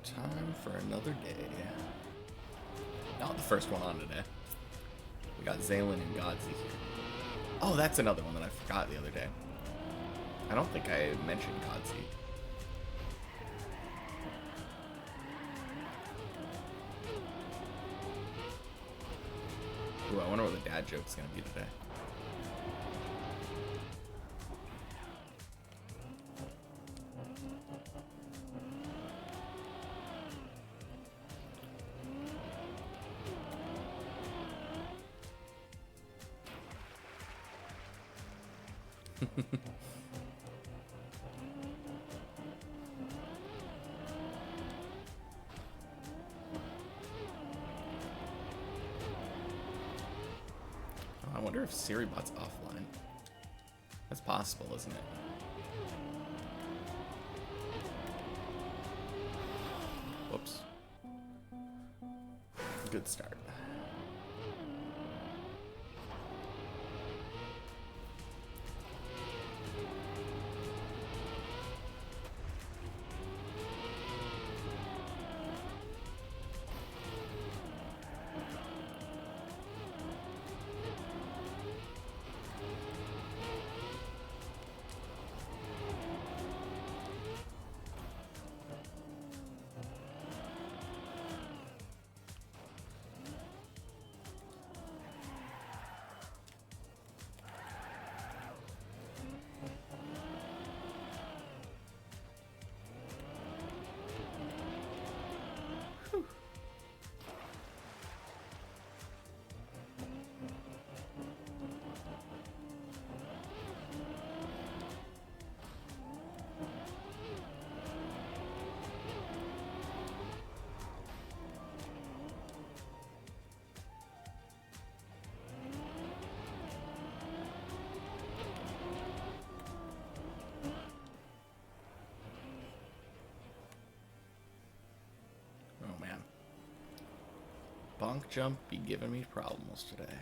Time for another day. Not the first one on today. We got Zaylin and Godzi here. Oh, that's another one that I forgot the other day. I don't think I mentioned Godzi. Ooh, I wonder what the dad joke's gonna be today. I wonder if Siribot's offline. That's possible, isn't it? Whoops. Good start. Bonk jump be giving me problems today.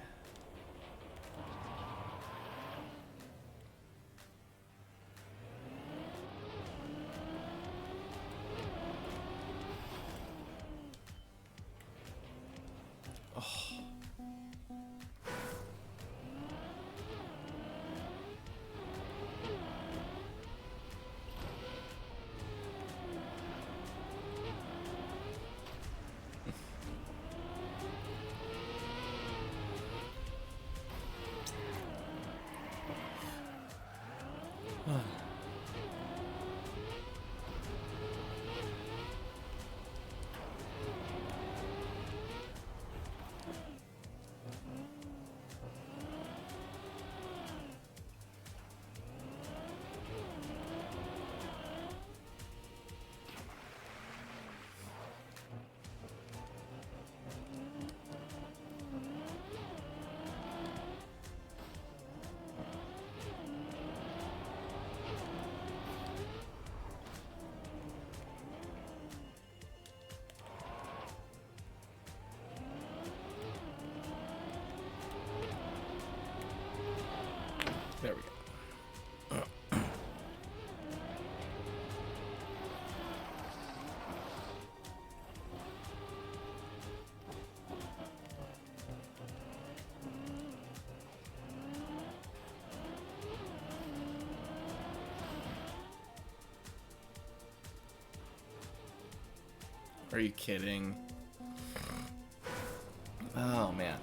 There we go. Are you kidding? Oh, man.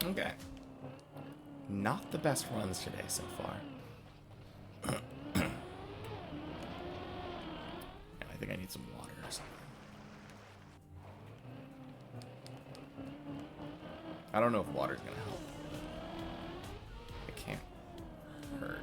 Okay. Not the best runs today so far. I think I need some water or something. I don't know if water's gonna help. It can't hurt.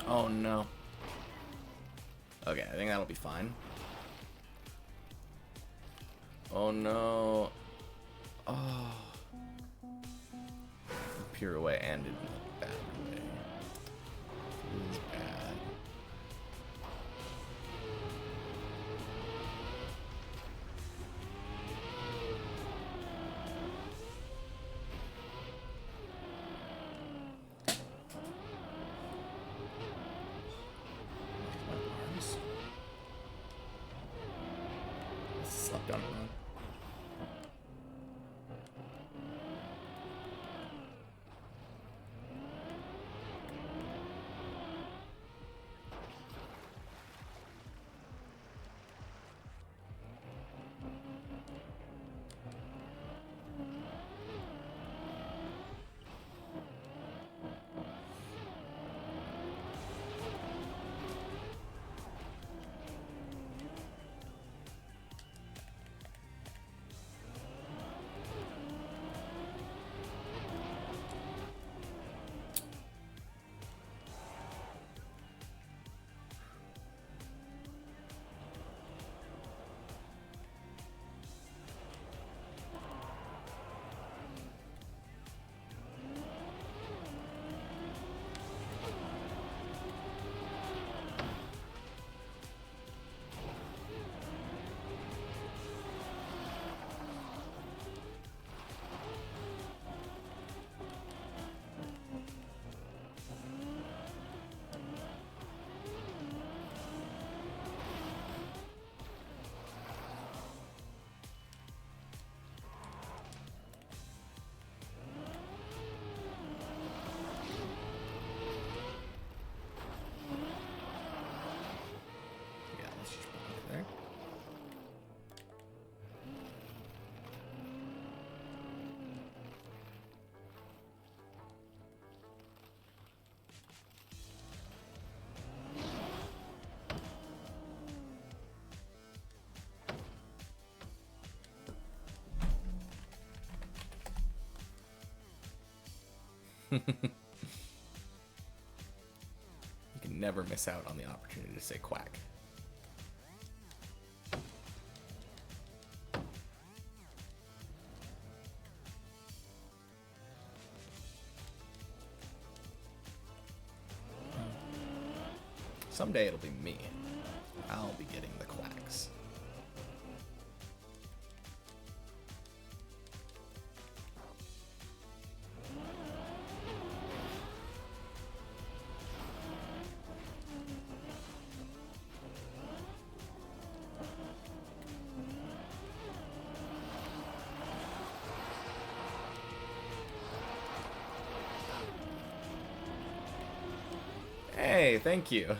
Oh no. Okay, I think that'll be fine. Oh no. Oh. Pure way ended in a bad way. It was bad. My arms. Slept on it wrong. Yeah, let's just put it there. You can never miss out on the opportunity to say quack. Someday it'll be me. I'll be getting the quacks. Hey, thank you.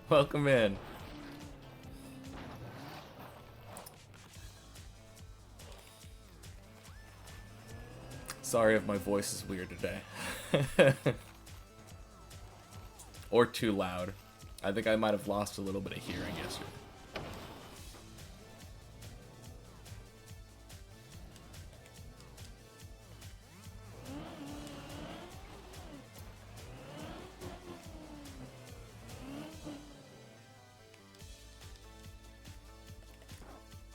Welcome in. Sorry if my voice is weird today. Or too loud. I think I might have lost a little bit of hearing yesterday.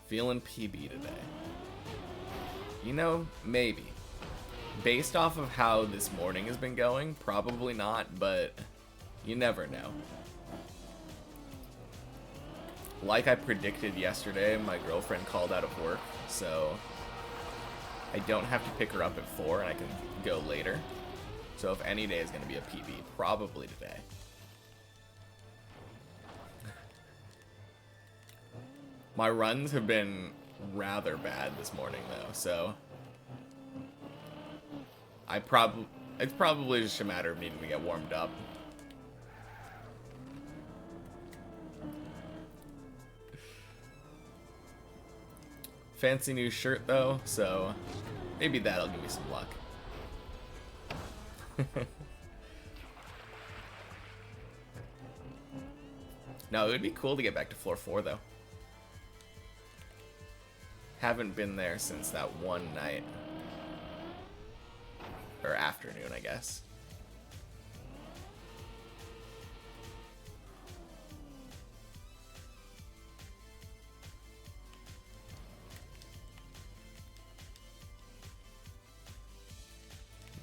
Feeling PB today. You know, maybe. Based off of how this morning has been going, probably not, but you never know. Like I predicted yesterday, my girlfriend called out of work, so I don't have to pick her up at 4 and I can go later. So if any day is going to be a PB, probably today. My runs have been rather bad this morning, though, so it's probably just a matter of needing to get warmed up. Fancy new shirt, though, so maybe that'll give me some luck. No, it would be cool to get back to floor 4, though. Haven't been there since that one night. Or afternoon, I guess.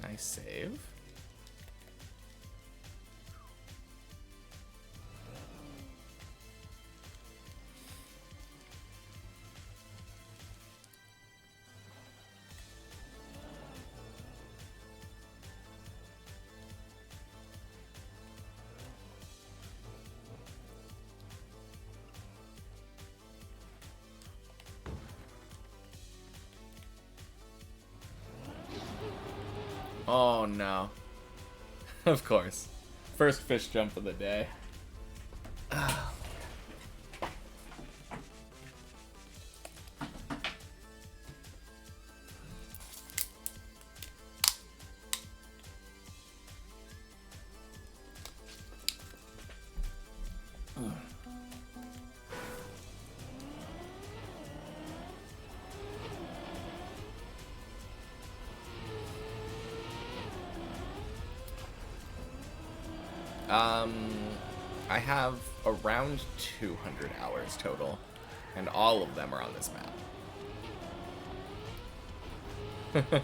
Can I save? Oh no. Of course. First fish jump of the day. I have around 200 hours total, and all of them are on this map.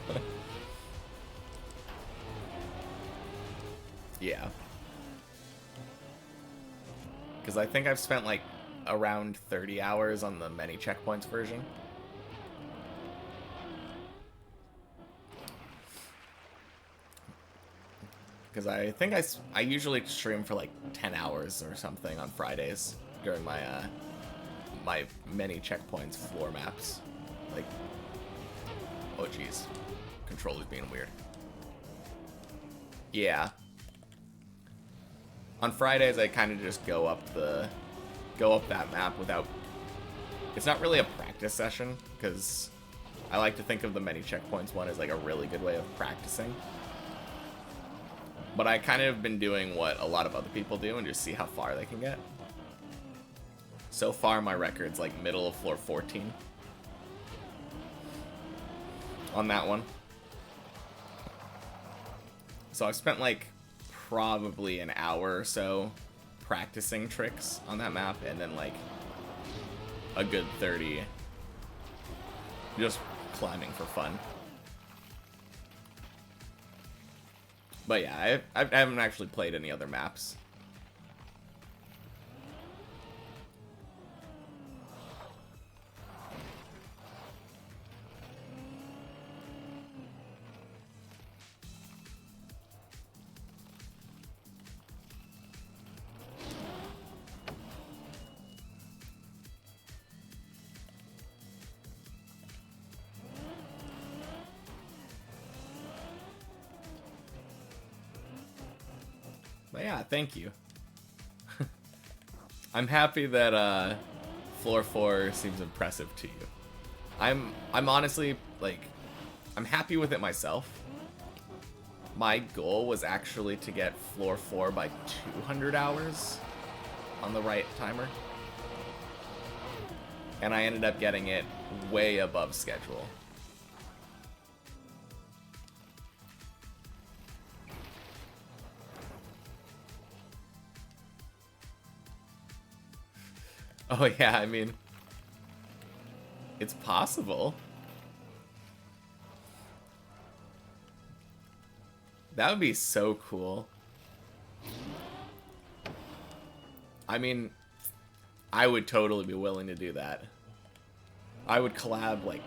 Yeah. Because I think I've spent like around 30 hours on the many checkpoints version. Because I think I usually stream for like 10 hours or something on Fridays during my my many checkpoints floor maps. Like, oh jeez, controller's being weird. Yeah. On Fridays I kind of just go up that map without. It's not really a practice session because I like to think of the many checkpoints one as like a really good way of practicing. But I kind of been doing what a lot of other people do and just see how far they can get. So far, my record's like middle of floor 14 on that one. So I've spent like probably an hour or so practicing tricks on that map, and then like a good 30 just climbing for fun. But yeah, I haven't actually played any other maps. But yeah, thank you. I'm happy that floor 4 seems impressive to you. I'm honestly like I'm happy with it myself. My goal was actually to get floor 4 by 200 hours on the right timer. And I ended up getting it way above schedule. Oh yeah, I mean, it's possible. That would be so cool. I mean, I would totally be willing to do that. I would collab, like,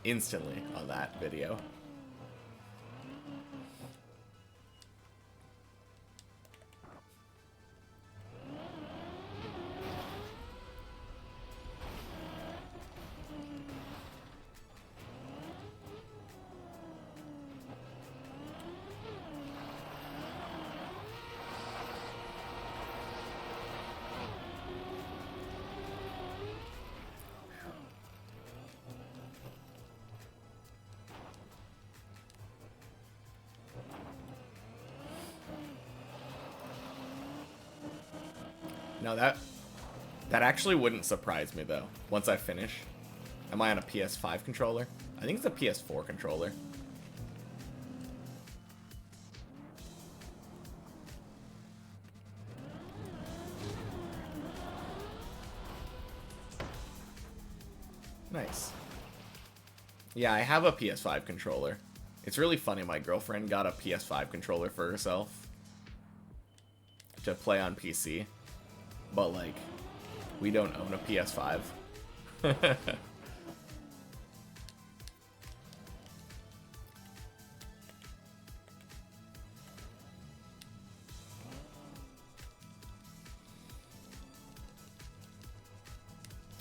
instantly on that video. No, that actually wouldn't surprise me, though, once I finish. Am I on a PS5 controller? I think it's a PS4 controller. Nice. Yeah, I have a PS5 controller. It's really funny, my girlfriend got a PS5 controller for herself to play on PC, but like, we don't own a PS5.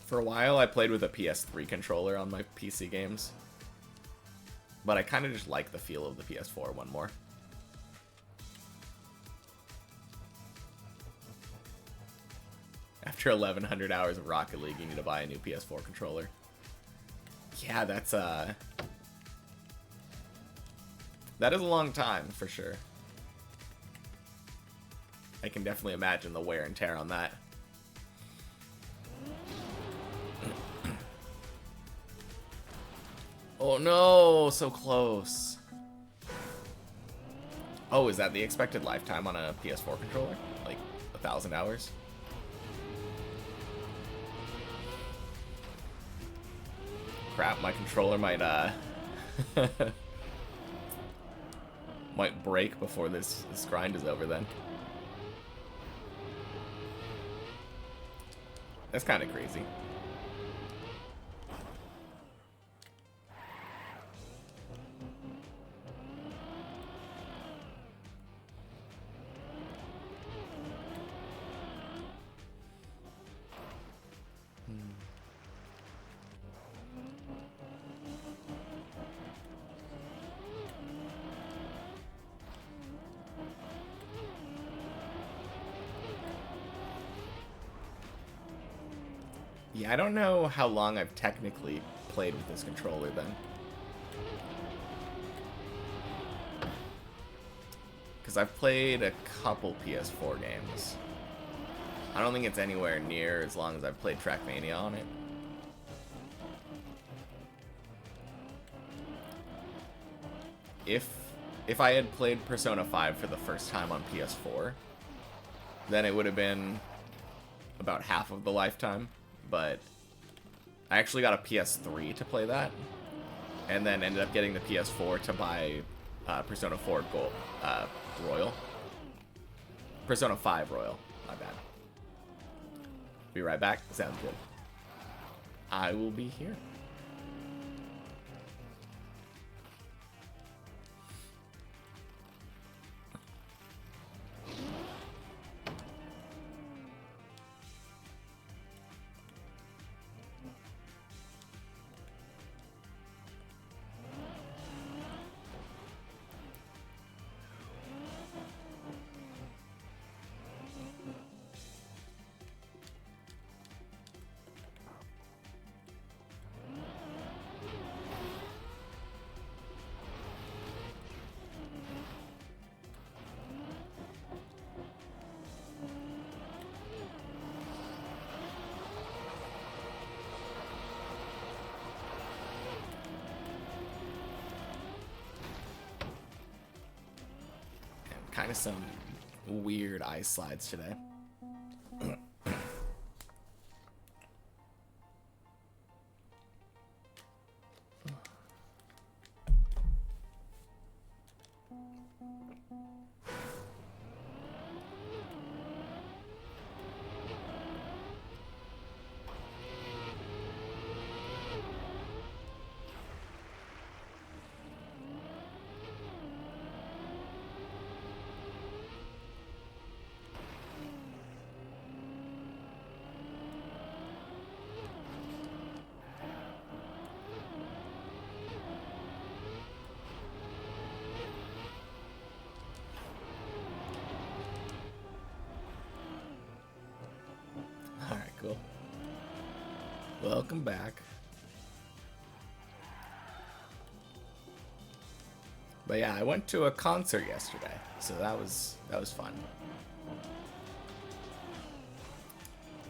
For a while, I played with a PS3 controller on my PC games, but I kind of just like the feel of the PS4 one more. After 1,100 hours of Rocket League, you need to buy a new PS4 controller. Yeah, that is a long time, for sure. I can definitely imagine the wear and tear on that. Oh no, so close. Oh, is that the expected lifetime on a PS4 controller? Like 1,000 hours? Crap, my controller might might break before this grind is over then. That's kind of crazy. Yeah, I don't know how long I've technically played with this controller then. Because I've played a couple PS4 games. I don't think it's anywhere near as long as I've played Trackmania on it. If I had played Persona 5 for the first time on PS4, then it would have been about half of the lifetime. But I actually got a PS3 to play that, and then ended up getting the PS4 to buy Persona 4 Gold, Royal. Persona 5 Royal, my bad. Be right back. Sounds good. I will be here. Kind of some weird ice slides today. Welcome back. But yeah, I went to a concert yesterday, so that was fun.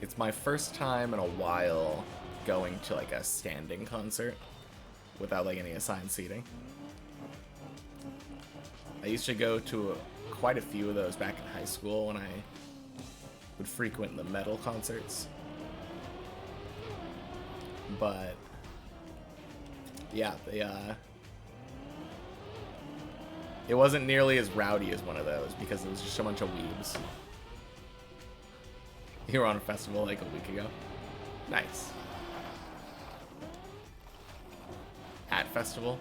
It's my first time in a while going to like a standing concert without like any assigned seating. I used to go to quite a few of those back in high school when I would frequent the metal concerts. But yeah, It wasn't nearly as rowdy as one of those because it was just a bunch of weebs. You were on a festival like a week ago. Nice. At festival?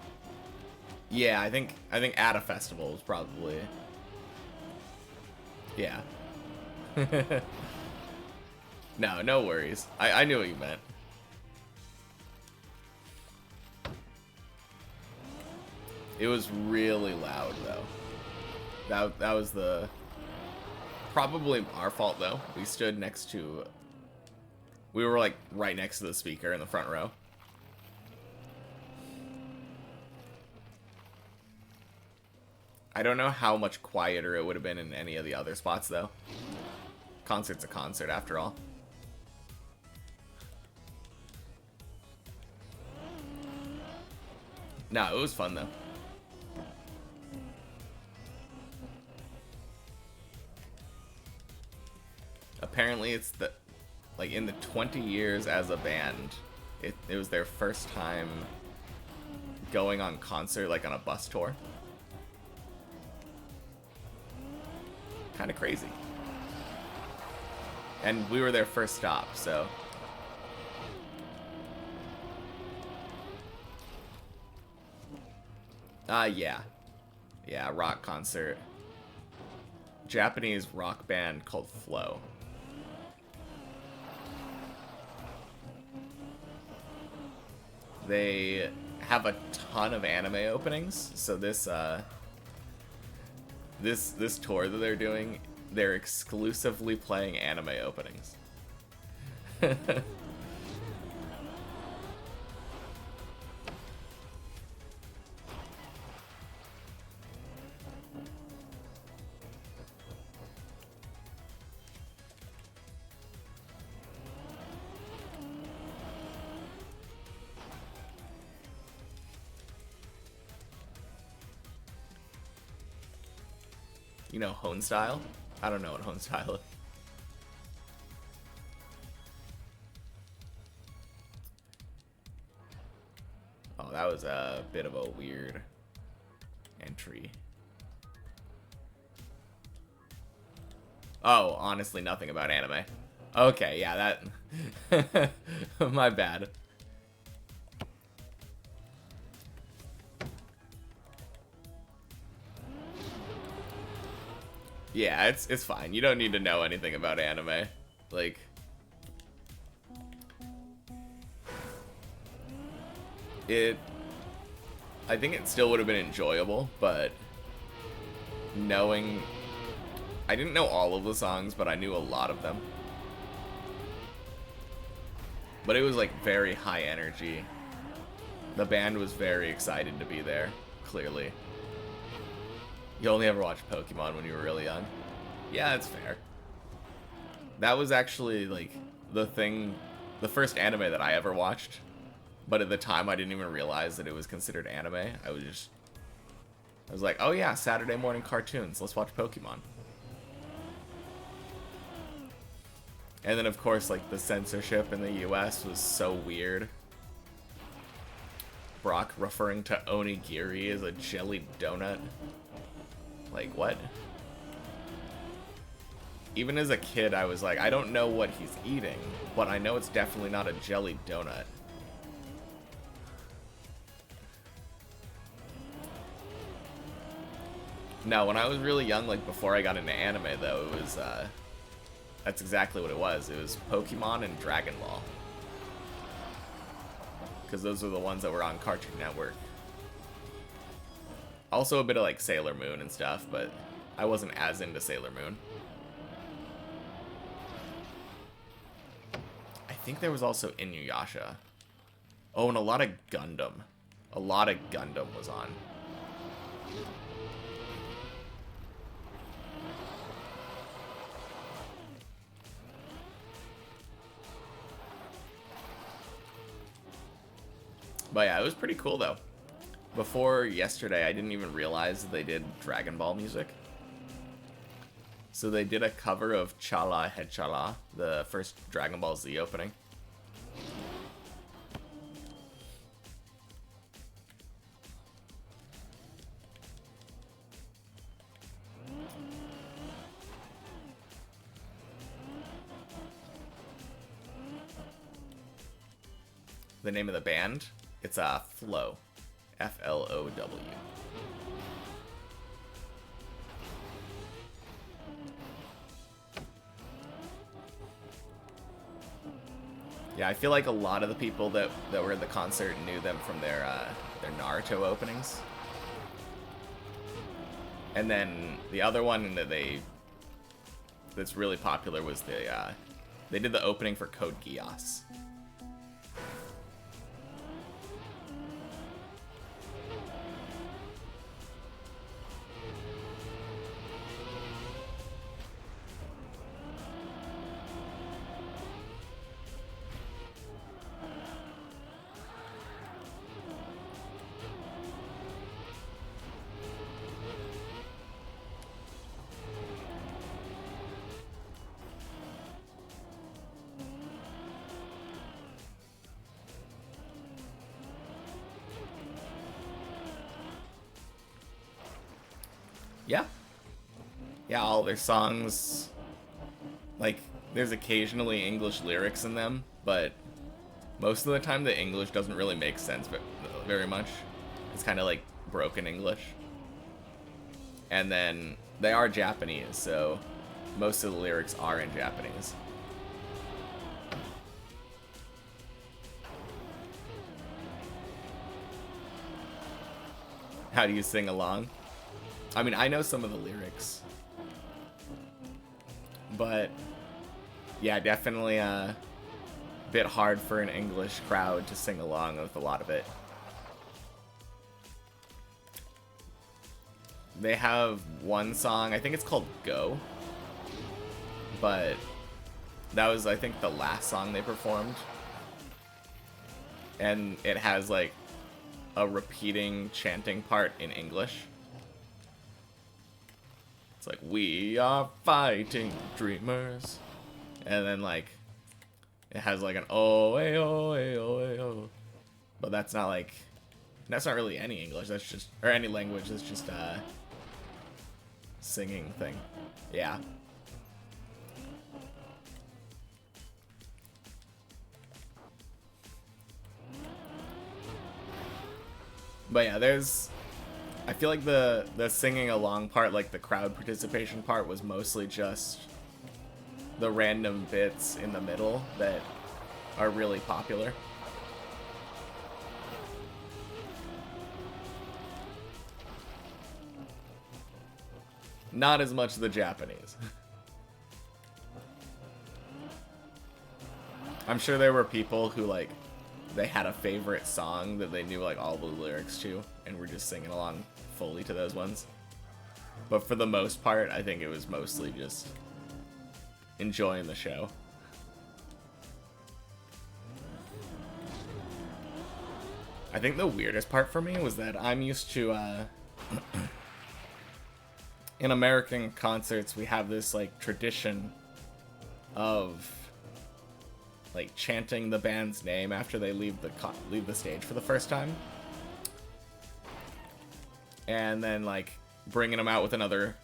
Yeah, I think at a festival was probably. Yeah. No worries. I knew what you meant. It was really loud though. That was the probably our fault though. We stood next to. We were like right next to the speaker in the front row. I don't know how much quieter it would have been in any of the other spots though. Concert's a concert after all. No, it was fun though. Apparently it's the like in the 20 years as a band, it was their first time going on concert like on a bus tour. Kind of crazy. And we were their first stop, so yeah, rock concert. Japanese rock band called Flow. They have a ton of anime openings, so this tour that they're doing, they're exclusively playing anime openings. You know Hone Style? I don't know what Hone Style is. Oh, that was a bit of a weird entry. Oh, honestly, nothing about anime. Okay, yeah, that... My bad. Yeah, it's fine. You don't need to know anything about anime. Like... I think it still would have been enjoyable, but... knowing... I didn't know all of the songs, but I knew a lot of them. But it was, like, very high energy. The band was very excited to be there, clearly. You only ever watched Pokemon when you were really young? Yeah, that's fair. That was actually, like, the first anime that I ever watched. But at the time, I didn't even realize that it was considered anime. I was like, oh yeah, Saturday morning cartoons. Let's watch Pokemon. And then, of course, like, the censorship in the US was so weird. Brock referring to onigiri as a jelly donut. Like, what? Even as a kid, I was like, I don't know what he's eating, but I know it's definitely not a jelly donut. No, when I was really young, like, before I got into anime, though, it was, that's exactly what it was. It was Pokemon and Dragon Ball. Because those were the ones that were on Cartoon Network. Also a bit of, like, Sailor Moon and stuff, but I wasn't as into Sailor Moon. I think there was also Inuyasha. Oh, and a lot of Gundam. A lot of Gundam was on. But yeah, it was pretty cool though. Before yesterday, I didn't even realize that they did Dragon Ball music. So they did a cover of Chala Hechala, the first Dragon Ball Z opening. the name of the band. It's Flow. F-L-O-W. Yeah, I feel like a lot of the people that were at the concert knew them from their Naruto openings. And then the other one that's really popular was they did the opening for Code Geass. Yeah. Yeah, all their songs, like, there's occasionally English lyrics in them, but most of the time the English doesn't really make sense very much. It's kind of like broken English. And then they are Japanese, so most of the lyrics are in Japanese. How do you sing along? I mean, I know some of the lyrics, but yeah, definitely a bit hard for an English crowd to sing along with a lot of it. They have one song, I think it's called Go, but that was, I think, the last song they performed, and it has like a repeating chanting part in English. It's like, we are fighting dreamers. And then, like, it has, like, an oh, eh, oh, eh, oh, eh, oh. But that's not, like, that's not really any English. That's just, or any language. That's just a singing thing. Yeah. But yeah, I feel like the singing along part, like the crowd participation part, was mostly just the random bits in the middle that are really popular. Not as much the Japanese. I'm sure there were people who, like, they had a favorite song that they knew, like, all the lyrics to, and were just singing along fully to those ones. But for the most part, I think it was mostly just enjoying the show. I think the weirdest part for me was that I'm used to, in American concerts, we have this, like, tradition of, like, chanting the band's name after they leave the stage for the first time, and then, like, bringing them out with another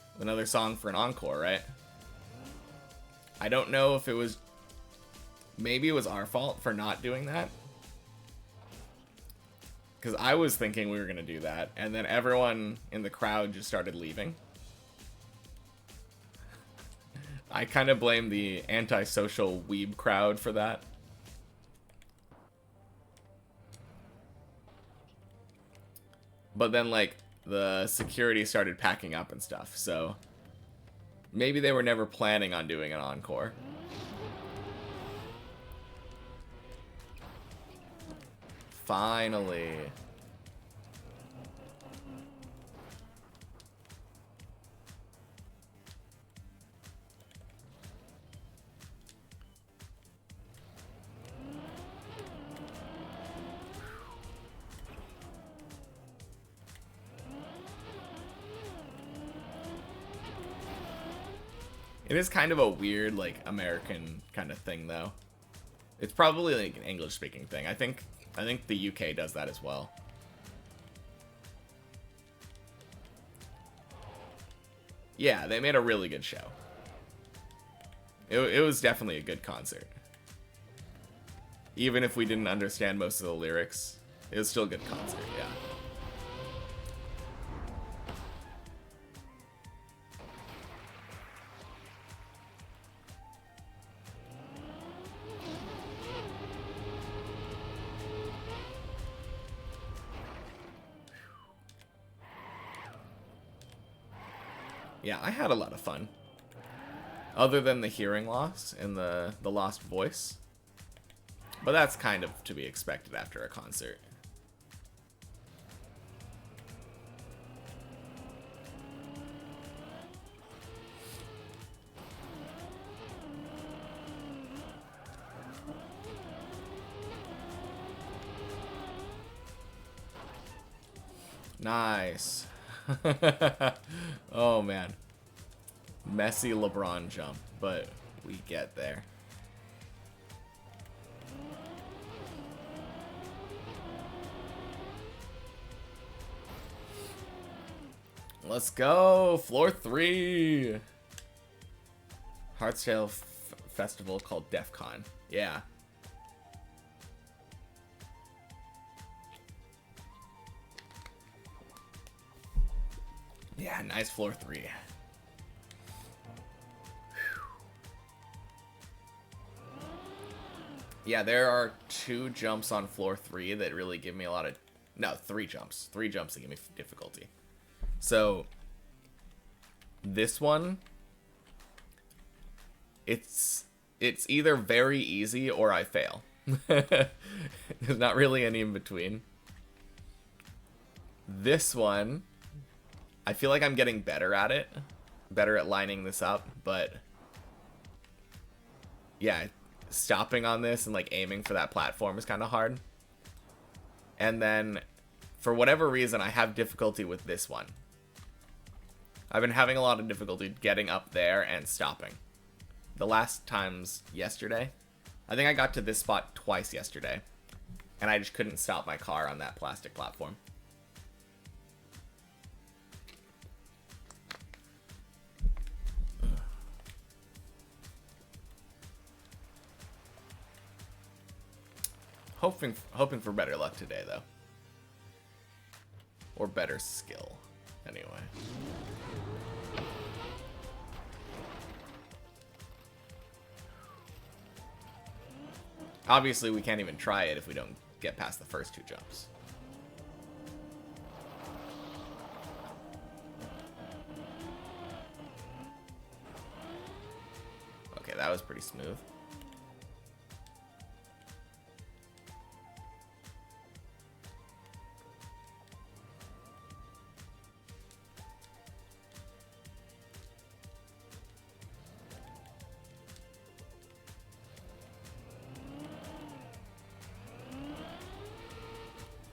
song for an encore, right? I don't know if it was, maybe it was our fault for not doing that, because I was thinking we were gonna do that, and then everyone in the crowd just started leaving. I kind of blame the antisocial weeb crowd for that. But then, like, the security started packing up and stuff, so maybe they were never planning on doing an encore. Finally. It is kind of a weird, like, American kind of thing, though. It's probably, like, an English-speaking thing. I think the UK does that as well. Yeah, they made a really good show. It was definitely a good concert. Even if we didn't understand most of the lyrics, it was still a good concert, yeah. Yeah, I had a lot of fun. Other than the hearing loss and the lost voice. But that's kind of to be expected after a concert. Nice. Oh, man. Messy LeBron jump, but we get there. Let's go. Floor 3. Hardstyle festival called DEF CON. Yeah. Yeah, nice floor 3. Yeah, there are 2 jumps on floor 3 that really give me a lot of... No, 3 jumps. 3 jumps that give me difficulty. So, this one, it's either very easy or I fail. There's not really any in between. This one, I feel like I'm getting better at it. Better at lining this up, but... Yeah, stopping on this and like aiming for that platform is kind of hard. And then, for whatever reason, I have difficulty with this one. I've been having a lot of difficulty getting up there and stopping. The last times yesterday, I think I got to this spot twice yesterday, and I just couldn't stop my car on that plastic platform. Hoping for better luck today, though. Or better skill, anyway. Obviously, we can't even try it if we don't get past the first 2 jumps. Okay, that was pretty smooth.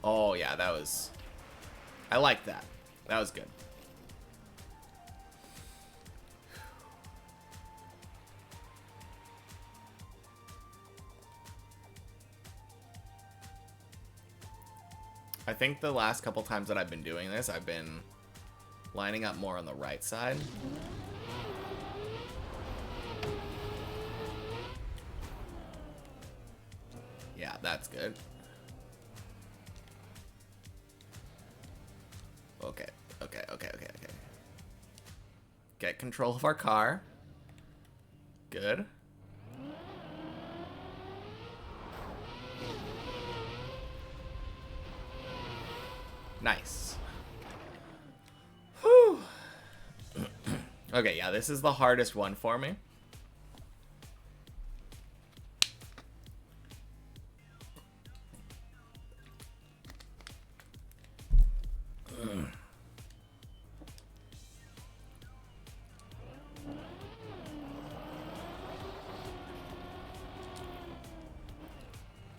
Oh, yeah, that was... I like that. That was good. I think the last couple times that I've been doing this, I've been lining up more on the right side. Yeah, that's good. Okay. Get control of our car. Good. Nice. Whew. Okay, yeah, this is the hardest one for me.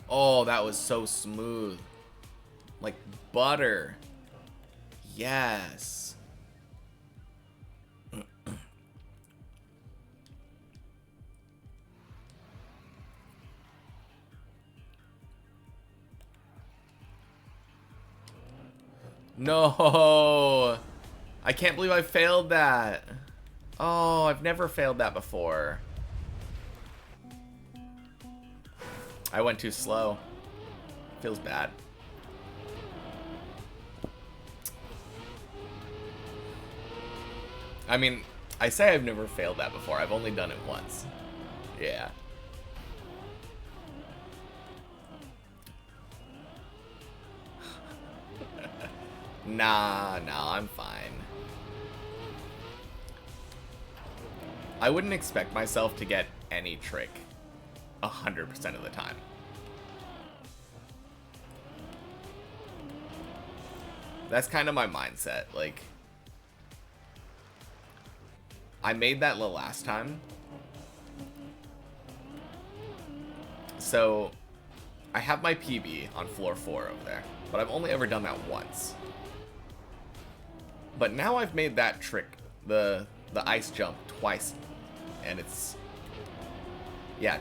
Oh, that was so smooth. Like butter. Yes. No. I can't believe I failed that. Oh, I've never failed that before. I went too slow. Feels bad. I mean, I say I've never failed that before. I've only done it once. Yeah. Nah, I'm fine. I wouldn't expect myself to get any trick 100% of the time. That's kind of my mindset. Like, I made that the last time. So, I have my PB on floor 4 over there, but I've only ever done that once. But now I've made that trick, the ice jump, twice. And it's... yeah,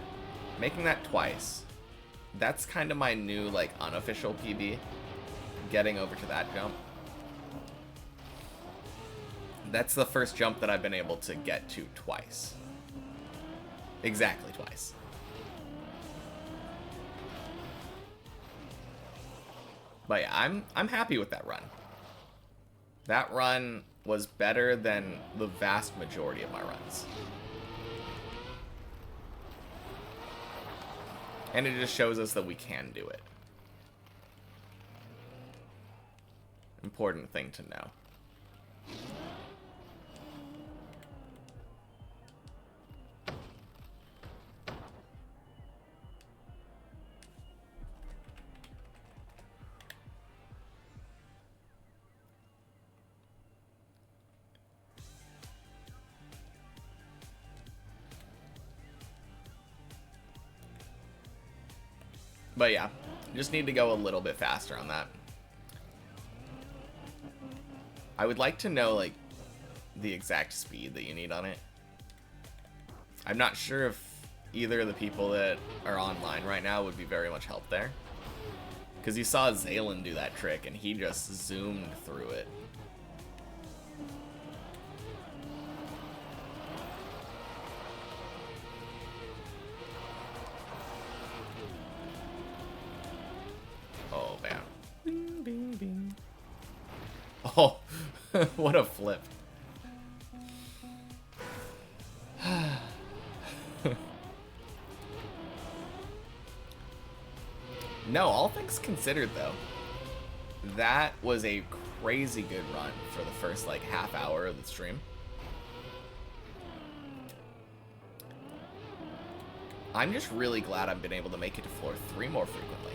making that twice. That's kind of my new, like, unofficial PB. Getting over to that jump. That's the first jump that I've been able to get to twice. Exactly twice. But yeah, I'm happy with that run. That run was better than the vast majority of my runs. And it just shows us that we can do it. Important thing to know. But yeah, just need to go a little bit faster on that. I would like to know, like, the exact speed that you need on it. I'm not sure if either of the people that are online right now would be very much help there. Because you saw Zalen do that trick, and he just zoomed through it. Oh, man. Bing, bing, bing. Oh, what a flip. No, all things considered, though, that was a crazy good run for the first, like, half hour of the stream. I'm just really glad I've been able to make it to floor 3 more frequently.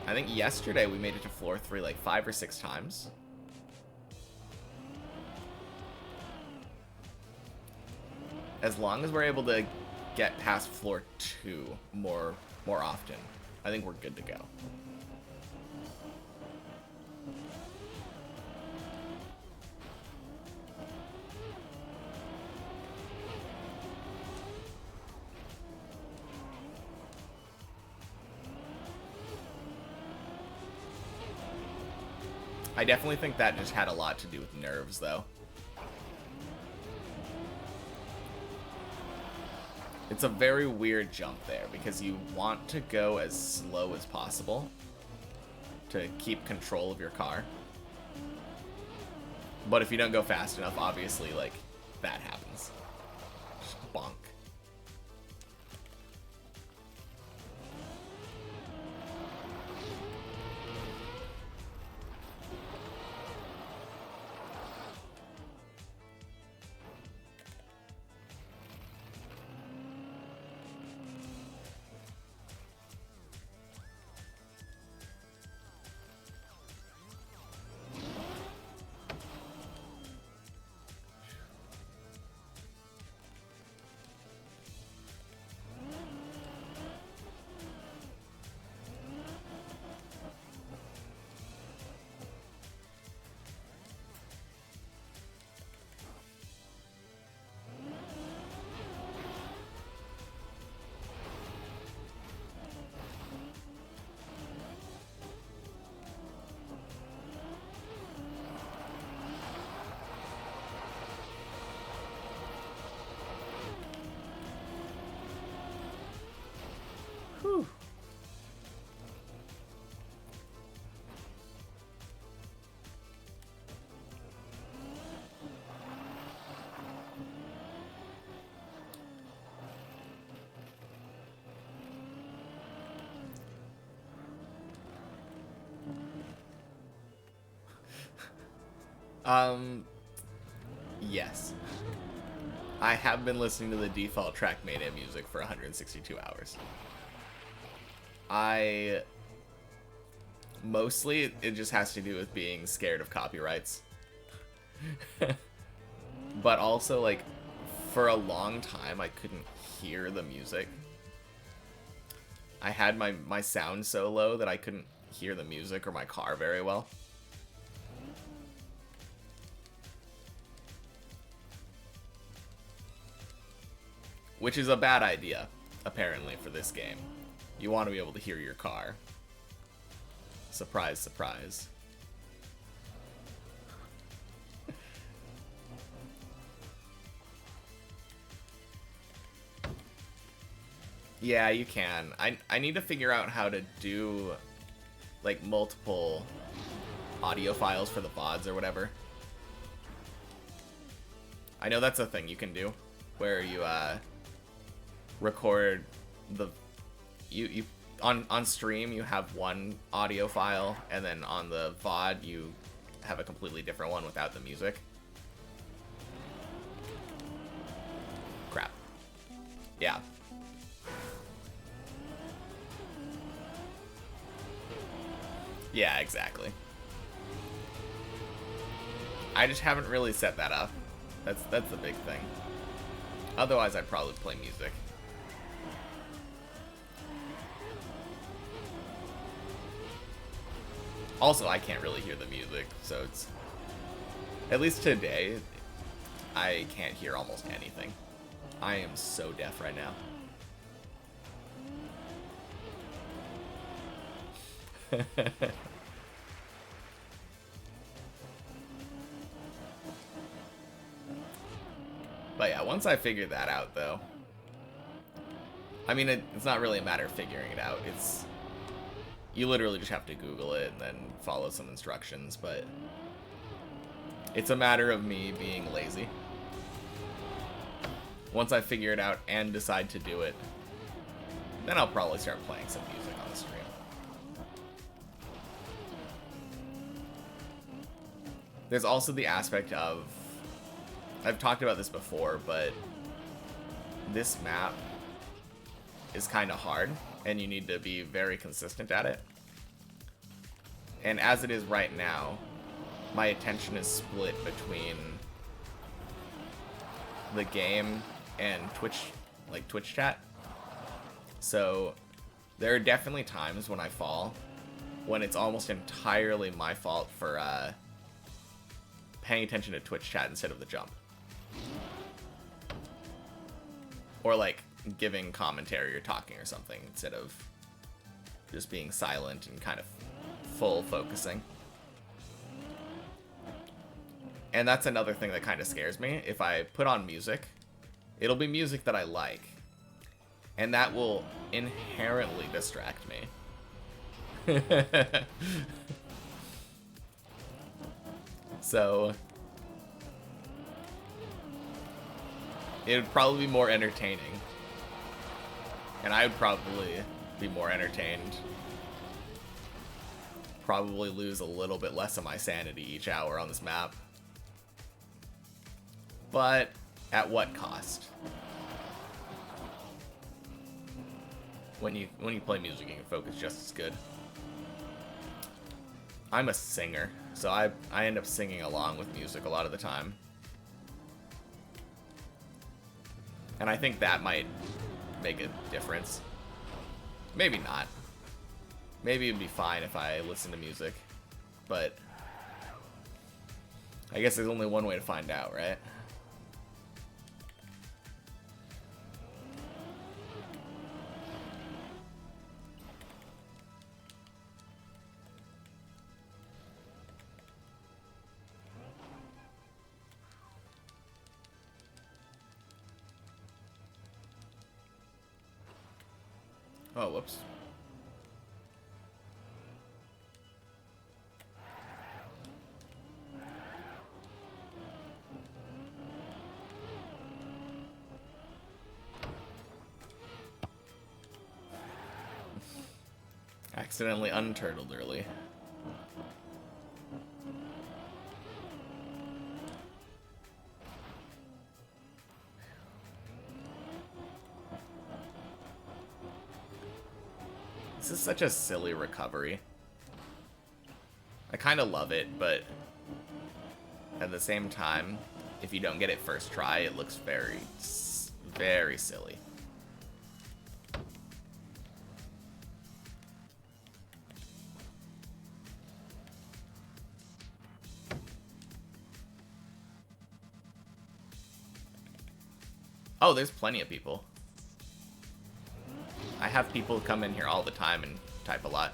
I think yesterday we made it to floor 3 like 5 or 6 times. As long as we're able to get past floor 2 more often, I think we're good to go. I definitely think that just had a lot to do with nerves, though. It's a very weird jump there, because you want to go as slow as possible to keep control of your car. But if you don't go fast enough, obviously, like, that happens. Just bonk. Yes. I have been listening to the default Trackmania music for 162 hours. Mostly, it just has to do with being scared of copyrights. But also, like, for a long time, I couldn't hear the music. I had my sound so low that I couldn't hear the music or my car very well. Which is a bad idea, apparently, for this game. You want to be able to hear your car. Surprise, surprise. Yeah, you can. I need to figure out how to do, like, multiple audio files for the VODs or whatever. I know that's a thing you can do, where you, record the... On stream, you have one audio file, and then on the VOD, you have a completely different one without the music. Crap. Yeah. Yeah, exactly. I just haven't really set that up. That's the big thing. Otherwise, I'd probably play music. Also, I can't really hear the music, so it's... At least today, I can't hear almost anything. I am so deaf right now. But yeah, once I figure that out, though... I mean, it's not really a matter of figuring it out. It's... You literally just have to Google it and then follow some instructions, but... It's a matter of me being lazy. Once I figure it out and decide to do it, then I'll probably start playing some music on the stream. There's also the aspect of... I've talked about this before, but this map is kind of hard, and you need to be very consistent at it. And as it is right now, my attention is split between the game and Twitch, like Twitch chat. So there are definitely times when I fall, when it's almost entirely my fault for paying attention to Twitch chat instead of the jump. Or like giving commentary or talking or something instead of just being silent and kind of full focusing. And that's another thing that kind of scares me. If I put on music, it'll be music that I like. And that will inherently distract me. So it would probably be more entertaining. And I would probably be more entertained. Probably lose a little bit less of my sanity each hour on this map. But at what cost? When you play music, you can focus just as good. I'm a singer, so I end up singing along with music a lot of the time. And I think that might make a difference. Maybe not. Maybe it'd be fine if I listen to music. But I guess there's only one way to find out, right? Oh, whoops. Accidentally unturtled early. This is such a silly recovery. I kind of love it, but at the same time, if you don't get it first try, it looks very, very silly. Oh, there's plenty of people. I have people come in here all the time and type a lot.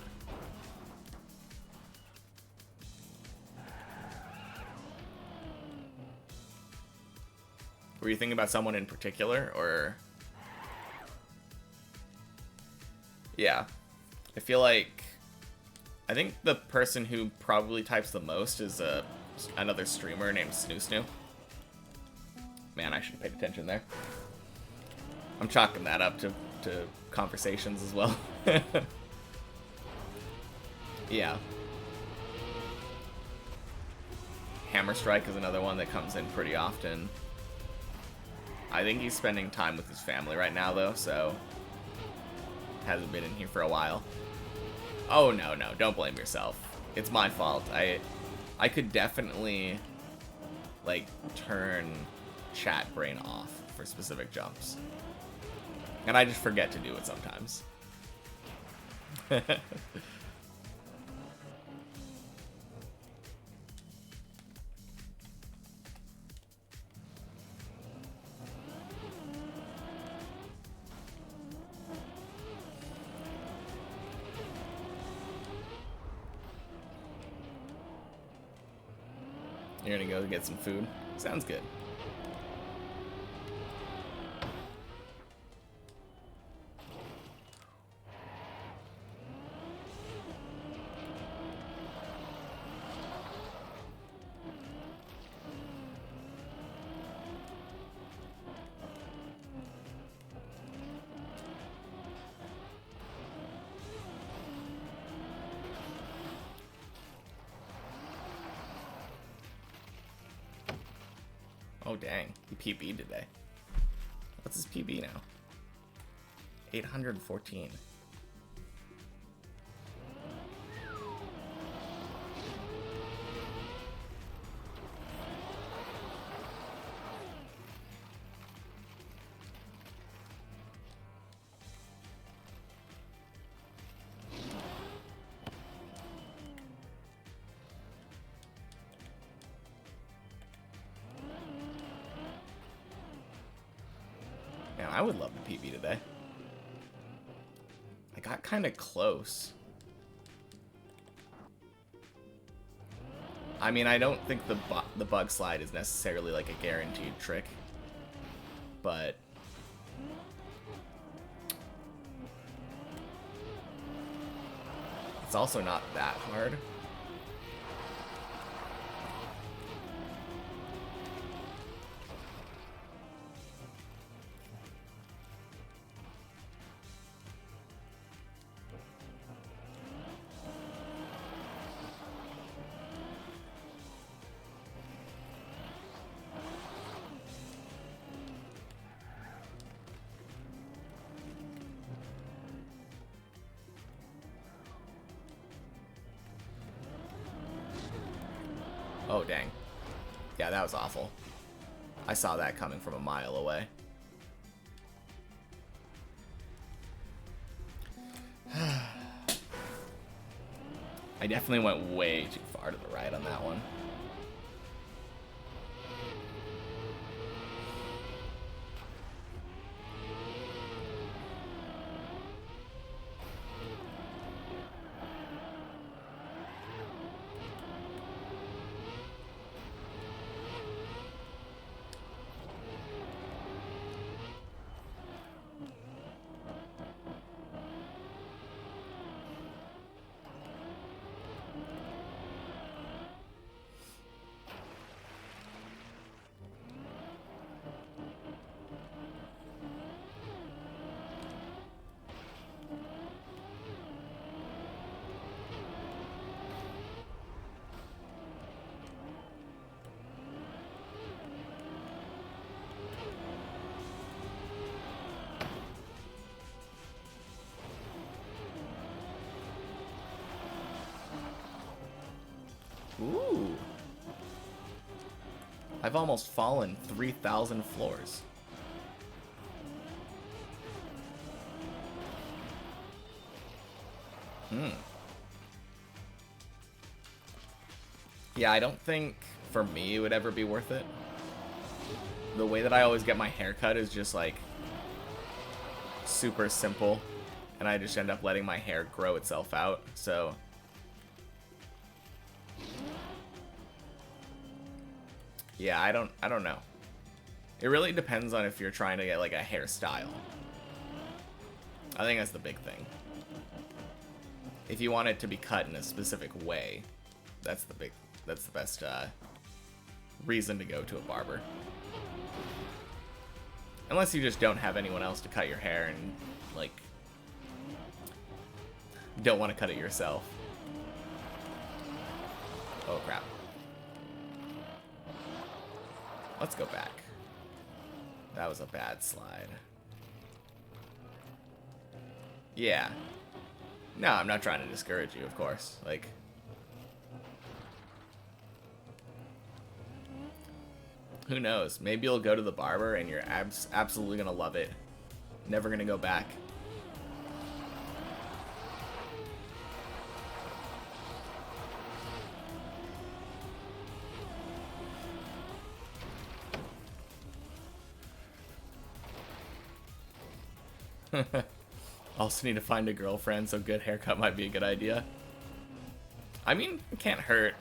Were you thinking about someone in particular, or? Yeah. I feel like... I think the person who probably types the most is another streamer named Snoo. Man, I should have paid attention there. I'm chalking that up to conversations as well. Yeah. Hammer Strike is another one that comes in pretty often. I think he's spending time with his family right now, though, so hasn't been in here for a while. Oh, no, don't blame yourself. It's my fault. I could definitely, like, turn chat brain off for specific jumps. And I just forget to do it sometimes. You're gonna go get some food? Sounds good. Oh, dang. He PB'd today. What's his PB now? 814. I would love the PB today. I got kind of close. I mean, I don't think the bug slide is necessarily like a guaranteed trick, but it's also not that hard. Oh, dang. Yeah, that was awful. I saw that coming from a mile away. I definitely went way too far to the right on that one. Ooh. I've almost fallen 3,000 floors. Yeah, I don't think for me it would ever be worth it. The way that I always get my hair cut is just like super simple, and I just end up letting my hair grow itself out. So yeah, I don't know. It really depends on if you're trying to get like a hairstyle. I think that's the big thing. If you want it to be cut in a specific way, that's the best reason to go to a barber. Unless you just don't have anyone else to cut your hair and like don't want to cut it yourself. Oh crap. Let's go back. That was a bad slide. Yeah. No, I'm not trying to discourage you, of course. Like, who knows? Maybe you'll go to the barber and you're absolutely gonna love it. Never gonna go back. Also need to find a girlfriend, so good haircut might be a good idea. I mean, it can't hurt.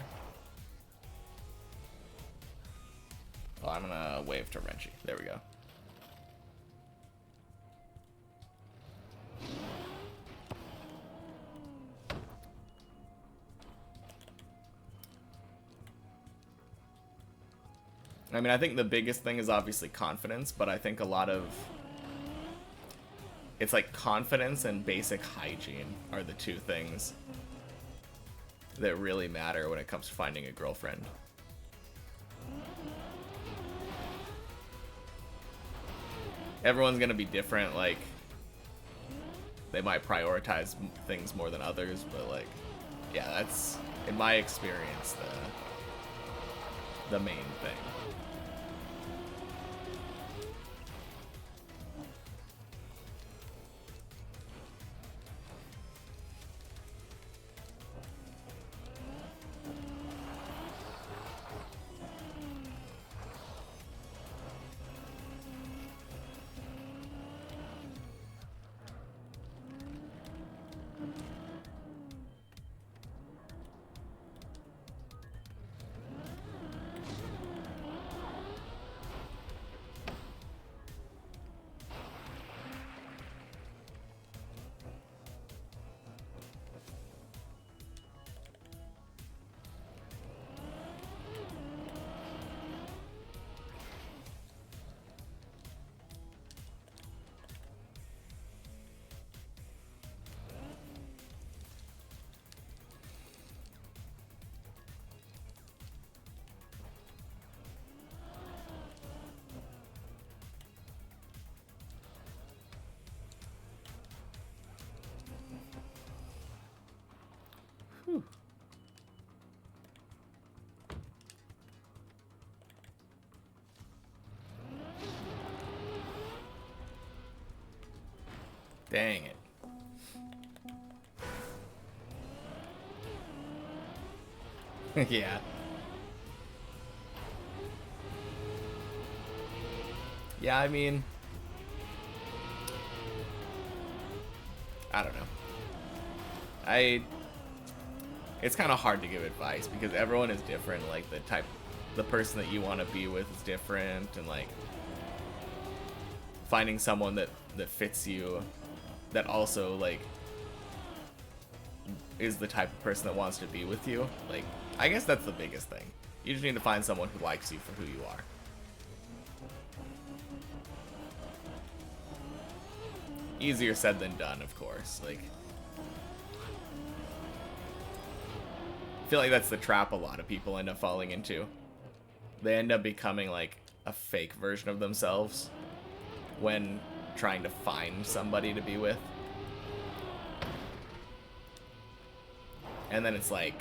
Oh, I'm gonna wave to Wrenchy. There we go. I mean, I think the biggest thing is obviously confidence, but I think a lot of... It's like confidence and basic hygiene are the two things that really matter when it comes to finding a girlfriend. Everyone's gonna be different, like, they might prioritize things more than others, but like, yeah, that's, in my experience, the main thing. Whew. Dang it. Yeah. Yeah, I mean, I don't know. It's kind of hard to give advice because everyone is different. Like the person that you want to be with is different, and like finding someone that fits you, that also like is the type of person that wants to be with you. Like, I guess that's the biggest thing. You just need to find someone who likes you for who you are. Easier said than done, of course. Like, I feel like that's the trap a lot of people end up falling into. They end up becoming like a fake version of themselves when trying to find somebody to be with. And then it's like,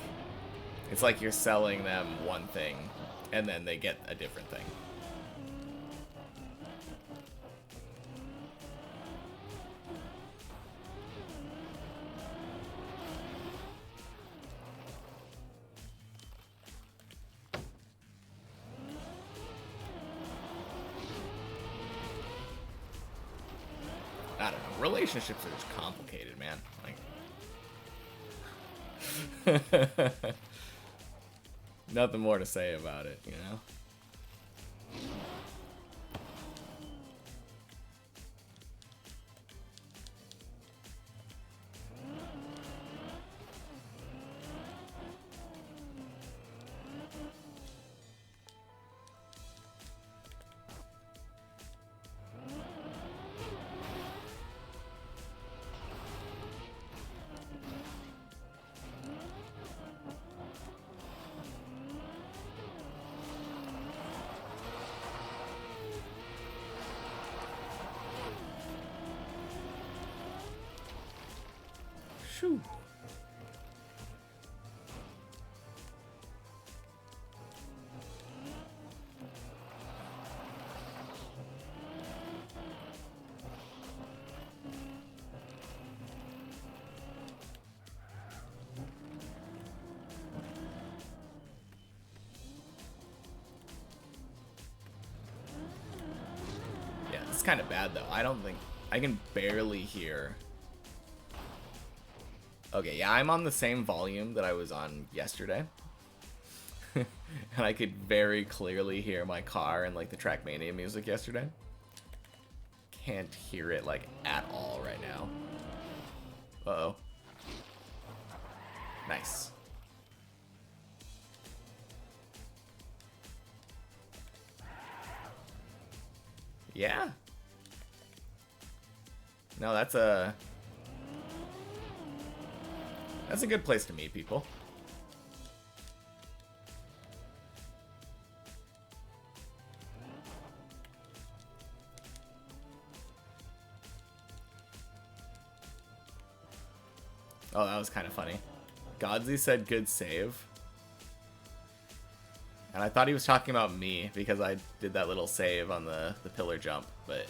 It's like you're selling them one thing, and then they get a different thing. I don't know. Relationships are just complicated, man. Like, nothing more to say about it, you know? Shoo. Yeah, it's kind of bad though. I don't think I can barely hear. Okay, yeah, I'm on the same volume that I was on yesterday. And I could very clearly hear my car and like the Trackmania music yesterday. Can't hear it like at all right now. Uh-oh. Nice. Yeah. No, that's a good place to meet people. Oh, that was kind of funny. Godsy said good save. And I thought he was talking about me because I did that little save on the pillar jump, but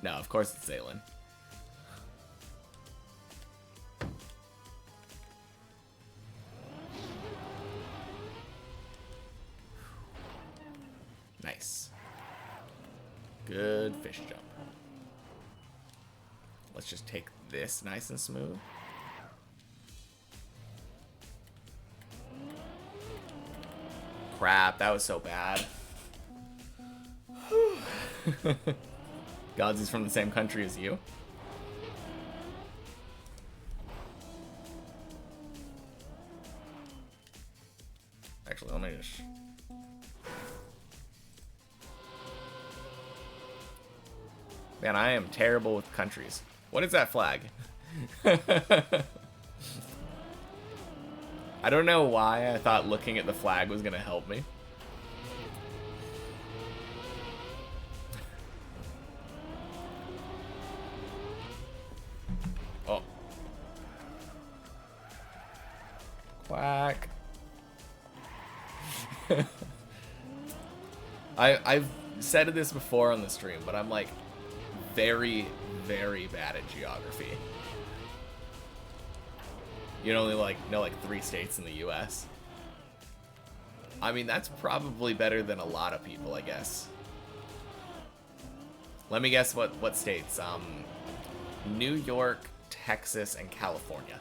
no, of course it's Zaylin. Nice. Good fish jump. Let's just take this nice and smooth. Crap, that was so bad. Godsy's from the same country as you. Actually, let me just... Man, I am terrible with countries. What is that flag? I don't know why I thought looking at the flag was gonna help me. Oh. Quack. I've said this before on the stream, but I'm like very, very bad at geography. You only know like 3 states in the US. I mean, that's probably better than a lot of people, I guess. Let me guess what states. New York, Texas, and California.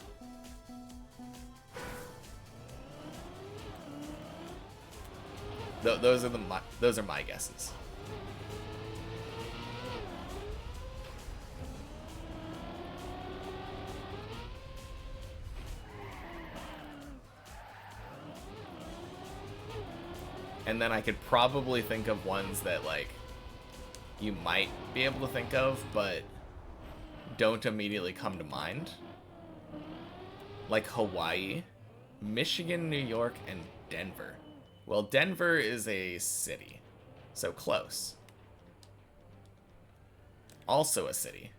Those are my guesses. And then I could probably think of ones that, like, you might be able to think of, but don't immediately come to mind. Like Hawaii, Michigan, New York, and Denver. Well, Denver is a city, so close. Also a city.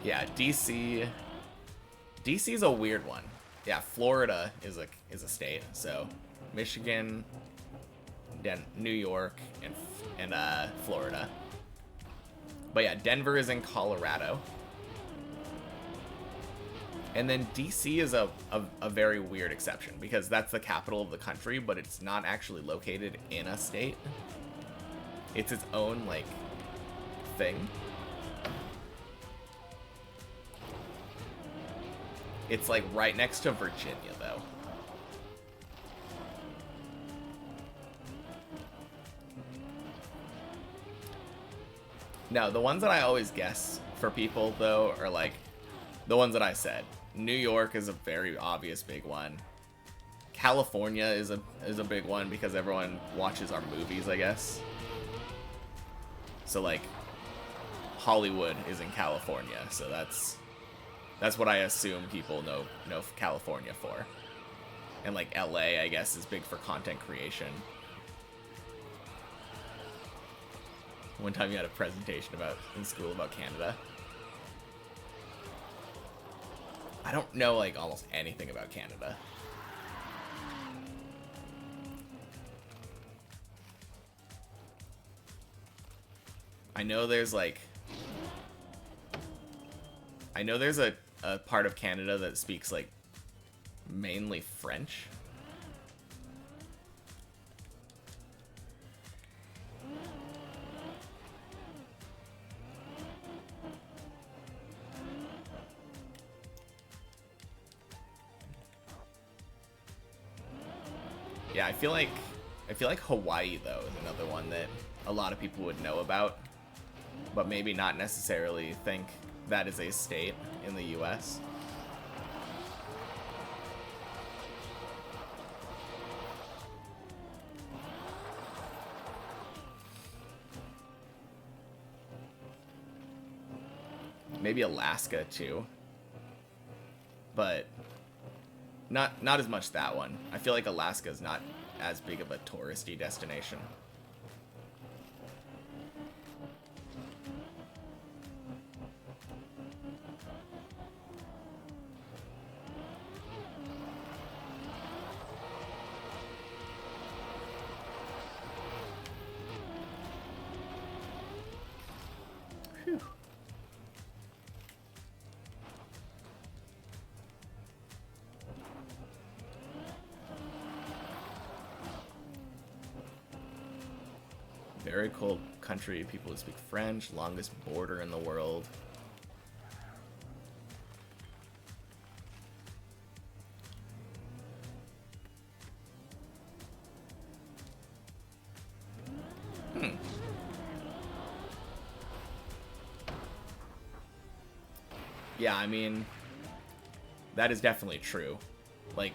Yeah, DC. DC's a weird one. Yeah, Florida is a state. So Michigan, New York, and Florida. But yeah, Denver is in Colorado. And then DC is a very weird exception because that's the capital of the country, but it's not actually located in a state. It's its own, like, thing. It's, like, right next to Virginia, though. No, the ones that I always guess for people, though, are, like, the ones that I said. New York is a very obvious big one. California is a big one because everyone watches our movies, I guess. So, like, Hollywood is in California, so that's what I assume people know California for. And, like, LA, I guess, is big for content creation. One time you had a presentation in school about Canada. I don't know, like, almost anything about Canada. I know there's, like... I know there's a part of Canada that speaks, like, mainly French. Yeah, I feel like Hawaii, though, is another one that a lot of people would know about, but maybe not necessarily think that is a state in the US. Maybe Alaska too, but not as much that one. I feel like Alaska is not as big of a touristy destination. Whew. Very cold country, people who speak French, longest border in the world. Yeah, I mean, that is definitely true. Like,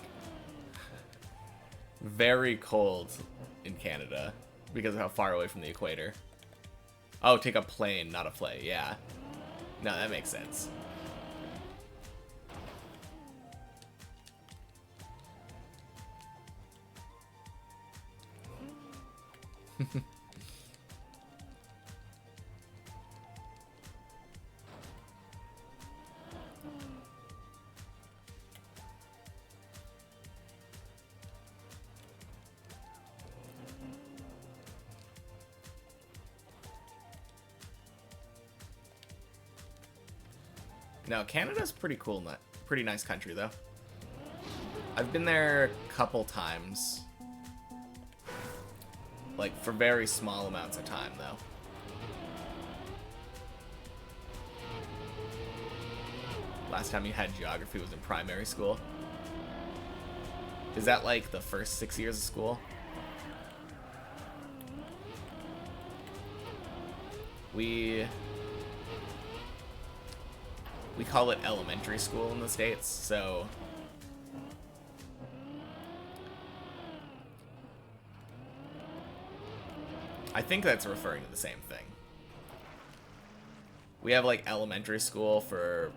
very cold in Canada because of how far away from the equator. Oh, take a plane, not a flight. Yeah. No, that makes sense. No, Canada's pretty cool, pretty nice country though. I've been there a couple times, like for very small amounts of time though. Last time you had geography was in primary school. Is that like the first 6 years of school? We call it elementary school in the States, so I think that's referring to the same thing. We have like elementary school for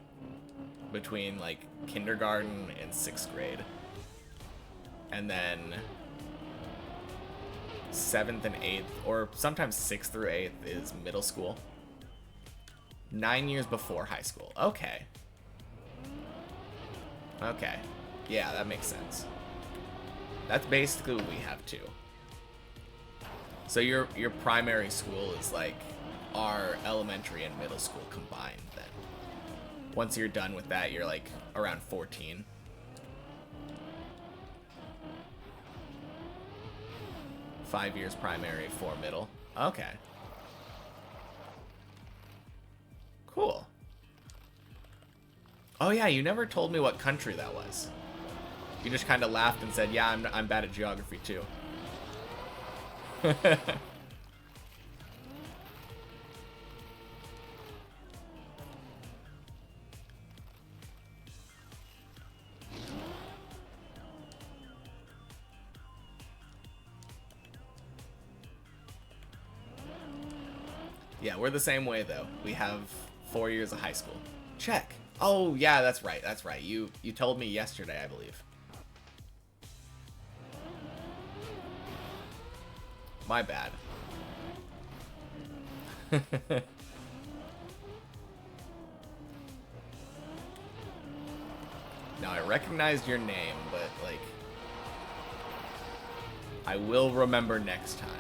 between like kindergarten and 6th grade. And then 7th and 8th, or sometimes 6th through 8th is middle school. 9 years before high school. Okay. Okay. Yeah, that makes sense. That's basically what we have too. So your primary school is like our elementary and middle school combined then. Once you're done with that, you're like around 14. Five years primary, 4 middle. Okay. Cool. Oh yeah, you never told me what country that was. You just kind of laughed and said, yeah, I'm bad at geography too. Yeah, we're the same way though. We have 4 years of high school. Check. Oh yeah, that's right. That's right. You told me yesterday, I believe. My bad. Now I recognized your name, but like I will remember next time.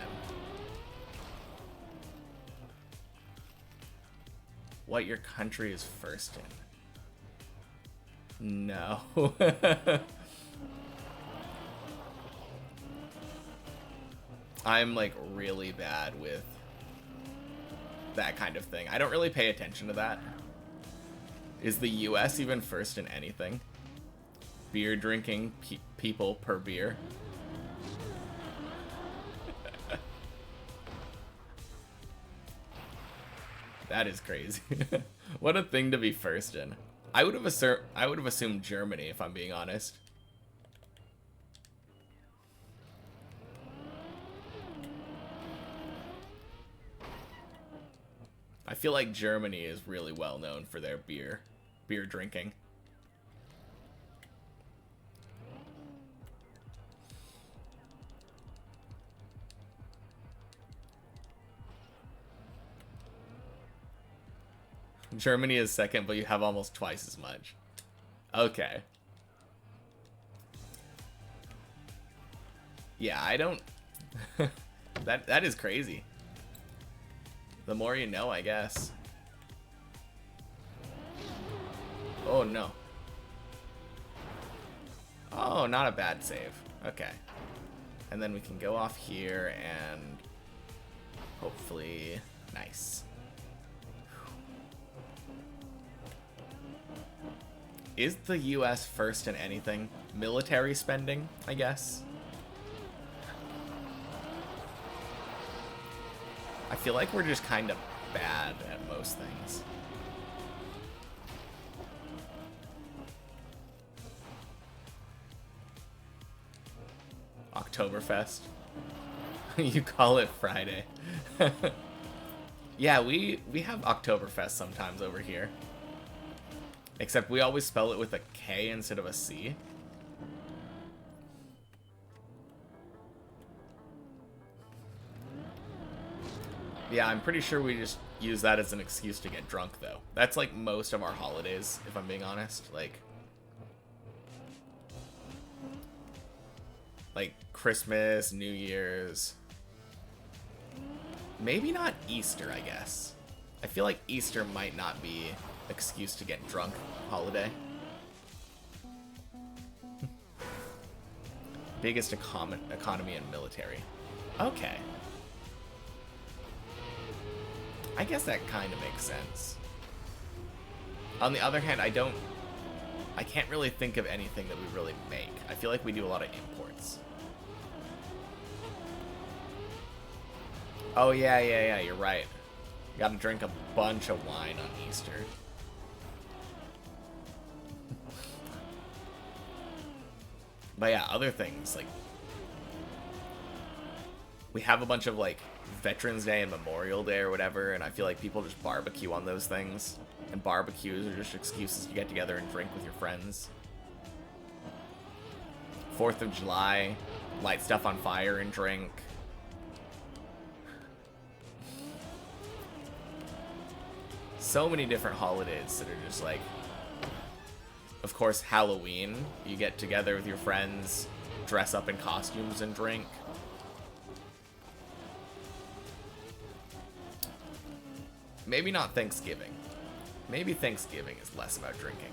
What your country is first in. No. I'm like really bad with that kind of thing. I don't really pay attention to that. Is the US even first in anything? Beer drinking people per beer? That is crazy. What a thing to be first in. I would have assumed Germany, if I'm being honest. I feel like Germany is really well known for their beer drinking. Germany is second, but you have almost twice as much. Okay. Yeah, I don't... that is crazy. The more you know, I guess. Oh, no. Oh, not a bad save. Okay. And then we can go off here and... hopefully... Nice. Is the US first in anything? Military spending, I guess? I feel like we're just kind of bad at most things. Oktoberfest. You call it Friday. Yeah, we have Oktoberfest sometimes over here. Except we always spell it with a K instead of a C. Yeah, I'm pretty sure we just use that as an excuse to get drunk, though. That's like most of our holidays, if I'm being honest. Like Christmas, New Year's. Maybe not Easter, I guess. I feel like Easter might not be excuse to get drunk holiday. Biggest economy and military. Okay. I guess that kind of makes sense. On the other hand, I can't really think of anything that we really make. I feel like we do a lot of imports. Oh yeah, you're right. You gotta drink a bunch of wine on Easter. But yeah, other things, like, we have a bunch of, like, Veterans Day and Memorial Day or whatever, and I feel like people just barbecue on those things. And barbecues are just excuses to get together and drink with your friends. 4th of July, light stuff on fire and drink. So many different holidays that are just like Of course, Halloween, you get together with your friends, dress up in costumes and drink. Maybe not Thanksgiving. Maybe Thanksgiving is less about drinking.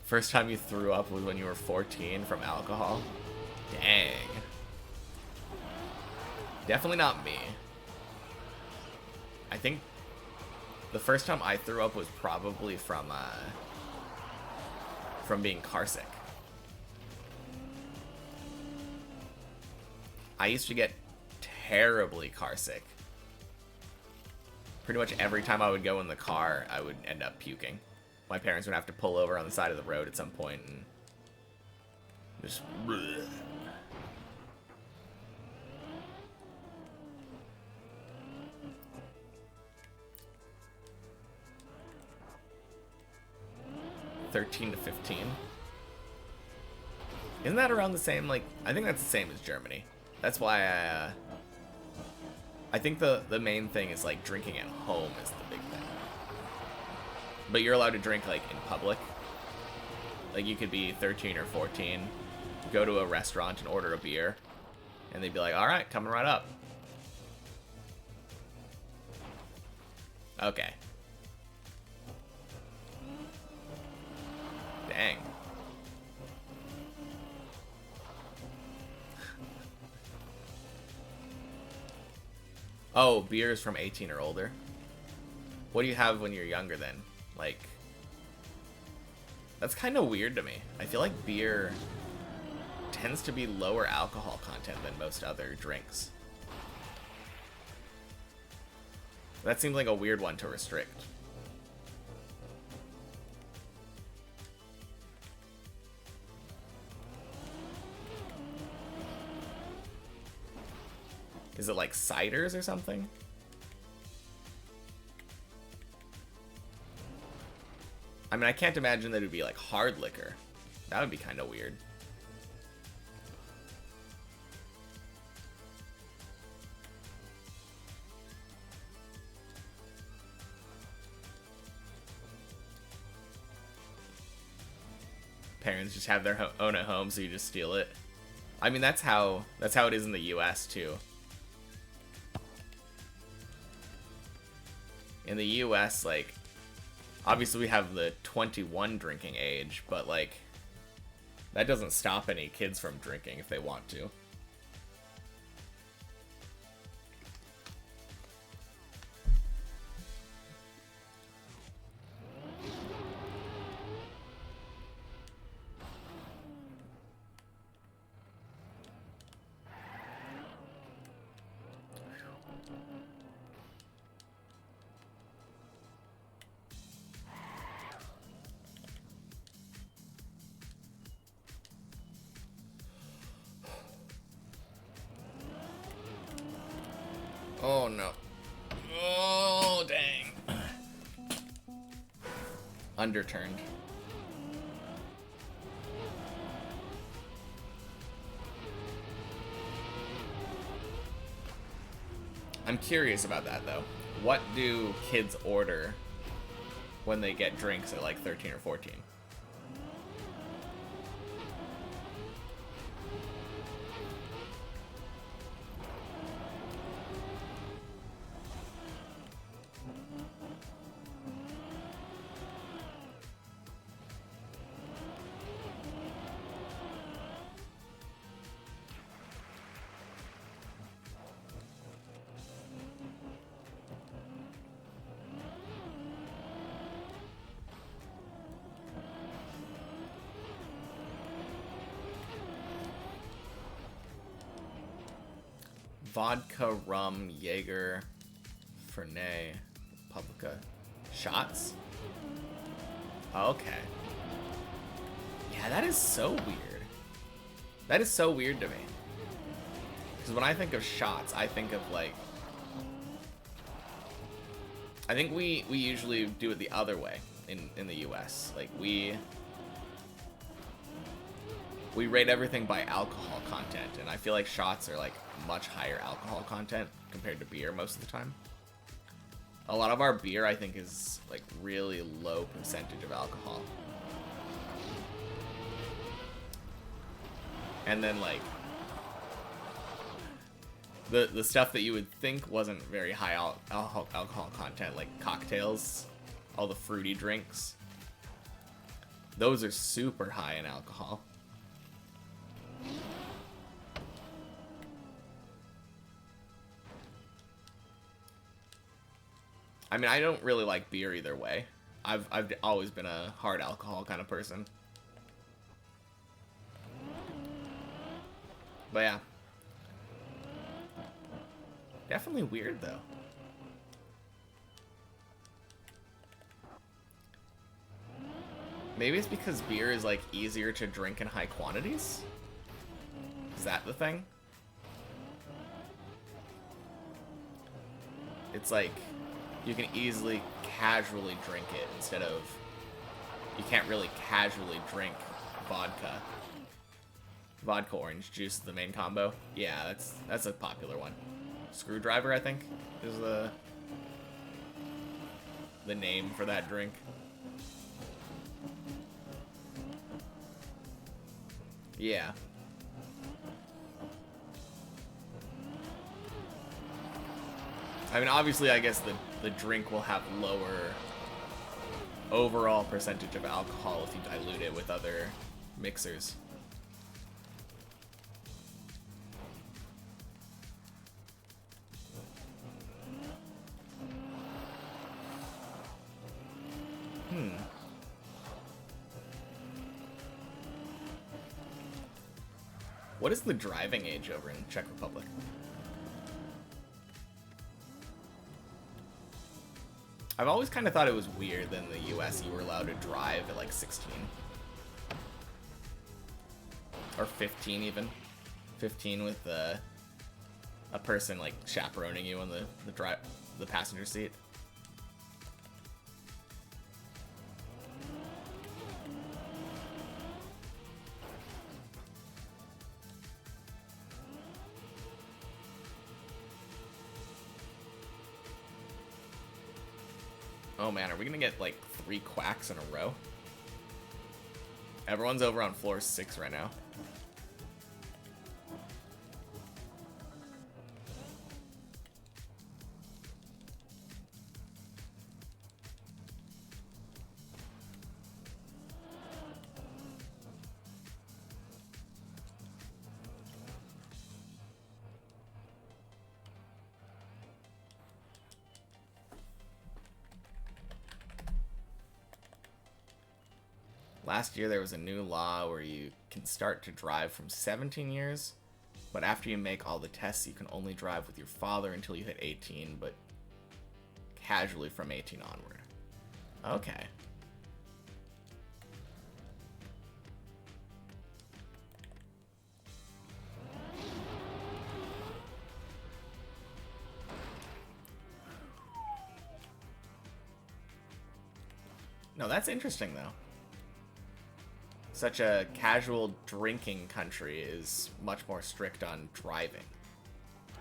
First time you threw up was when you were 14 from alcohol? Dang. Definitely not me. I think the first time I threw up was probably from being carsick. I used to get terribly carsick. Pretty much every time I would go in the car, I would end up puking. My parents would have to pull over on the side of the road at some point and just... Bleh. (13 to 15). Isn't that around the same, like, I think that's the same as Germany. That's why I think the main thing is, like, drinking at home is the big thing. But you're allowed to drink, like, in public. Like, you could be 13 or 14, go to a restaurant and order a beer, and they'd be like, alright, coming right up. Okay. Dang. Oh, beers from 18 or older. What do you have when you're younger then? Like, that's kind of weird to me. I feel like beer tends to be lower alcohol content than most other drinks. That seems like a weird one to restrict. Is it like ciders or something? I mean, I can't imagine that it would be like hard liquor. That would be kind of weird. Parents just have their own at home, so you just steal it. I mean, that's how it is in the US too. In the US, like, obviously we have the 21 drinking age, but, like, that doesn't stop any kids from drinking if they want to. Oh no. Oh, dang. Underturned. I'm curious about that though. What do kids order when they get drinks at like 13 or 14? Vodka, rum, Jaeger, Fernet, Republica. Shots? Okay. Yeah, that is so weird. That is so weird to me. Because when I think of shots, I think of like... I think we usually do it the other way in the US. Like we we rate everything by alcohol content, and I feel like shots are like much higher alcohol content compared to beer most of the time. A lot of our beer, I think, is like really low percentage of alcohol. And then like the stuff that you would think wasn't very high alcohol content, like cocktails, all the fruity drinks, those are super high in alcohol. I mean, I don't really like beer either way. I've always been a hard alcohol kind of person. But yeah. Definitely weird, though. Maybe it's because beer is, like, easier to drink in high quantities? Is that the thing? It's like, you can easily casually drink it instead of... You can't really casually drink vodka. Vodka orange juice is the main combo. Yeah, that's a popular one. Screwdriver, I think, is the name for that drink. Yeah. I mean, obviously, I guess the drink will have lower overall percentage of alcohol if you dilute it with other mixers. What is the driving age over in Czech Republic? I've always kind of thought it was weird that in the US you were allowed to drive at like 16. Or 15 even. 15 with a person like chaperoning you on the passenger seat. Oh man, are we gonna get like 3 quacks in a row? Everyone's over on floor 6 right now. Last year there was a new law where you can start to drive from 17 years, but after you make all the tests you can only drive with your father until you hit 18, but casually from 18 onward. Okay. No, that's interesting though. Such a casual drinking country is much more strict on driving.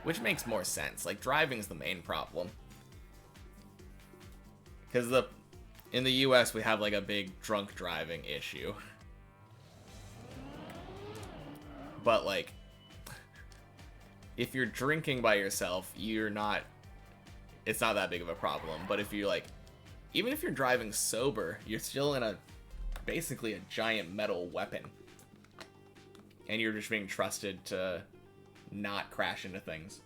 Which makes more sense. Like, driving's the main problem. Because in the US, we have, like, a big drunk driving issue. But, like, if you're drinking by yourself, it's not that big of a problem. But if you're, like, even if you're driving sober, you're still in basically a giant metal weapon. And you're just being trusted to not crash into things.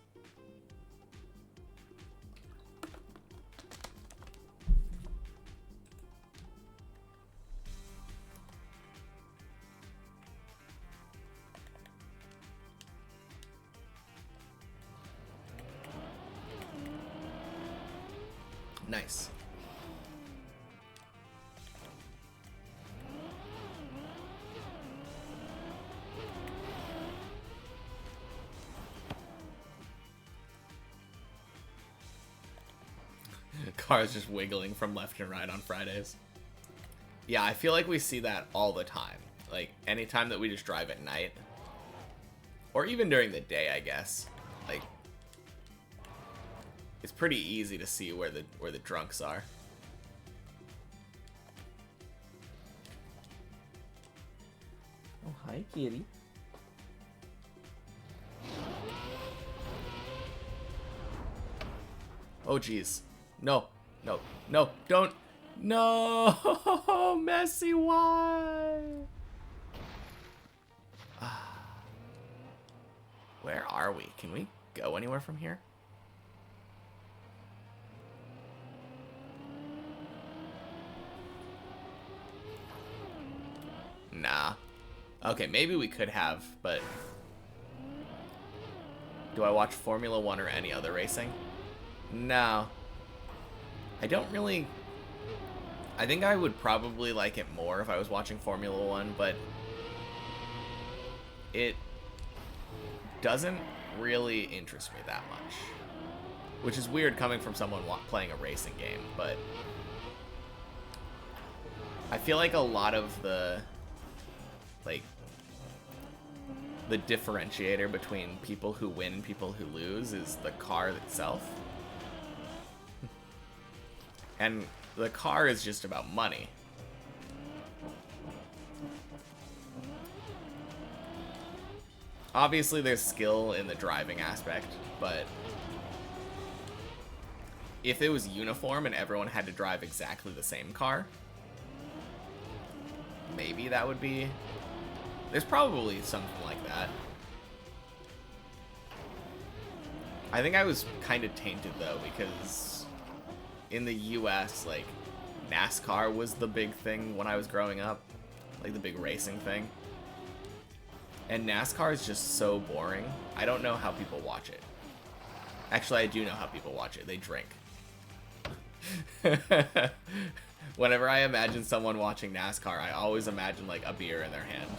Nice. Cars just wiggling from left and right on Fridays. Yeah, I feel like we see that all the time. Like, anytime that we just drive at night, or even during the day, I guess, like, it's pretty easy to see where the drunks are. Oh, hi, kitty. Oh, jeez. No, no, no, don't. No, Messi, why? Where are we? Can we go anywhere from here? Nah. Okay, maybe we could have, but... Do I watch Formula 1 or any other racing? No. I don't really... I think I would probably like it more if I was watching Formula 1, but... It doesn't really interest me that much. Which is weird coming from someone playing a racing game, but... I feel like a lot of the... Like... The differentiator between people who win and people who lose is the car itself. And the car is just about money. Obviously, there's skill in the driving aspect, but if it was uniform and everyone had to drive exactly the same car, maybe that would be... There's probably something like that. I think I was kind of tainted, though, because in the US, like, NASCAR was the big thing when I was growing up. Like, the big racing thing. And NASCAR is just so boring. I don't know how people watch it. Actually, I do know how people watch it. They drink. Whenever I imagine someone watching NASCAR, I always imagine, like, a beer in their hand.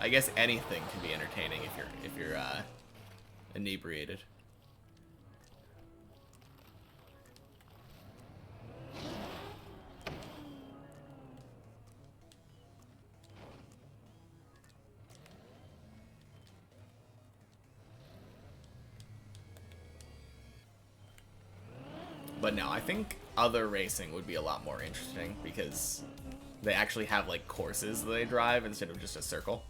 I guess anything can be entertaining if you're inebriated. But no, I think other racing would be a lot more interesting because they actually have like courses that they drive instead of just a circle.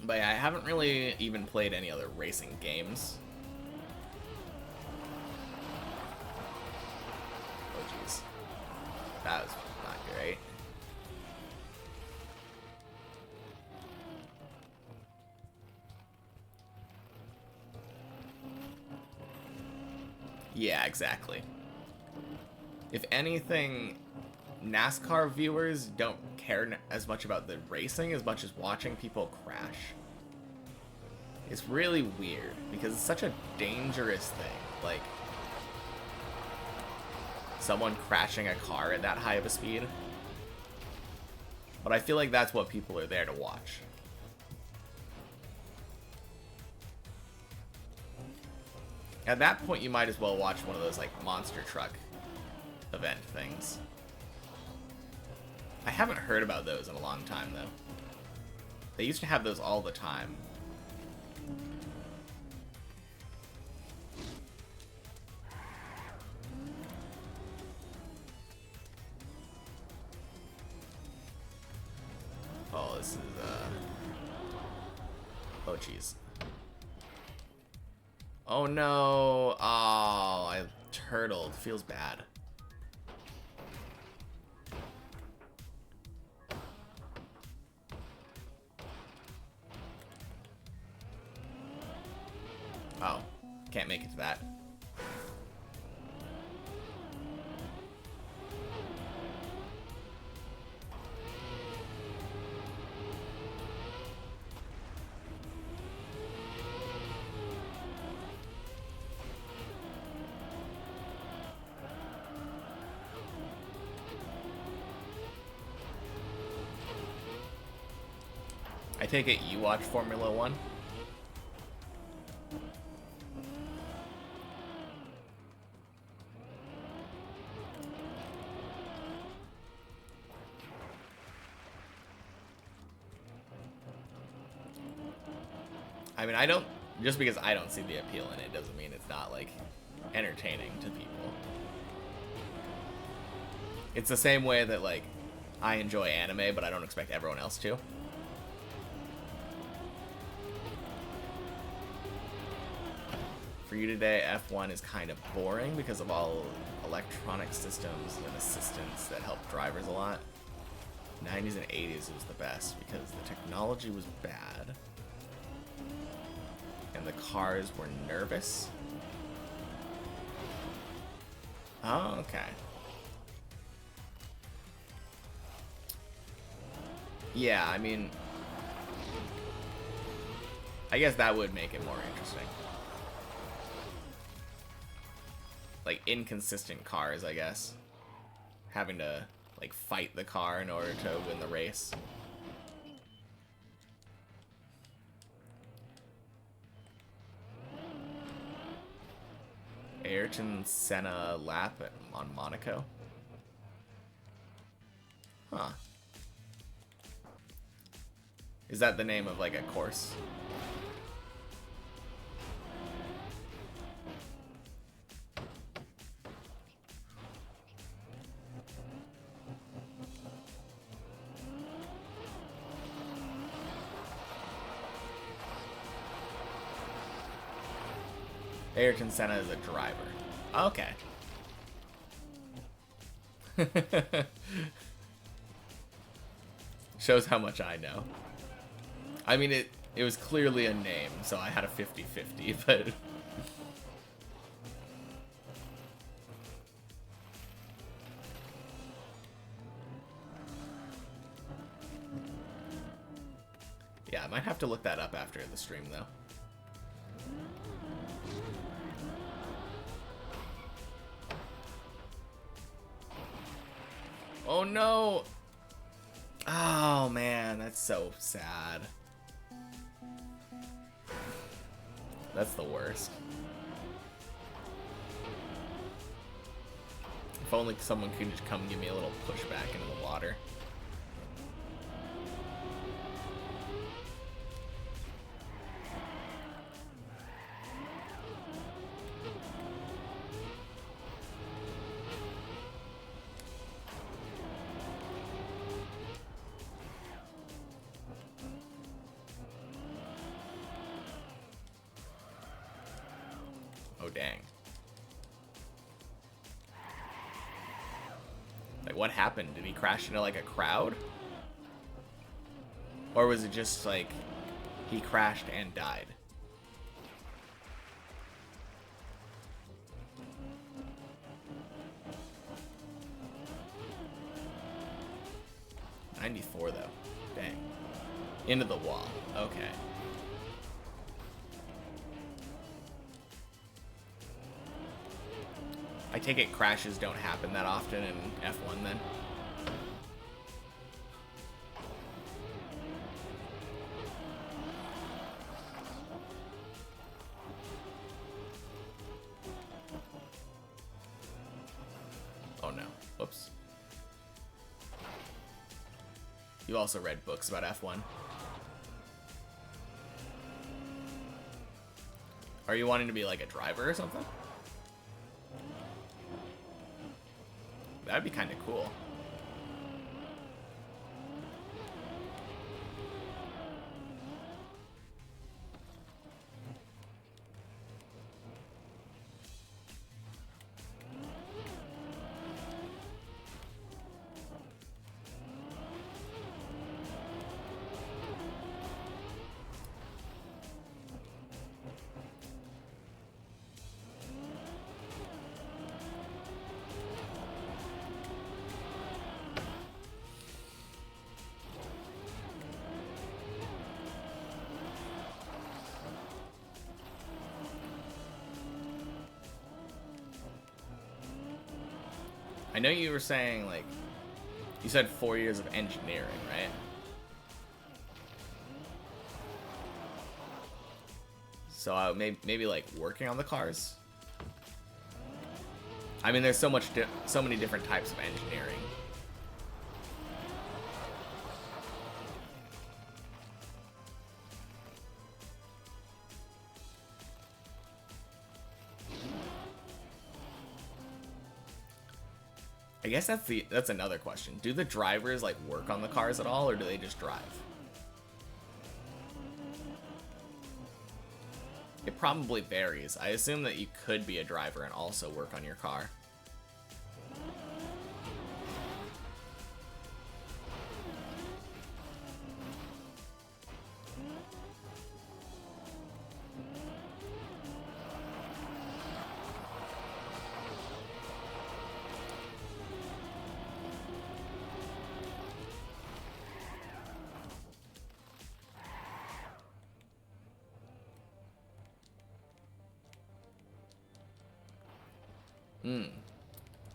But yeah, I haven't really even played any other racing games. Oh jeez. That was not great. Yeah, exactly. If anything, NASCAR viewers don't care as much about the racing as much as watching people crash. It's really weird because it's such a dangerous thing. Like, someone crashing a car at that high of a speed. But I feel like that's what people are there to watch. At that point, you might as well watch one of those, like, monster truck event things. I haven't heard about those in a long time, though. They used to have those all the time. Oh, this is, oh, jeez. Oh, no. Oh, I turtled. Feels bad. Oh, can't make it to that. I take it you watch Formula 1? I mean, I don't, just because I don't see the appeal in it doesn't mean it's not, like, entertaining to people. It's the same way that, like, I enjoy anime, but I don't expect everyone else to. For you today, F1 is kind of boring because of all electronic systems and assistants that help drivers a lot. 90s and 80s was the best because the technology was bad. And the cars were nervous. Oh, okay. Yeah, I mean, I guess that would make it more interesting. Like, inconsistent cars, I guess. Having to, like, fight the car in order to win the race. Ayrton Senna lap on Monaco. Huh. Is that the name of, like, a course? Ayrton Senna is a driver. Okay. Shows how much I know. I mean, it was clearly a name, so I had a 50-50, but... Yeah, I might have to look that up after the stream, though. Oh no! Oh man, that's so sad. That's the worst. If only someone could just come give me a little pushback into the water. Oh, dang. Like, what happened? Did he crash into, like, a crowd? Or was it just, like, he crashed and died? '94, though. Dang. Into the wall. Okay. I take it crashes don't happen that often in F1 then. Oh no. Whoops. You also read books about F1. Are you wanting to be like a driver or something? That'd be kind of cool. I know you were saying, like, you said 4 years of engineering, right? So maybe like working on the cars. I mean, there's so many different types of engineering. I guess that's another question. Do the drivers like work on the cars at all, or do they just drive? It probably varies. I assume that you could be a driver and also work on your car.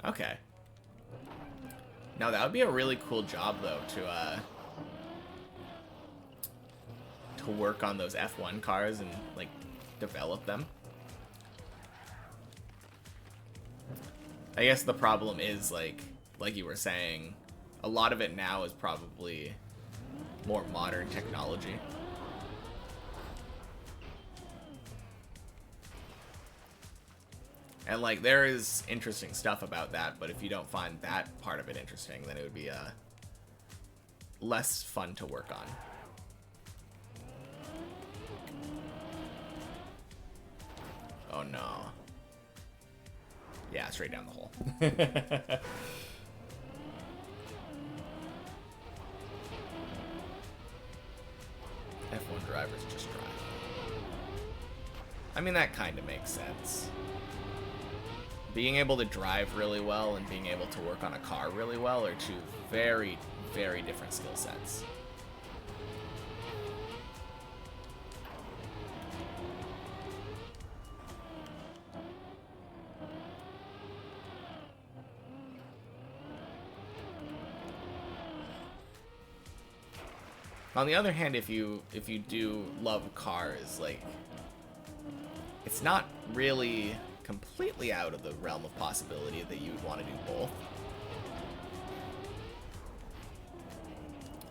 Okay. Now that would be a really cool job though to work on those F1 cars and like develop them. I guess the problem is like you were saying, a lot of it now is probably more modern technology. And like there is interesting stuff about that, but if you don't find that part of it interesting, then it would be less fun to work on. Oh no. Yeah, straight down the hole. F1 drivers just drive. I mean, that kind of makes sense. Being able to drive really well and being able to work on a car really well are two very, very different skill sets. On the other hand, if you do love cars, like, it's not really completely out of the realm of possibility that you would want to do both.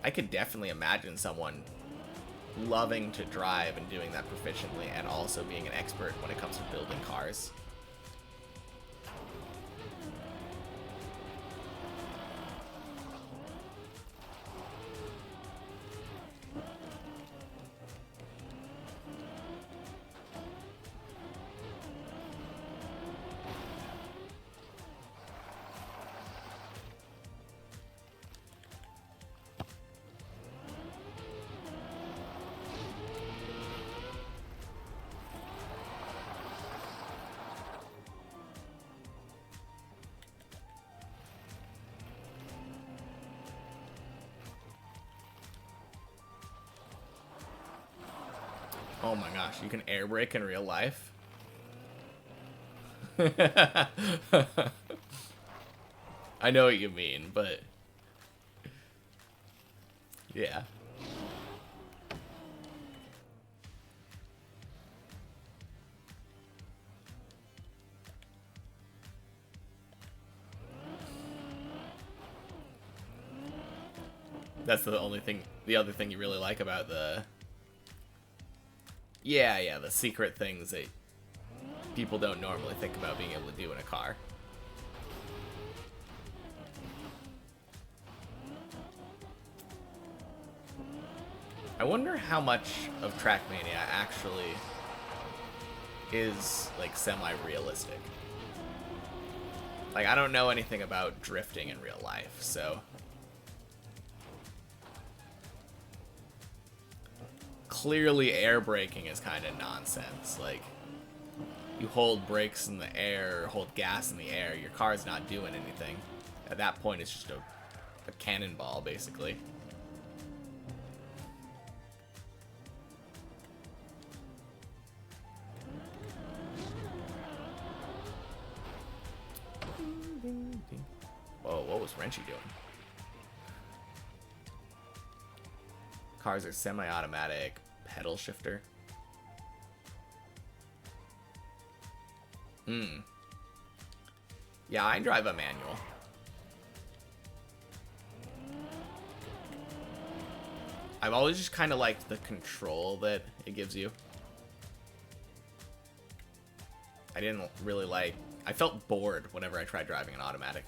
I could definitely imagine someone loving to drive and doing that proficiently and also being an expert when it comes to building cars. Oh my gosh, you can air brake in real life? I know what you mean, but yeah. That's the other thing you really like about the... Yeah, the secret things that people don't normally think about being able to do in a car. I wonder how much of Trackmania actually is, like, semi-realistic. Like, I don't know anything about drifting in real life, so... Clearly air braking is kind of nonsense. Like, you hold brakes in the air, hold gas in the air, your car's not doing anything. At that point, it's just a cannonball, basically. Whoa, what was Wrenchy doing? Cars are semi-automatic, pedal shifter. Yeah, I drive a manual. I've always just kind of liked the control that it gives you. I didn't really like... I felt bored whenever I tried driving an automatic.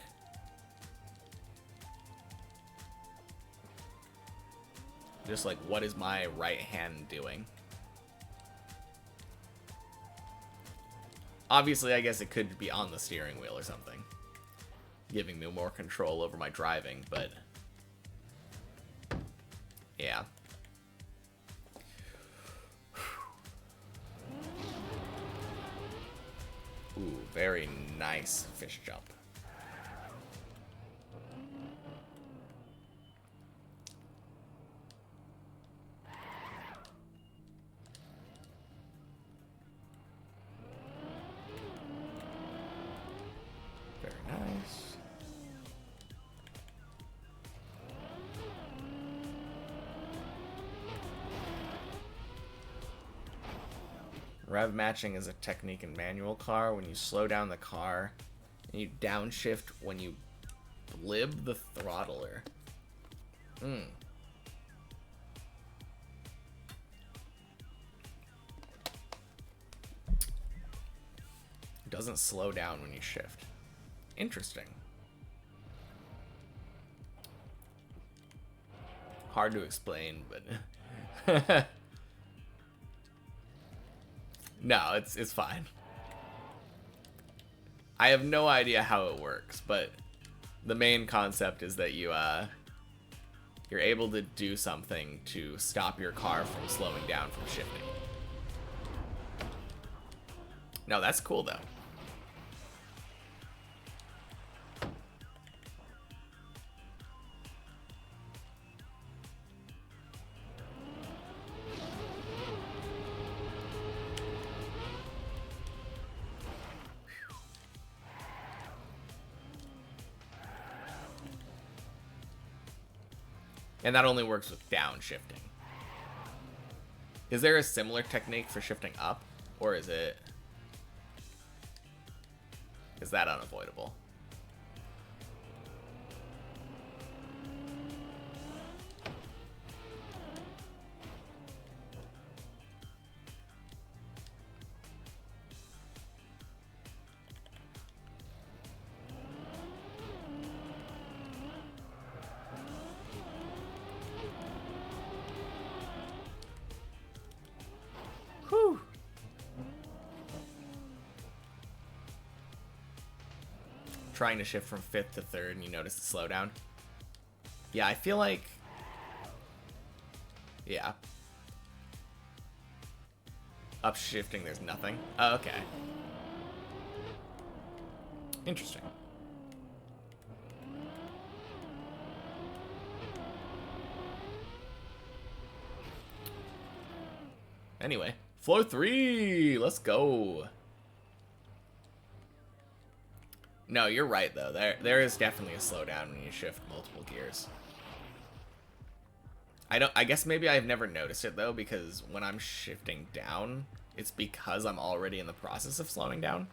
Just like, what is my right hand doing? Obviously, I guess it could be on the steering wheel or something, giving me more control over my driving, but yeah. Ooh, very nice fish jump. Very nice. Rev matching is a technique in manual car. When you slow down the car and you downshift when you blib the throttler. Doesn't slow down when you shift. Interesting. Hard to explain, but no, it's fine. I have no idea how it works, but the main concept is that you're able to do something to stop your car from slowing down from shifting. No, that's cool though. And that only works with downshifting. Is there a similar technique for shifting up? Or is that unavoidable? Whew. Trying to shift from 5th to 3rd and you notice the slowdown. Yeah, I feel like... Yeah. Upshifting, there's nothing. Oh, okay. Interesting. Anyway, floor 3! Let's go! No, you're right though. There is definitely a slowdown when you shift multiple gears. I guess maybe I've never noticed it though, because when I'm shifting down, it's because I'm already in the process of slowing down.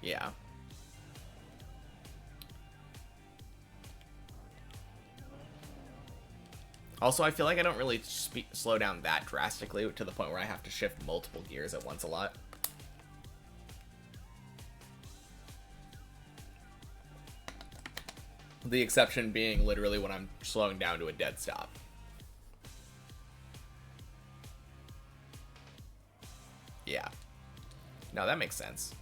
Yeah. Also, I feel like I don't really slow down that drastically to the point where I have to shift multiple gears at once a lot. The exception being literally when I'm slowing down to a dead stop. Yeah. No, that makes sense.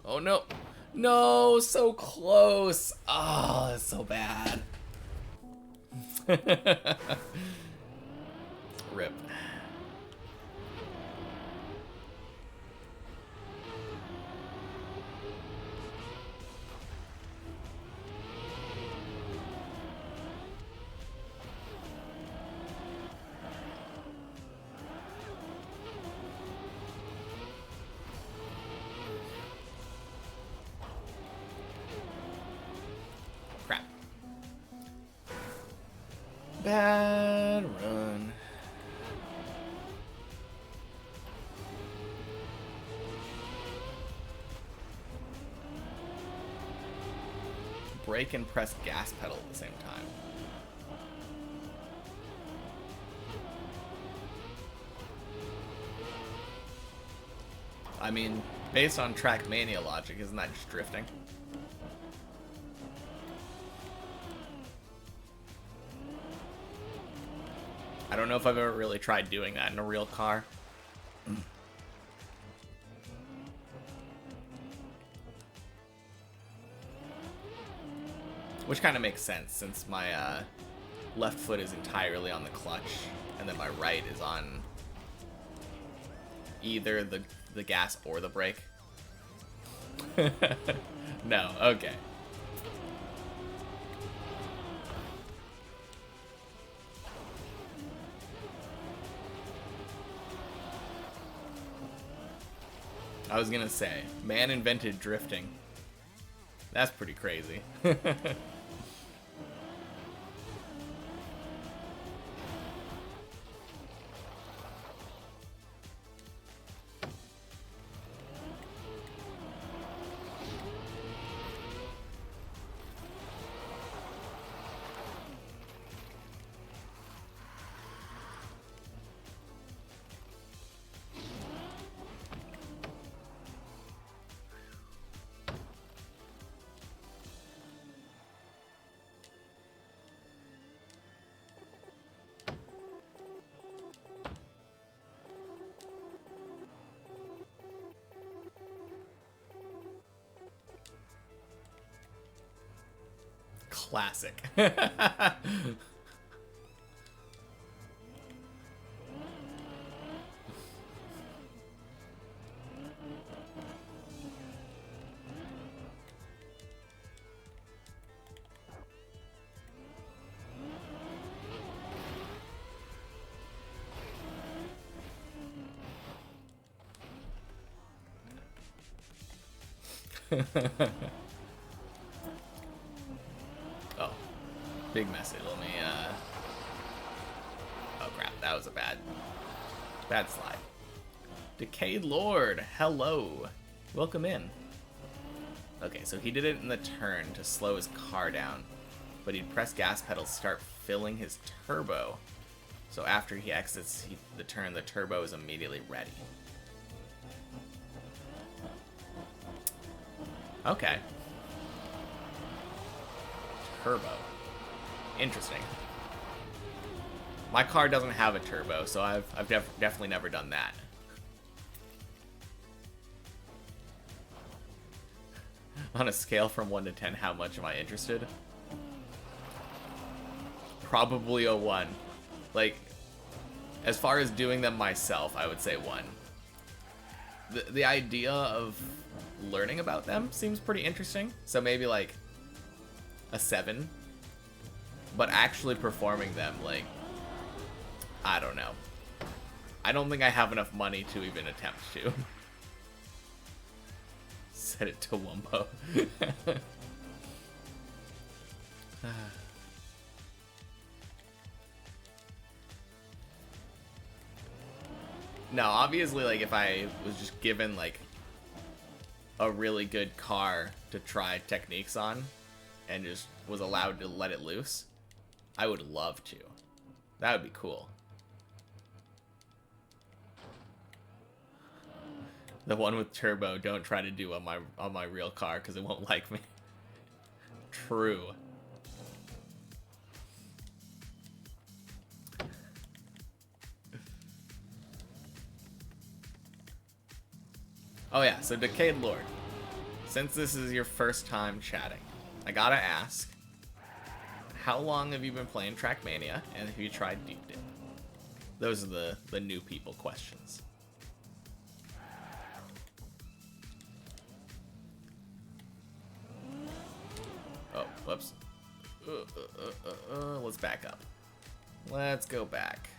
Oh no. No, so close. Oh, that's so bad. Rip. Crap. Bad. brake and press gas pedal at the same time. I mean, based on Trackmania logic, isn't that just drifting? I don't know if I've ever really tried doing that in a real car. Which kind of makes sense, since my left foot is entirely on the clutch, and then my right is on either the gas or the brake. No, okay. I was gonna say, man invented drifting. That's pretty crazy. Classic. Oh, big message. Let me, oh crap, that was a bad slide. Decayed Lord, hello. Welcome in. Okay, so he did it in the turn to slow his car down, but he'd press gas pedal to start filling his turbo. So after he exits the turn, the turbo is immediately ready. Okay. Turbo. Interesting. My car doesn't have a turbo, so I've definitely never done that. On a scale from 1 to 10, how much am I interested? Probably a 1. Like, as far as doing them myself, I would say 1. The idea of learning about them seems pretty interesting, so maybe like a 7. But actually performing them, like, I don't know. I don't think I have enough money to even attempt to. Set it to Wumbo. No, obviously, like, if I was just given, like, a really good car to try techniques on and just was allowed to let it loose, I would love to. That would be cool. The one with turbo, don't try to do on my real car because it won't like me. True. Oh yeah, so Decayed Lord. Since this is your first time chatting, I gotta ask, how long have you been playing Trackmania, and have you tried Deep Dip? Those are the new people questions. Oh, whoops. Let's back up. Let's go back.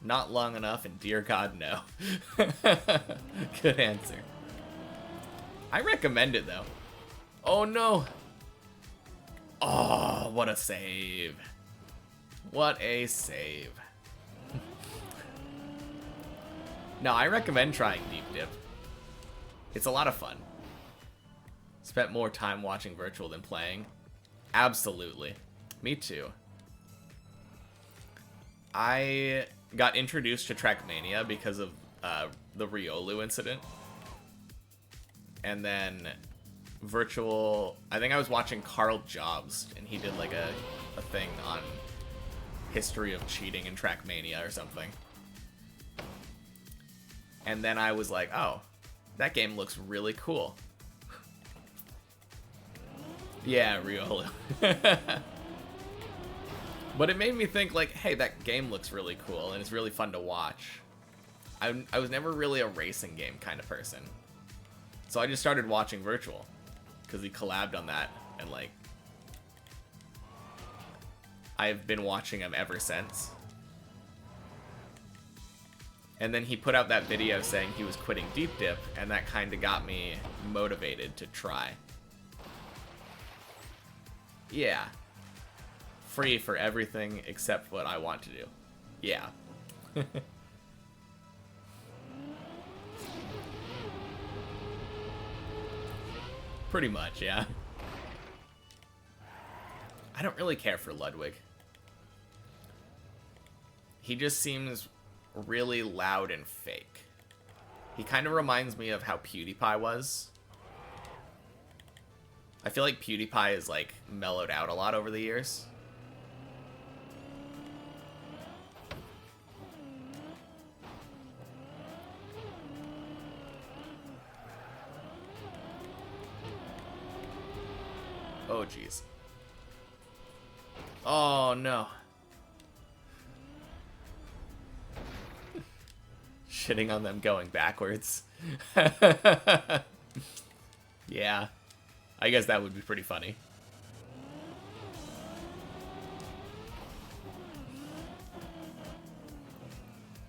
Not long enough, and dear God, no. Good answer. I recommend it, though. Oh, no. Oh, what a save. What a save. No, I recommend trying Deep Dip. It's a lot of fun. Spent more time watching virtual than playing. Absolutely. Me too. I got introduced to Trackmania because of the Riolu incident. And then virtual... I think I was watching Carl Jobs, and he did like a thing on history of cheating in Trackmania or something. And then I was like, oh, that game looks really cool. Yeah, Riolu. But it made me think, like, hey, that game looks really cool, and it's really fun to watch. I was never really a racing game kind of person. So I just started watching Virtual, because he collabed on that, and, like, I've been watching him ever since. And then he put out that video saying he was quitting Deep Dip, and that kind of got me motivated to try. Yeah. Free for everything except what I want to do. Yeah. Pretty much, yeah. I don't really care for Ludwig. He just seems really loud and fake. He kind of reminds me of how PewDiePie was. I feel like PewDiePie is, like, mellowed out a lot over the years. Oh, jeez. Oh, no. Shitting on them going backwards. Yeah. I guess that would be pretty funny.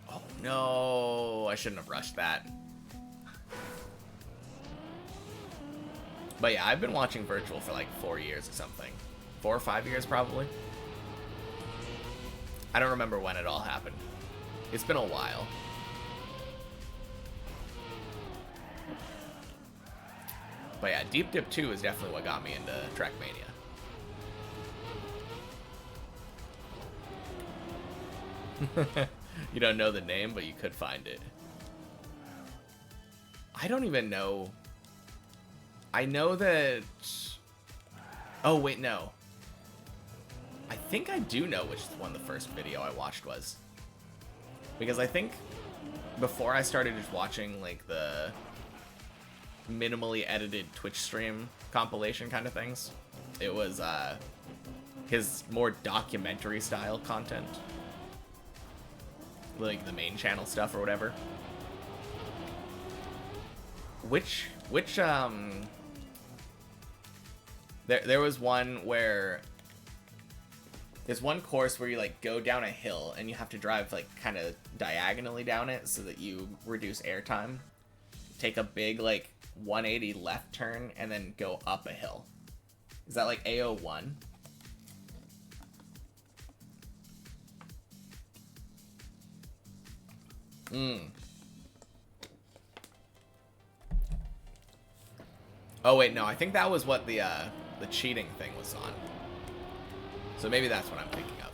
Oh, no. I shouldn't have rushed that. But yeah, I've been watching Virtual for like 4 years or something. 4 or 5 years, probably. I don't remember when it all happened. It's been a while. But yeah, Deep Dip 2 is definitely what got me into Trackmania. You don't know the name, but you could find it. I don't even know. I know that... Oh, wait, no. I think I do know which one the first video I watched was. Because I think before I started just watching, like, the minimally edited Twitch stream compilation kind of things, it was his more documentary style content, like the main channel stuff or whatever. There was one where there's one course where you like go down a hill and you have to drive like kind of diagonally down it so that you reduce airtime. Take a big like 180 left turn and then go up a hill. Is that like AO1? Oh wait, no, I think that was what the cheating thing was on. So maybe that's what I'm thinking of.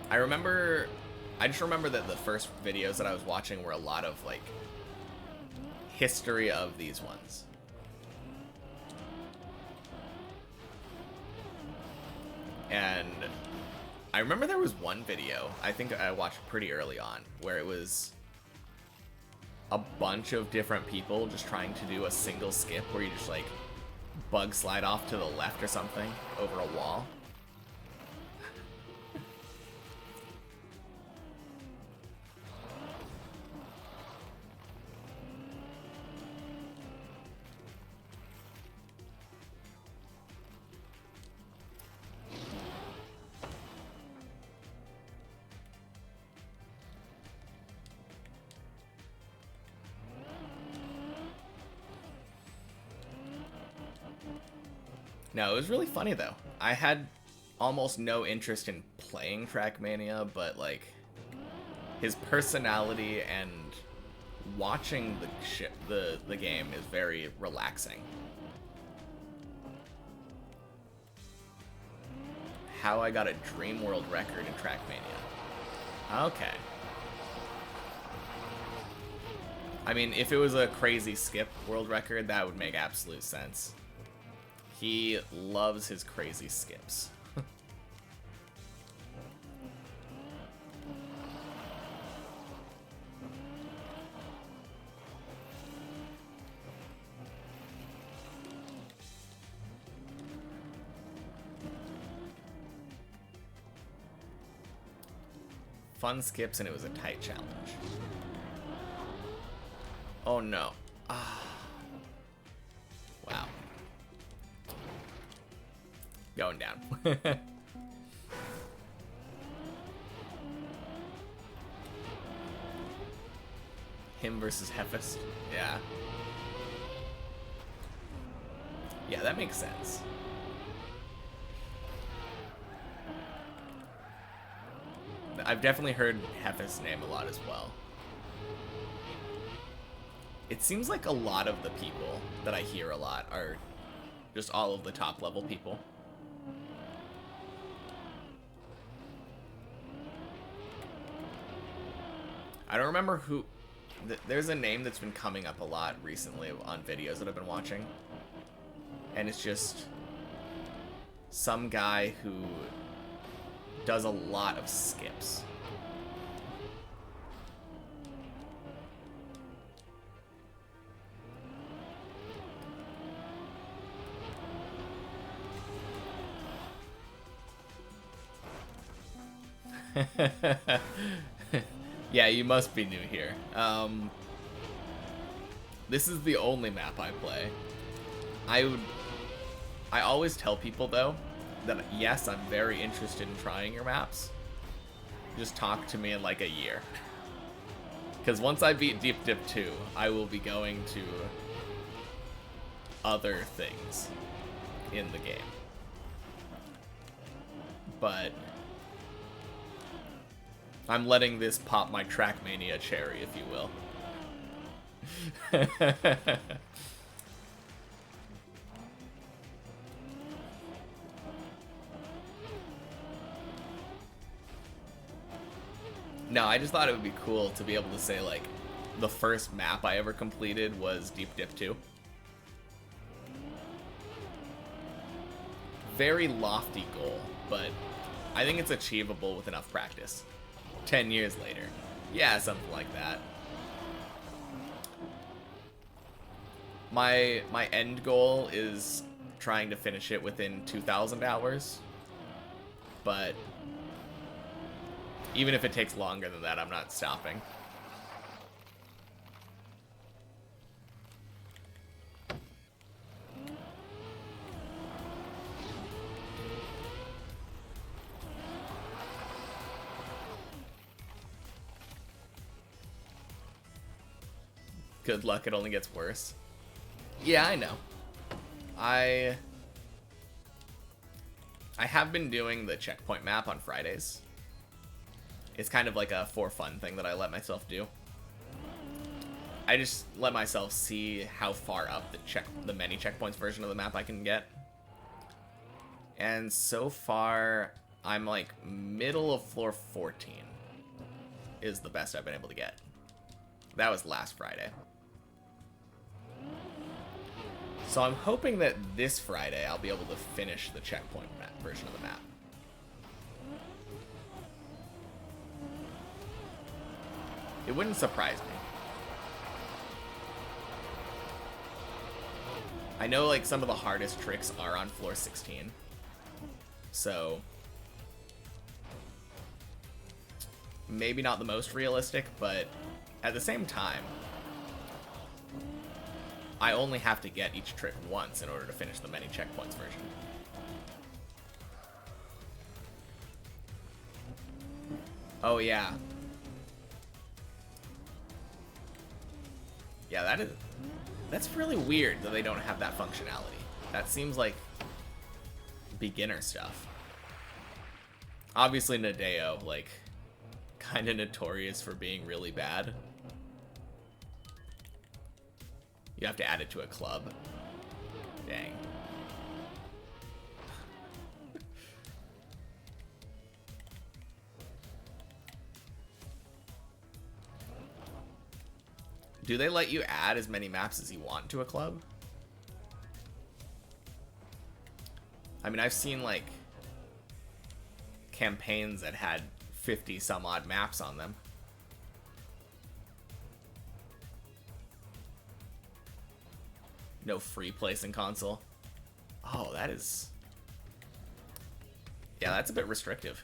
I just remember that the first videos that I was watching were a lot of like history of these ones. And I remember there was one video, I think I watched pretty early on, where it was a bunch of different people just trying to do a single skip where you just like bug slide off to the left or something over a wall. No, it was really funny though. I had almost no interest in playing Trackmania, but like his personality and watching the game is very relaxing. How I got a Dream World record in Trackmania. Okay. I mean, if it was a crazy skip world record, that would make absolute sense. He loves his crazy skips. Fun skips, and it was a tight challenge. Oh no. Ah. Wow. Going down. Him versus Hefest. Yeah. Yeah, that makes sense. I've definitely heard Hefest's name a lot as well. It seems like a lot of the people that I hear a lot are just all of the top level people. I don't remember who... There's a name that's been coming up a lot recently on videos that I've been watching. And it's just some guy who does a lot of skips. Yeah, you must be new here. This is the only map I play. I always tell people though that yes, I'm very interested in trying your maps. Just talk to me in like a year. Because once I beat Deep Dip 2, I will be going to other things in the game. But I'm letting this pop my Trackmania cherry, if you will. No, I just thought it would be cool to be able to say, like, the first map I ever completed was Deep Dip 2. Very lofty goal, but I think it's achievable with enough practice. 10 years later. Yeah, something like that. My end goal is trying to finish it within 2,000 hours. But even if it takes longer than that, I'm not stopping. Good luck, it only gets worse. Yeah, I know. I have been doing the checkpoint map on Fridays. It's kind of like a for fun thing that I let myself do. I just let myself see how far up the many checkpoints version of the map I can get. And so far, I'm like middle of floor 14 is the best I've been able to get. That was last Friday. So I'm hoping that this Friday I'll be able to finish the checkpoint version of the map. It wouldn't surprise me. I know like some of the hardest tricks are on floor 16. So maybe not the most realistic, but at the same time, I only have to get each trick once in order to finish the many checkpoints version. Oh yeah. Yeah, that's really weird that they don't have that functionality. That seems like beginner stuff. Obviously Nadeo, like, kinda notorious for being really bad. You have to add it to a club. Dang. Do they let you add as many maps as you want to a club? I mean, I've seen like campaigns that had 50 some odd maps on them. No free place in console. Oh, that is... Yeah, that's a bit restrictive.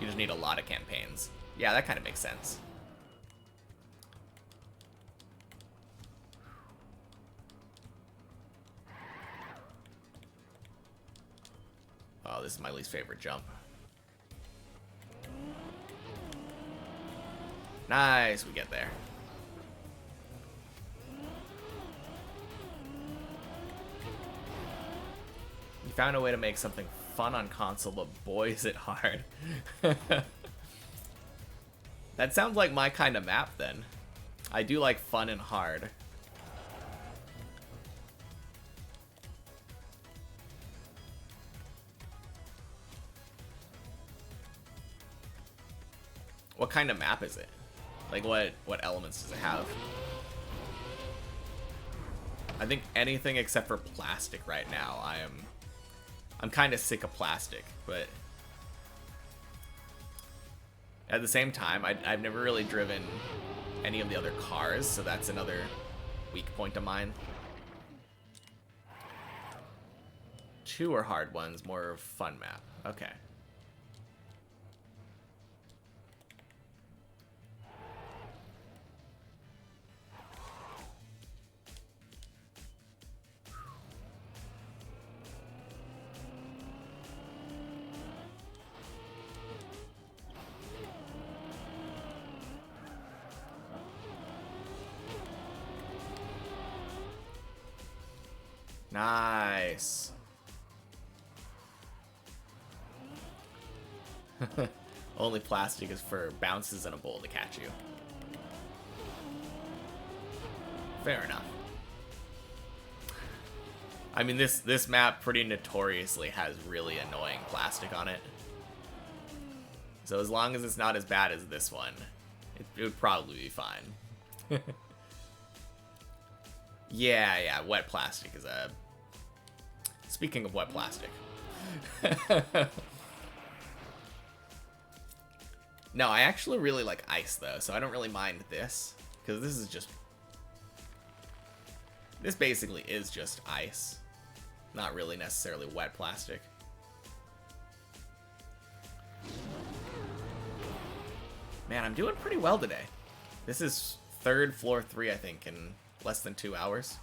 You just need a lot of campaigns. Yeah, that kind of makes sense. Oh, this is my least favorite jump. Nice, we get there. You found a way to make something fun on console, but boy, is it hard. That sounds like my kind of map, then. I do like fun and hard. What kind of map is it? Like, what elements does it have? I think anything except for plastic right now. I'm kind of sick of plastic, but at the same time, I've never really driven any of the other cars, so that's another weak point of mine. Two are hard ones, more fun map. Okay. Nice. Only plastic is for bounces in a bowl to catch you. Fair enough. I mean, this map pretty notoriously has really annoying plastic on it. So as long as it's not as bad as this one, it would probably be fine. Yeah, wet plastic is a... Speaking of wet plastic. No, I actually really like ice, though, so I don't really mind this. Because this is just... This basically is just ice. Not really necessarily wet plastic. Man, I'm doing pretty well today. This is third floor 3, I think, in less than 2 hours.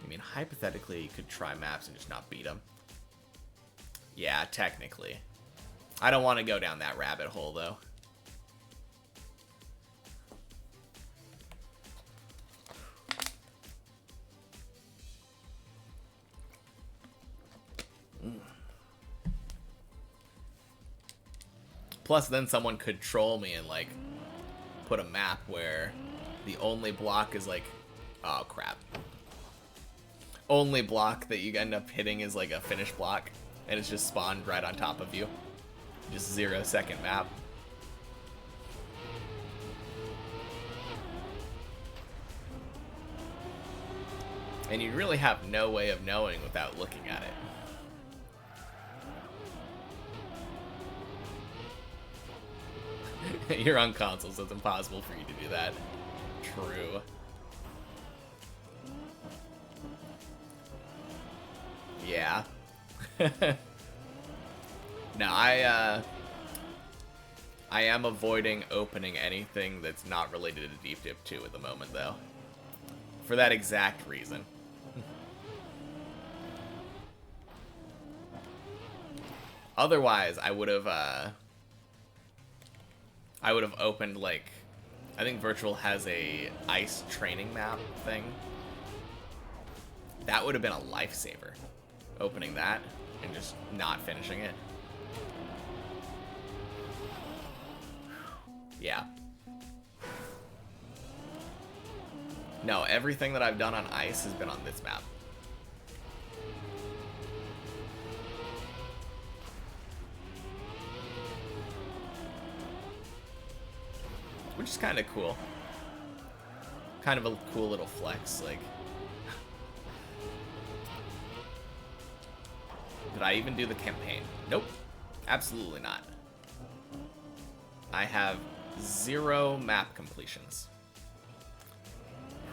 I mean, hypothetically, you could try maps and just not beat them. Yeah, technically. I don't want to go down that rabbit hole, though. Plus, then someone could troll me and, like, put a map where the only block is, like... Oh, crap. Only block that you end up hitting is, like, a finish block. And it's just spawned right on top of you. Just 0-second map. And you really have no way of knowing without looking at it. You're on console, so it's impossible for you to do that. True. Yeah. No, I am avoiding opening anything that's not related to Deep Dip 2 at the moment, though. For that exact reason. Otherwise, I would have opened, like, I think Virtual has a ice training map thing. That would have been a lifesaver. Opening that and just not finishing it. Yeah. No, everything that I've done on ice has been on this map. Which is kind of cool. Kind of a cool little flex, like. Did I even do the campaign? Nope. Absolutely not. I have 0 map completions.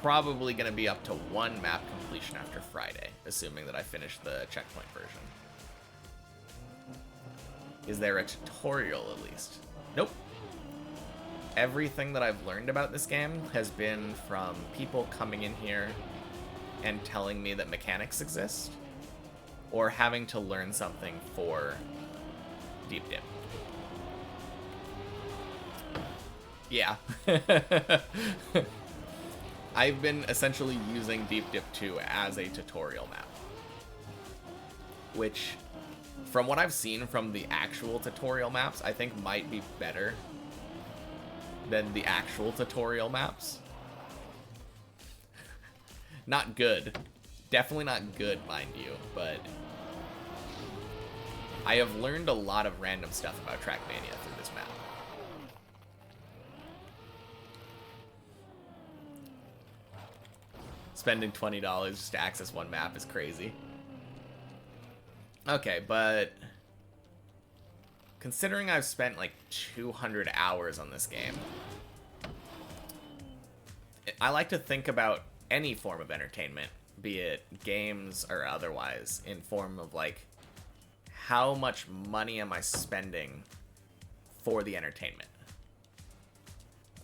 Probably going to be up to 1 map completion after Friday, assuming that I finish the checkpoint version. Is there a tutorial at least? Nope. Everything that I've learned about this game has been from people coming in here and telling me that mechanics exist, or having to learn something for Deep Dip. Yeah. I've been essentially using Deep Dip 2 as a tutorial map. Which, from what I've seen from the actual tutorial maps, I think might be better than the actual tutorial maps. Not good. Definitely not good, mind you, but I have learned a lot of random stuff about Trackmania through this map. Spending $20 just to access one map is crazy. Okay, but considering I've spent like 200 hours on this game, I like to think about any form of entertainment, be it games or otherwise, in form of like, how much money am I spending for the entertainment?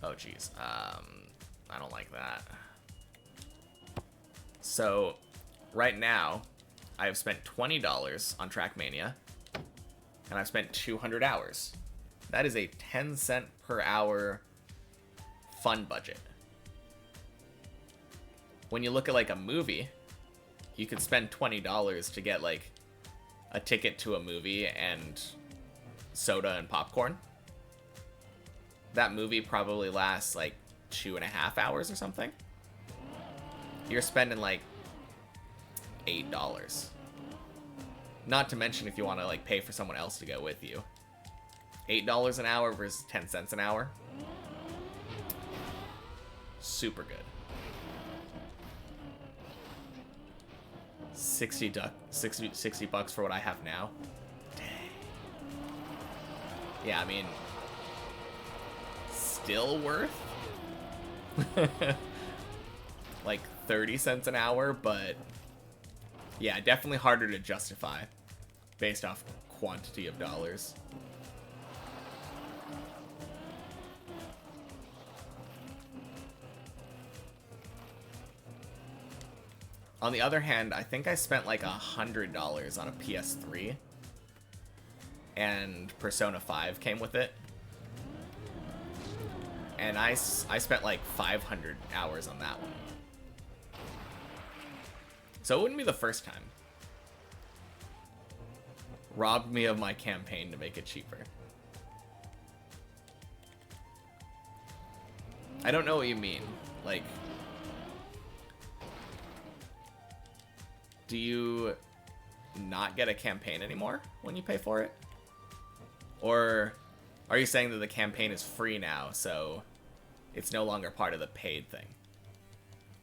Oh geez, I don't like that. So right now I have spent $20 on Trackmania and I've spent 200 hours. That is a 10-cent per hour fun budget. When you look at like a movie, you could spend $20 to get like a ticket to a movie and soda and popcorn. That movie probably lasts like 2.5 hours or something. You're spending like $8. Not to mention if you want to like pay for someone else to go with you. $8 an hour versus 10 cents an hour. Super good. 60 bucks for what I have now. Dang. Yeah, I mean, still worth like 30 cents an hour, but yeah, definitely harder to justify based off quantity of dollars. On the other hand, I think I spent like $100 on a PS3, and Persona 5 came with it, and I spent like 500 hours on that one. So it wouldn't be the first time. Robbed me of my campaign to make it cheaper. I don't know what you mean. Like, do you not get a campaign anymore when you pay for it? Or are you saying that the campaign is free now, so it's no longer part of the paid thing?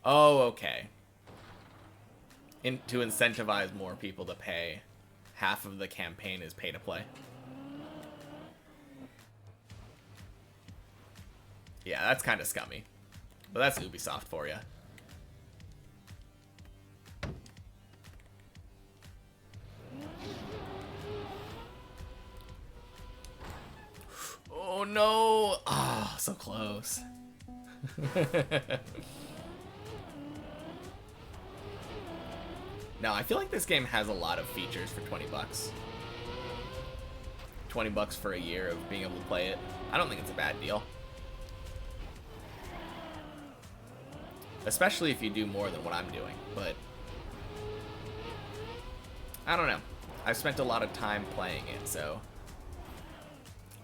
Oh, okay. To incentivize more people to pay, half of the campaign is pay to play. Yeah, that's kind of scummy. But that's Ubisoft for you. Oh no! Ah, oh, so close. No, I feel like this game has a lot of features for 20 bucks. 20 bucks for a year of being able to play it. I don't think it's a bad deal. Especially if you do more than what I'm doing, but I don't know. I've spent a lot of time playing it, so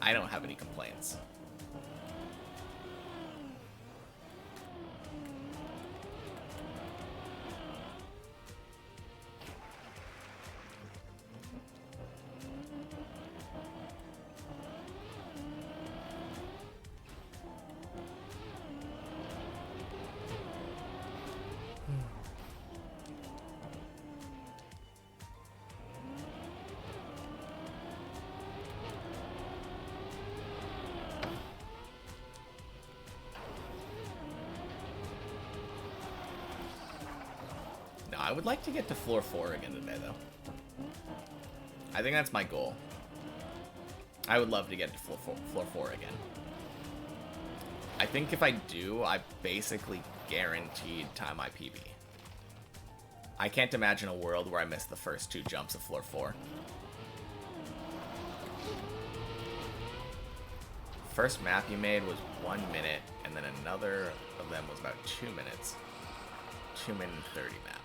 I don't have any complaints. I would like to get to floor 4 again today, though. I think that's my goal. I would love to get to floor 4 again. I think if I do, I basically guaranteed time my PB. I can't imagine a world where I miss the first 2 jumps of floor 4. First map you made was 1 minute, and then another of them was about 2 minutes. 2 minute and 30 map.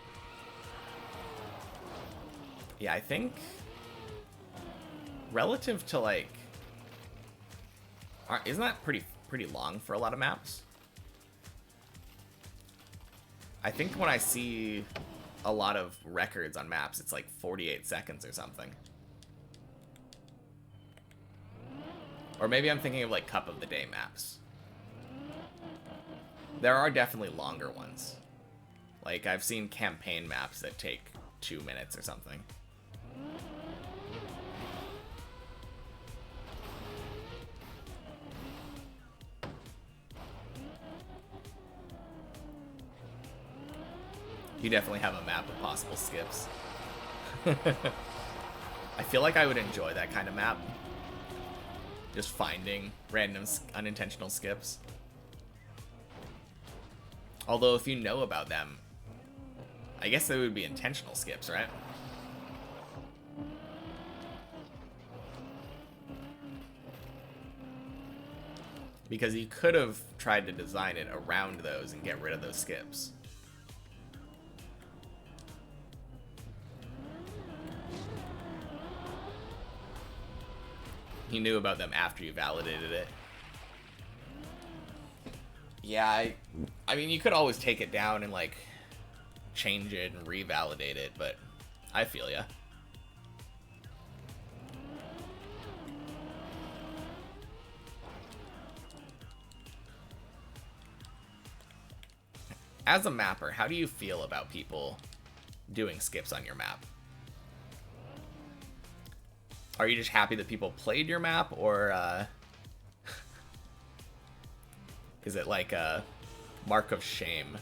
Yeah, I think relative to like, isn't that pretty long for a lot of maps? I think when I see a lot of records on maps, it's like 48 seconds or something. Or maybe I'm thinking of like Cup of the Day maps. There are definitely longer ones. Like I've seen campaign maps that take 2 minutes or something. You definitely have a map with possible skips. I feel like I would enjoy that kind of map. Just finding random unintentional skips. Although if you know about them, I guess they would be intentional skips, right? Because you could have tried to design it around those and get rid of those skips. You knew about them after you validated it. Yeah, I mean, you could always take it down and, like, change it and revalidate it, but I feel ya. As a mapper, how do you feel about people doing skips on your map? Are you just happy that people played your map, or is it like a mark of shame?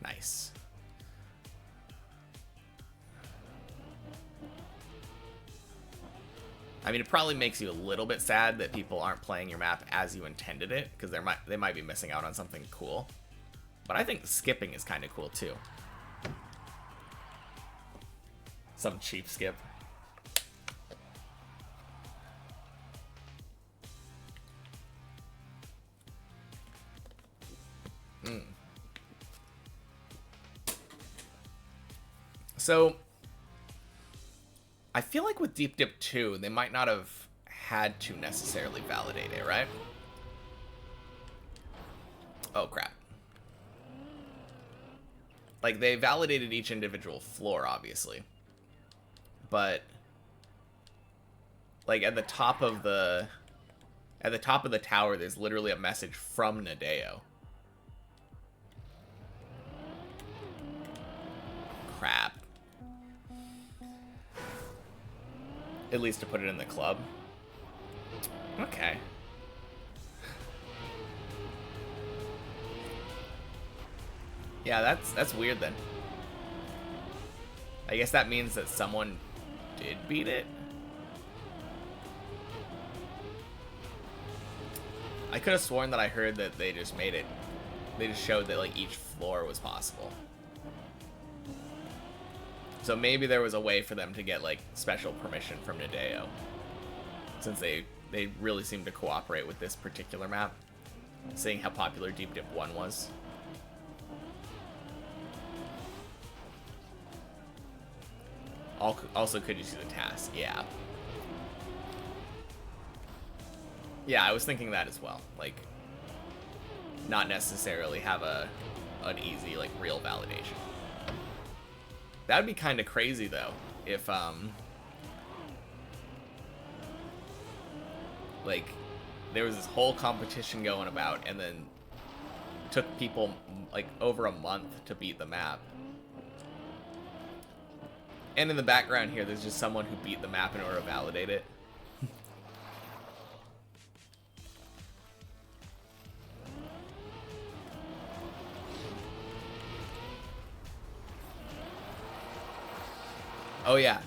Nice. I mean, it probably makes you a little bit sad that people aren't playing your map as you intended it, because they might be missing out on something cool. But I think skipping is kind of cool too. Some cheap skip. So, I feel like with Deep Dip 2, they might not have had to necessarily validate it, right? Oh, crap. Like, they validated each individual floor, obviously. But, like, at the top of the tower, there's literally a message from Nadeo. Crap. At least to put it in the club. Okay. Yeah, that's weird then. I guess that means that someone did beat it? I could have sworn that I heard that they just made it. They just showed that like each floor was possible. So maybe there was a way for them to get like special permission from Nadeo, since they really seem to cooperate with this particular map. seeing how popular Deep Dip 1 was. Also, could you see the task? Yeah. Yeah, I was thinking that as well. Like, not necessarily have an easy, like, real validation. That would be kind of crazy, though, if, like, there was this whole competition going about, and then took people, like, over a month to beat the map. And in the background here, there's just someone who beat the map in order to validate it. Oh yeah,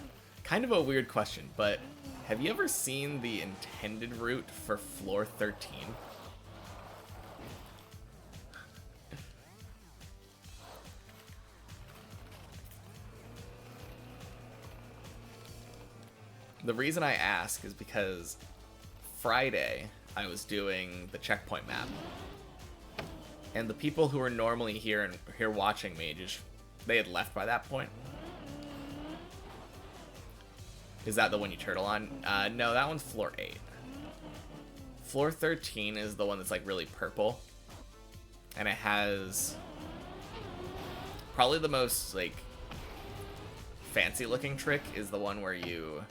kind of a weird question, but have you ever seen the intended route for floor 13? The reason I ask is because Friday I was doing the checkpoint map, and the people who were normally here watching me, they had left by that point. Is that the one you turtle on? No, that one's floor 8. Floor 13 is the one that's like really purple, and it has probably the most like fancy looking trick is the one where you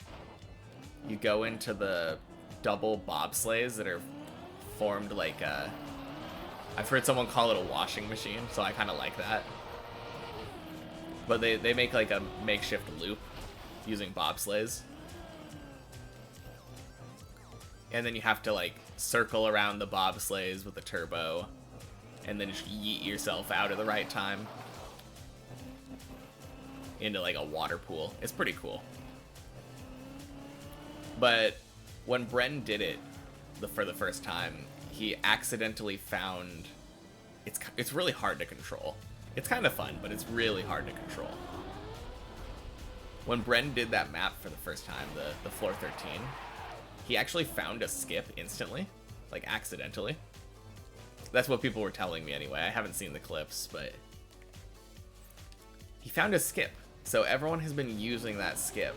go into the double bobsleighs that are formed like I've heard someone call it a washing machine, so I kind of like that. But they make like a makeshift loop using bobsleighs. And then you have to like circle around the bobsleighs with a turbo and then just yeet yourself out at the right time into like a water pool. It's pretty cool. But when Bren did it for the first time, he accidentally found it's really hard to control. It's kind of fun, but it's really hard to control. When Bren did that map for the first time, the floor 13, he actually found a skip instantly, like accidentally. That's what people were telling me anyway. I haven't seen the clips, but he found a skip. So everyone has been using that skip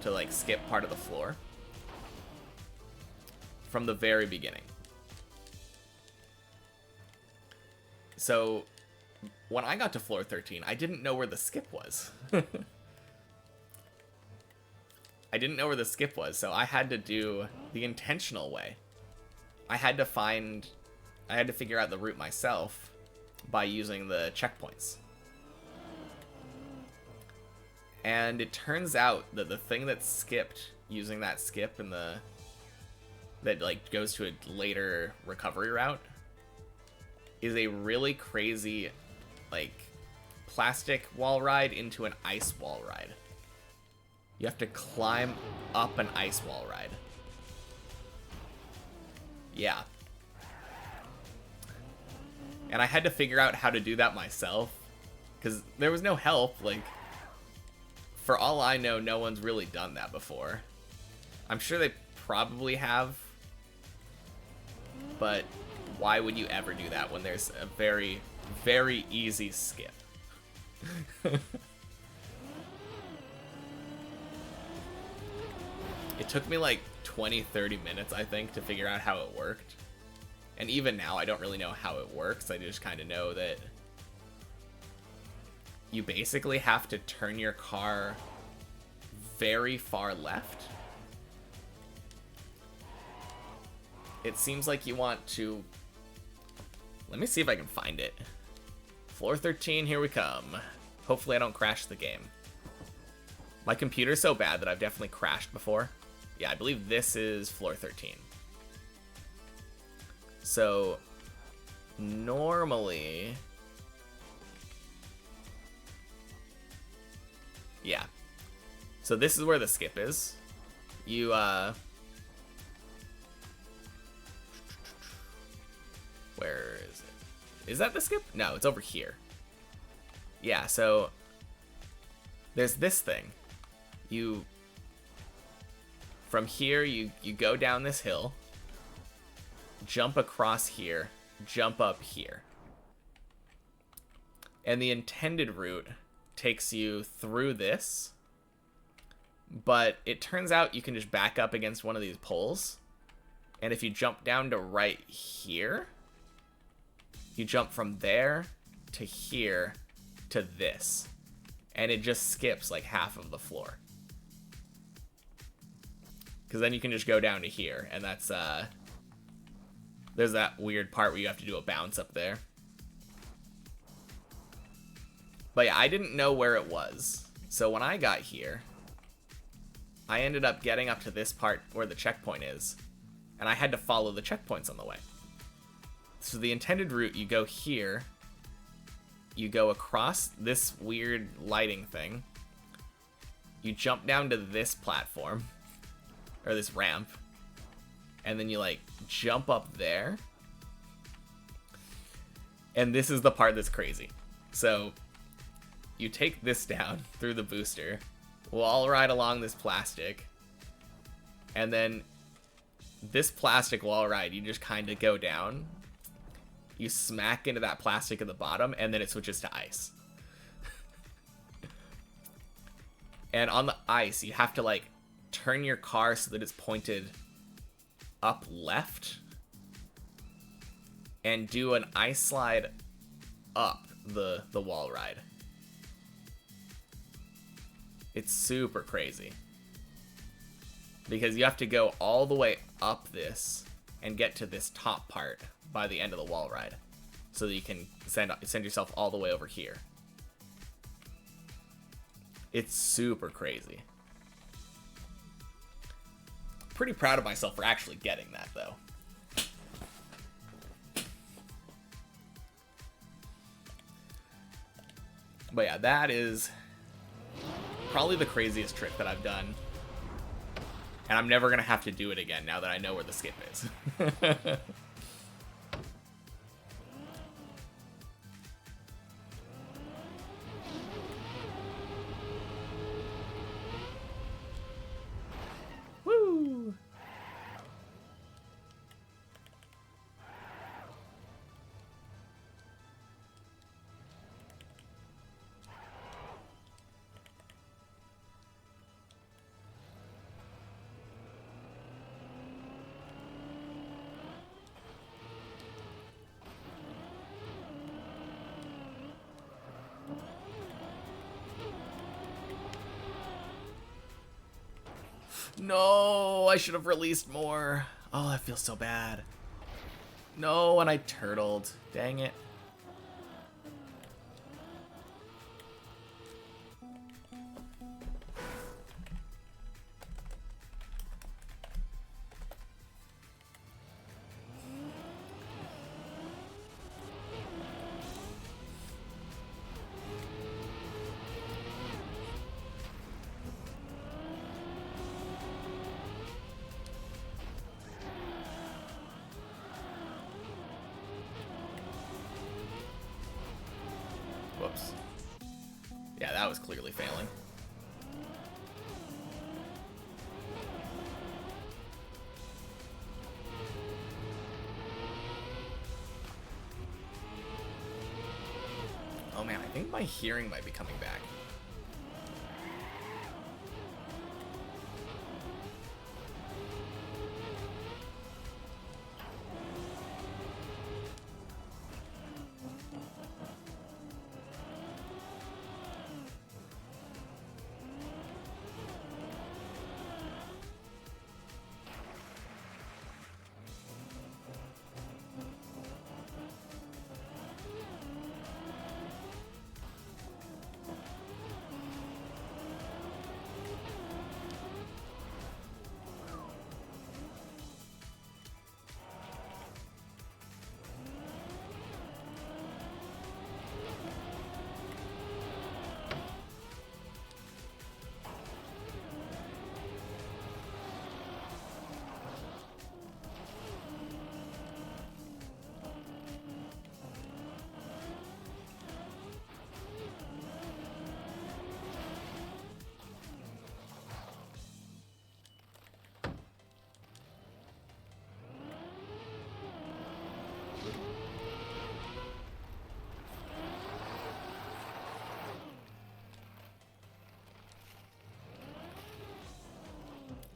to like skip part of the floor from the very beginning. So when I got to floor 13, I didn't know where the skip was. I didn't know where the skip was, so I had to do the intentional way. I had to figure out the route myself by using the checkpoints. And it turns out that the thing that's skipped using that skip and that like goes to a later recovery route is a really crazy like plastic wall ride into an ice wall ride. You have to climb up an ice wall ride. Yeah. And I had to figure out how to do that myself, because there was no help. Like, for all I know, no one's really done that before. I'm sure they probably have, but why would you ever do that when there's a very, very easy skip? It took me like 20-30 minutes, I think, to figure out how it worked. And even now, I don't really know how it works. I just kind of know that you basically have to turn your car very far left. It seems like you want to... Let me see if I can find it. Floor 13, here we come. Hopefully I don't crash the game. My computer's so bad that I've definitely crashed before. Yeah, I believe this is floor 13. So, normally... Yeah. So this is where the skip is. You, where is it? Is that the skip? No, it's over here. Yeah, so... There's this thing. From here, you go down this hill, jump across here, jump up here. And the intended route takes you through this, but it turns out you can just back up against one of these poles, and if you jump down to right here, you jump from there to here to this, and it just skips like half of the floor. Because then you can just go down to here, and that's, there's that weird part where you have to do a bounce up there. But yeah, I didn't know where it was. So when I got here, I ended up getting up to this part where the checkpoint is, and I had to follow the checkpoints on the way. So the intended route, you go here, you go across this weird lighting thing, you jump down to this platform, or this ramp, and then you like jump up there. And this is the part that's crazy. So you take this down through the booster, wall ride along this plastic, and then this plastic wall ride, you just kind of go down, you smack into that plastic at the bottom, and then it switches to ice. And on the ice, you have to like turn your car so that it's pointed up left and do an ice slide up the wall ride. It's super crazy because you have to go all the way up this and get to this top part by the end of the wall ride so that you can send yourself all the way over here. It's super crazy. Pretty proud of myself for actually getting that though. But yeah, that is probably the craziest trick that I've done. And I'm never going to have to do it again now that I know where the skip is. Woo! No, I should have released more. Oh, that feels so bad. No, and I turtled. Dang it. Whoops. Yeah, that was clearly failing. Oh man, I think my hearing might be coming back.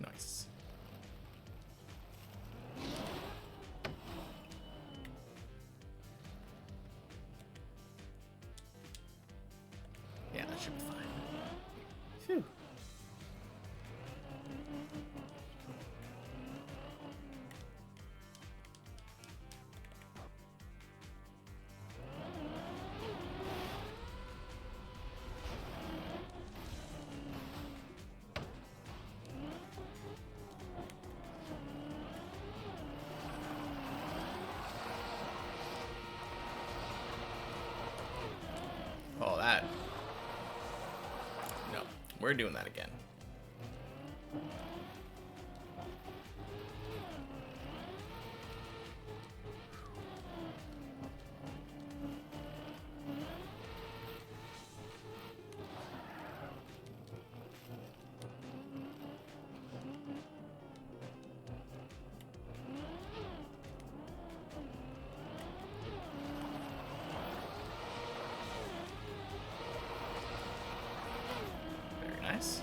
Nice. Yeah, that should be fine. Phew. Oh, that. No, we're doing that again. Nice.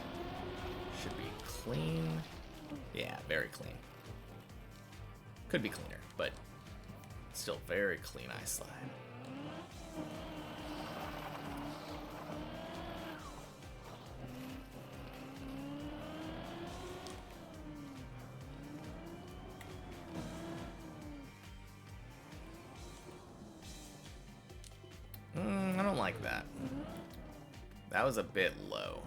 Should be clean. Yeah, very clean. Could be cleaner, but still very clean ice slide. I don't like that. That was a bit low.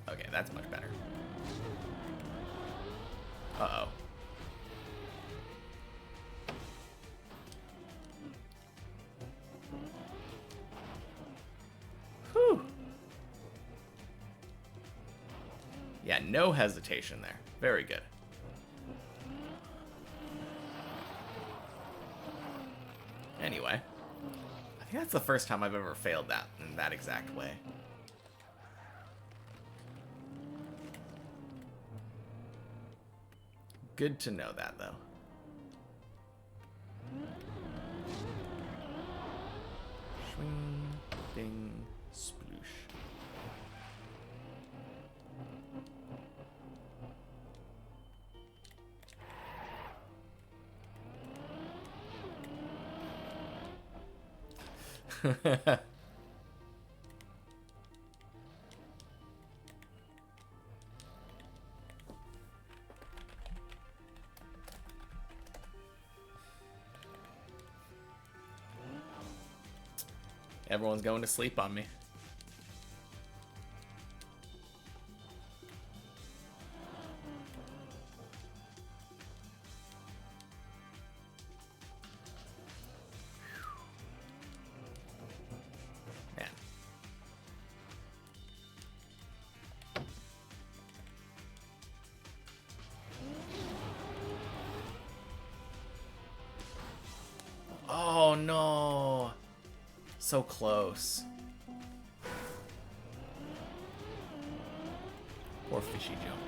Okay, that's much better. Uh-oh. Whew. Yeah, no hesitation there. Very good. Anyway, I think that's the first time I've ever failed that in that exact way. Good to know that, though. Swing, ding, sploosh. Everyone's going to sleep on me. Man. Oh no. So close. Poor fishy jump.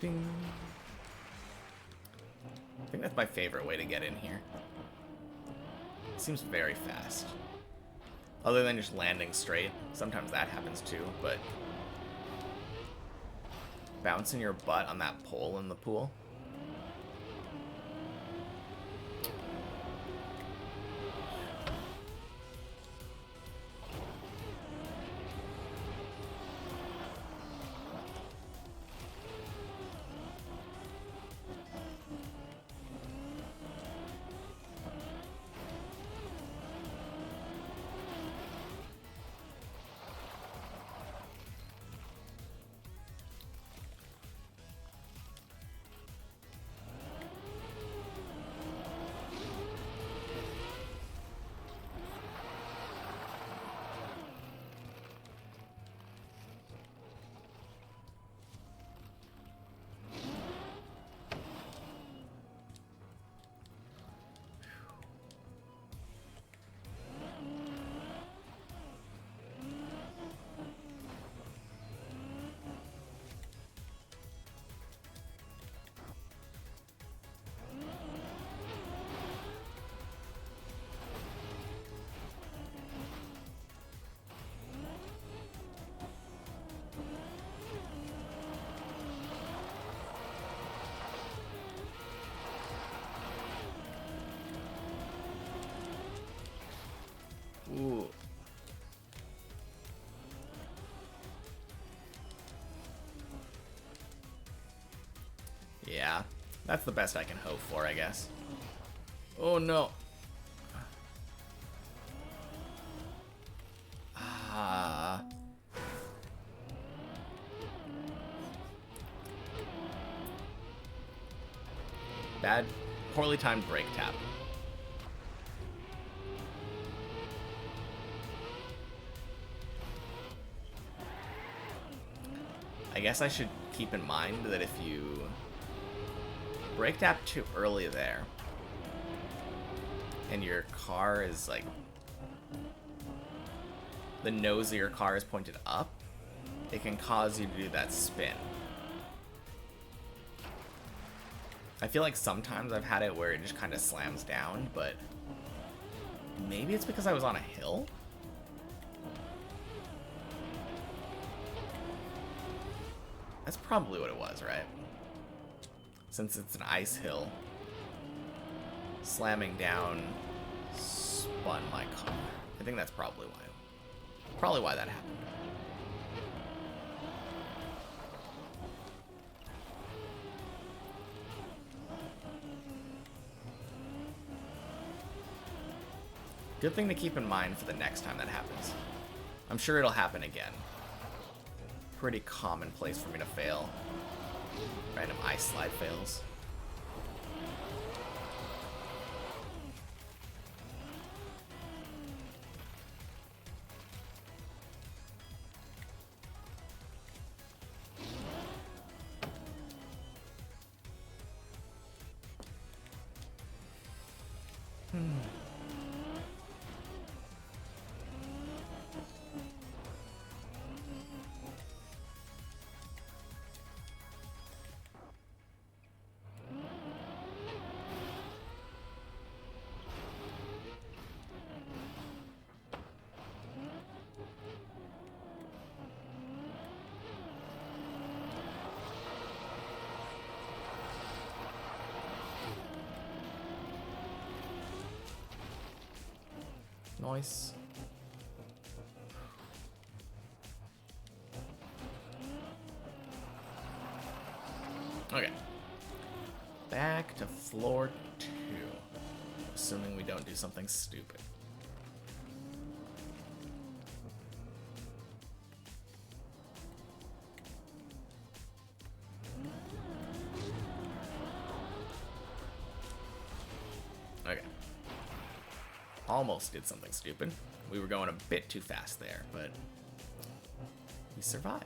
Ding. I think that's my favorite way to get in here. It seems very fast. Other than just landing straight. Sometimes that happens too, but bouncing your butt on that pole in the pool. Yeah, that's the best I can hope for, I guess. Oh no. Ah. Bad, poorly timed brake tap. I guess I should keep in mind that if you brake tap too early there, and your car is like, the nose of your car is pointed up, it can cause you to do that spin. I feel like sometimes I've had it where it just kind of slams down, but maybe it's because I was on a hill? That's probably what it was, right? Since it's an ice hill, slamming down spun my car. I think that's probably why that happened. Good thing to keep in mind for the next time that happens. I'm sure it'll happen again. Pretty commonplace for me to fail. Random ice slide fails. Nice. Okay. Back to floor 2. Assuming we don't do something stupid. Okay. Almost did something stupid. We were going a bit too fast there, but we survived.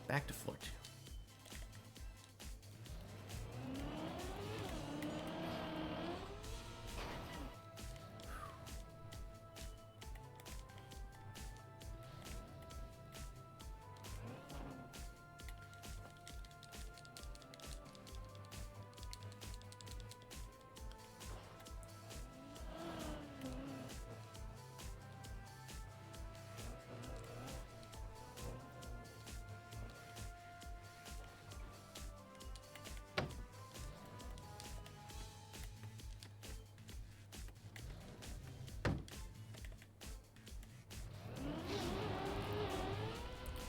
Back to floor 2.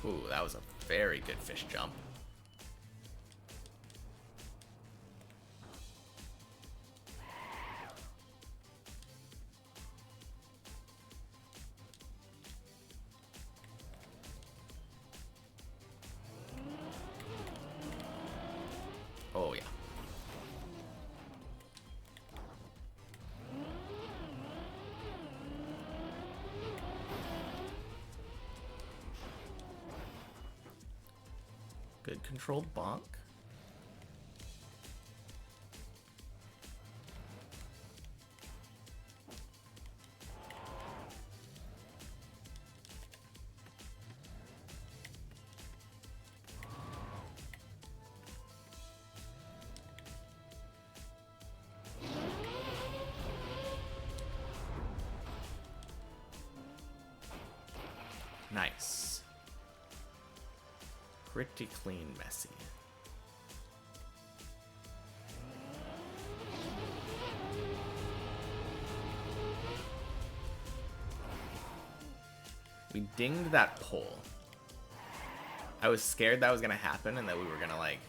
Ooh, that was a very good fish jump. Oh, yeah. Good controlled bonk. Nice. Pretty clean, messy. We dinged that pole. I was scared that was gonna happen and that we were gonna like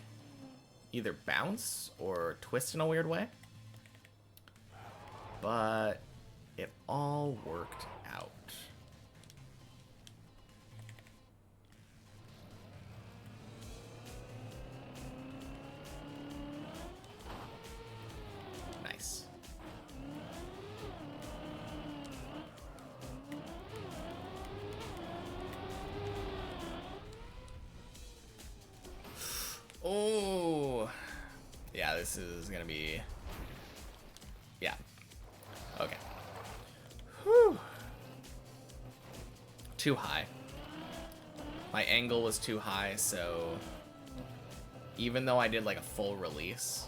either bounce or twist in a weird way. But it all worked out. Nice. Oh, yeah, this is gonna be, yeah, okay. Whew. Too high. My angle was too high, so even though I did like a full release,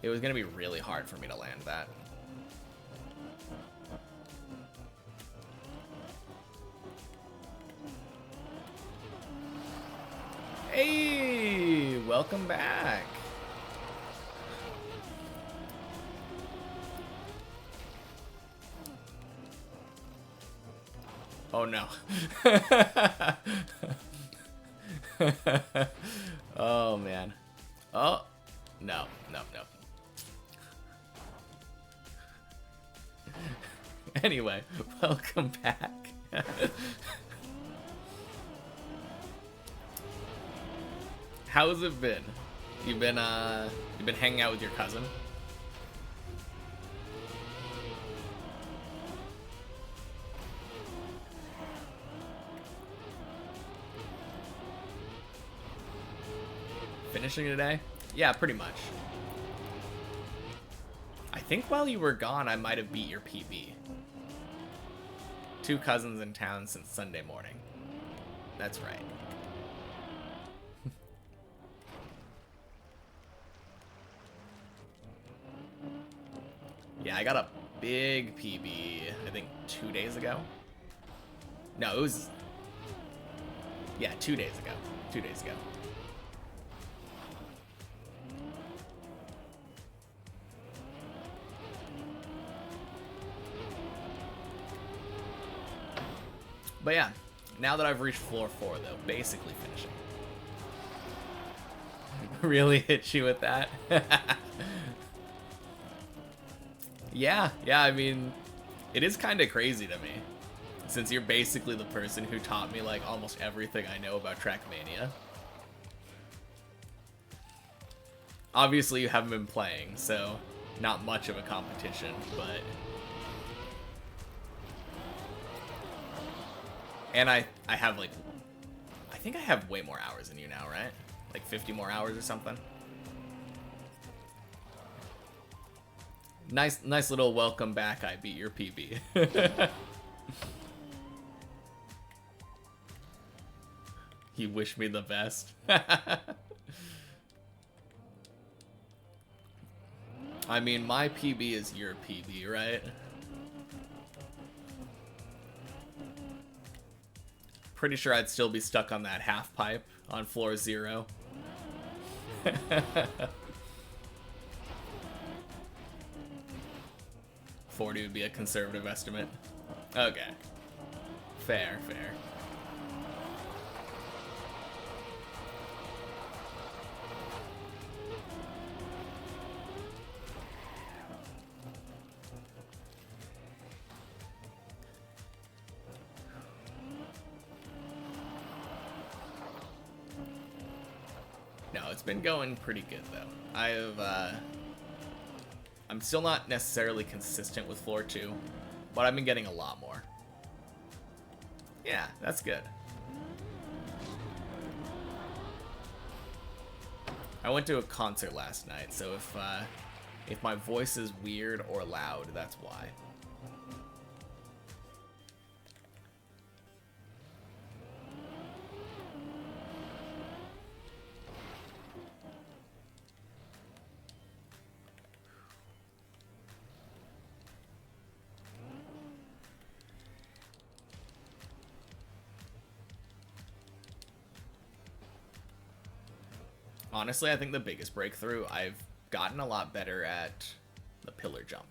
it was gonna be really hard for me to land that. Hey, welcome back. Oh no. Oh man. Oh, no, no, no. Anyway, welcome back. How's it been? You've been hanging out with your cousin? Finishing today? Yeah, pretty much. I think while you were gone, I might have beat your PB. 2 cousins in town since Sunday morning. That's right. Yeah, I got a big PB, I think 2 days ago. No, it was... Yeah, 2 days ago. 2 days ago. But yeah, now that I've reached floor 4, though, basically finishing. Really hit you with that? Yeah, I mean, it is kind of crazy to me, since you're basically the person who taught me, like, almost everything I know about Trackmania. Obviously, you haven't been playing, so not much of a competition, but... And I have, like, I think I have way more hours than you now, right? Like 50 more hours or something? Nice little welcome back, I beat your PB. You wish me the best. I mean, my PB is your PB, right? Pretty sure I'd still be stuck on that half pipe on floor 0. 40 would be a conservative estimate. Okay. Fair. No, it's been going pretty good though. I'm still not necessarily consistent with floor 2, but I've been getting a lot more. Yeah, that's good. I went to a concert last night, so if my voice is weird or loud, that's why. Honestly, I think the biggest breakthrough, I've gotten a lot better at the pillar jump.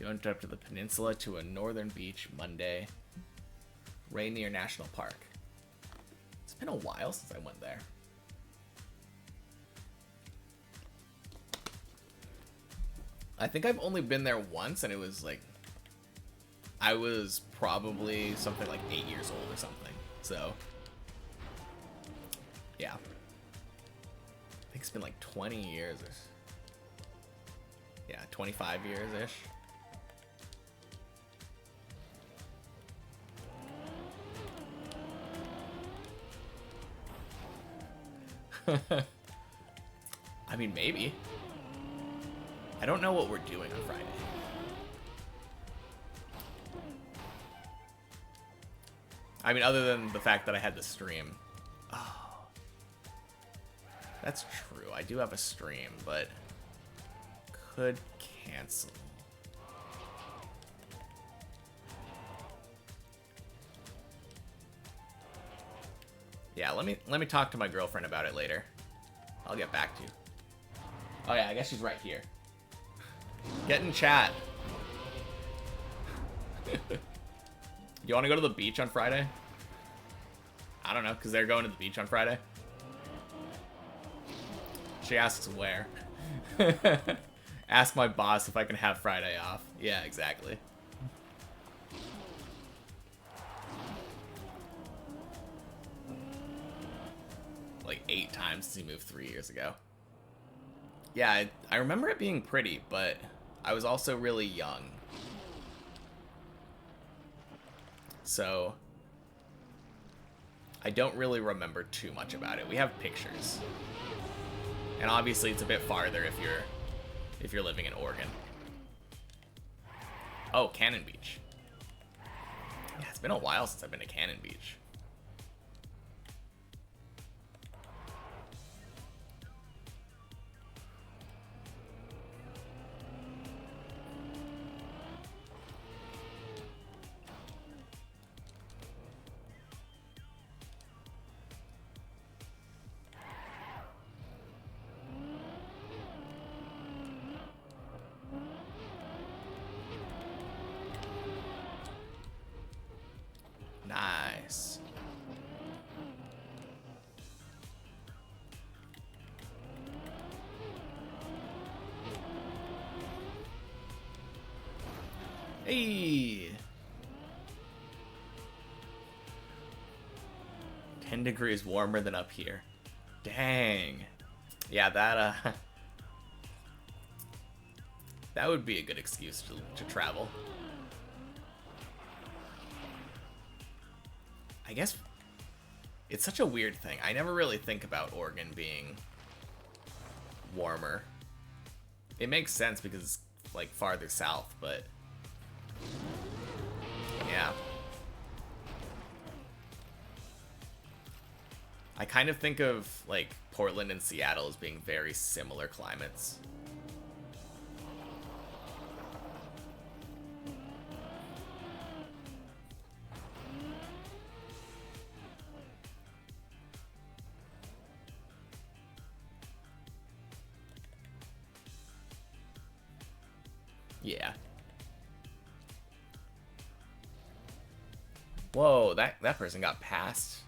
Going up to the peninsula to a northern beach Monday. Rainier National Park. It's been a while since I went there. I think I've only been there once, and it was like, I was probably something like 8 years old or something. So, yeah. I think it's been like 20 years. Yeah, 25 years-ish. I mean, maybe. I don't know what we're doing on Friday. I mean, other than the fact that I had the stream. Oh. That's true. I do have a stream, but could cancel. Yeah, let me talk to my girlfriend about it later. I'll get back to you. Oh yeah, I guess she's right here. Get in chat. You want to go to the beach on Friday? I don't know, because they're going to the beach on Friday. She asks where. Ask my boss if I can have Friday off. Yeah, exactly. Like 8 times since he moved 3 years ago. Yeah, I remember it being pretty, but I was also really young. So I don't really remember too much about it. We have pictures. And obviously it's a bit farther if you're living in Oregon. Oh, Cannon Beach. Yeah, it's been a while since I've been to Cannon Beach. Nice. Hey. 10 degrees warmer than up here. Dang. Yeah, that that would be a good excuse to travel. I guess it's such a weird thing. I never really think about Oregon being warmer. It makes sense because it's like farther south, but yeah. I kind of think of like Portland and Seattle as being very similar climates. Yeah. Whoa, that person got passed.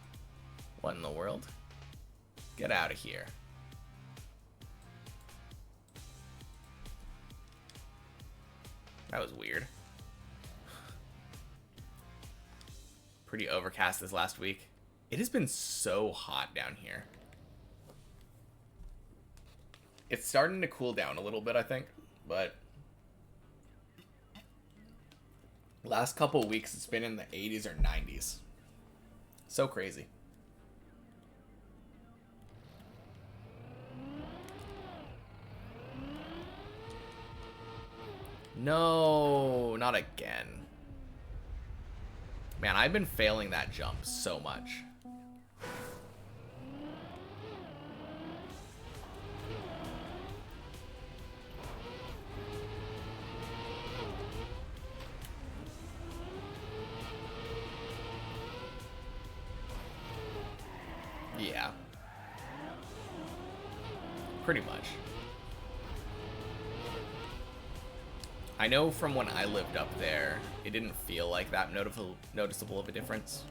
What in the world? Get out of here. That was weird. Pretty overcast this last week. It has been so hot down here. It's starting to cool down a little bit, I think, but last couple weeks it's been in the 80s or 90s. So crazy. No, not again. Man, I've been failing that jump so much. Yeah. Pretty much. I know from when I lived up there, it didn't feel like that noticeable of a difference.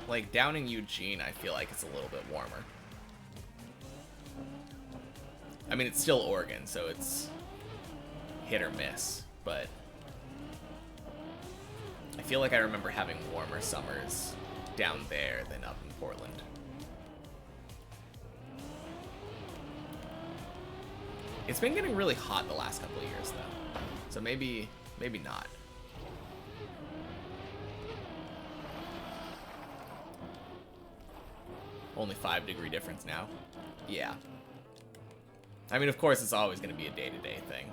Like, down in Eugene, I feel like it's a little bit warmer. I mean, it's still Oregon, so it's hit or miss, but I feel like I remember having warmer summers down there than up in Portland. It's been getting really hot the last couple of years, though, so maybe not. Only 5-degree difference now. Yeah. I mean, of course, it's always going to be a day-to-day thing.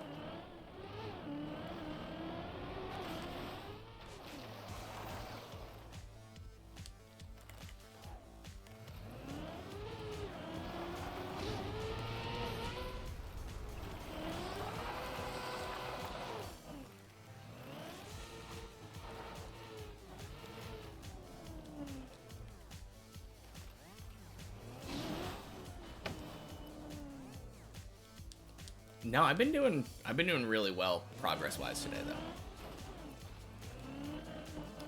No, I've been doing really well progress-wise today, though.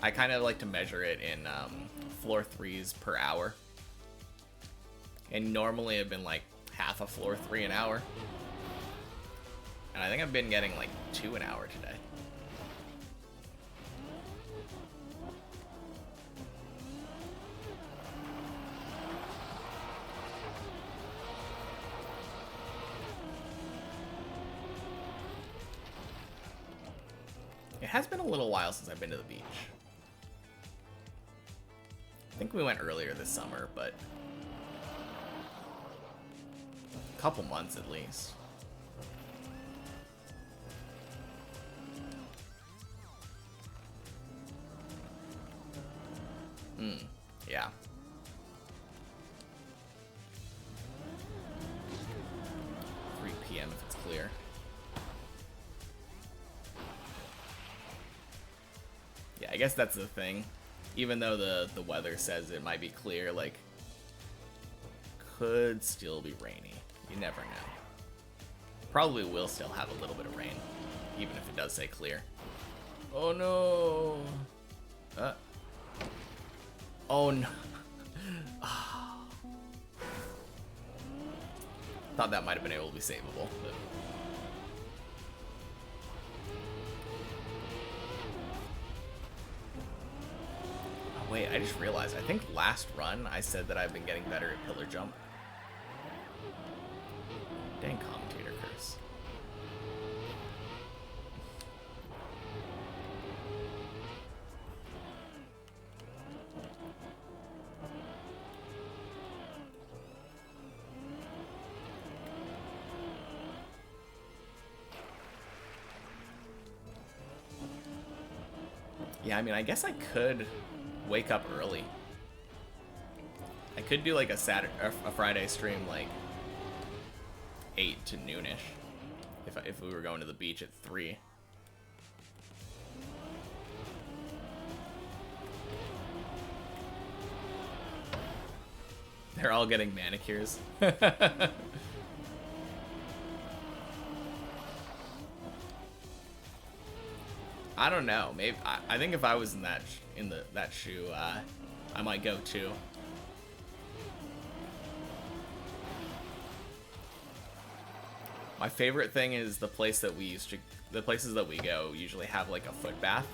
I kind of like to measure it in floor 3s per hour. And normally I've been like half a floor 3 an hour. And I think I've been getting like 2 an hour today. It has been a little while since I've been to the beach. I think we went earlier this summer, but a couple months at least. Yeah. P.m. if it's clear. Yeah, I guess that's the thing. Even though the weather says it might be clear, like, could still be rainy. You never know. Probably will still have a little bit of rain, even if it does say clear. Oh no! Oh no! Thought that might have been able to be savable, but... Oh, wait, I just realized, I think last run I said that I've been getting better at pillar jump. Dang commentator curse. Yeah, I mean, I guess I could wake up early. I could do like a Friday stream, like 8 to noonish, if we were going to the beach at 3. They're all getting manicures. I don't know. Maybe I think if I was in that that shoe, I might go too. My favorite thing is the places that we go usually have like a foot bath.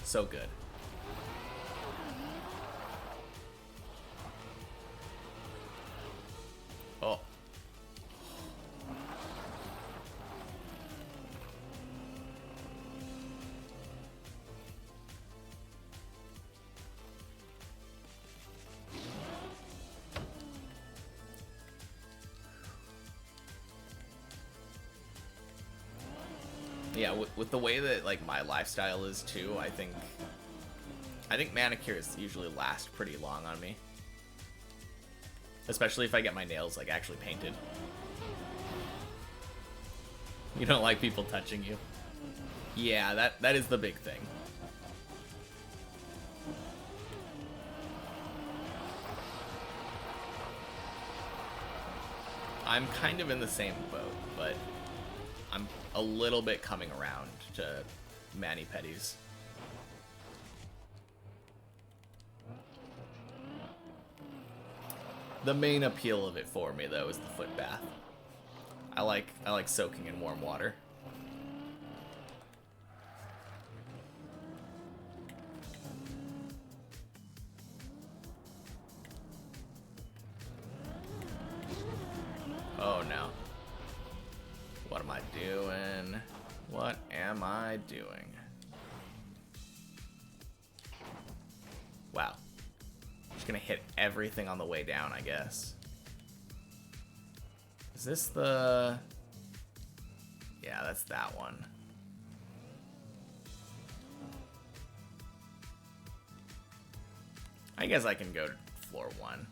So good. Oh. Yeah, with the way that like my lifestyle is too, I think manicures usually last pretty long on me. Especially if I get my nails like actually painted. You don't like people touching you. Yeah, that is the big thing. I'm kind of in the same boat, but I'm a little bit coming around to mani-pedis. The main appeal of it for me, though, is the foot bath. I like soaking in warm water. Oh no. What am I doing? What am I doing? Wow. Just gonna hit everything on the way down, I guess. Is this the... Yeah, that's that one. I guess I can go to floor 1.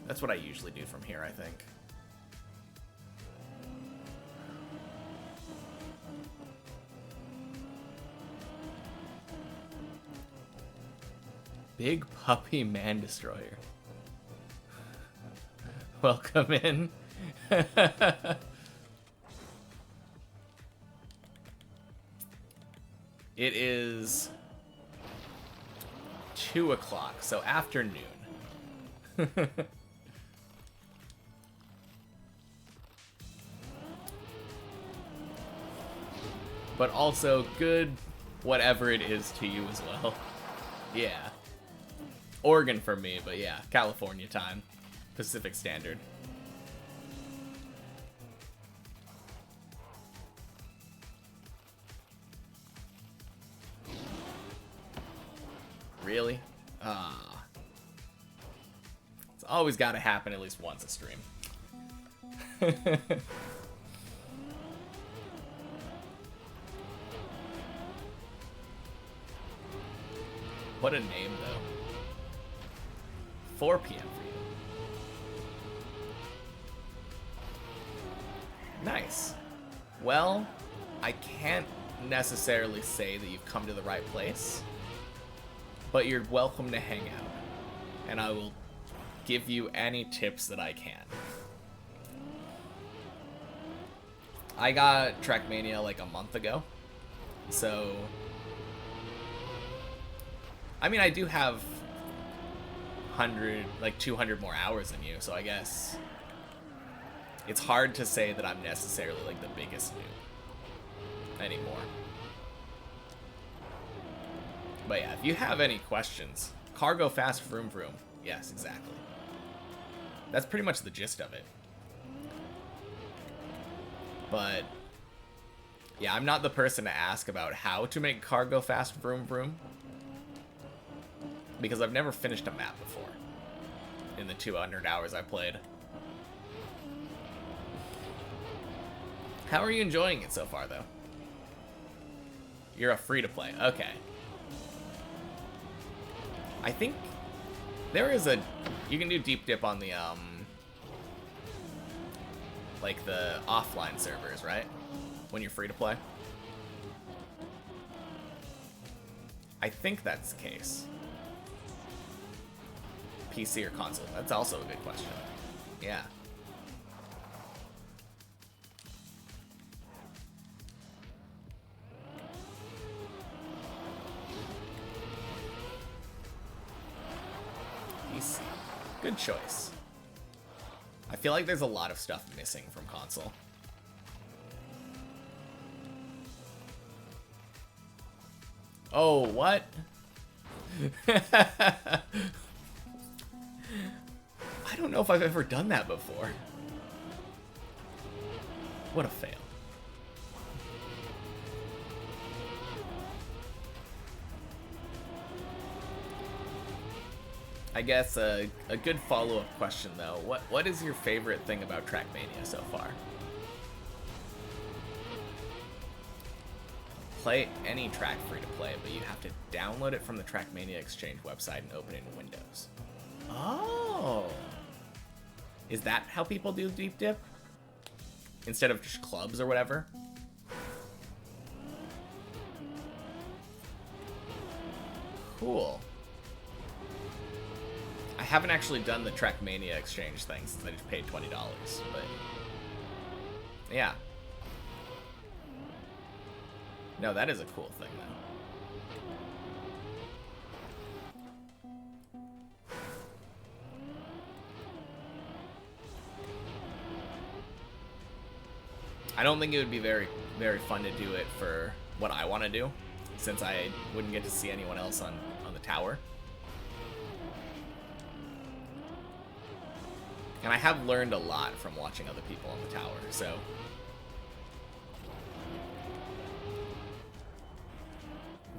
That's what I usually do from here, I think. Big Puppy Man Destroyer. Welcome in. It is 2 o'clock, so afternoon. But also good whatever it is to you as well. Yeah. Oregon for me, but yeah, California time. Pacific Standard. Really? Ah. It's always got to happen at least once a stream. What a name, though. 4 p.m. for you. Nice. Well, I can't necessarily say that you've come to the right place, but you're welcome to hang out, and I will give you any tips that I can. I got Trackmania like a month ago, so... I mean, I do have 200 more hours than you, so I guess it's hard to say that I'm necessarily like the biggest noob anymore. But yeah, if you have any questions, cargo fast vroom vroom. Yes, exactly. That's pretty much the gist of it. But yeah, I'm not the person to ask about how to make cargo fast vroom vroom, because I've never finished a map before in the 200 hours I played. How are you enjoying it so far, though? You're a free-to-play. Okay. I think there is a... You can do deep dip on the, like the offline servers, right? When you're free-to-play. I think that's the case. PC or console? That's also a good question. Yeah. PC. Good choice. I feel like there's a lot of stuff missing from console. Oh, what? I don't know if I've ever done that before. What a fail. I guess a good follow-up question, though. What is your favorite thing about Trackmania so far? Play any track free to play, but you have to download it from the Trackmania Exchange website and open it in Windows. Oh. Is that how people do deep dip? Instead of just clubs or whatever? Cool. I haven't actually done the Trackmania exchange thing since I just paid $20, but yeah. No, that is a cool thing, though. I don't think it would be very, very fun to do it for what I want to do, since I wouldn't get to see anyone else on the tower. And I have learned a lot from watching other people on the tower, so...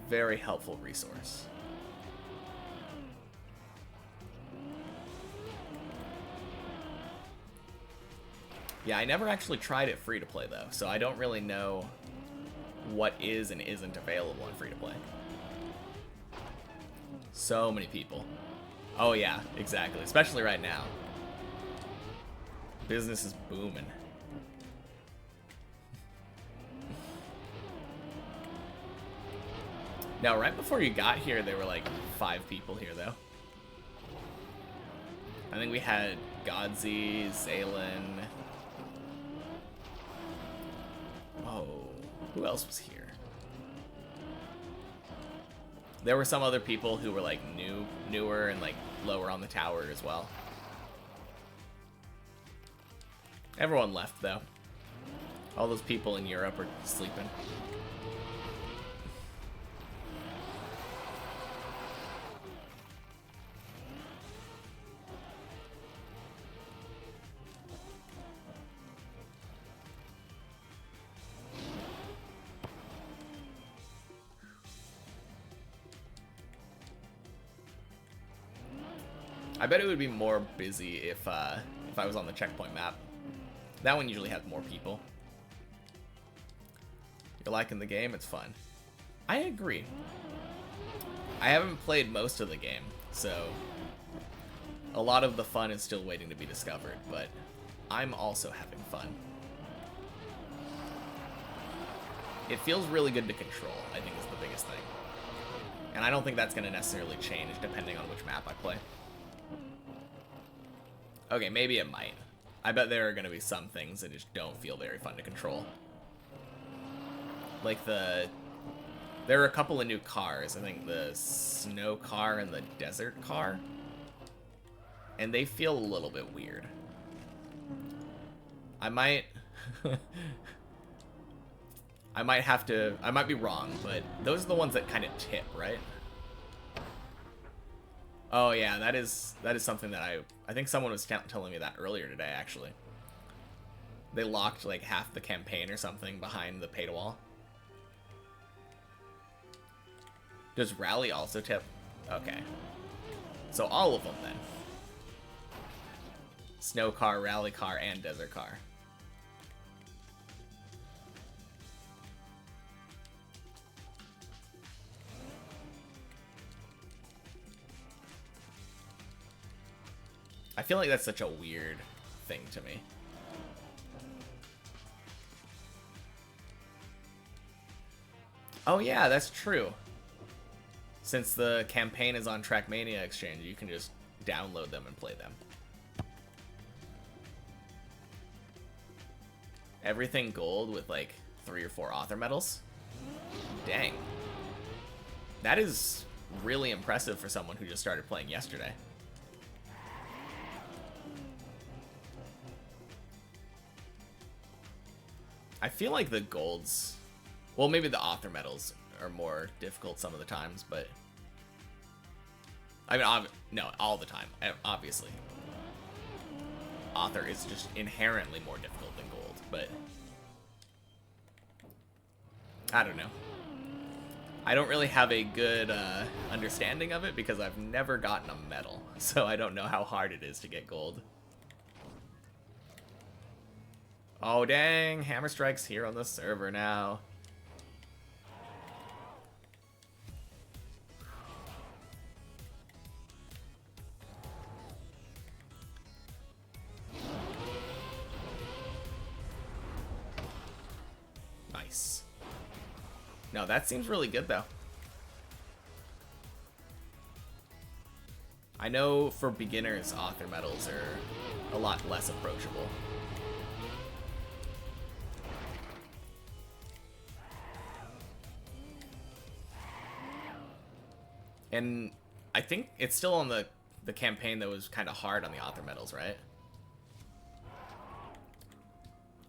very helpful resource. Yeah, I never actually tried it free to play though, so I don't really know what is and isn't available in free to play. So many people. Oh yeah, exactly. Especially right now. Business is booming. Now, right before you got here, there were like 5 people here though. I think we had Godzi, Zaylin. Oh, who else was here? There were some other people who were like newer and like lower on the tower as well. Everyone left though. All those people in Europe are sleeping. I bet it would be more busy if I was on the checkpoint map. That one usually has more people. You're liking the game? It's fun. I agree. I haven't played most of the game, so a lot of the fun is still waiting to be discovered, but I'm also having fun. It feels really good to control, I think is the biggest thing. And I don't think that's going to necessarily change depending on which map I play. Okay, maybe it might. I bet there are going to be some things that just don't feel very fun to control. Like there are a couple of new cars. I think the snow car and the desert car. And they feel a little bit weird. I might... I might be wrong, but those are the ones that kind of tip, right? Oh yeah, that is something that I think someone was telling me that earlier today, actually. They locked like half the campaign or something behind the paywall. Does Rally also tip? Okay. So all of them then. Snow car, rally car, and desert car. I feel like that's such a weird thing to me. Oh yeah, that's true. Since the campaign is on Trackmania Exchange, you can just download them and play them. Everything gold with like 3 or 4 author medals? Dang. That is really impressive for someone who just started playing yesterday. I feel like the golds, well, maybe the author medals are more difficult some of the times, but I mean, no, all the time, obviously. Author is just inherently more difficult than gold, but I don't know. I don't really have a good understanding of it because I've never gotten a medal, so I don't know how hard it is to get gold. Oh dang, Hammer Strike's here on the server now. Nice. No, that seems really good though. I know for beginners, author medals are a lot less approachable. And I think it's still on the campaign that was kind of hard on the author medals, right?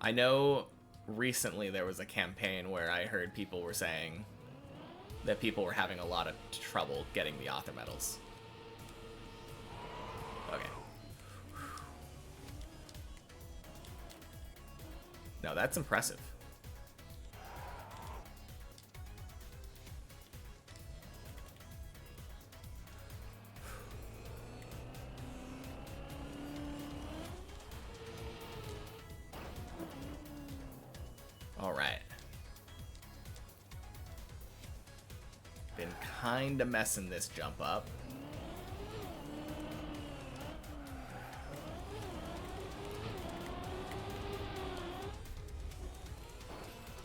I know recently there was a campaign where I heard people were saying that people were having a lot of trouble getting the author medals. Okay. No, that's impressive. All right. Been kind of messing this jump up.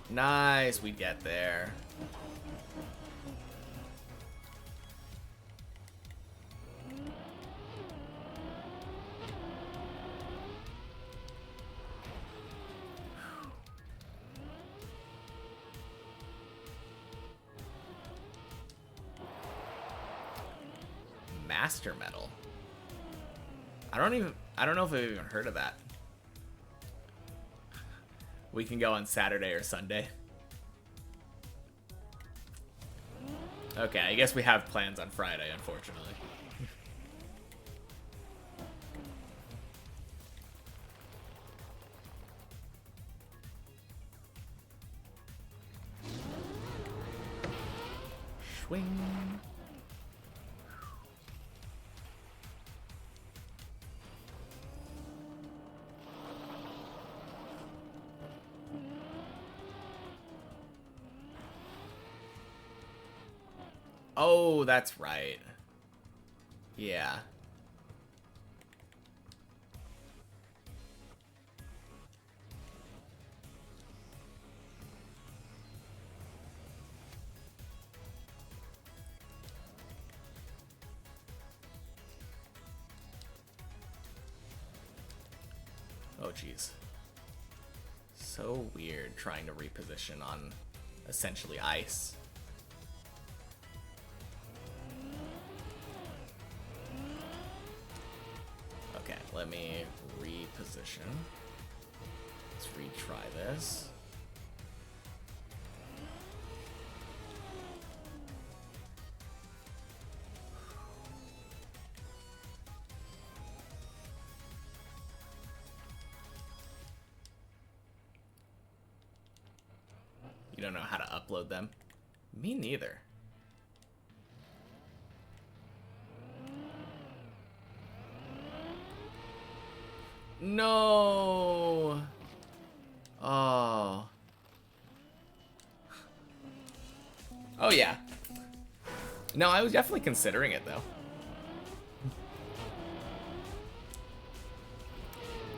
Nice, we get there. Master medal. I don't know if I've even heard of that. We can go on Saturday or Sunday. Okay, I guess we have plans on Friday, unfortunately. Swing. Oh, that's right. Yeah. Oh, jeez. So weird trying to reposition on essentially ice. Okay, let me reposition. Let's retry this. You don't know how to upload them? Me neither. No. Oh. Oh yeah. No, I was definitely considering it though.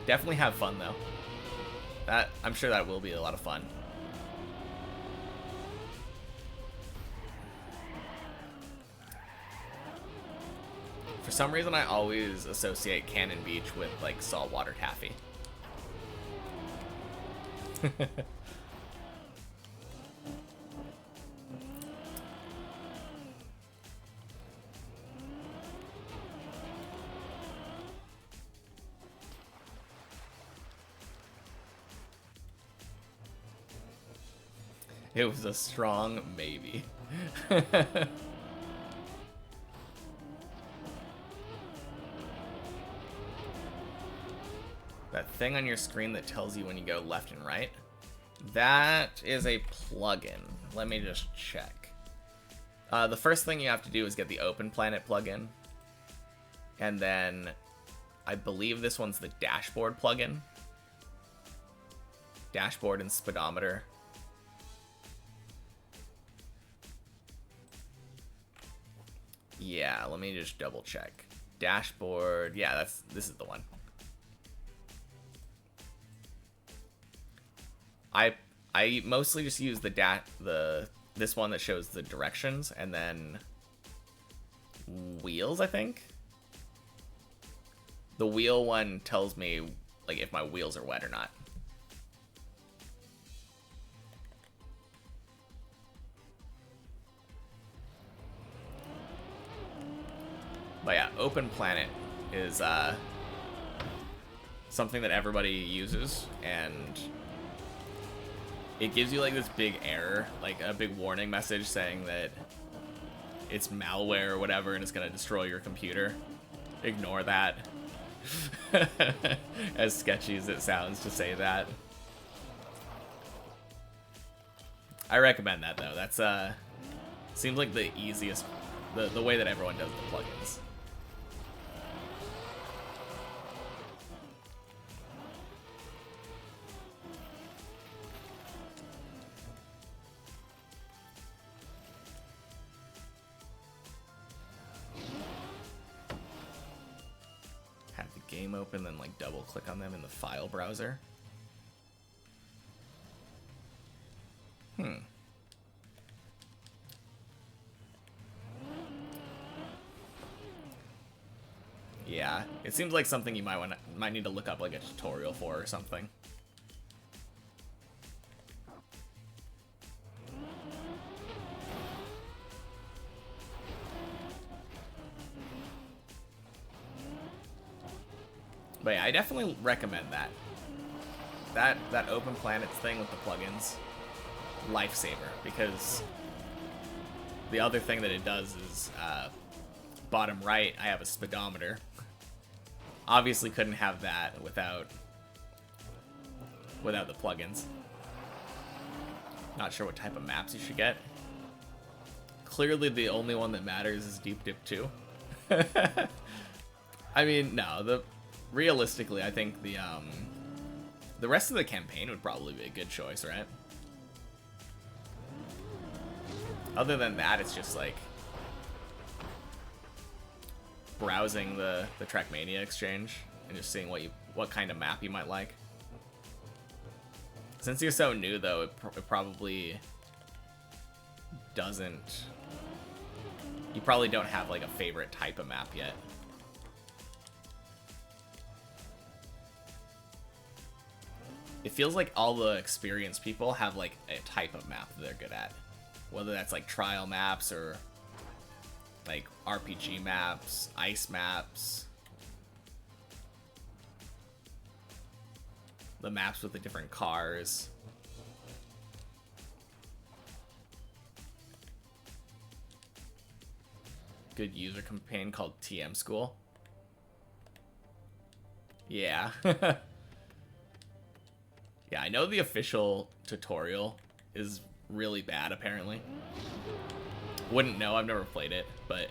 Definitely have fun though. I'm sure that will be a lot of fun. For some reason, I always associate Cannon Beach with, like, saltwater taffy. It was a strong maybe. That thing on your screen that tells you when you go left and right, that is a plugin. Let me just check. The first thing you have to do is get the Open Planet plugin. And then I believe this one's the Dashboard plugin. Dashboard and Speedometer. Yeah, let me just double check. Dashboard, yeah, this is the one. I mostly just use this one that shows the directions, and then wheels, I think. The wheel one tells me like if my wheels are wet or not. But yeah, Open Planet is something that everybody uses, and it gives you like this big error, like a big warning message saying that it's malware or whatever and it's gonna destroy your computer. Ignore that. As sketchy as it sounds to say that. I recommend that though. That's seems like the easiest, the way that everyone does the plugins. Game open, then like double click on them in the file browser. Yeah, it seems like something you might need to look up like a tutorial for or something. But yeah, I definitely recommend that. That Open Planets thing with the plugins, lifesaver, because the other thing that it does is bottom right, I have a speedometer. Obviously couldn't have that without the plugins. Not sure what type of maps you should get. Clearly the only one that matters is Deep Dip 2. I mean, no, realistically, I think the rest of the campaign would probably be a good choice, right? Other than that, it's just like browsing the Trackmania exchange and just seeing what kind of map you might like. Since you're so new, though, it probably doesn't. You probably don't have like a favorite type of map yet. It feels like all the experienced people have like a type of map that they're good at. Whether that's like trial maps or like RPG maps, ice maps. The maps with the different cars. Good user campaign called TM School. Yeah. Yeah, I know the official tutorial is really bad, apparently. Wouldn't know, I've never played it, but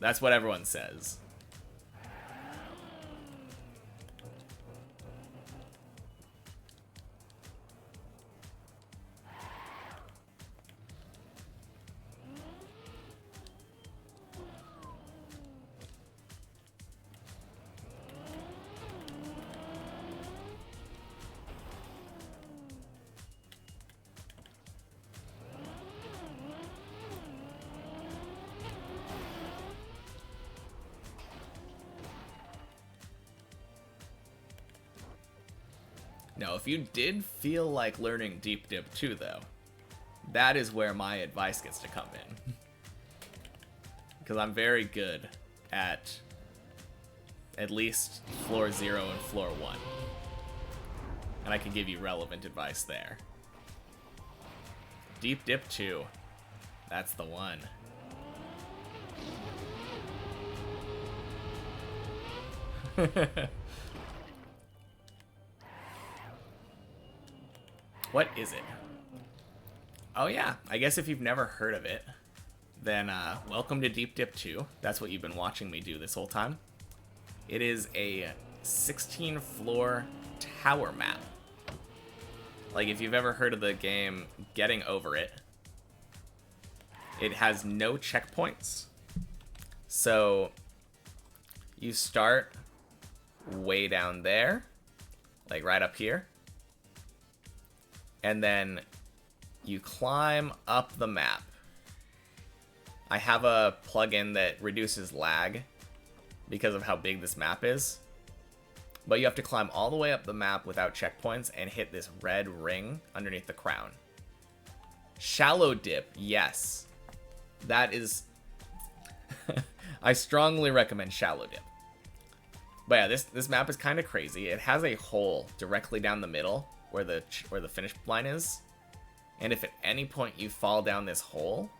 that's what everyone says. Now, if you did feel like learning Deep Dip 2, though, that is where my advice gets to come in. Because I'm very good at least floor 0 and floor 1. And I can give you relevant advice there. Deep Dip 2. That's the one. What is it? Oh yeah, I guess if you've never heard of it, then welcome to Deep Dip 2. That's what you've been watching me do this whole time. It is a 16-floor tower map. Like if you've ever heard of the game Getting Over It, it has no checkpoints. So you start way down there, like right up here. And then you climb up the map. I have a plugin that reduces lag because of how big this map is. But you have to climb all the way up the map without checkpoints and hit this red ring underneath the crown. Shallow dip, yes. That is... I strongly recommend shallow dip. But yeah, this map is kind of crazy. It has a hole directly down the middle where the finish line is. And if at any point you fall down this hole,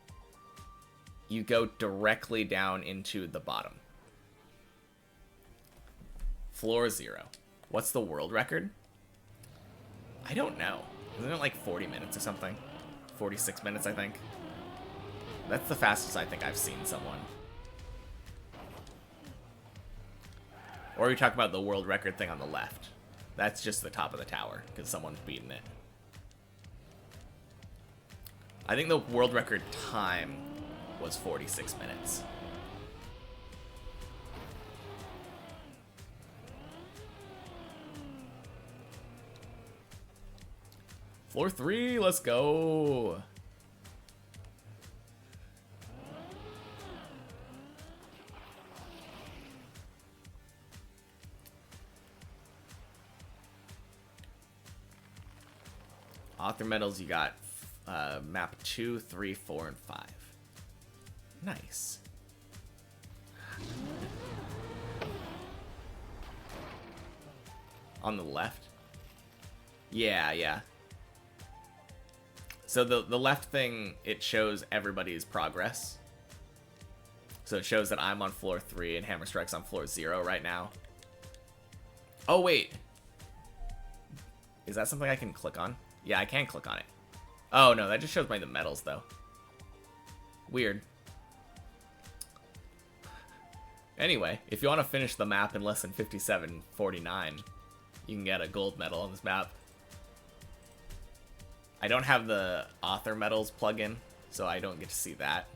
you go directly down into the bottom. Floor 0. What's the world record? I don't know. Isn't it like 40 minutes or something? 46 minutes, I think. That's the fastest I think I've seen someone. Or are you talking about the world record thing on the left? That's just the top of the tower, because someone's beaten it. I think the world record time was 46 minutes. Floor 3, let's go. Author medals, you got map 2, 3, 4, and 5. Nice. On the left? Yeah. So the left thing, it shows everybody's progress. So it shows that I'm on floor 3 and Hammer Strike's on floor 0 right now. Oh, wait. Is that something I can click on? Yeah, I can click on it. Oh, no, that just shows me the medals, though. Weird. Anyway, if you want to finish the map in less than 57:49, you can get a gold medal on this map. I don't have the author medals plugin, so I don't get to see that.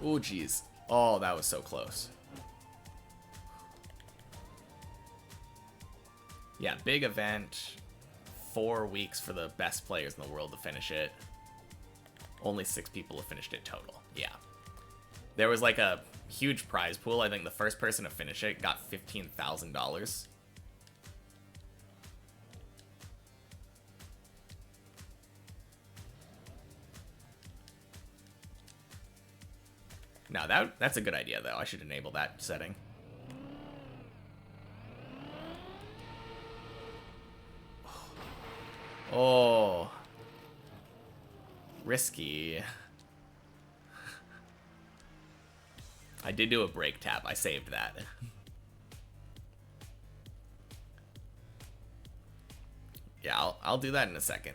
Oh, jeez. Oh, that was so close. Yeah, big event. 4 weeks for the best players in the world to finish it. Only 6 people have finished it total. Yeah. There was like a huge prize pool. I think the first person to finish it got $15,000. Now that's a good idea, though. I should enable that setting. Oh. Risky. I did do a brake tap. I saved that. Yeah, I'll do that in a second.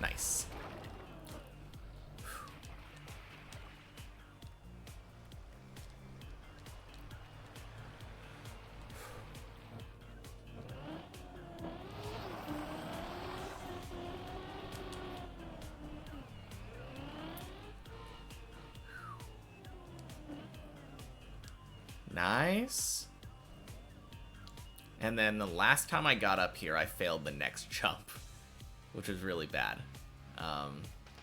Nice. Nice. And then the last time I got up here, I failed the next jump, which was really bad. All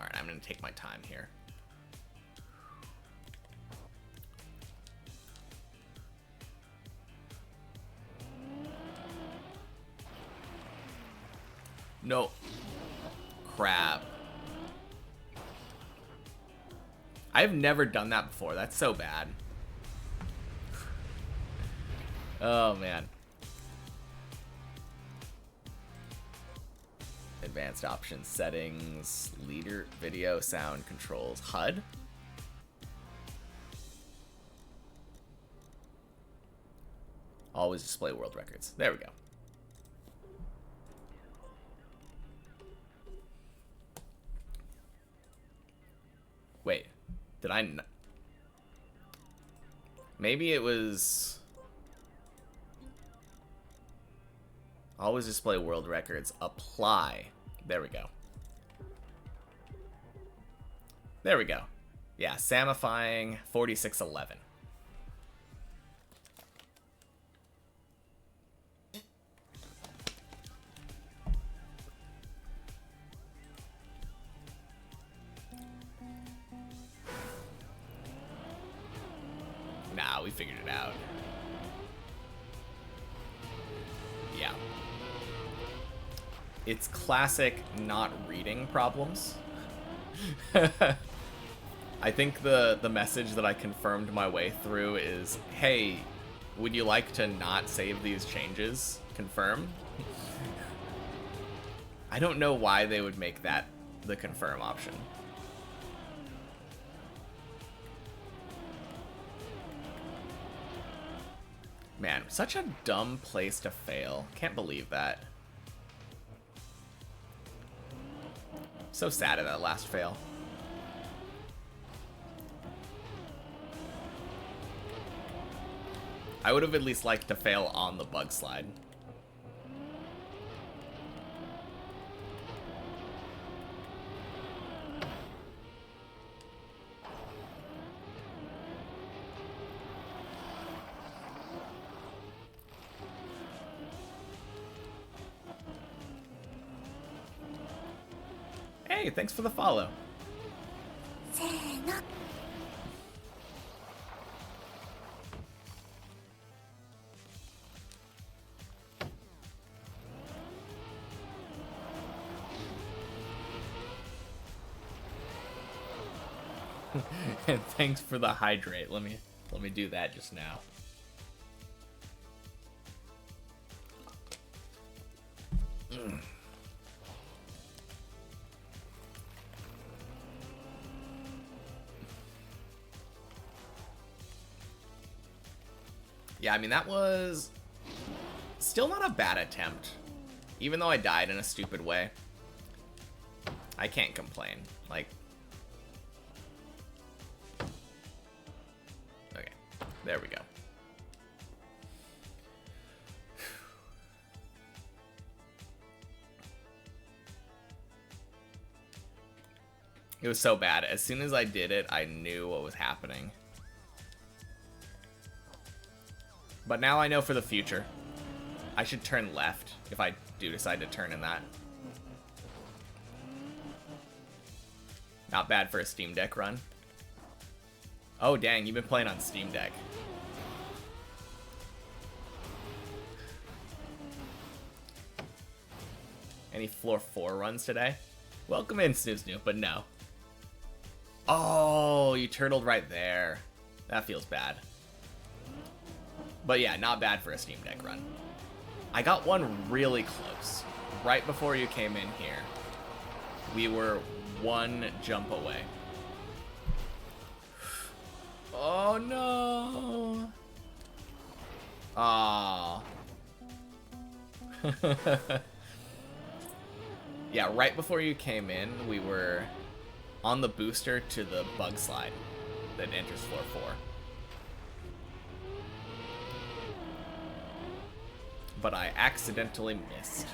right, I'm going to take my time here. No. Crap. I've never done that before. That's so bad. Oh, man. Advanced options, settings, leader, video, sound, controls, HUD. Always display world records. There we go. Wait, did I... Maybe it was... Always display world records. Apply. There we go. There we go. Yeah, Samifying 4611. Nah, we figured it out. Yeah. It's classic not reading problems. I think the message that I confirmed my way through is, hey, would you like to not save these changes? Confirm. I don't know why they would make that the confirm option. Man, such a dumb place to fail. Can't believe that. So sad at that last fail. I would have at least liked to fail on the bug slide. Hey, thanks for the follow. And thanks for the hydrate. Let me do that just now. Yeah, I mean, that was still not a bad attempt. Even though I died in a stupid way, I can't complain. Like, okay, there we go. It was so bad. As soon as I did it, I knew what was happening. But now I know for the future. I should turn left if I do decide to turn in that. Not bad for a Steam Deck run. Oh, dang, you've been playing on Steam Deck. Any floor 4 runs today? Welcome in, Snoo, but no. Oh, you turtled right there. That feels bad. But yeah, not bad for a Steam Deck run. I got one really close. Right before you came in here. We were one jump away. Oh no. Aww. Yeah, right before you came in, we were on the booster to the bug slide that enters floor 4. But I accidentally missed.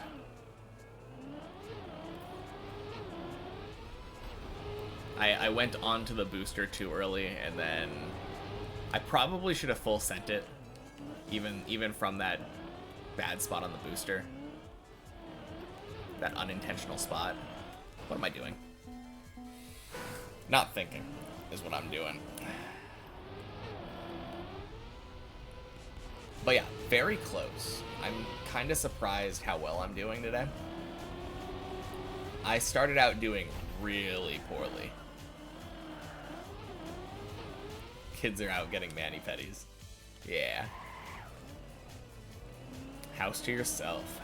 I went onto the booster too early, and then I probably should have full sent it, even from that bad spot on the booster. That unintentional spot. What am I doing? Not thinking is what I'm doing. But yeah, very close. I'm kind of surprised how well I'm doing today. I started out doing really poorly. kids are out getting mani-pedis. Yeah. House to yourself.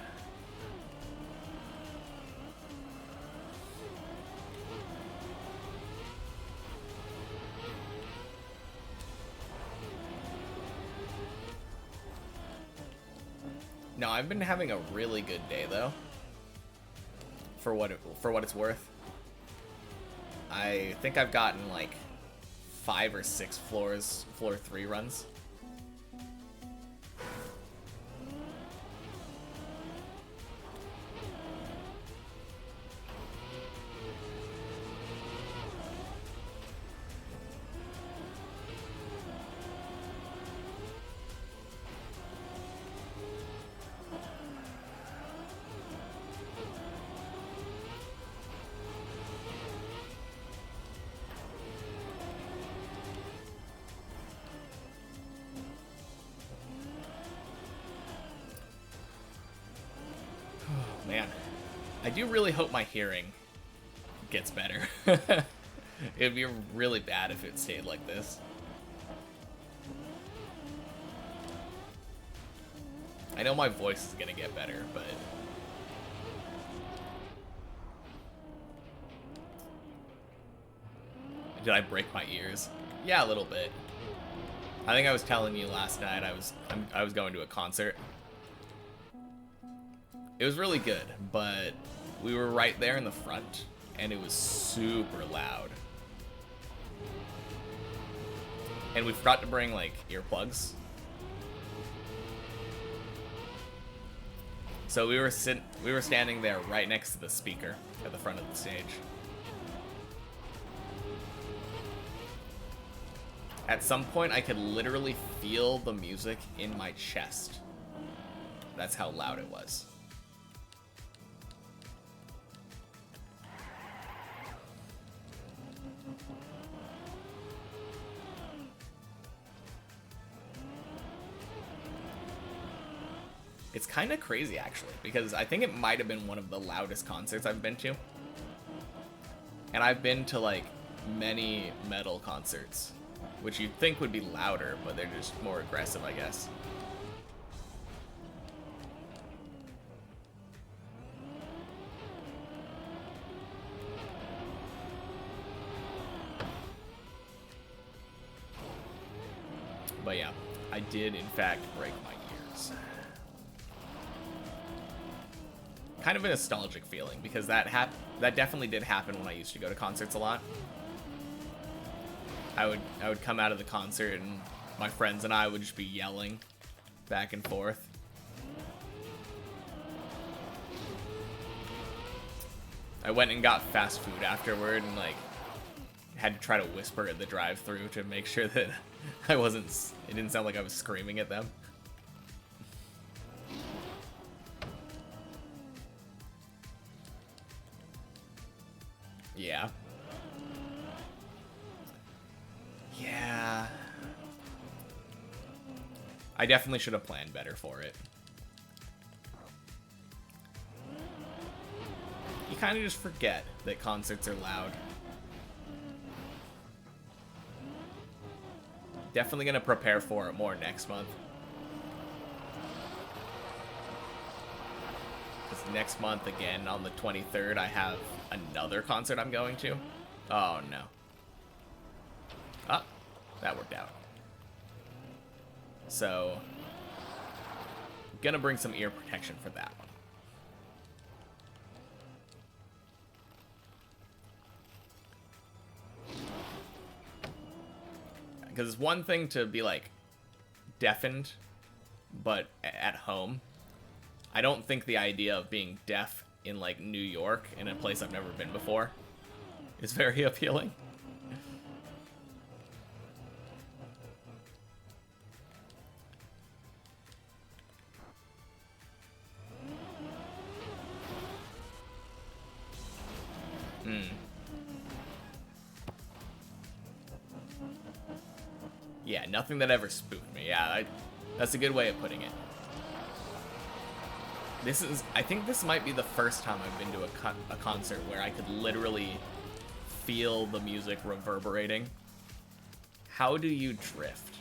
No, I've been having a really good day though. For what it's worth. I think I've gotten like 5 or 6 floor 3 runs. Man, I do really hope my hearing gets better. It'd be really bad if it stayed like this. I know my voice is gonna get better, but... Did I break my ears? Yeah, a little bit. I think I was telling you last night I was going to a concert. It was really good, but we were right there in the front, and it was super loud. And we forgot to bring, like, earplugs. So we were standing there right next to the speaker at the front of the stage. At some point, I could literally feel the music in my chest. That's how loud it was. It's kind of crazy, actually, because I think it might have been one of the loudest concerts I've been to. And I've been to, like, many metal concerts, which you'd think would be louder, but they're just more aggressive, I guess. But yeah, I did, in fact, break my ears. Kind of a nostalgic feeling, because that definitely did happen when I used to go to concerts a lot. I would come out of the concert and my friends and I would just be yelling back and forth. I went and got fast food afterward and like had to try to whisper at the drive-thru to make sure that it didn't sound like I was screaming at them. Yeah. Yeah. I definitely should have planned better for it. You kind of just forget that concerts are loud. Definitely gonna prepare for it more next month. Because next month, again, on the 23rd, I have another concert I'm going to. Oh, no. Ah, that worked out. So, I'm gonna bring some ear protection for that one. Because it's one thing to be, like, deafened, but at home. I don't think the idea of being deaf in, like, New York, in a place I've never been before, is very appealing. Yeah, nothing that ever spooked me. Yeah, that's a good way of putting it. I think this might be the first time I've been to a concert where I could literally feel the music reverberating How do you drift?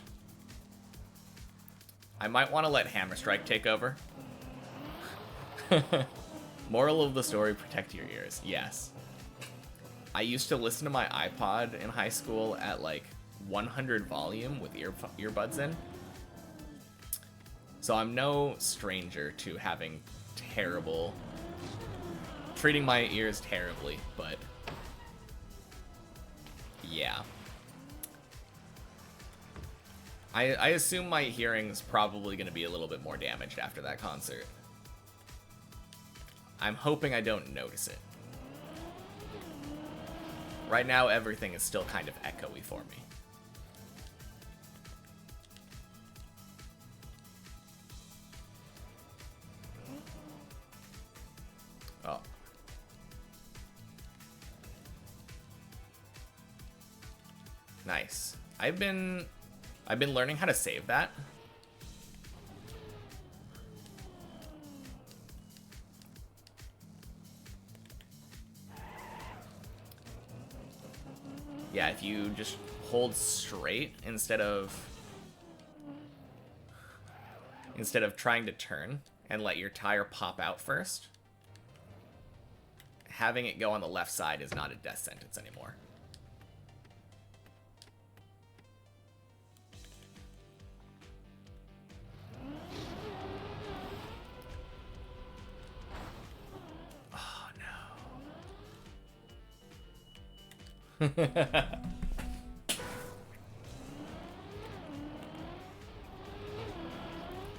I might want to let Hammer Strike take over. Moral of the story, protect your ears. Yes. I used to listen to my iPod in high school at like 100 volume with earbuds in. So I'm no stranger to having treating my ears terribly, but yeah. I assume my hearing's probably going to be a little bit more damaged after that concert. I'm hoping I don't notice it. Right now, everything is still kind of echoey for me. Oh. Nice. I've been learning how to save that. Yeah, if you just hold straight instead of trying to turn and let your tire pop out first, having it go on the left side is not a death sentence anymore.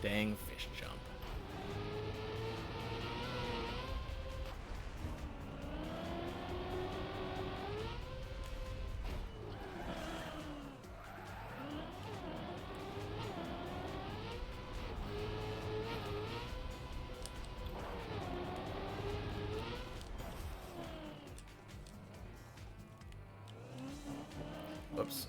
Dang fish jump. Whoops.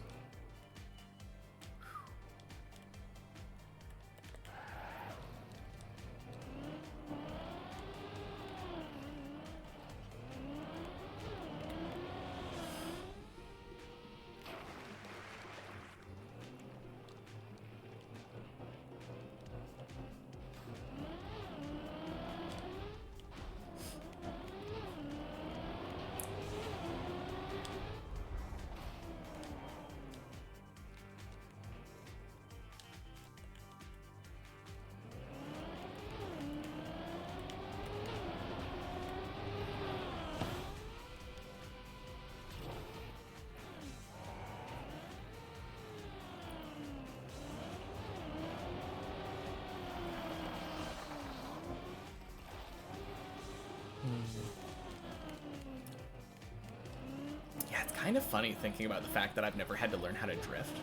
Yeah, it's kind of funny thinking about the fact that I've never had to learn how to drift.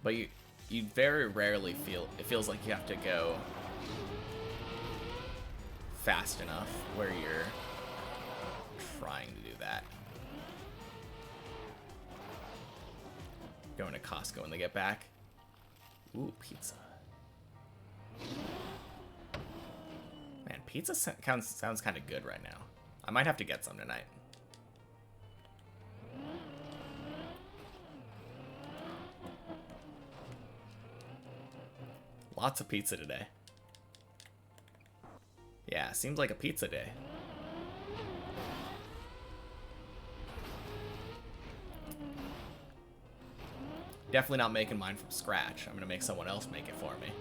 But you very rarely it feels like you have to go fast enough where you're trying to do that. Going to Costco when they get back. Ooh, pizza. Man, pizza sounds kind of good right now. I might have to get some tonight. Lots of pizza today. Yeah, seems like a pizza day. Definitely not making mine from scratch. I'm gonna make someone else make it for me.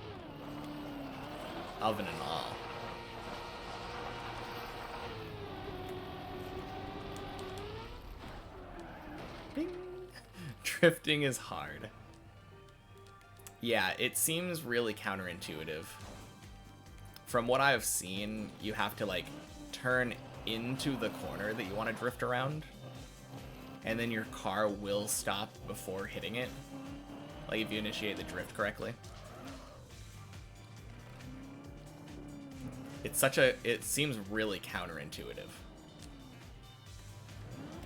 Oven and all. Ding. Drifting is hard. Yeah, it seems really counterintuitive. From what I've seen, you have to like turn into the corner that you want to drift around, and then your car will stop before hitting it. Like if you initiate the drift correctly. It seems really counterintuitive.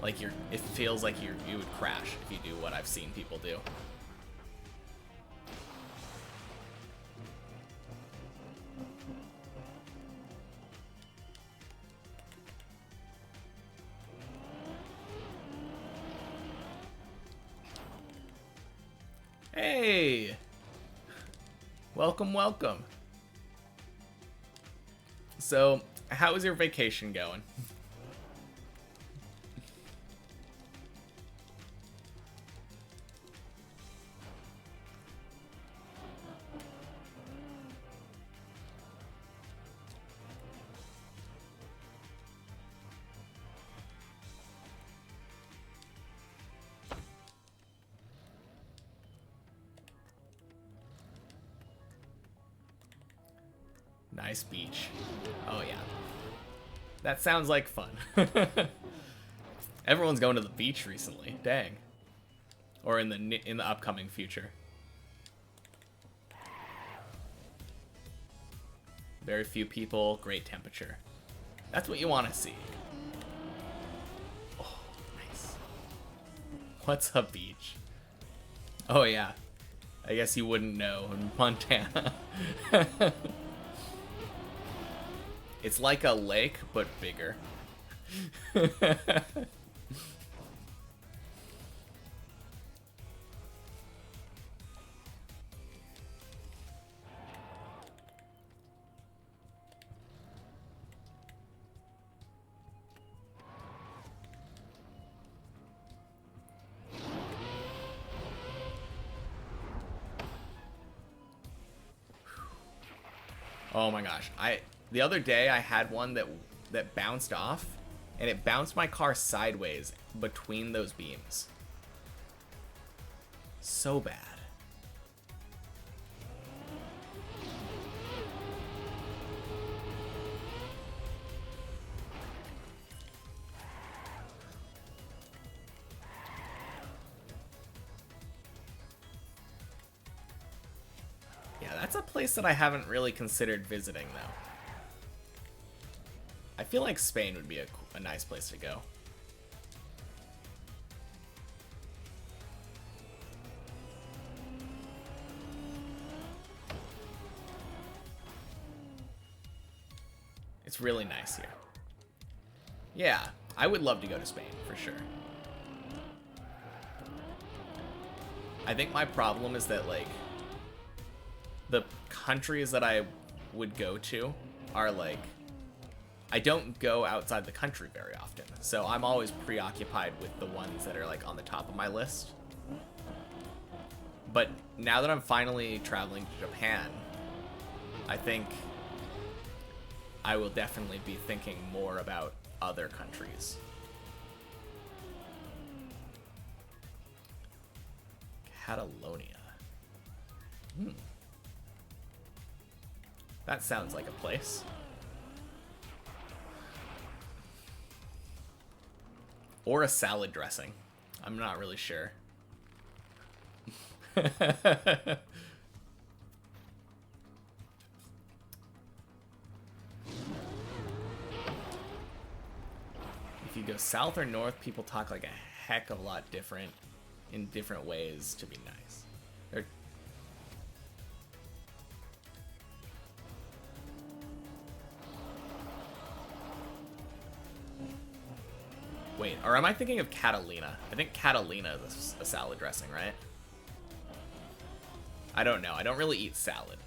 Like it feels like you would crash if you do what I've seen people do. Hey! Welcome, welcome. So, how is your vacation going? Nice beach. Oh yeah. That sounds like fun. Everyone's going to the beach recently. Dang. Or in the upcoming future. Very few people, great temperature. That's what you want to see. Oh, nice. What's a beach? Oh yeah. I guess you wouldn't know in Montana. It's like a lake, but bigger. Oh my gosh. The other day I had one that bounced off, and it bounced my car sideways between those beams. So bad. Yeah, that's a place that I haven't really considered visiting, though. I feel like Spain would be a nice place to go. It's really nice here. Yeah, I would love to go to Spain, for sure. I think my problem is that, like, the countries that I would go to are, like, I don't go outside the country very often, so I'm always preoccupied with the ones that are, like, on the top of my list. But now that I'm finally traveling to Japan, I think I will definitely be thinking more about other countries. Catalonia. That sounds like a place. Or a salad dressing. I'm not really sure. If you go south or north, people talk like a heck of a lot different in different ways to be nice. Wait, or am I thinking of Catalina? I think Catalina is a salad dressing, right? I don't know. I don't really eat salad.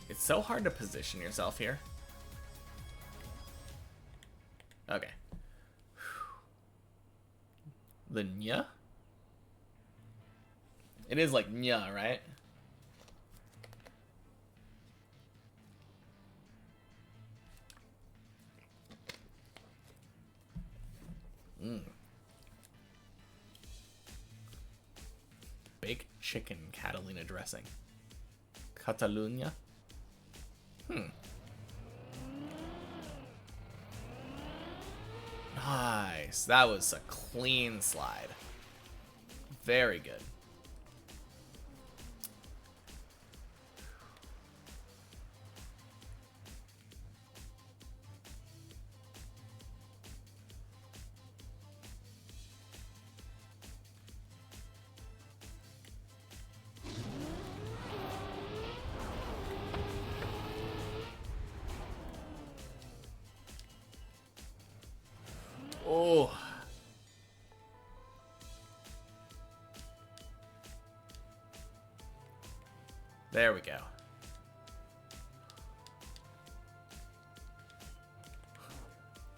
It's so hard to position yourself here. Okay. The nya? It is like nya, right? Baked chicken Catalina dressing. Catalunya? Nice. That was a clean slide. Very good. There we go.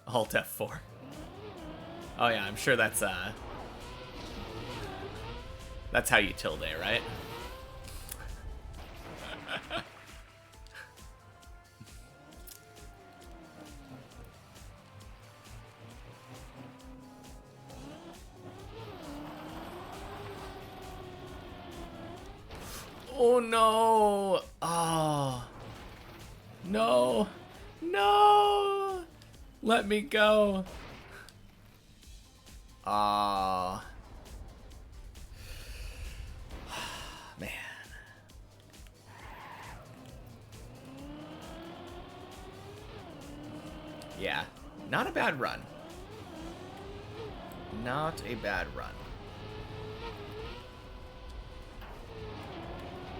Alt F4. Oh yeah, I'm sure that's how you tilde, right? Oh no! Oh. No! No! Let me go! Ah. Man. Yeah. Not a bad run. Not a bad run.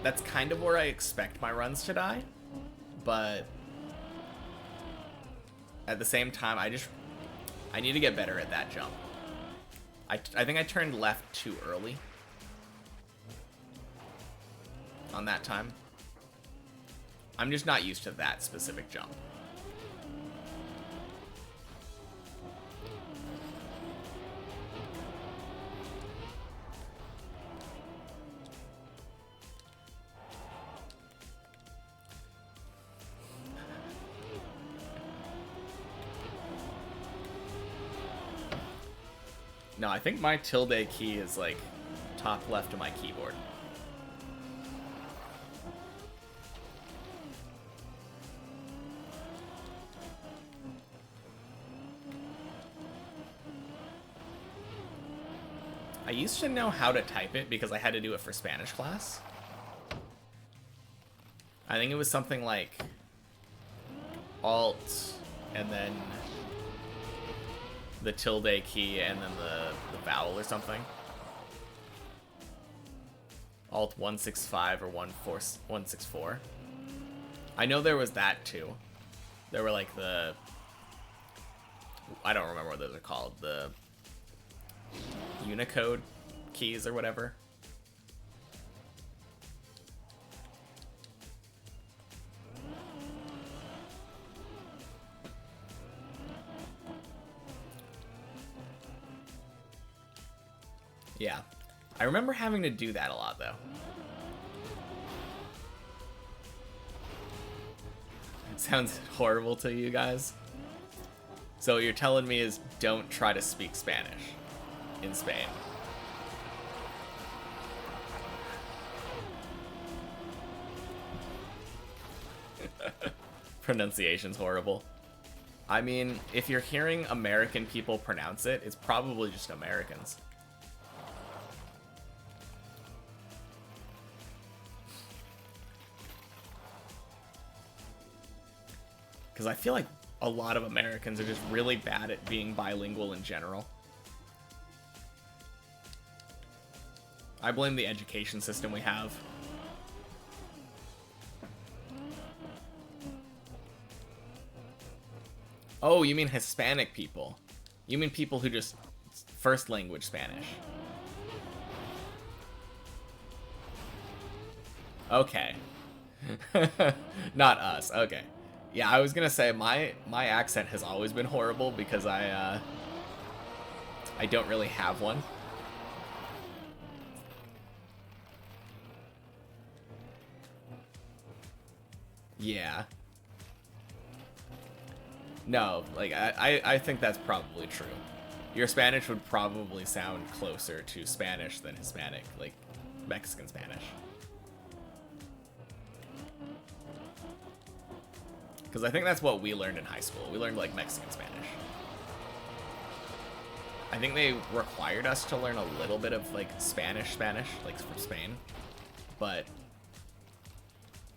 That's kind of where I expect my runs to die, but at the same time, I need to get better at that jump. I think I turned left too early on that time. I'm just not used to that specific jump. No, I think my tilde key is like top left of my keyboard. I used to know how to type it because I had to do it for Spanish class. I think it was something like Alt and then the tilde key and then the vowel or something. Alt 165 or 164. I know there was that too. There were like the, I don't remember what those are called, the Unicode keys or whatever. Yeah. I remember having to do that a lot, though. It sounds horrible to you guys. So what you're telling me is don't try to speak Spanish in Spain. Pronunciation's horrible. I mean, if you're hearing American people pronounce it, it's probably just Americans. Because I feel like a lot of Americans are just really bad at being bilingual in general. I blame the education system we have. Oh, you mean Hispanic people. You mean people who just first language Spanish. Okay. Not us. Okay. Yeah, I was gonna say my accent has always been horrible because I don't really have one. Yeah. No, like I think that's probably true. Your Spanish would probably sound closer to Spanish than Hispanic, like Mexican Spanish. Because I think that's what we learned in high school. We learned, like, Mexican Spanish. I think they required us to learn a little bit of, like, Spanish, like, from Spain. But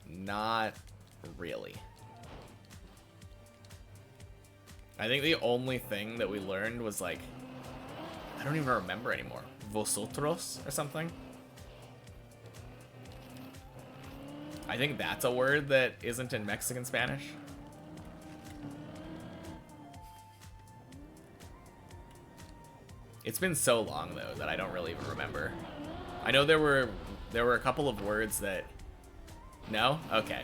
not really. I think the only thing that we learned was, like, I don't even remember anymore. Vosotros or something. I think that's a word that isn't in Mexican Spanish. It's been so long though that I don't really even remember. I know there were a couple of words that No? Okay.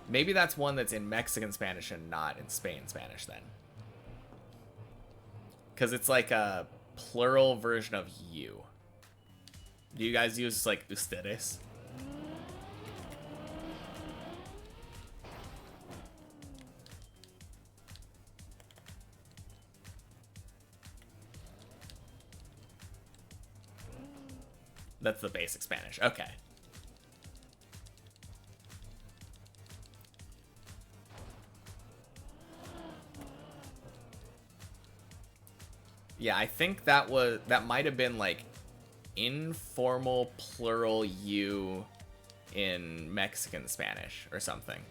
Maybe that's one that's in Mexican Spanish and not in Spain Spanish then. Because it's like a plural version of you. Do you guys use like ustedes? That's the basic Spanish. Okay. Yeah, I think that might have been like informal plural you in Mexican Spanish or something.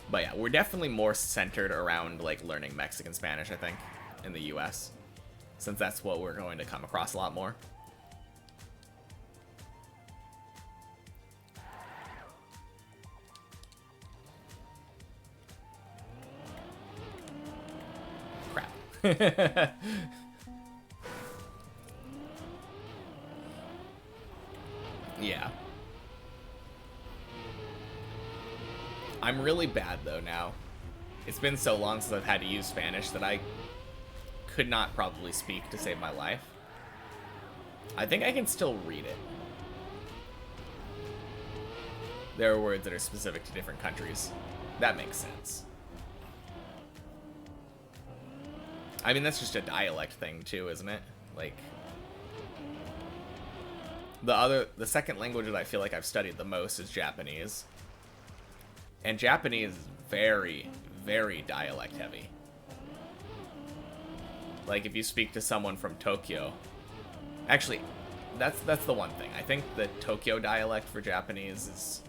But yeah, we're definitely more centered around like learning Mexican Spanish, I think, in the US, since that's what we're going to come across a lot more. Crap. Yeah. I'm really bad though now. It's been so long since I've had to use Spanish that I could not probably speak to save my life. I think I can still read it. There are words that are specific to different countries. That makes sense. I mean, that's just a dialect thing too, isn't it? Like, the second language that I feel like I've studied the most is Japanese. And Japanese is very, very dialect heavy. Like, if you speak to someone from Tokyo, actually, that's the one thing. I think the Tokyo dialect for Japanese is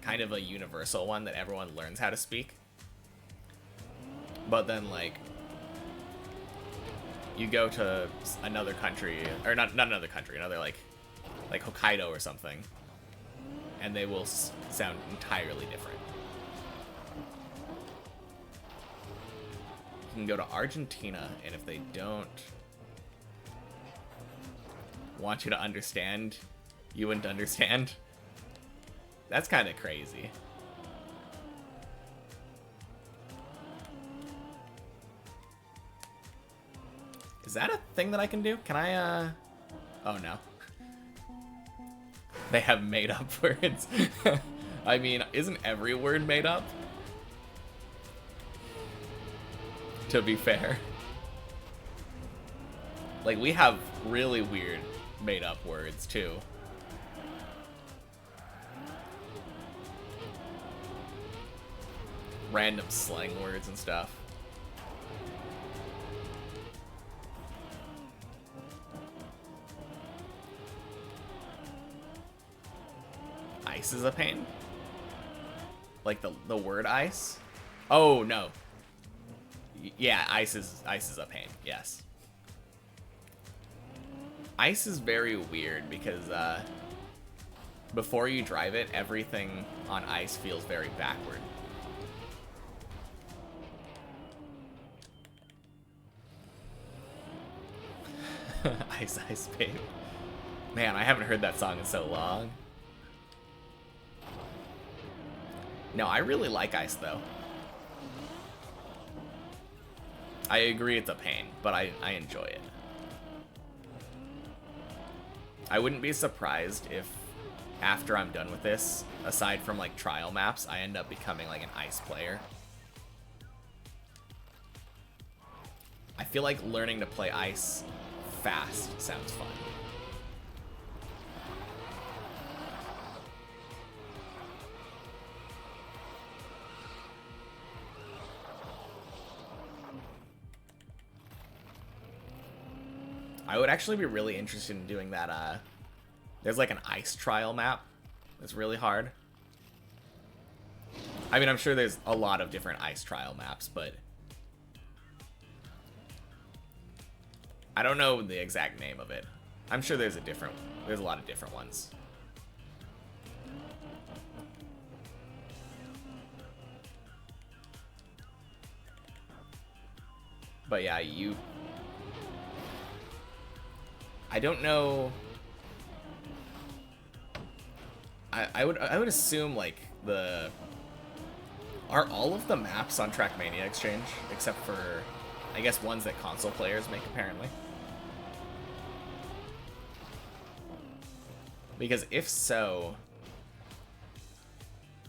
kind of a universal one that everyone learns how to speak. But then, like, you go to another country, or not another country, another like Hokkaido or something, and they will sound entirely different. You can go to Argentina, and if they don't want you to understand, you wouldn't understand. That's kind of crazy. Is that a thing that I can do? Can I, oh no. They have made up words. I mean, isn't every word made up? To be fair. Like, we have really weird made up words too. Random slang words and stuff. Ice is a pain? Like the word ice? Oh no. Yeah, ice is a pain, yes. Ice is very weird because before you drive it, everything on ice feels very backward. Ice Ice Babe. Man, I haven't heard that song in so long. No, I really like Ice, though. I agree it's a pain, but I enjoy it. I wouldn't be surprised if, after I'm done with this, aside from, like, trial maps, I end up becoming, like, an Ice player. I feel like learning to play Ice fast sounds fun. I would actually be really interested in doing that. There's like an ice trial map that's really hard. I mean, I'm sure there's a lot of different ice trial maps, but I don't know the exact name of it. I'm sure there's a lot of different ones. But yeah, I don't know I would assume like are all of the maps on Trackmania Exchange except for I guess ones that console players make apparently. Because if so,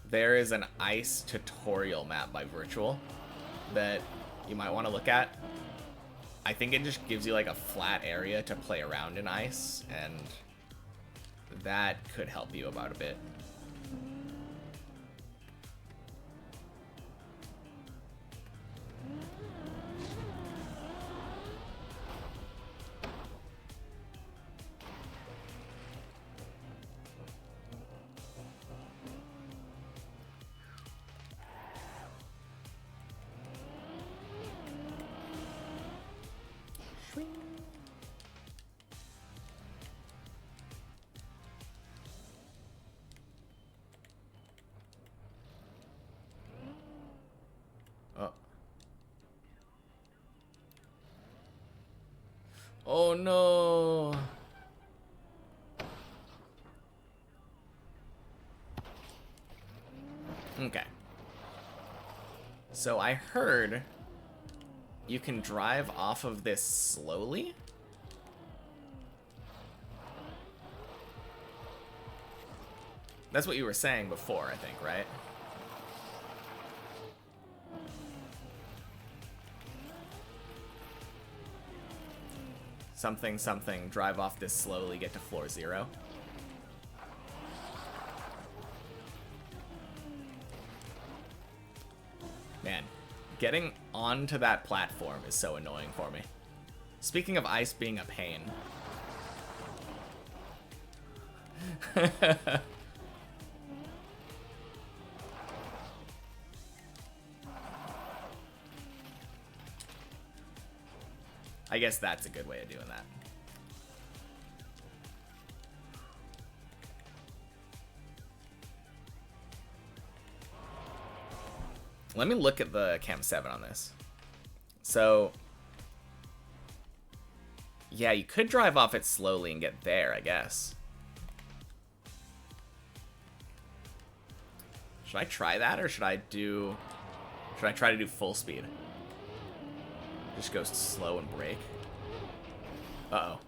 there is an ice tutorial map by Virtual that you might want to look at. I think it just gives you like a flat area to play around in ice, and that could help you about a bit. Oh. Oh no. Okay. So I heard you can drive off of this slowly. That's what you were saying before, I think, right? Something, something, drive off this slowly, get to floor 0. Man, getting onto that platform is so annoying for me. Speaking of ice being a pain. I guess that's a good way of doing that. Let me look at the Cam 7 on this. So, yeah, you could drive off it slowly and get there, I guess. Should I try that, or should I try to do full speed? Just go slow and brake. Uh-oh.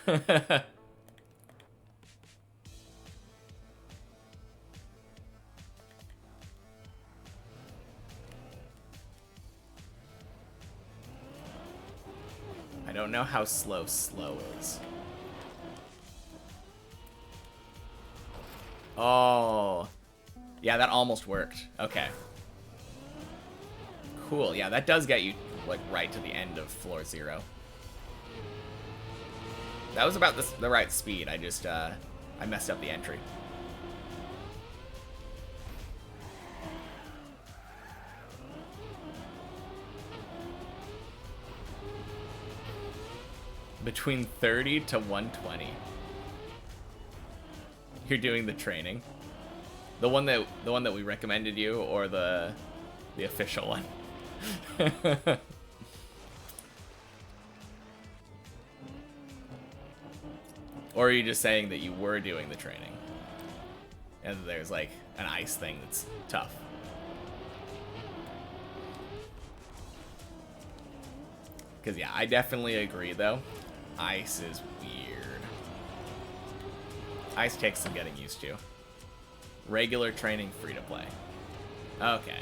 I don't know how slow is. Oh. Yeah, that almost worked. Okay. Cool. Yeah, that does get you like right to the end of floor 0. That was about the right speed. I just I messed up the entry. Between 30 to 120. You're doing the training. The one that we recommended you, or the official one? Or are you just saying that you were doing the training and there's like an ice thing that's tough? Because yeah, I definitely agree though. Ice is weird. Ice takes some getting used to. Regular training, free to play. Okay.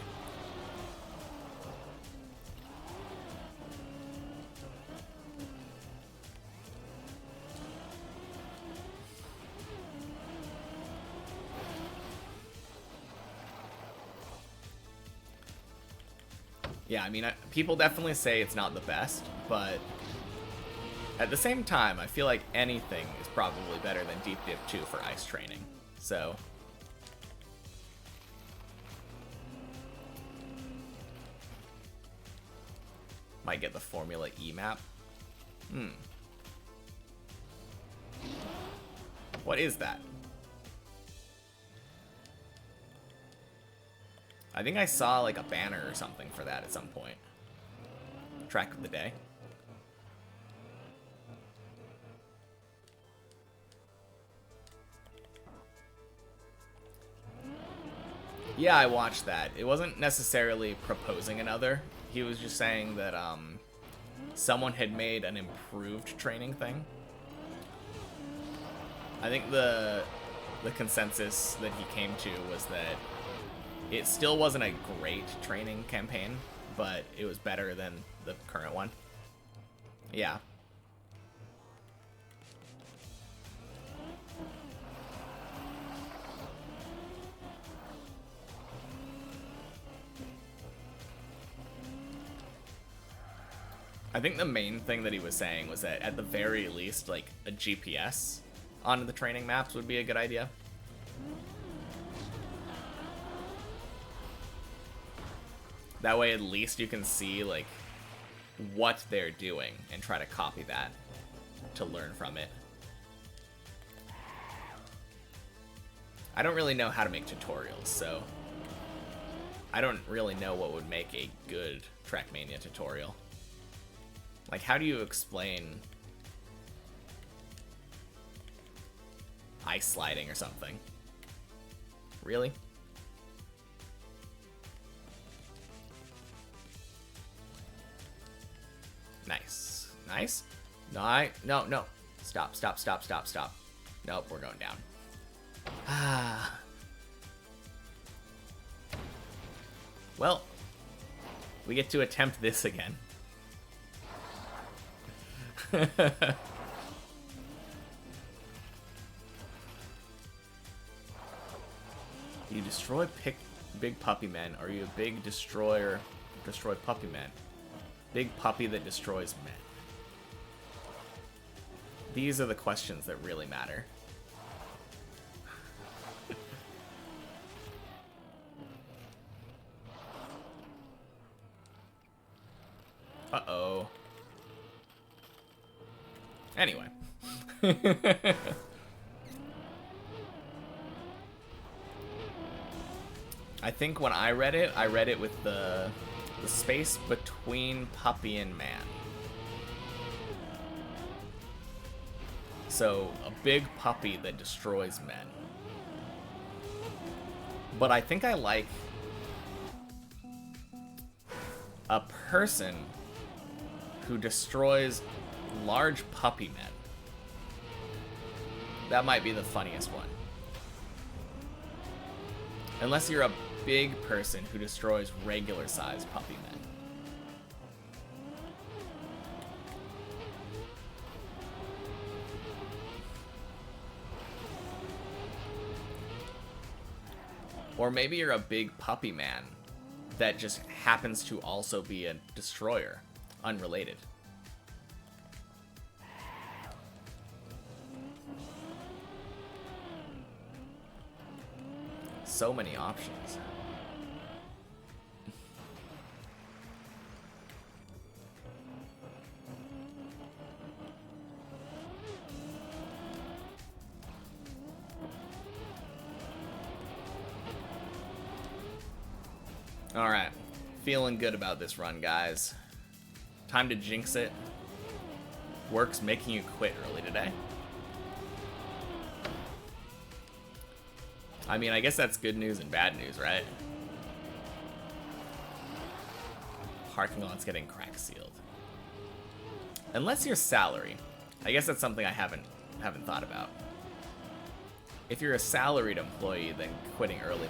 Yeah, I mean, people definitely say it's not the best, but at the same time, I feel like anything is probably better than Deep Dip 2 for ice training. So might get the Formula E map. What is that? I think I saw like a banner or something for that at some point. Track of the day. Yeah, I watched that. It wasn't necessarily proposing another. He was just saying that someone had made an improved training thing. I think the consensus that he came to was that it still wasn't a great training campaign, but it was better than the current one. Yeah. I think the main thing that he was saying was that at the very least, like, a GPS on the training maps would be a good idea. That way at least you can see, like, what they're doing and try to copy that to learn from it. I don't really know how to make tutorials, so I don't really know what would make a good Trackmania tutorial. Like, how do you explain ice sliding or something? Really? Nice. Nice. No, no. Stop, stop, stop, stop, stop. Nope, we're going down. Ah. Well, we get to attempt this again. You destroy big puppy men. Are you a big destroy puppy men? Big puppy that destroys men. These are the questions that really matter. Uh-oh. Anyway. I think when I read it with the space between puppy and man. So, a big puppy that destroys men. But I think I like a person who destroys large puppy men. That might be the funniest one. Unless you're a big person who destroys regular sized puppy men. Or maybe you're a big puppy man that just happens to also be a destroyer, unrelated. So many options. Alright, feeling good about this run, guys. Time to jinx it. Work's making you quit early today. I mean, I guess that's good news and bad news, right? Parking lot's getting crack sealed. Unless you're salary. I guess that's something I haven't thought about. If you're a salaried employee, then quitting early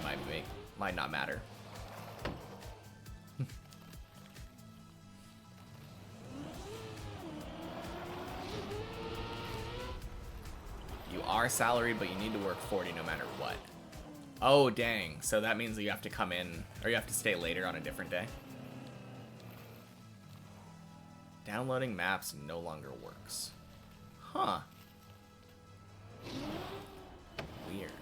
might not matter. You are salaried, but you need to work 40 no matter what. Oh, dang. So that means that you have to come in, or you have to stay later on a different day? Downloading maps no longer works. Huh. Weird.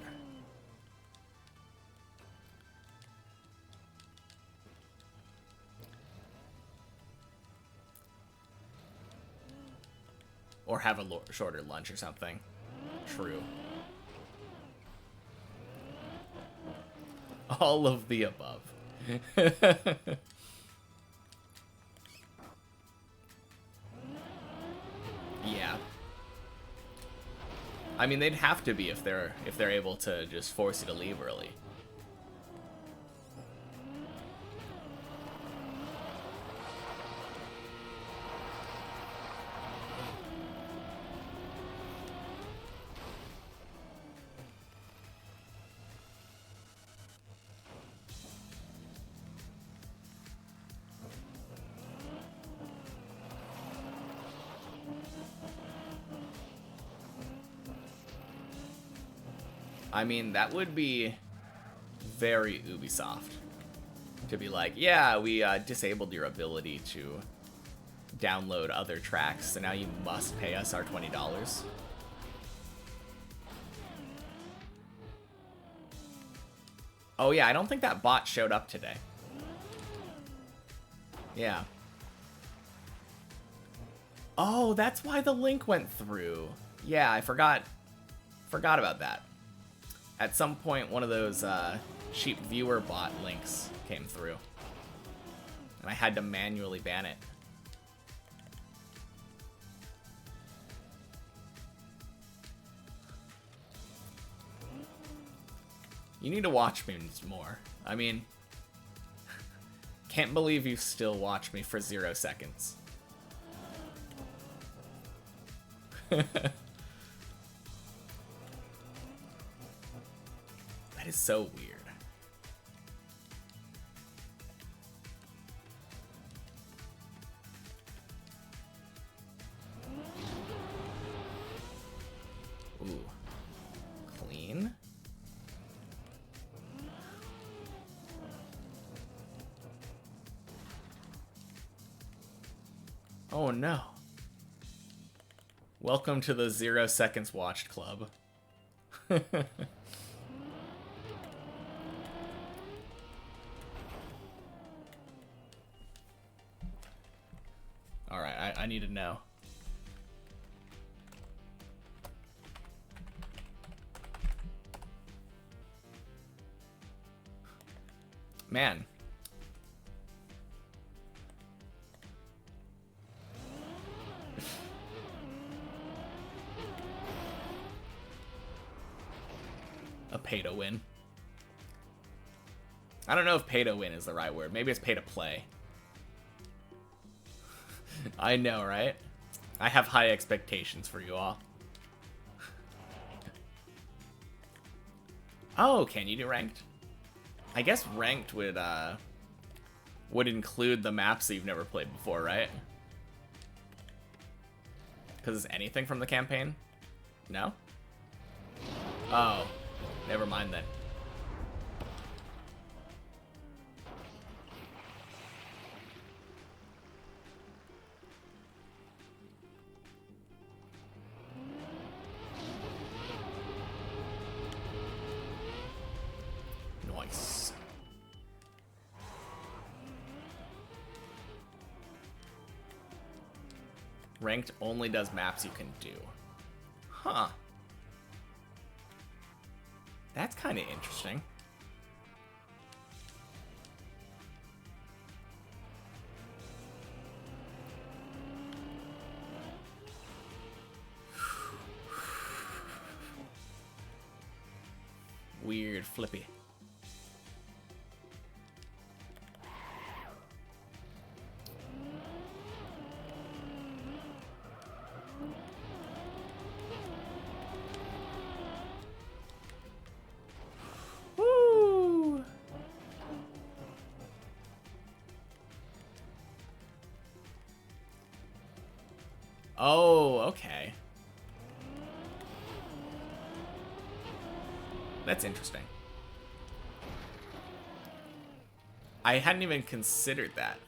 Or have a shorter lunch or something. True. All of the above. Yeah. I mean, they'd have to be if they're able to just force you to leave early. I mean, that would be very Ubisoft. To be like, yeah, we disabled your ability to download other tracks, so now you must pay us our $20. Oh yeah, I don't think that bot showed up today. Yeah. Oh, that's why the link went through. Yeah, I forgot about that. At some point, one of those cheap viewer bot links came through. And I had to manually ban it. You need to watch me more. I mean, can't believe you still watch me for 0 seconds. That is so weird. Ooh. Clean. Oh no. Welcome to the 0 seconds watched club. Alright, I need to know. Man. A pay to win. I don't know if pay to win is the right word. Maybe it's pay to play. I know, right? I have high expectations for you all. Oh, can you do ranked? I guess ranked would include the maps that you've never played before, right? Because it's anything from the campaign? No? Oh, never mind then. Nice. Ranked only does maps you can do. Huh. That's kind of interesting. Weird flippy. Woo! Oh, okay. That's interesting. I hadn't even considered that.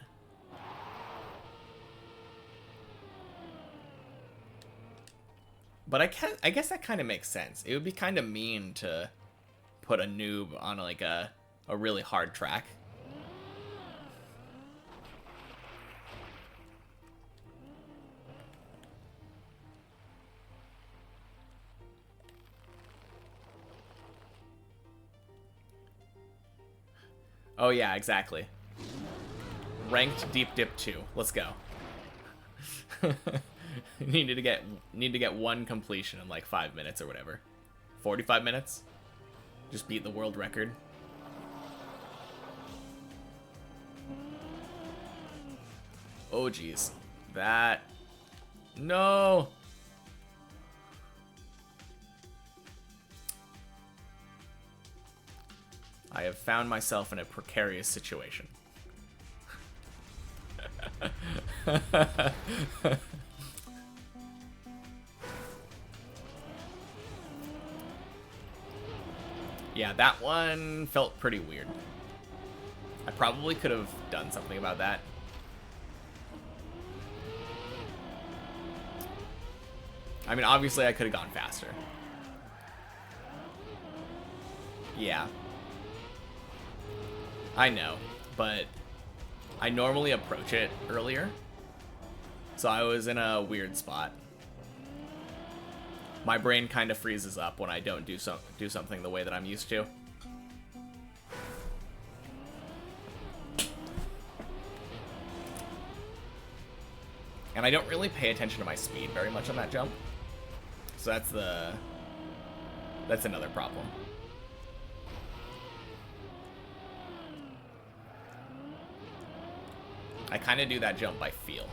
But I guess that kind of makes sense. It would be kind of mean to put a noob on like a really hard track. Oh yeah, exactly. Ranked deep dip 2. Let's go. need to get one completion in like 5 minutes or whatever. 45 minutes? Just beat the world record. Oh geez. That. No. I have found myself in a precarious situation. Yeah, that one felt pretty weird. I probably could have done something about that. I mean, obviously I could have gone faster. Yeah. I know, but I normally approach it earlier. So I was in a weird spot. My brain kind of freezes up when I don't do something the way that I'm used to. And I don't really pay attention to my speed very much on that jump. So that's another problem. I kind of do that jump by feel.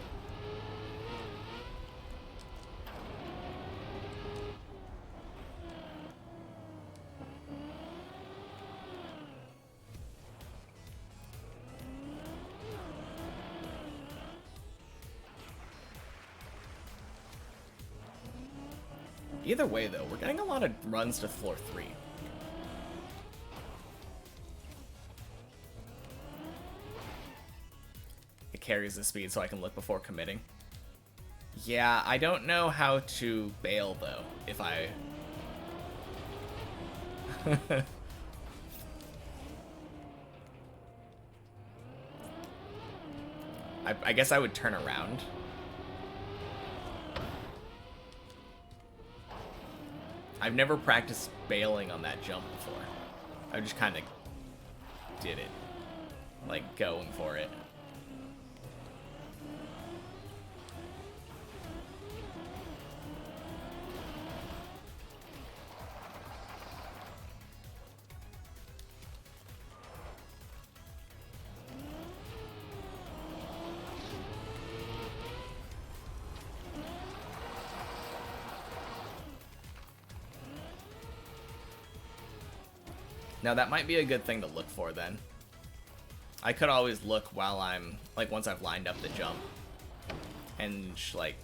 Either way, though, we're getting a lot of runs to floor 3. It carries the speed so I can look before committing. Yeah, I don't know how to bail, though, if I... I guess I would turn around. I've never practiced bailing on that jump before. I just kind of did it. Like, going for it. Now that might be a good thing to look for then. I could always look while I'm, like, once I've lined up the jump. And, like,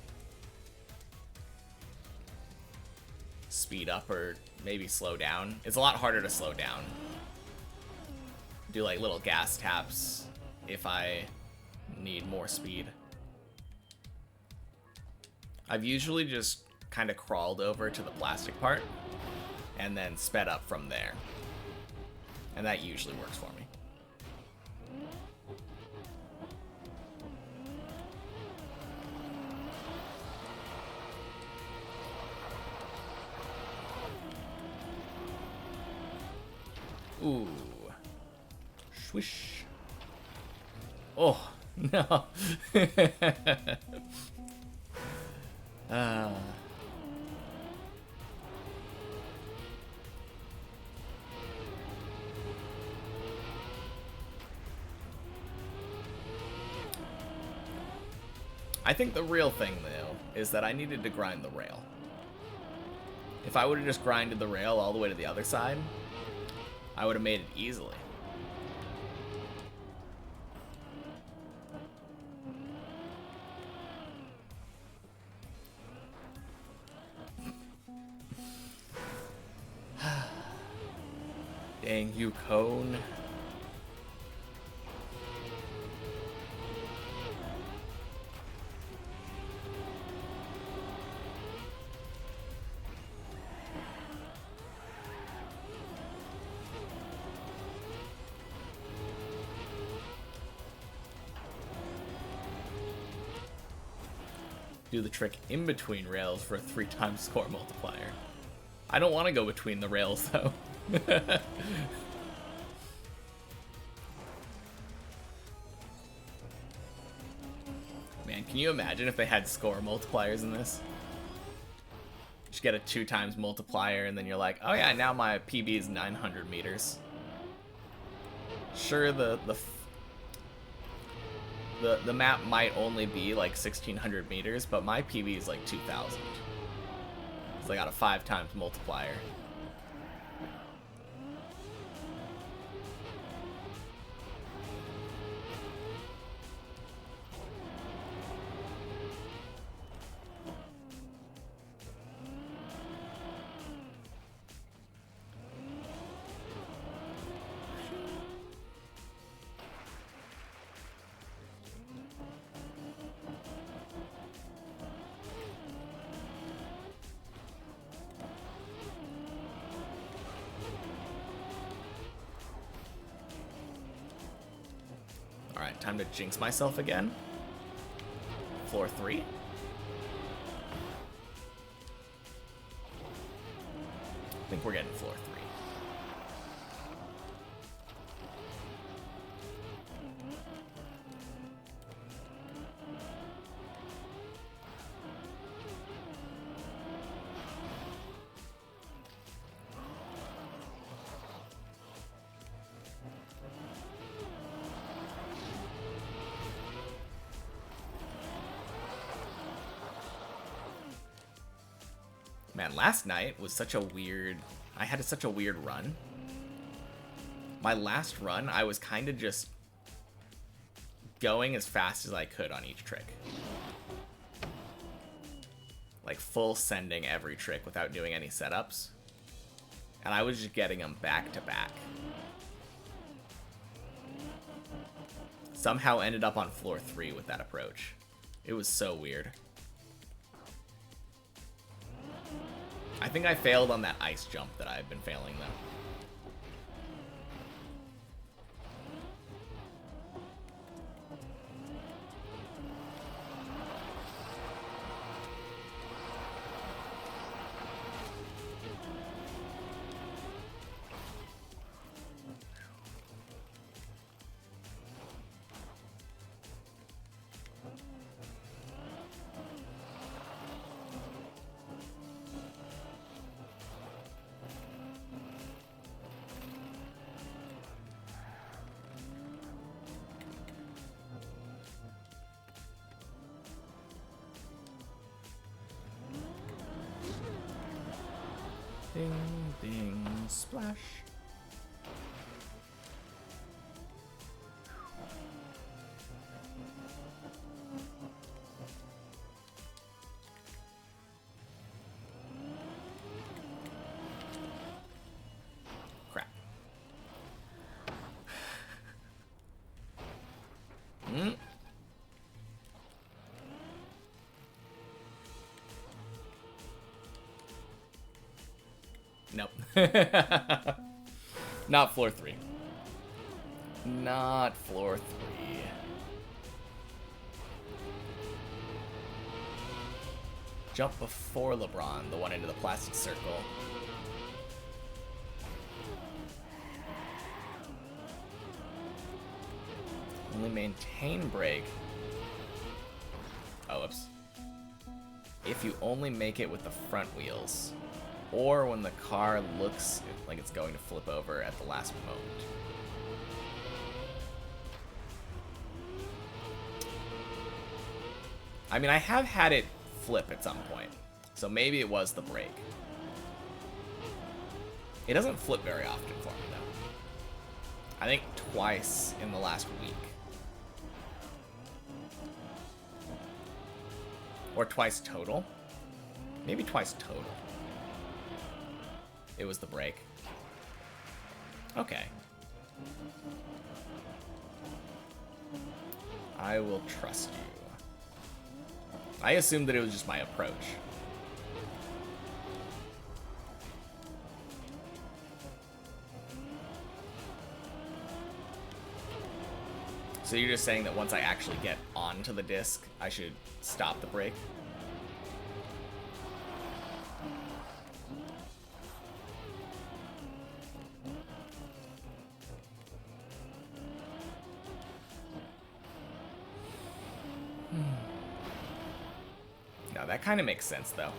speed up or maybe slow down. It's a lot harder to slow down. Do, like, little gas taps if I need more speed. I've usually just kind of crawled over to the plastic part and then sped up from there. And that usually works for me. Ooh. Swish. Oh, no. I think the real thing, though, is that I needed to grind the rail. If I would have just grinded the rail all the way to the other side, I would have made it easily. Dang you, cone. Do the trick in between rails for a 3x score multiplier. I don't want to go between the rails, though. Man, can you imagine if they had score multipliers in this? Just get a 2x multiplier, and then you're like, oh yeah, now my PB is 900 meters. Sure, the map might only be like 1600 meters, but my PB is like 2000. So I got a 5x multiplier. Alright, time to jinx myself again. Floor 3. I think we're getting floor 3. Man, last night was such a weird... I had such a weird run. My last run, I was kind of just going as fast as I could on each trick. Like, full sending every trick without doing any setups. And I was just getting them back to back. Somehow ended up on floor 3 with that approach. It was so weird. I think I failed on that ice jump that I've been failing, though. Ding, ding, splash. Crap. Nope. Not floor 3. Not floor 3. Jump before LeBron, the one into the plastic circle. Only maintain brake. Oh, oops. If you only make it with the front wheels. Or when the car looks like it's going to flip over at the last moment. I mean, I have had it flip at some point, so maybe it was the brake. It doesn't flip very often for me, though. I think twice in the last week. Or twice total. Maybe twice total. It was the brake. Okay. I will trust you. I assumed that it was just my approach. So you're just saying that once I actually get onto the disc, I should stop the brake? No, that kind of makes sense, though.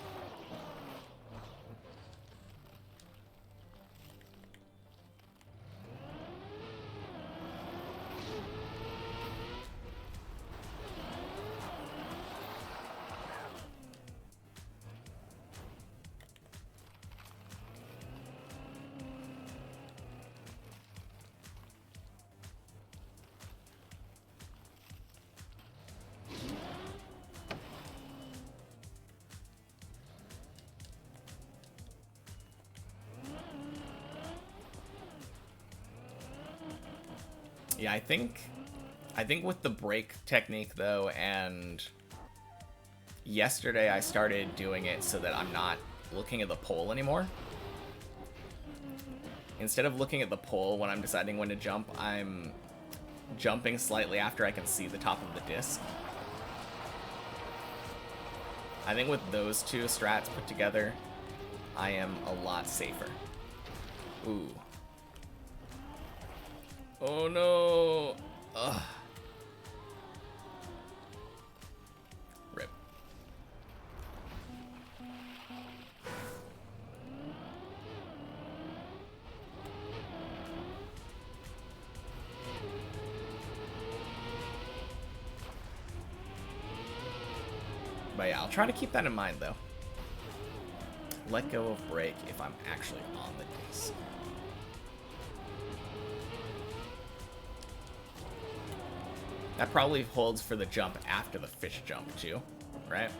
Yeah, I think with the brake technique, though, and yesterday I started doing it so that I'm not looking at the pole anymore. Instead of looking at the pole when I'm deciding when to jump, I'm jumping slightly after I can see the top of the disc. I think with those two strats put together, I am a lot safer. Ooh. Oh no! Ugh. Rip. But yeah, I'll try to keep that in mind though. Let go of brake if I'm actually on the disc. That probably holds for the jump after the fish jump too, right?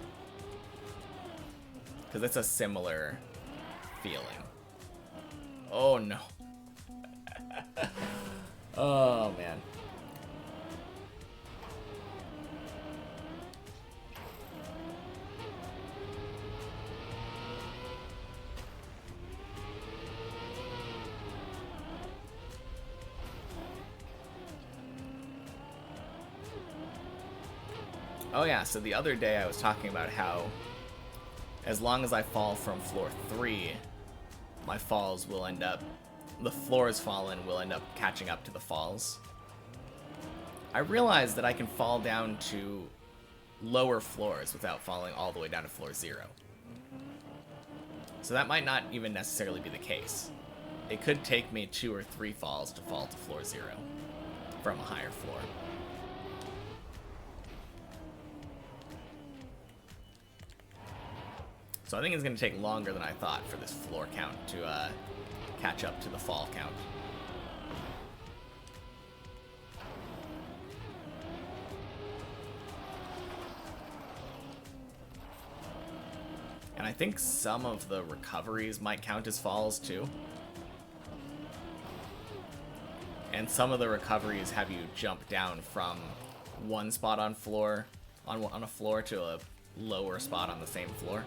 Because it's a similar feeling. Oh no. Oh man. Oh yeah, so the other day I was talking about how as long as I fall from floor 3, my falls will end up, the floors fallen will end up catching up to the falls. I realized that I can fall down to lower floors without falling all the way down to floor 0. So that might not even necessarily be the case. It could take me 2 or 3 falls to fall to floor 0 from a higher floor. So I think it's going to take longer than I thought for this floor count to catch up to the fall count. And I think some of the recoveries might count as falls too. And some of the recoveries have you jump down from one spot on a floor to a lower spot on the same floor.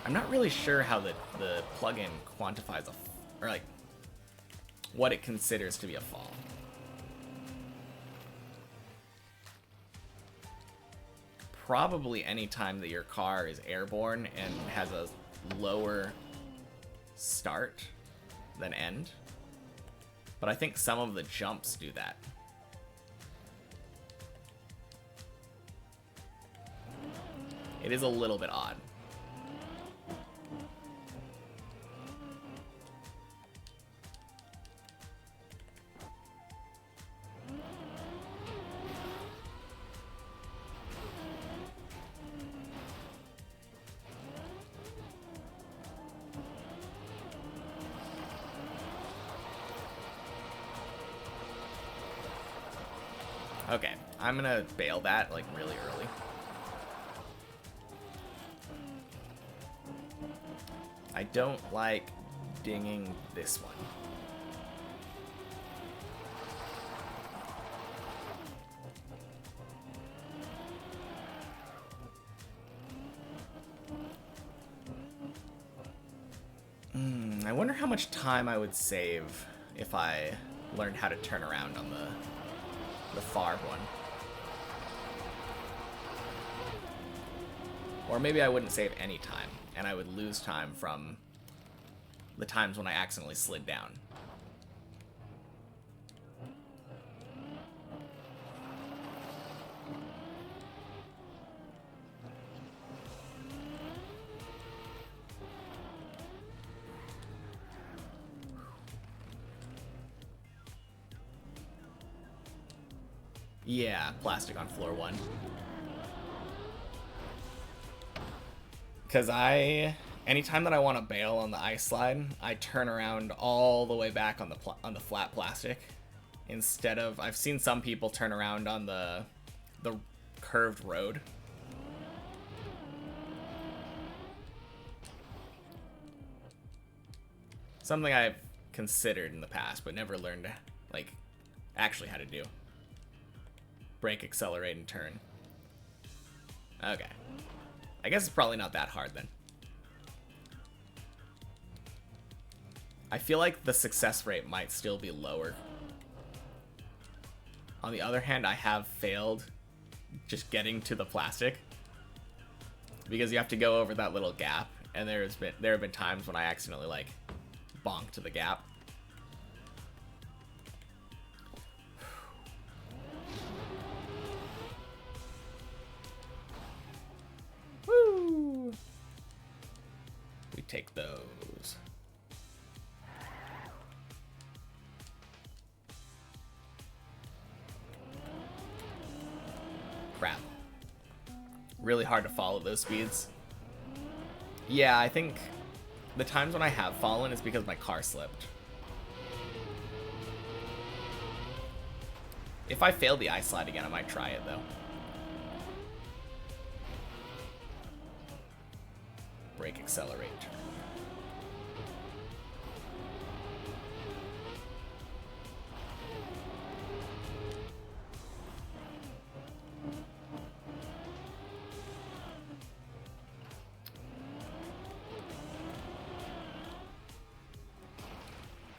I'm not really sure how the plugin quantifies or like what it considers to be a fall. Probably any time that your car is airborne and has a lower start than end. But I think some of the jumps do that. It is a little bit odd. Okay, I'm gonna bail that like really early. I don't like dinging this one. I wonder how much time I would save if I learned how to turn around on the far one. Or maybe I wouldn't save any time, and I would lose time from the times when I accidentally slid down. Yeah, plastic on floor 1. Because anytime that I want to bail on the ice slide, I turn around all the way back on the flat plastic. Instead of, I've seen some people turn around on the curved road. Something I've considered in the past, but never learned, like, actually how to do. Brake, accelerate, and turn. Okay. I guess it's probably not that hard then. I feel like the success rate might still be lower. On the other hand, I have failed just getting to the plastic because you have to go over that little gap, and there have been times when I accidentally like bonked the gap. Woo! We take those. Crap. Really hard to follow those speeds. Yeah, I think the times when I have fallen is because my car slipped. If I fail the ice slide again, I might try it though. Brake, accelerate, turn.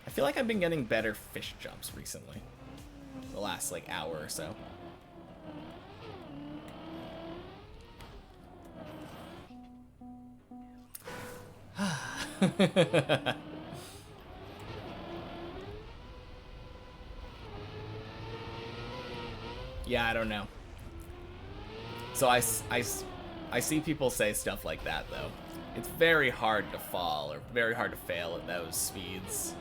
I feel like I've been getting better fish jumps recently. The last like hour or so. Yeah, I don't know. So I see people say stuff like that though. It's very hard to fall or very hard to fail at those speeds.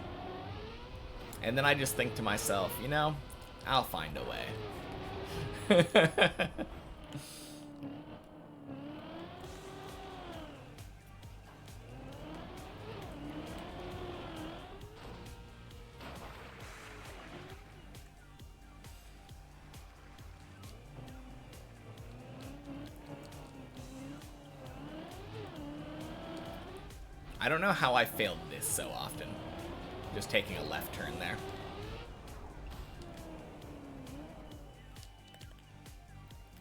And then I just think to myself, you know, I'll find a way. I don't know how I failed this so often. Just taking a left turn there.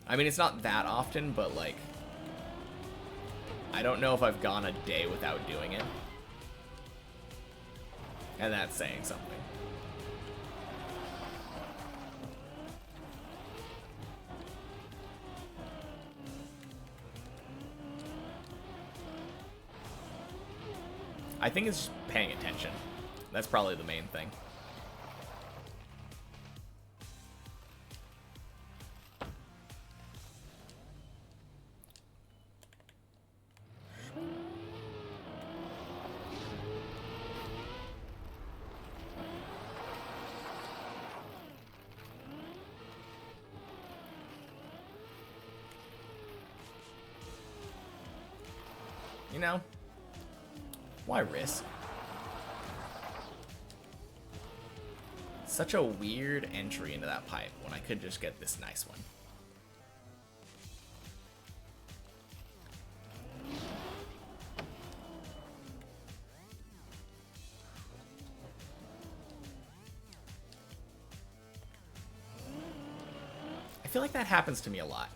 I mean, it's not that often, but like, I don't know if I've gone a day without doing it. And that's saying something. I think it's just paying attention. That's probably the main thing. You know, why risk? Such a weird entry into that pipe when I could just get this nice one. I feel like that happens to me a lot,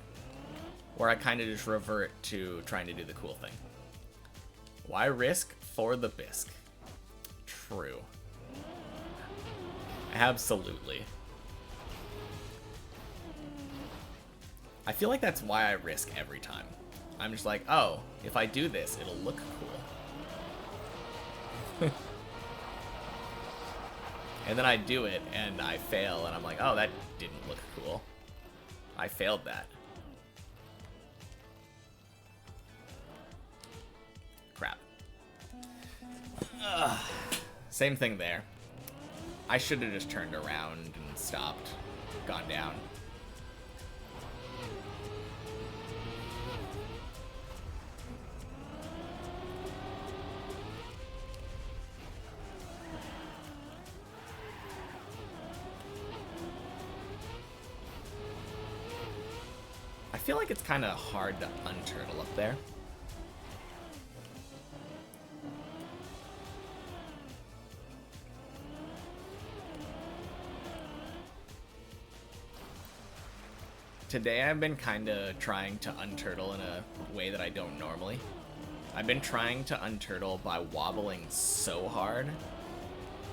where I kind of just revert to trying to do the cool thing. Why risk for the bisque? True. Absolutely. I feel like that's why I risk every time. I'm just like, oh, if I do this, it'll look cool. And then I do it, and I fail, and I'm like, oh, that didn't look cool. I failed that. Crap. Ugh. Same thing there. I should have just turned around and stopped, gone down. I feel like it's kind of hard to unturtle up there. Today I've been kind of trying to unturtle in a way that I don't normally. I've been trying to unturtle by wobbling so hard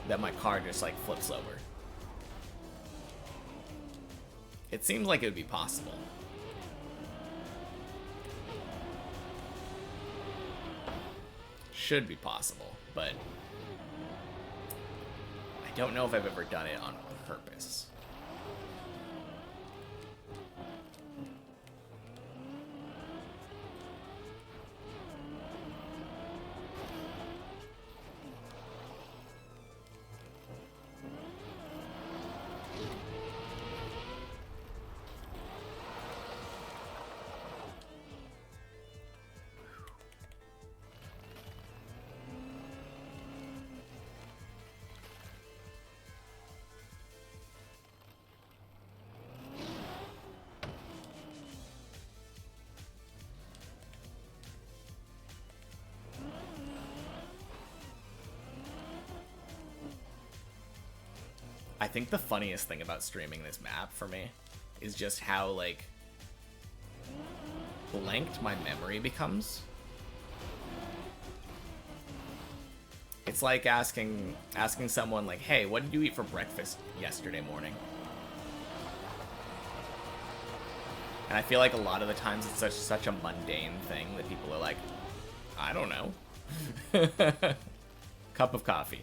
that my car just like flips over. It seems like it would be possible. Should be possible, but I don't know if I've ever done it on purpose. I think the funniest thing about streaming this map for me is just how, like, blanked my memory becomes. It's like asking someone, like, hey, what did you eat for breakfast yesterday morning? And I feel like a lot of the times it's such a mundane thing that people are like, I don't know. Cup of coffee.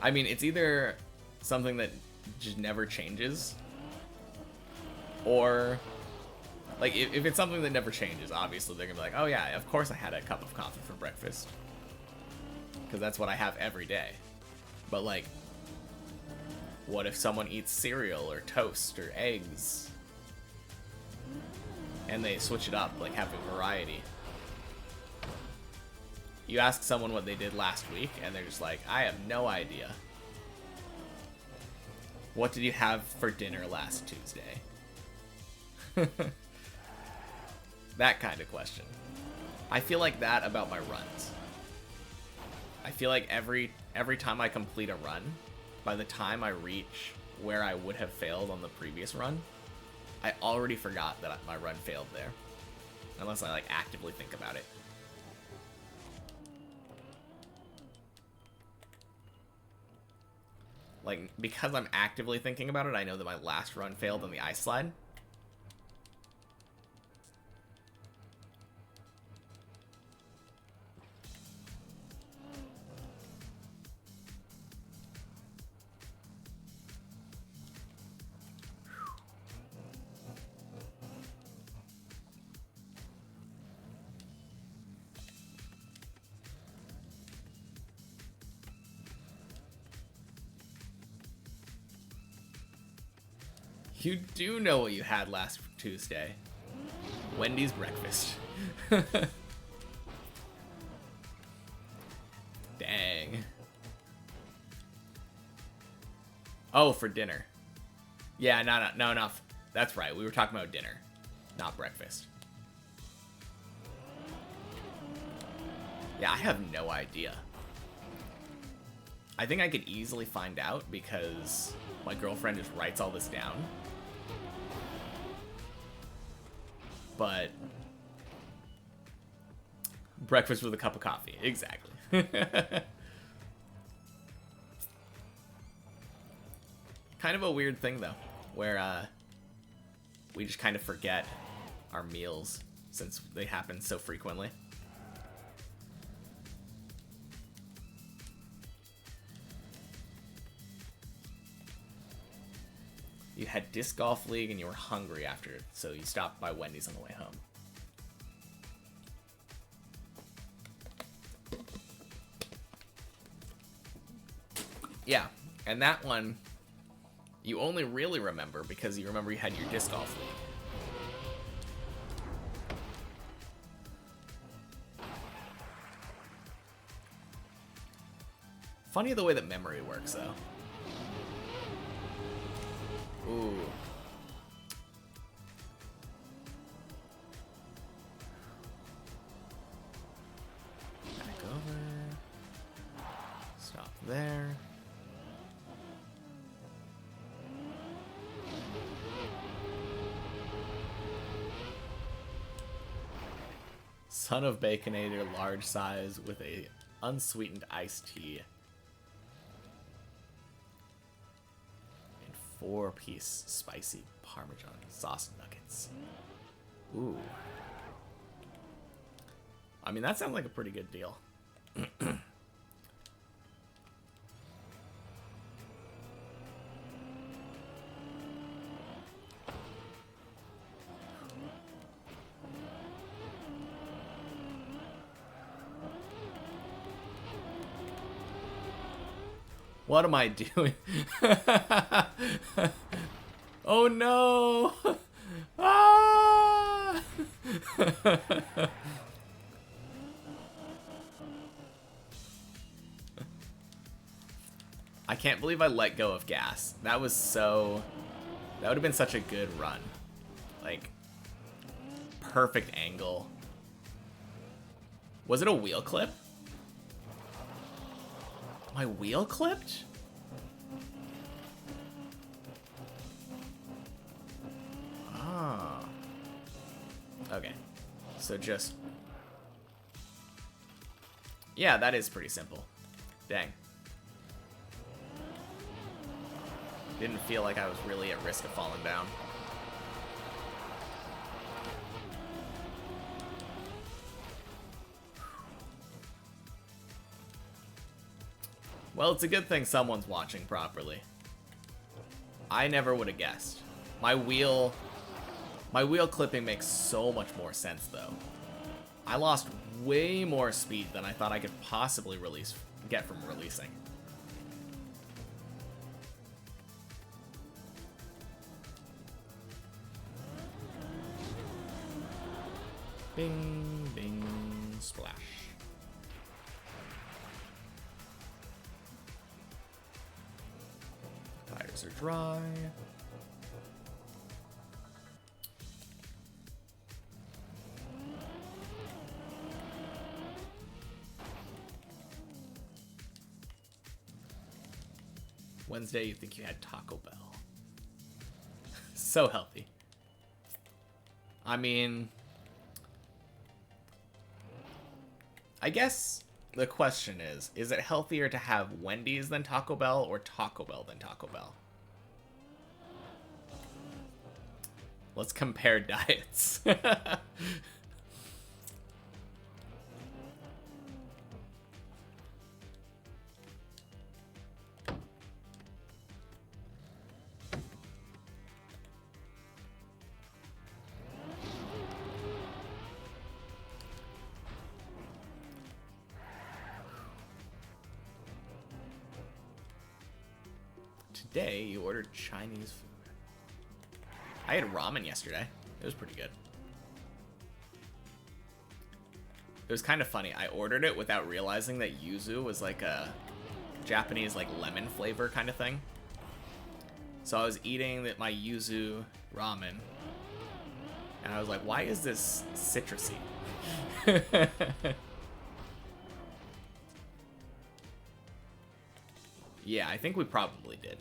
I mean, it's either something that just never changes, or like if it's something that never changes, obviously they're gonna be like, oh yeah, of course I had a cup of coffee for breakfast, because that's what I have every day. But like, what if someone eats cereal or toast or eggs and they switch it up, like have a variety? You ask someone what they did last week and they're just like, I have no idea. What did you have for dinner last Tuesday? That kind of question. I feel like that about my runs. I feel like every time I complete a run, by the time I reach where I would have failed on the previous run, I already forgot that my run failed there. Unless I like actively think about it. Like, because I'm actively thinking about it, I know that my last run failed on the ice slide. You do know what you had last Tuesday. Wendy's breakfast. Dang. Oh, for dinner. Yeah, no. That's right. We were talking about dinner, not breakfast. Yeah, I have no idea. I think I could easily find out because my girlfriend just writes all this down. But breakfast with a cup of coffee. Exactly. Kind of a weird thing, though, where we just kind of forget our meals since they happen so frequently. You had disc golf league and you were hungry after, so you stopped by Wendy's on the way home. Yeah, and that one you only really remember because you remember you had your disc golf league. Funny the way that memory works, though. Ooh. Back over. Stop there. Son of Baconator, large size with a unsweetened iced tea. 4-piece spicy Parmesan sauce nuggets. Ooh. I mean, that sounds like a pretty good deal. What am I doing? Oh no! Ah! I can't believe I let go of gas. That was so... That would have been such a good run. Like, perfect angle. Was it a wheel clip? My wheel clipped? Ah. Okay. So just... Yeah, that is pretty simple. Dang. Didn't feel like I was really at risk of falling down. Well, it's a good thing someone's watching properly. I never would have guessed. My wheel clipping makes so much more sense, though. I lost way more speed than I thought I could possibly get from releasing. Bing, bing, splash. Tires are dry. Wednesday, you think you had Taco Bell. So healthy. I mean... I guess the question is it healthier to have Wendy's than Taco Bell or Taco Bell than Taco Bell? Let's compare diets. Today, you ordered Chinese food. I had ramen yesterday. It was pretty good. It was kind of funny. I ordered it without realizing that yuzu was like a Japanese like lemon flavor kind of thing. So I was eating my yuzu ramen, and I was like, why is this citrusy? Yeah, I think we probably did.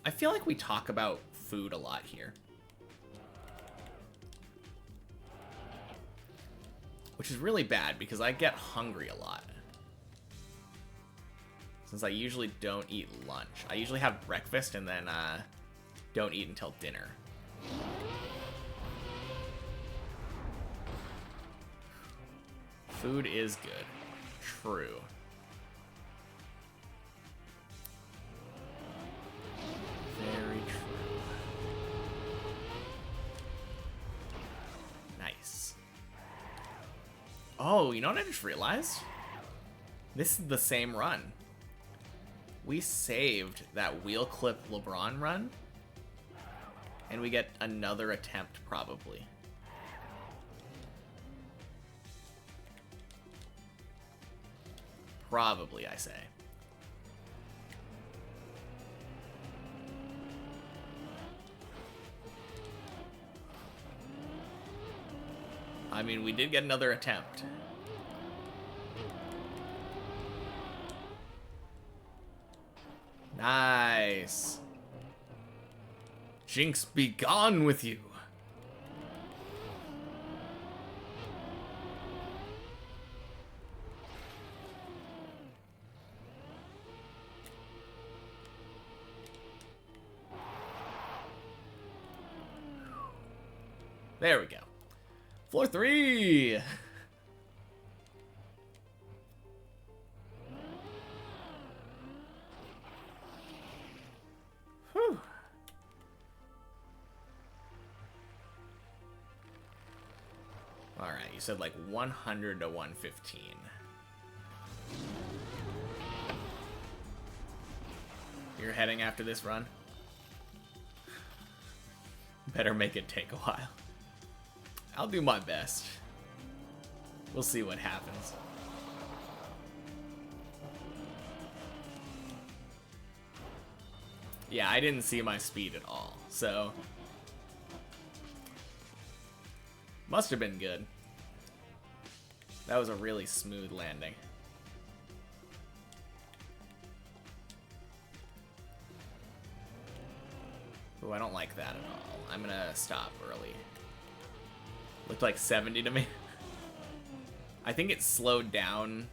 I feel like we talk about food a lot here. Which is really bad because I get hungry a lot. Since I usually don't eat lunch. I usually have breakfast and then don't eat until dinner. Food is good. True. Very true. Nice. Oh, you know what I just realized? This is the same run. We saved that wheel clip LeBron run, and we get another attempt probably. Probably, I say. I mean, we did get another attempt. Nice. Jinx, be gone with you. There we go. Floor 3! Whew. Alright, you said like 100 to 115. You're heading after this run? Better make it take a while. I'll do my best. We'll see what happens. Yeah, I didn't see my speed at all, so... Must have been good. That was a really smooth landing. Ooh, I don't like that at all. I'm gonna stop early. Looked like 70 to me. I think it slowed down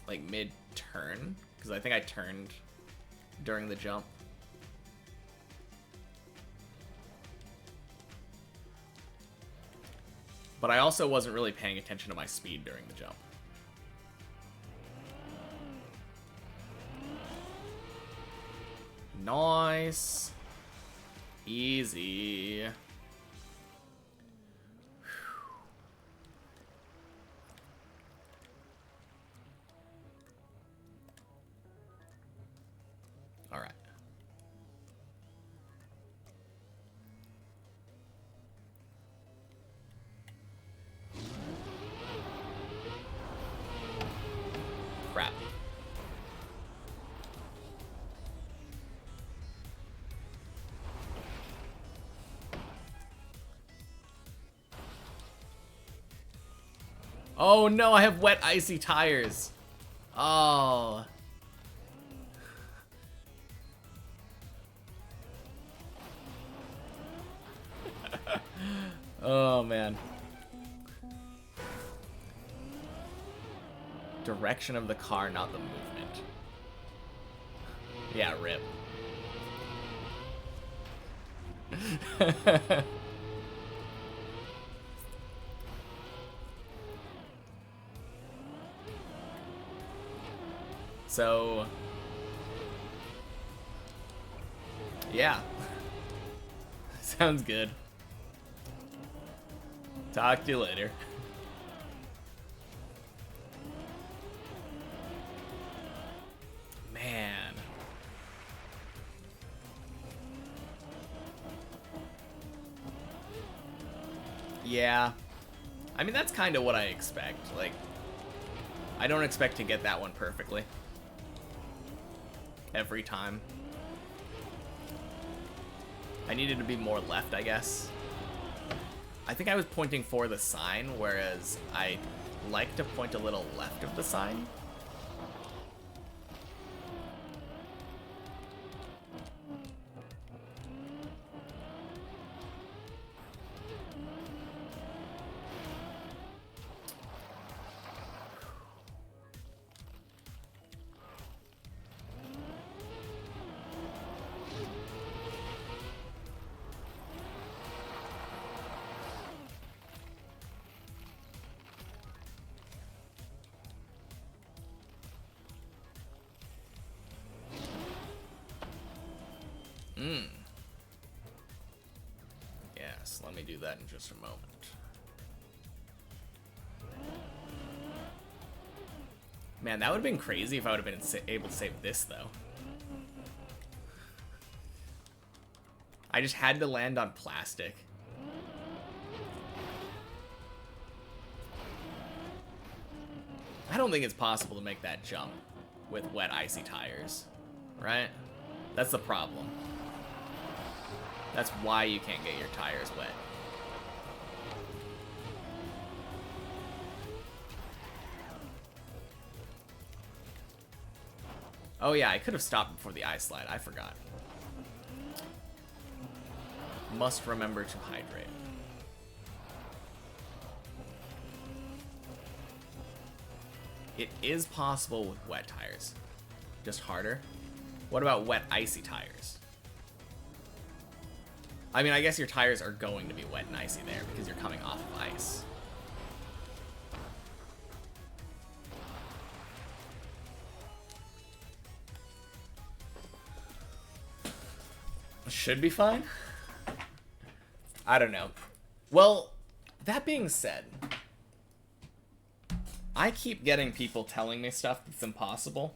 like mid-turn, because I think I turned during the jump. But I also wasn't really paying attention to my speed during the jump. Nice. Easy. All right. Crap. Oh no, I have wet, icy tires. Oh. Oh man. Direction of the car, not the movement. Yeah, rip. So, yeah. Sounds good. Talk to you later. Man. Yeah. I mean, that's kind of what I expect. Like, I don't expect to get that one perfectly every time. I needed to be more left, I guess. I think I was pointing for the sign, whereas I like to point a little left of the sign. Yes, let me do that in just a moment. Man, that would have been crazy if I would have been able to save this, though. I just had to land on plastic. I don't think it's possible to make that jump with wet, icy tires, right? That's the problem. That's why you can't get your tires wet. Oh yeah, I could have stopped before the ice slide. I forgot. Must remember to hydrate. It is possible with wet tires. Just harder. What about wet, icy tires? I mean, I guess your tires are going to be wet and icy there because you're coming off of ice. Should be fine. I don't know. Well, that being said, I keep getting people telling me stuff that's impossible.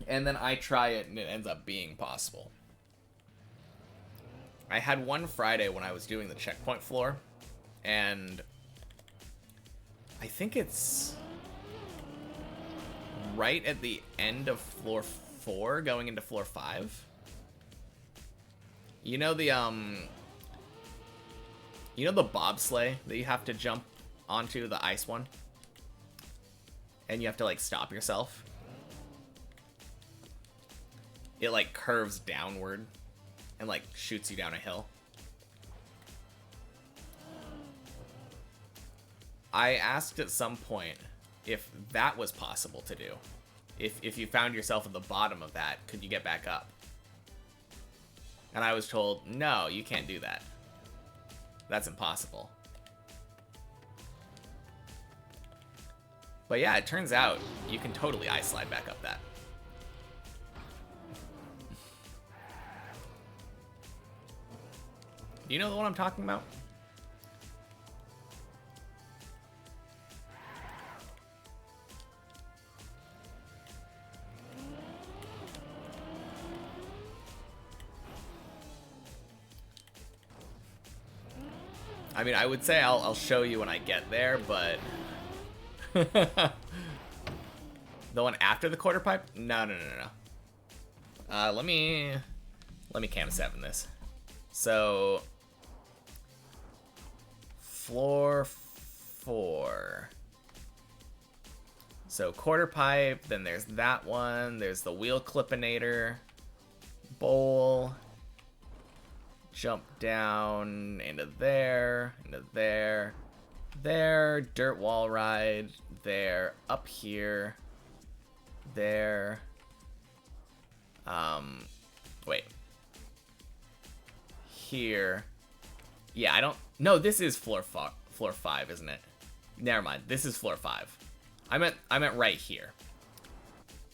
And then I try it and it ends up being possible. I had one Friday when I was doing the checkpoint floor, and I think it's right at the end of floor 4 going into floor 5. You know the bobsleigh that you have to jump onto, the ice one? And you have to like stop yourself. It like curves downward and like shoots you down a hill. I asked at some point if that was possible to do. If you found yourself at the bottom of that, could you get back up? And I was told, no, you can't do that. That's impossible. But yeah, it turns out you can totally ice slide back up that. Do you know the one I'm talking about? I mean, I would say I'll show you when I get there, but the one after the quarter pipe? No. Let me cam 7 this. So floor 4. So quarter pipe, then there's that one, there's the wheel clippinator, bowl, jump down into there, there, dirt wall ride, there, up here, there, wait, here, yeah, I don't, no, this is floor 5, isn't it? Never mind, this is floor 5. I meant right here.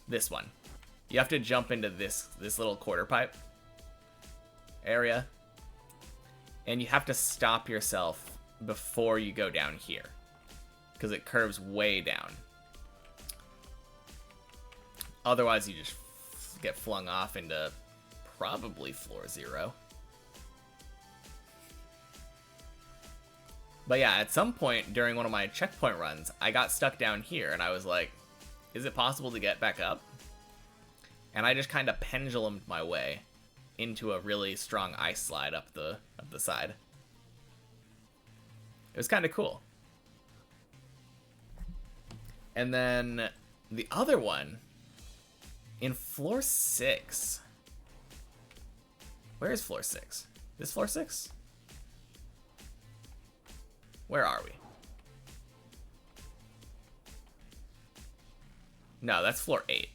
This one. You have to jump into this little quarter pipe area. And you have to stop yourself before you go down here, because it curves way down. Otherwise, you just get flung off into probably floor 0. But yeah, at some point during one of my checkpoint runs, I got stuck down here, and I was like, is it possible to get back up? And I just kind of pendulumed my way into a really strong ice slide up the side. It was kind of cool. And then the other one in floor 6. Where is floor 6? This floor 6? Where are we? No, that's floor 8.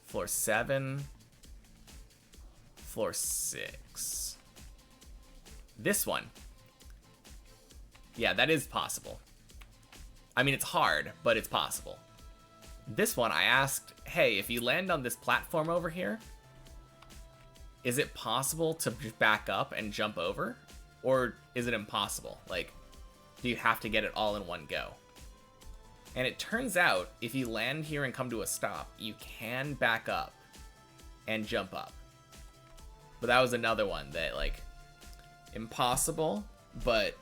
Floor 7. Floor 6. This one. Yeah, that is possible. I mean, it's hard, but it's possible. This one, I asked, hey, if you land on this platform over here, is it possible to back up and jump over? Or is it impossible? Like, do you have to get it all in one go? And it turns out, if you land here and come to a stop, you can back up and jump up. But that was another one that, like, impossible, but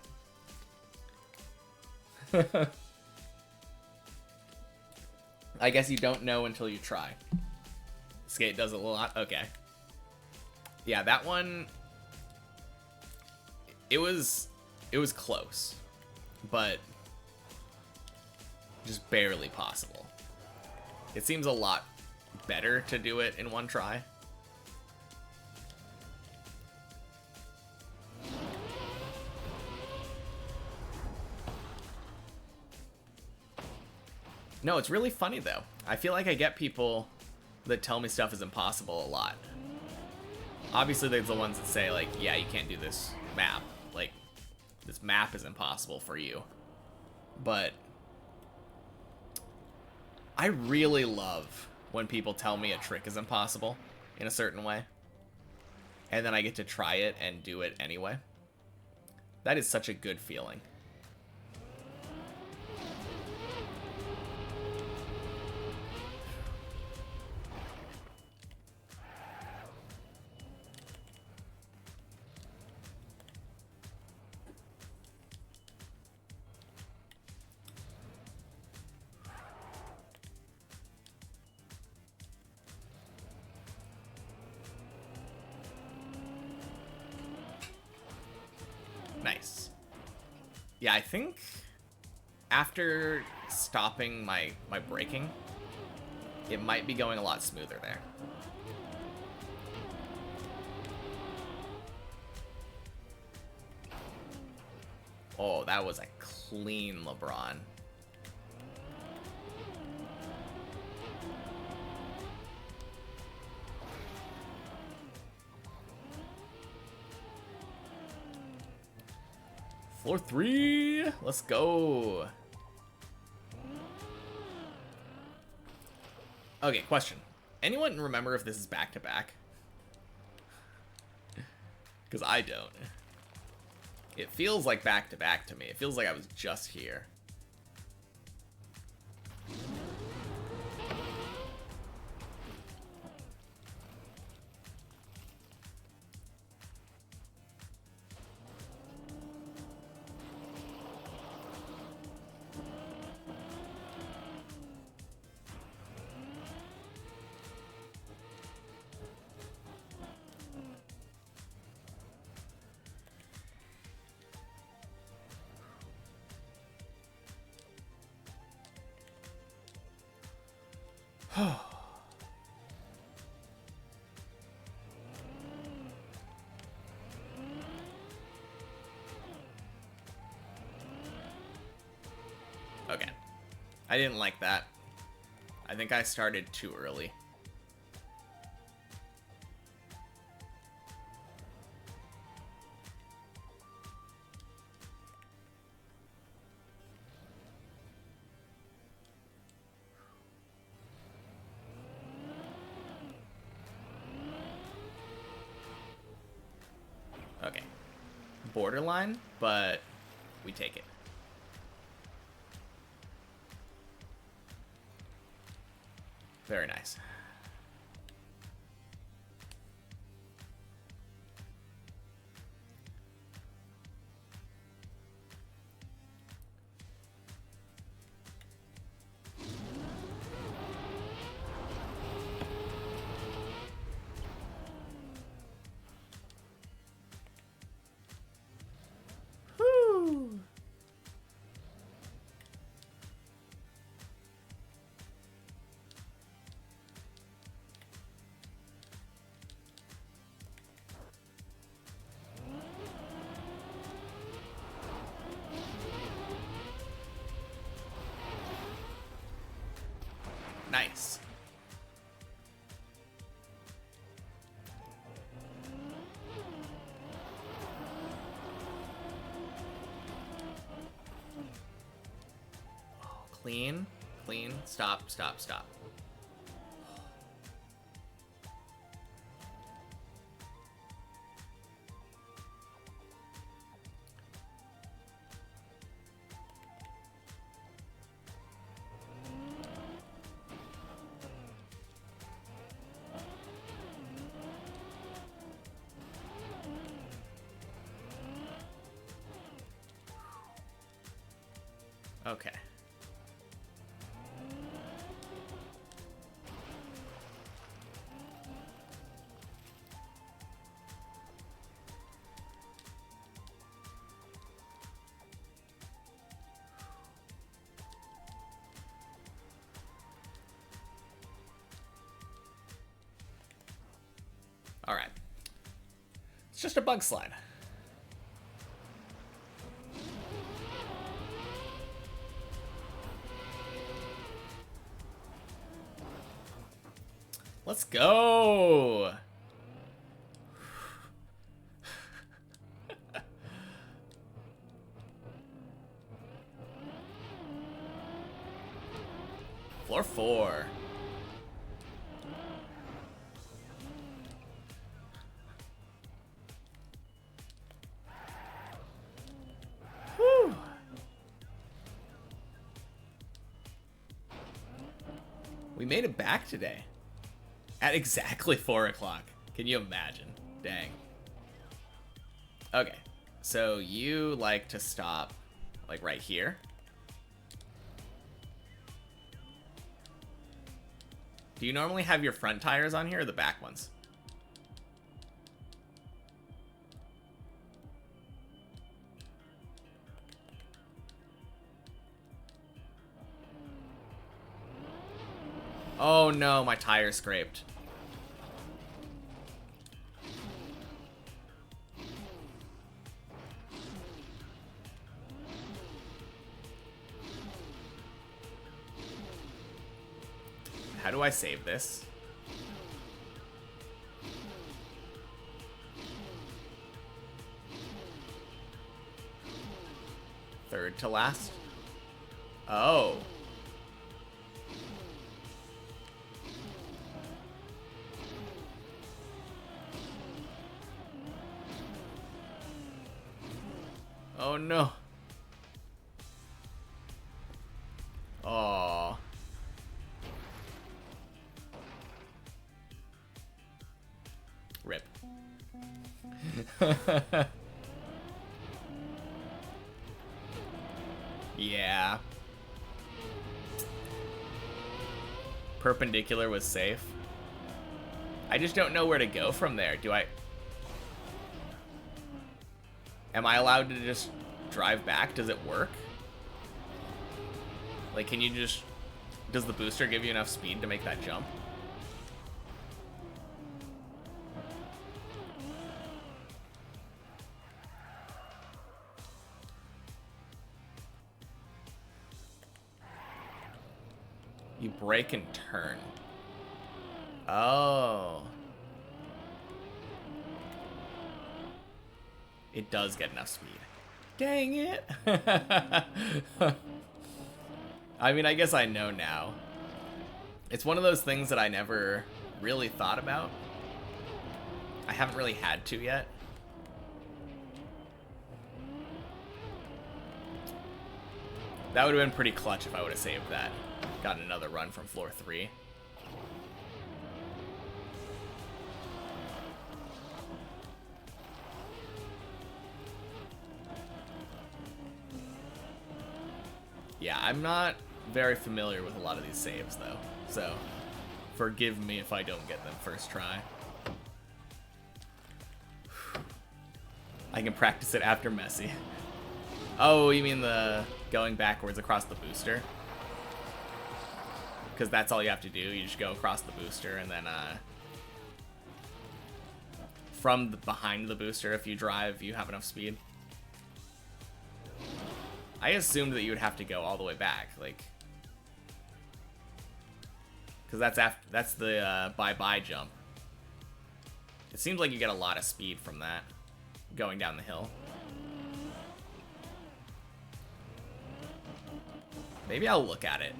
I guess you don't know until you try. Skate does it a lot? Okay. Yeah, that one, it was close, but just barely possible. It seems a lot better to do it in one try. No, it's really funny though. I feel like I get people that tell me stuff is impossible a lot. Obviously, there's the ones that say, like, yeah, you can't do this map. Like, this map is impossible for you. But I really love when people tell me a trick is impossible in a certain way. And then I get to try it and do it anyway. That is such a good feeling. Nice. Yeah, I think after stopping my braking, it might be going a lot smoother there. Oh, that was a clean LeBron. Floor 3, let's go. Okay, question. Anyone remember if this is back-to-back? Because I don't. It feels like back-to-back to me. It feels like I was just here. Okay. I didn't like that. I think I started too early. Okay. Borderline, but we take it. Very nice. Whew. Nice. Oh, clean, clean. Stop, stop, stop. Okay. All right. It's just a bug slide. Let's go. Floor 4. Whew. We made it back today. At exactly 4 o'clock. Can you imagine? Dang. Okay. So you like to stop like right here. Do you normally have your front tires on here or the back ones? Oh no, my tire scraped. How do I save this? Third to last? Oh. Oh no. Oh. Rip. Yeah. Perpendicular was safe. I just don't know where to go from there. Am I allowed to just drive back? Does it work? Like, can you just... Does the booster give you enough speed to make that jump? You brake and turn. Oh. It does get enough speed. Dang it. I mean, I guess I know now. It's one of those things that I never really thought about. I haven't really had to yet. That would have been pretty clutch if I would have saved that. Got another run from floor 3. Yeah, I'm not very familiar with a lot of these saves, though. So, forgive me if I don't get them first try. I can practice it after Messi. Oh, you mean the going backwards across the booster? Because that's all you have to do. You just go across the booster, and then from behind the booster, if you drive, you have enough speed. I assumed that you would have to go all the way back, like, because that's the bye-bye jump. It seems like you get a lot of speed from that, going down the hill. Maybe I'll look at it.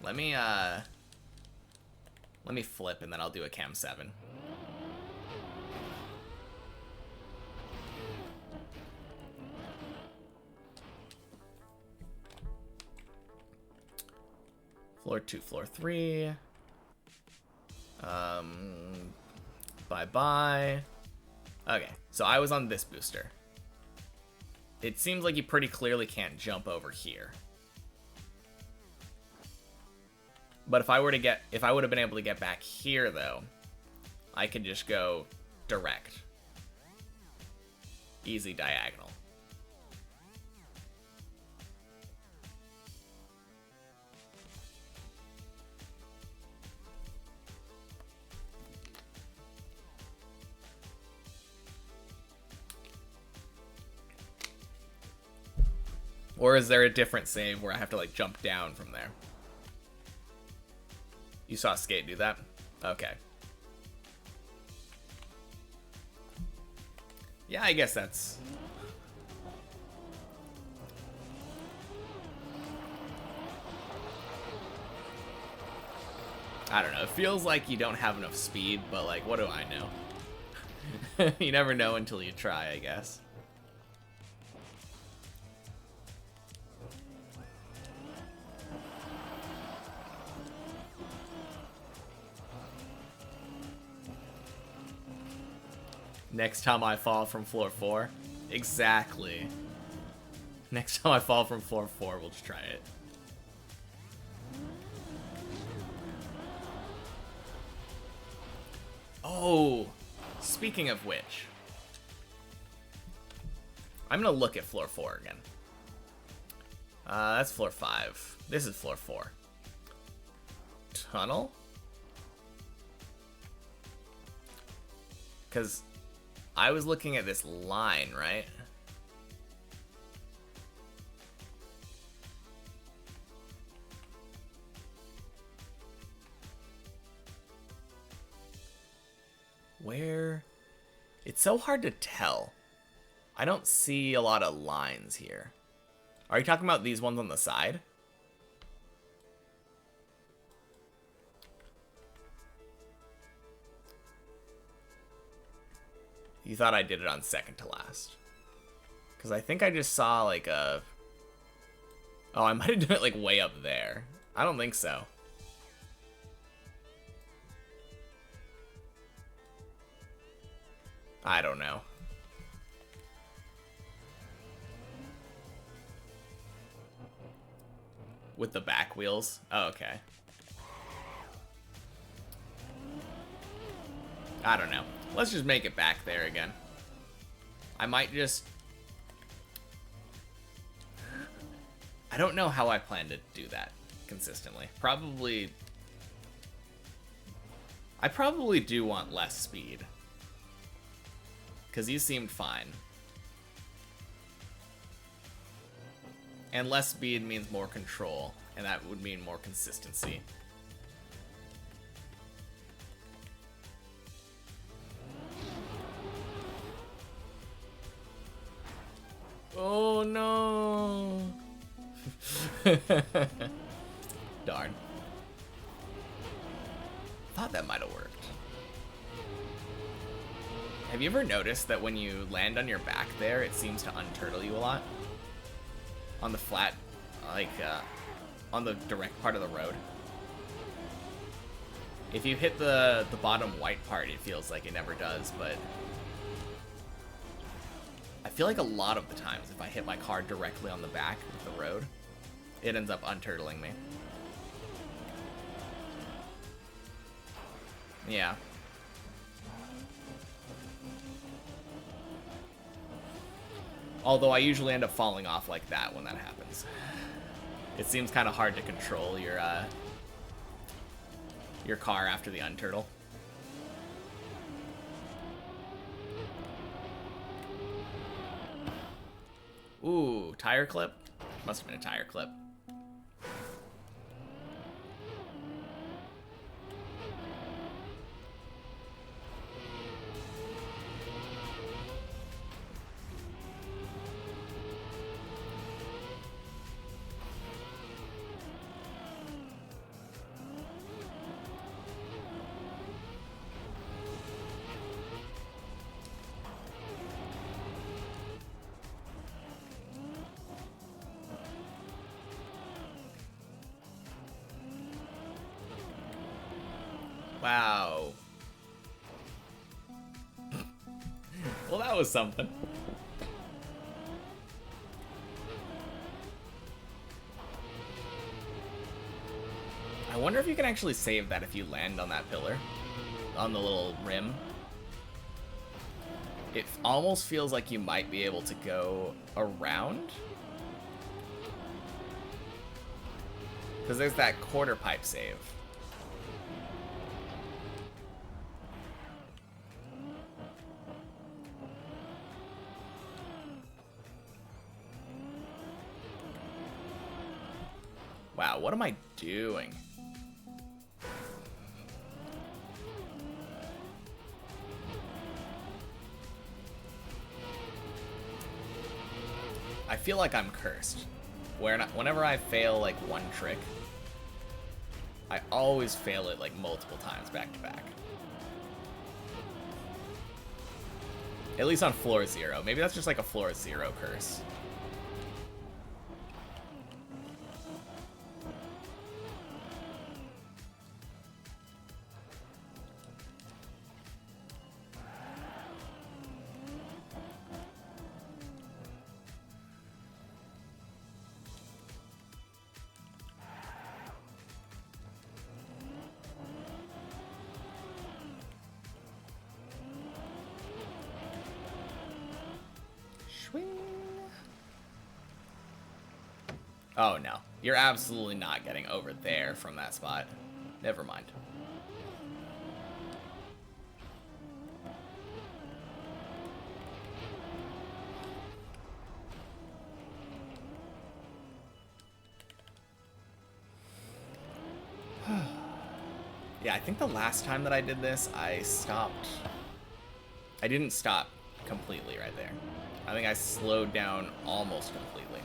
Let me flip, and then I'll do a cam 7. Floor 2, floor 3. Bye-bye. Okay, so I was on this booster. It seems like you pretty clearly can't jump over here. But if I would have been able to get back here, though, I could just go direct. Easy diagonal. Or is there a different save where I have to, like, jump down from there? You saw Skate do that? Okay. Yeah, I guess that's... I don't know. It feels like you don't have enough speed, but like, what do I know? You never know until you try, I guess. Next time I fall from floor 4. Exactly. Next time I fall from floor 4, we'll just try it. Oh, speaking of which, I'm gonna look at floor 4 again. That's floor 5. This is floor 4. Tunnel? Because I was looking at this line, right? Where? It's so hard to tell. I don't see a lot of lines here. Are you talking about these ones on the side? You thought I did it on second to last. Because I think I just saw like a... Oh, I might have done it like way up there. I don't think so. I don't know. With the back wheels? Oh, okay. I don't know. Let's just make it back there again. I might just... I don't know how I plan to do that consistently. Probably... I probably do want less speed. Because you seemed fine. And less speed means more control, and that would mean more consistency. Oh no! Darn. Thought that might have worked. Have you ever noticed that when you land on your back there, it seems to unturtle you a lot? On the flat, like, on the direct part of the road. If you hit the bottom white part, it feels like it never does, but... I feel like a lot of the times, if I hit my car directly on the back of the road, it ends up unturtling me. Yeah. Although I usually end up falling off like that when that happens. It seems kind of hard to control your car after the unturtle. Ooh, tire clip? Must have been a tire clip. Wow. Well, that was something. I wonder if you can actually save that if you land on that pillar. On the little rim. It almost feels like you might be able to go around. Because there's that quarter pipe save. Wow, what am I doing? I feel like I'm cursed. Whenever I fail like one trick, I always fail it like multiple times back to back. At least on floor 0. Maybe that's just like a floor 0 curse. Oh no, you're absolutely not getting over there from that spot. Never mind. Yeah, I think the last time that I did this, I stopped. I didn't stop completely right there. I think I slowed down almost completely.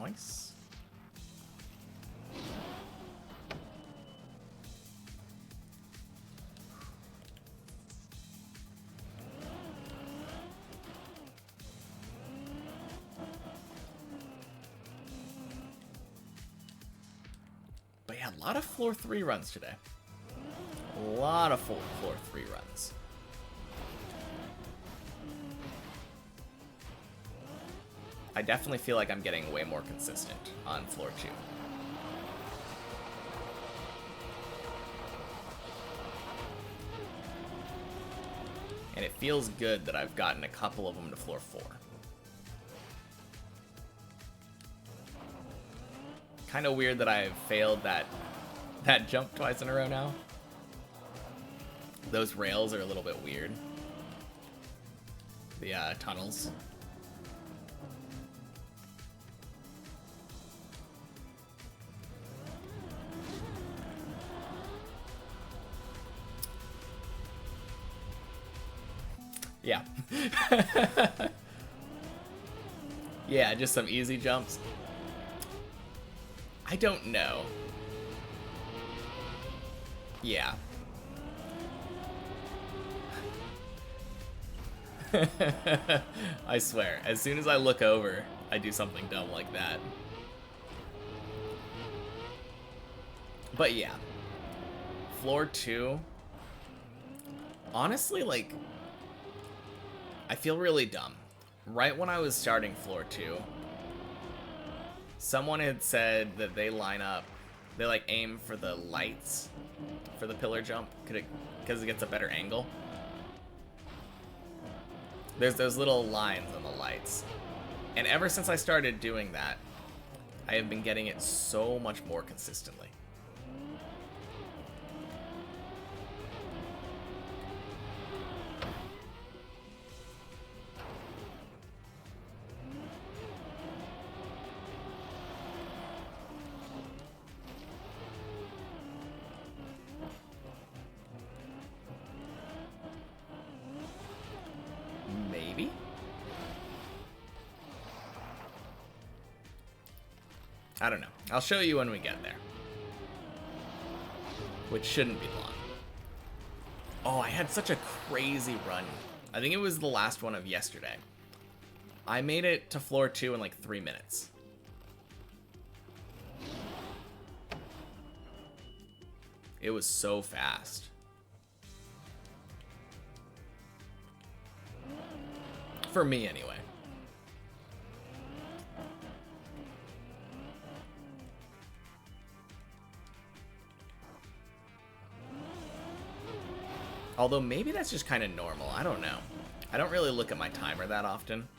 Nice. But yeah, a lot of floor 3 runs today. A lot of floor 3 runs. I definitely feel like I'm getting way more consistent on floor 2. And it feels good that I've gotten a couple of them to floor 4. Kind of weird that I've failed that jump twice in a row now. Those rails are a little bit weird. The tunnels. Yeah. Yeah, just some easy jumps. I don't know. Yeah. I swear, as soon as I look over, I do something dumb like that. But yeah. Floor 2. Honestly, like, I feel really dumb. Right when I was starting floor 2, someone had said that they line up, they like aim for the lights for the pillar jump because it gets a better angle. There's those little lines on the lights. And ever since I started doing that, I have been getting it so much more consistently. Maybe? I don't know. I'll show you when we get there. Which shouldn't be long. Oh, I had such a crazy run. I think it was the last one of yesterday. I made it to floor 2 in like 3 minutes. It was so fast. For me, anyway. Although maybe that's just kind of normal. I don't know. I don't really look at my timer that often.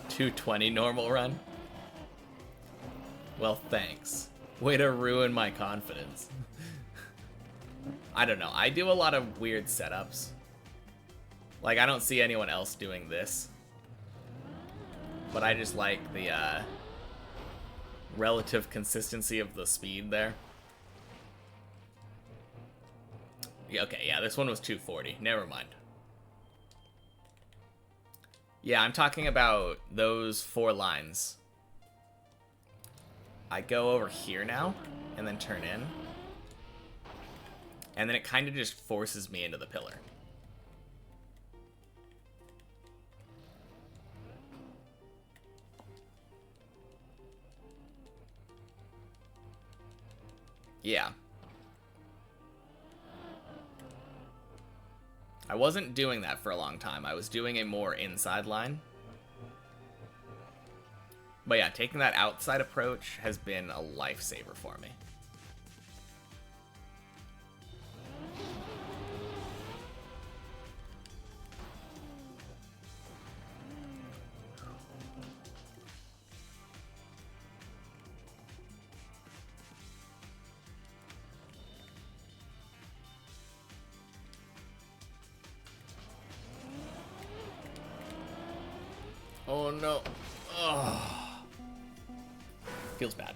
.220 normal run? Well, thanks. Way to ruin my confidence. I don't know. I do a lot of weird setups. Like, I don't see anyone else doing this. But I just like the relative consistency of the speed there. Yeah, okay, yeah, this one was 240. Never mind. Yeah, I'm talking about those 4 lines. I go over here now, and then turn in. And then it kind of just forces me into the pillar. Yeah. I wasn't doing that for a long time. I was doing a more inside line. But yeah, taking that outside approach has been a lifesaver for me. Oh no. Oh. Feels bad.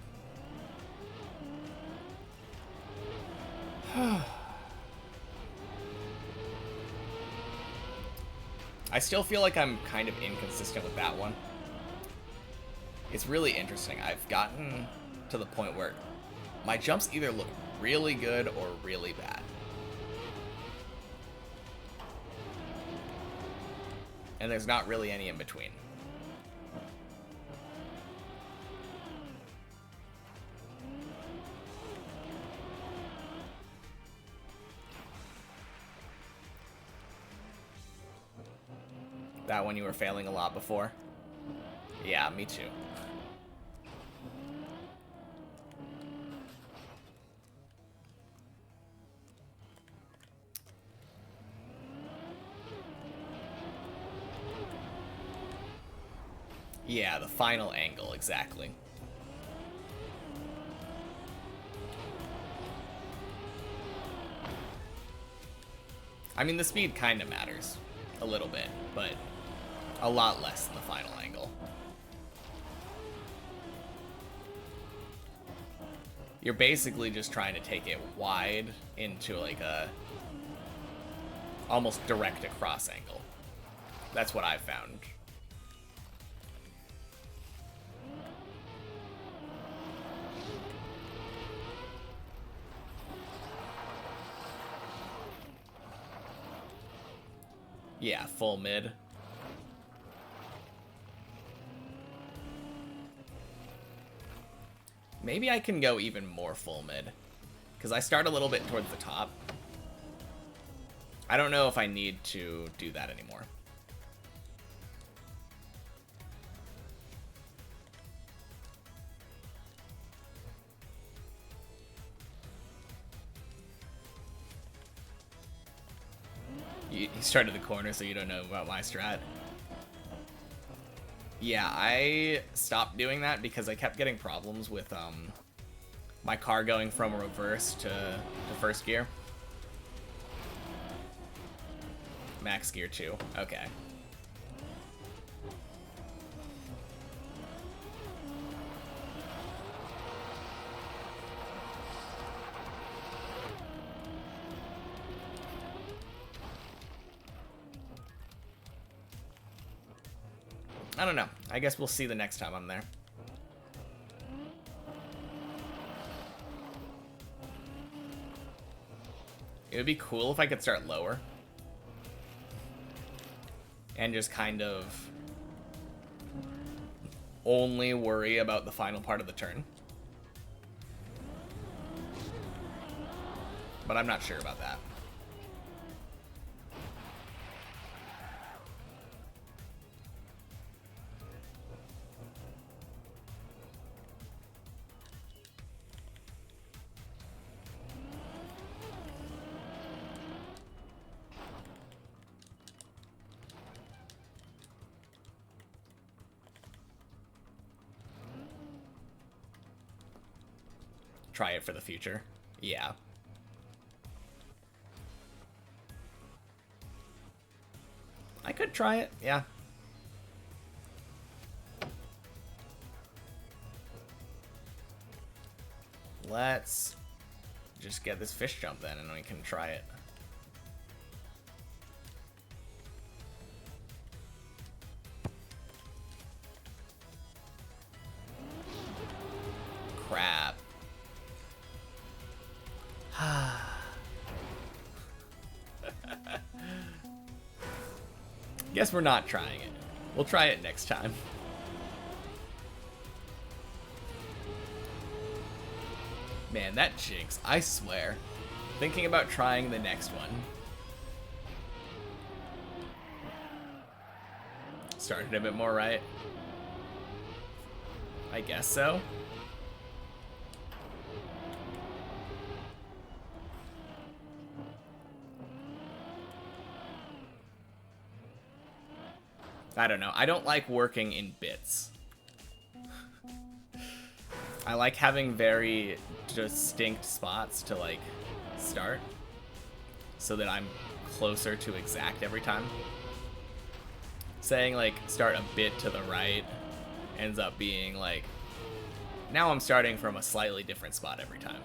I still feel like I'm kind of inconsistent with that one. It's really interesting. I've gotten to the point where my jumps either look really good or really bad. And there's not really any in between. That one you were failing a lot before? Yeah, me too. Yeah, the final angle, exactly. I mean, the speed kind of matters a little bit, but a lot less than the final angle. You're basically just trying to take it wide into like a almost direct across angle. That's what I've found. Yeah, full mid. Maybe I can go even more full mid, because I start a little bit towards the top. I don't know if I need to do that anymore. You started the corner, so you don't know about my strat. Yeah, I stopped doing that because I kept getting problems with my car going from reverse to first gear. Max gear 2. Okay. I don't know. I guess we'll see the next time I'm there. It would be cool if I could start lower. And just kind of only worry about the final part of the turn. but I'm not sure about that. Try it for the future. Yeah. I could try it, yeah. Let's just get this fish jump then, and we can try it. Crap. Guess we're not trying it. We'll try it next time. Man, that jinx, I swear. Thinking about trying the next one. Started a bit more right. I guess so. I don't know. I don't like working in bits. I like having very distinct spots to, like, start so that I'm closer to exact every time. Saying, like, start a bit to the right ends up being, like, now I'm starting from a slightly different spot every time.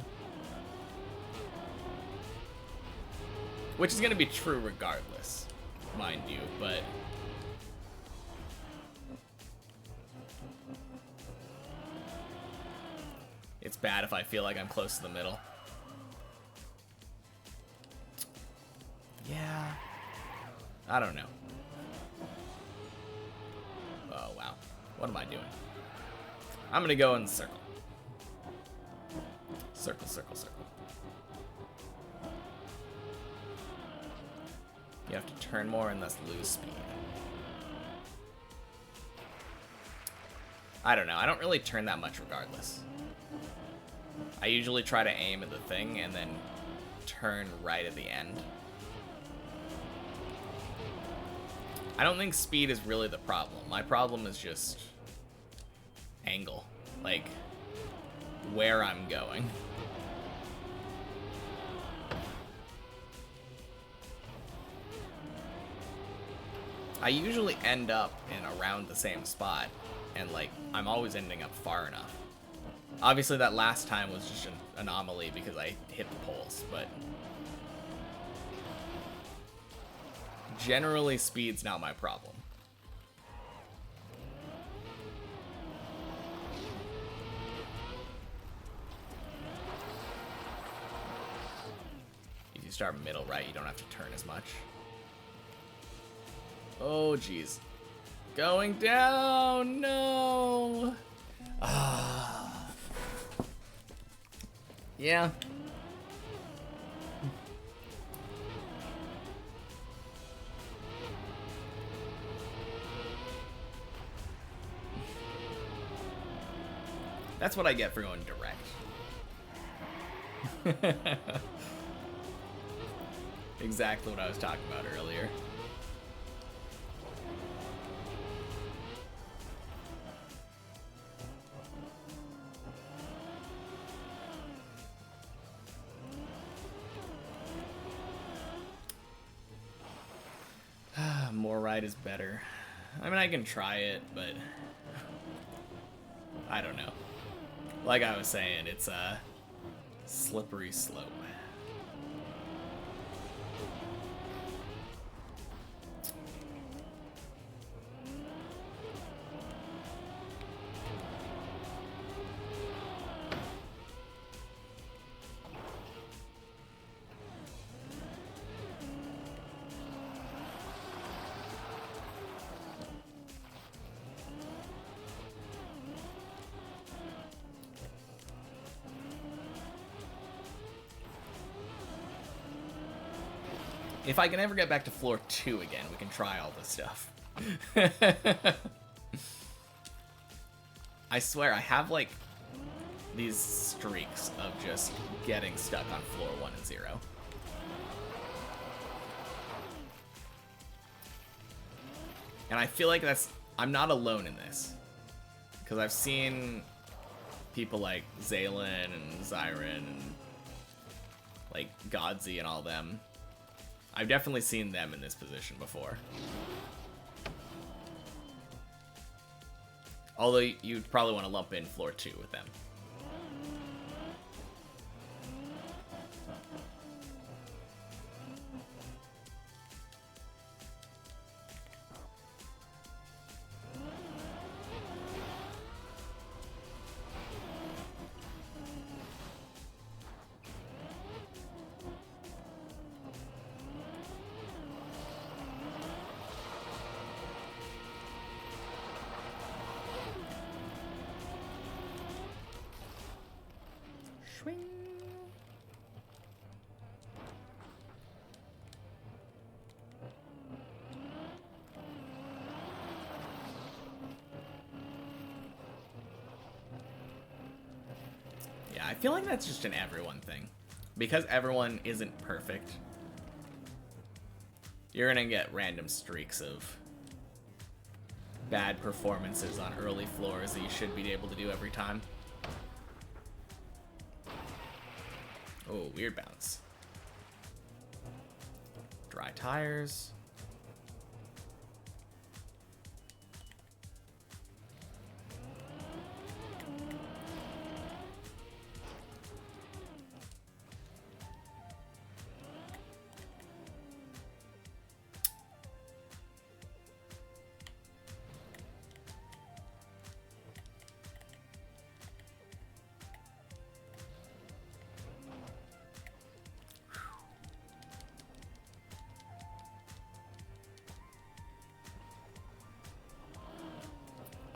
Which is going to be true regardless, mind you, but... it's bad if I feel like I'm close to the middle. Yeah. I don't know. Oh, wow. What am I doing? I'm gonna go in the circle. Circle, circle, circle. You have to turn more and thus lose speed. I don't know. I don't really turn that much regardless. I usually try to aim at the thing and then turn right at the end. I don't think speed is really the problem. My problem is just angle, like where I'm going. I usually end up in around the same spot, and like I'm always ending up far enough. Obviously that last time was just an anomaly because I hit the poles, but generally speed's not my problem. If you start middle right, you don't have to turn as much. Oh geez. Going down, no. Ah. Yeah. That's what I get for going direct. Exactly what I was talking about earlier. More right is better. I mean, I can try it, but I don't know. Like I was saying, it's a slippery slope. If I can ever get back to floor 2 again, we can try all this stuff. I swear, I have, like, these streaks of just getting stuck on floor 1 and 0. And I feel like I'm not alone in this. Because I've seen people like Zaylin and Zyron and, like, Godzi and all them. I've definitely seen them in this position before. Although you'd probably want to lump in floor 2 with them. Yeah, I feel like that's just an everyone thing. Because everyone isn't perfect, you're gonna get random streaks of bad performances on early floors that you should be able to do every time. Oh, weird bounce. Dry tires.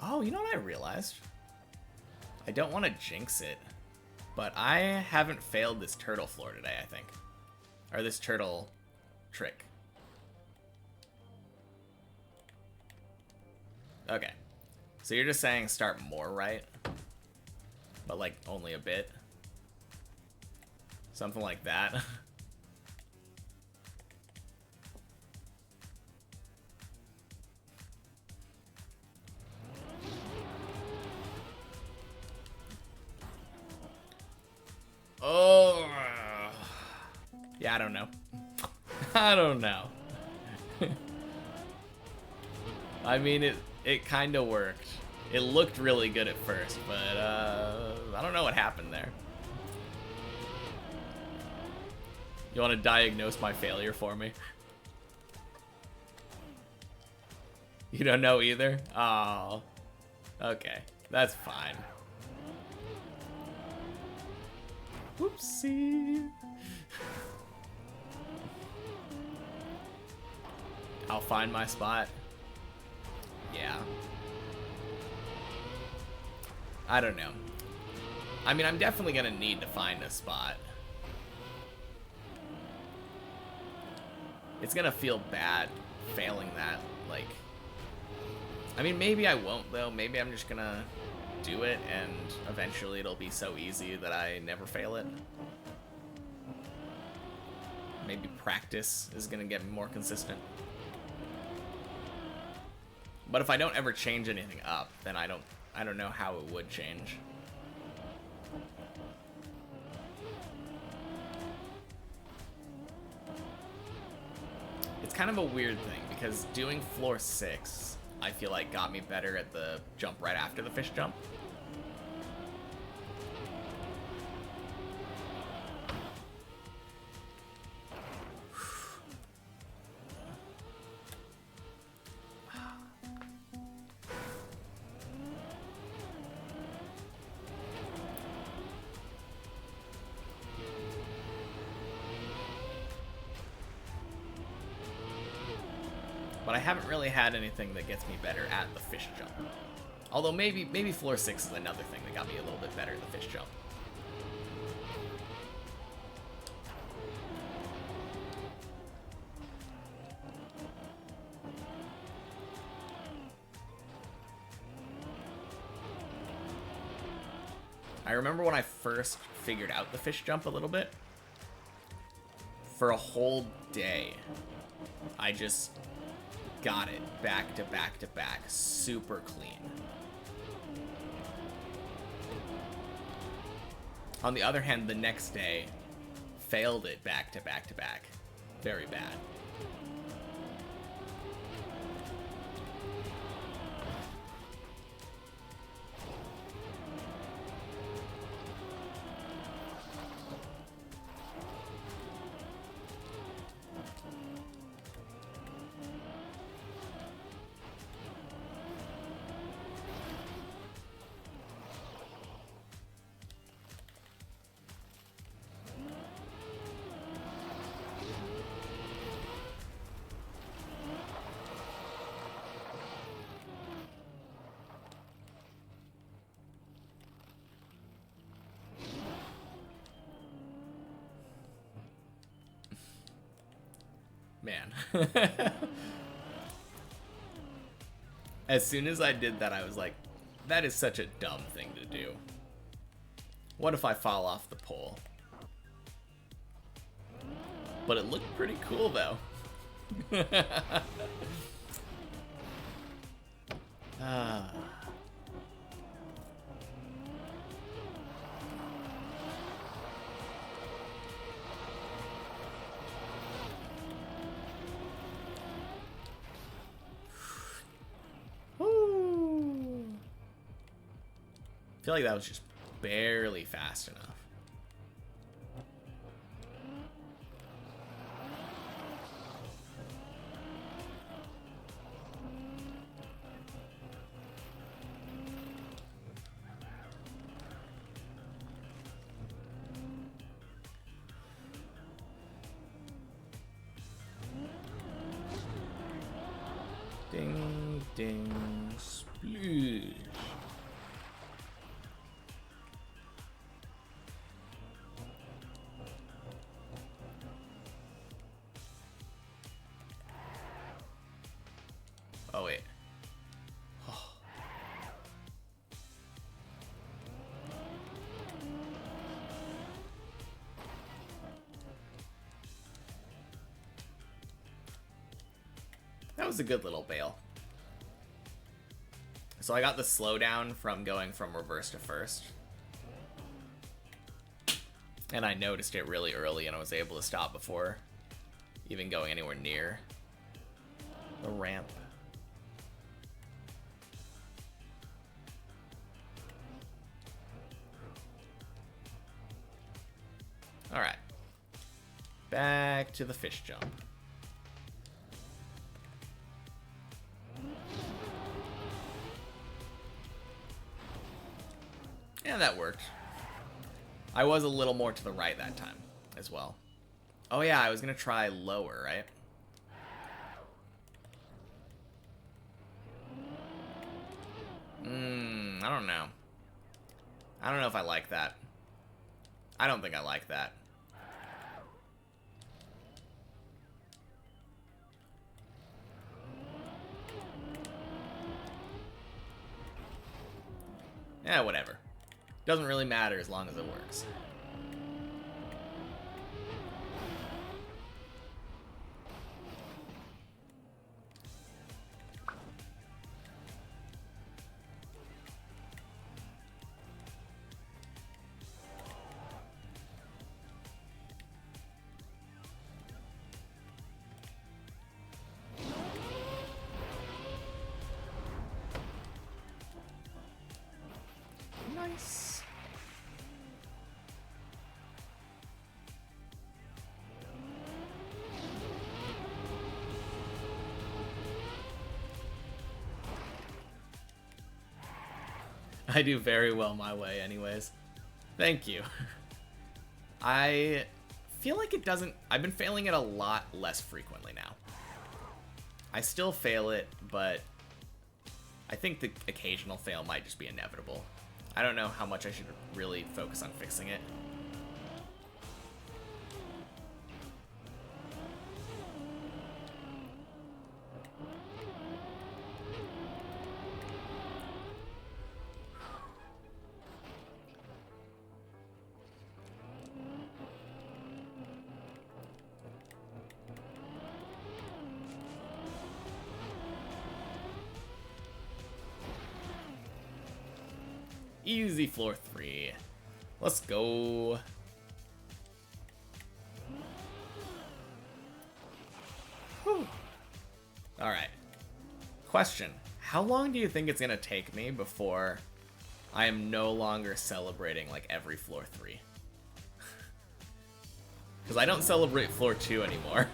Oh, you know what I realized? I don't want to jinx it, but I haven't failed this turtle floor today, I think. Or this turtle trick. Okay. So you're just saying start more right? But like only a bit? Something like that. Oh. Yeah, I don't know. I don't know. I mean, it kind of worked. It looked really good at first, but I don't know what happened there. You want to diagnose my failure for me? You don't know either? Oh. Okay, that's fine. Whoopsie. I'll find my spot. Yeah. I don't know. I mean, I'm definitely gonna need to find a spot. It's gonna feel bad failing that, like... I mean, maybe I won't, though. Maybe I'm just gonna do it, and eventually it'll be so easy that I never fail it. Maybe practice is gonna get me more consistent. But if I don't ever change anything up, then I don't know how it would change. It's kind of a weird thing, because doing floor 6, I feel like got me better at the jump right after the fish jump. But I haven't really had anything that gets me better at the fish jump. Although maybe floor 6 is another thing that got me a little bit better at the fish jump. I remember when I first figured out the fish jump a little bit. For a whole day, I just got it back to back to back, super clean. On the other hand, the next day, failed it back to back to back. Very bad. Man. As soon as I did that, I was like, that is such a dumb thing to do. What if I fall off the pole? But it looked pretty cool, though. Ah. I feel like that was just barely fast enough. Ding, ding, sploosh. Oh, wait. Oh. That was a good little bail. So I got the slowdown from going from reverse to first. And I noticed it really early and I was able to stop before even going anywhere near the ramp. Alright. Back to the fish jump. Yeah, that worked. I was a little more to the right that time as well. Oh yeah, I was gonna try lower, right? I don't know. I don't know if I like that. I don't think I like that. Yeah, whatever. Doesn't really matter as long as it works. Nice. I do very well my way anyways. Thank you. I feel like it doesn't... I've been failing it a lot less frequently now. I still fail it, but I think the occasional fail might just be inevitable. I don't know how much I should really focus on fixing it. Easy floor 3. Let's go. Whew. All right. Question. How long do you think it's going to take me before I am no longer celebrating like every floor 3? Because I don't celebrate floor 2 anymore.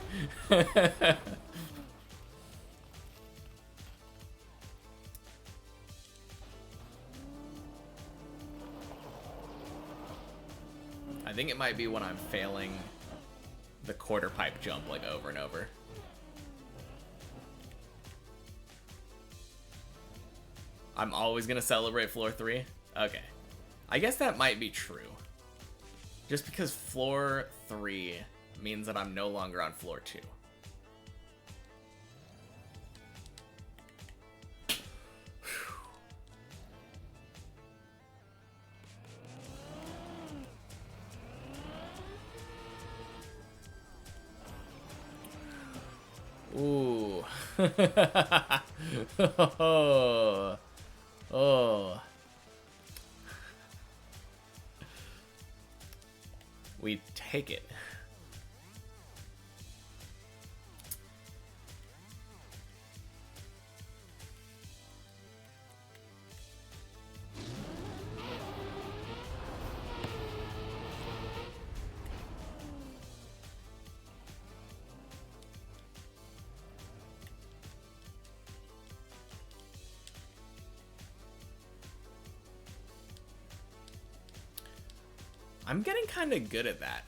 I think it might be when I'm failing the quarter pipe jump like over and over. I'm always gonna celebrate floor 3? Okay. I guess that might be true. Just because floor 3 means that I'm no longer on floor 2. Ooh. Oh. Oh. We take it. I'm getting kind of good at that.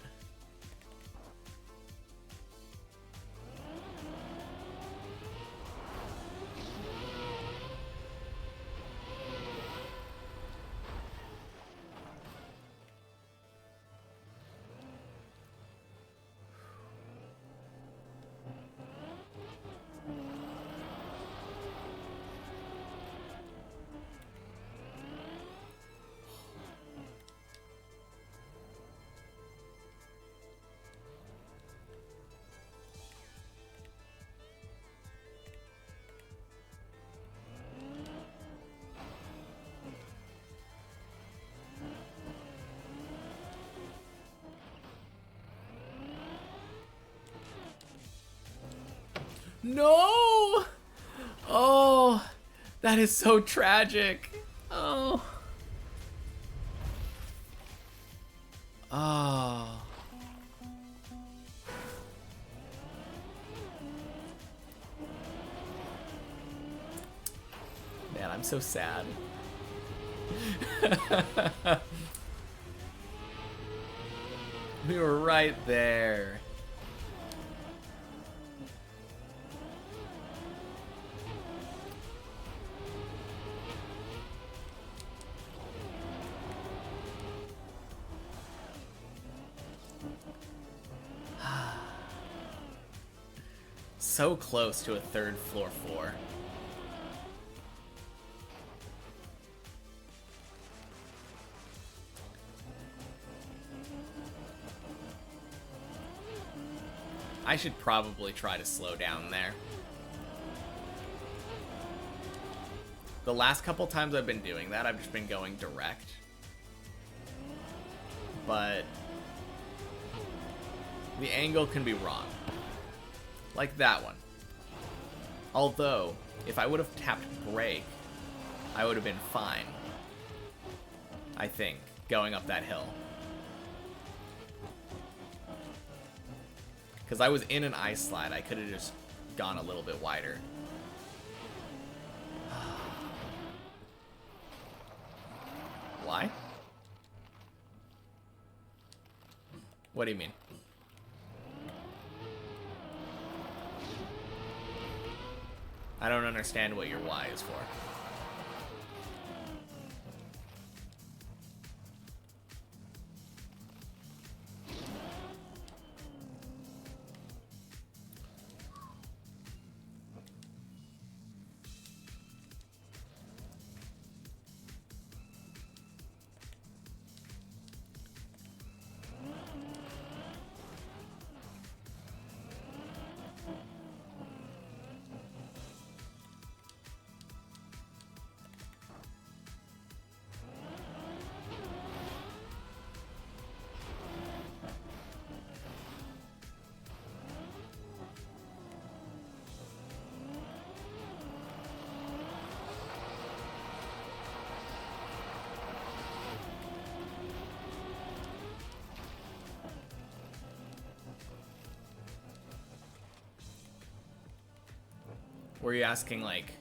No! Oh, that is so tragic. Oh. Oh. Man, I'm so sad. We were right there. So close to a third floor 4. I should probably try to slow down there. The last couple times I've been doing that, I've just been going direct. But the angle can be wrong. Like that one. Although, if I would have tapped brake, I would have been fine. I think, going up that hill. Because I was in an ice slide, I could have just gone a little bit wider. Why? What do you mean? I don't understand what your why is for. Were you asking, like,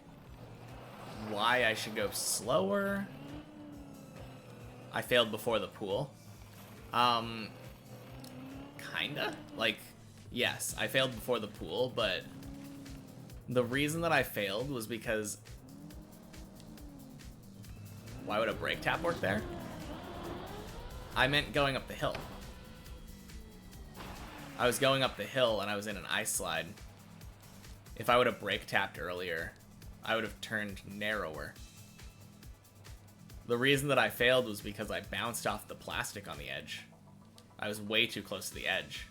why I should go slower? I failed before the pool. Kinda. Like, yes, I failed before the pool, but the reason that I failed was because... Why would a brake tap work there? I meant going up the hill. I was going up the hill and I was in an ice slide. If I would have brake tapped earlier, I would have turned narrower. The reason that I failed was because I bounced off the plastic on the edge. I was way too close to the edge.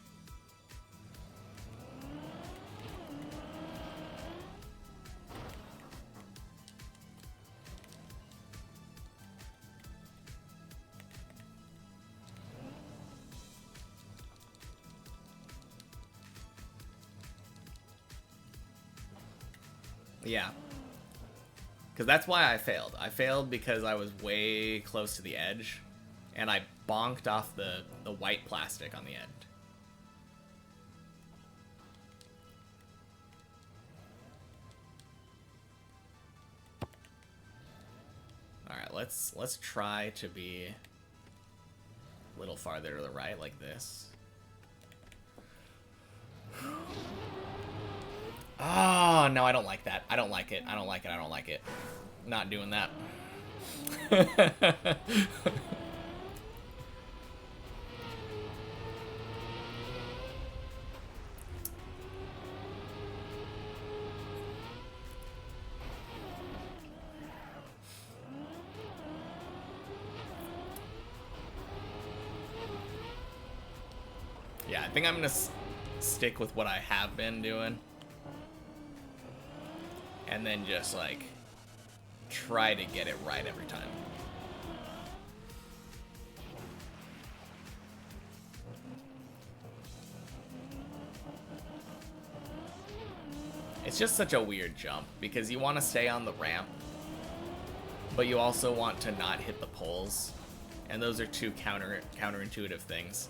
Yeah. Because that's why I failed. I failed because I was way close to the edge, and I bonked off the white plastic on the end. Alright, let's try to be a little farther to the right, like this. Oh, no, I don't like that. I don't like it. I don't like it. I don't like it. Not doing that. Yeah, I think I'm gonna stick with what I have been doing. And then just, like, try to get it right every time. It's just such a weird jump, because you want to stay on the ramp, but you also want to not hit the poles. And those are two counterintuitive things.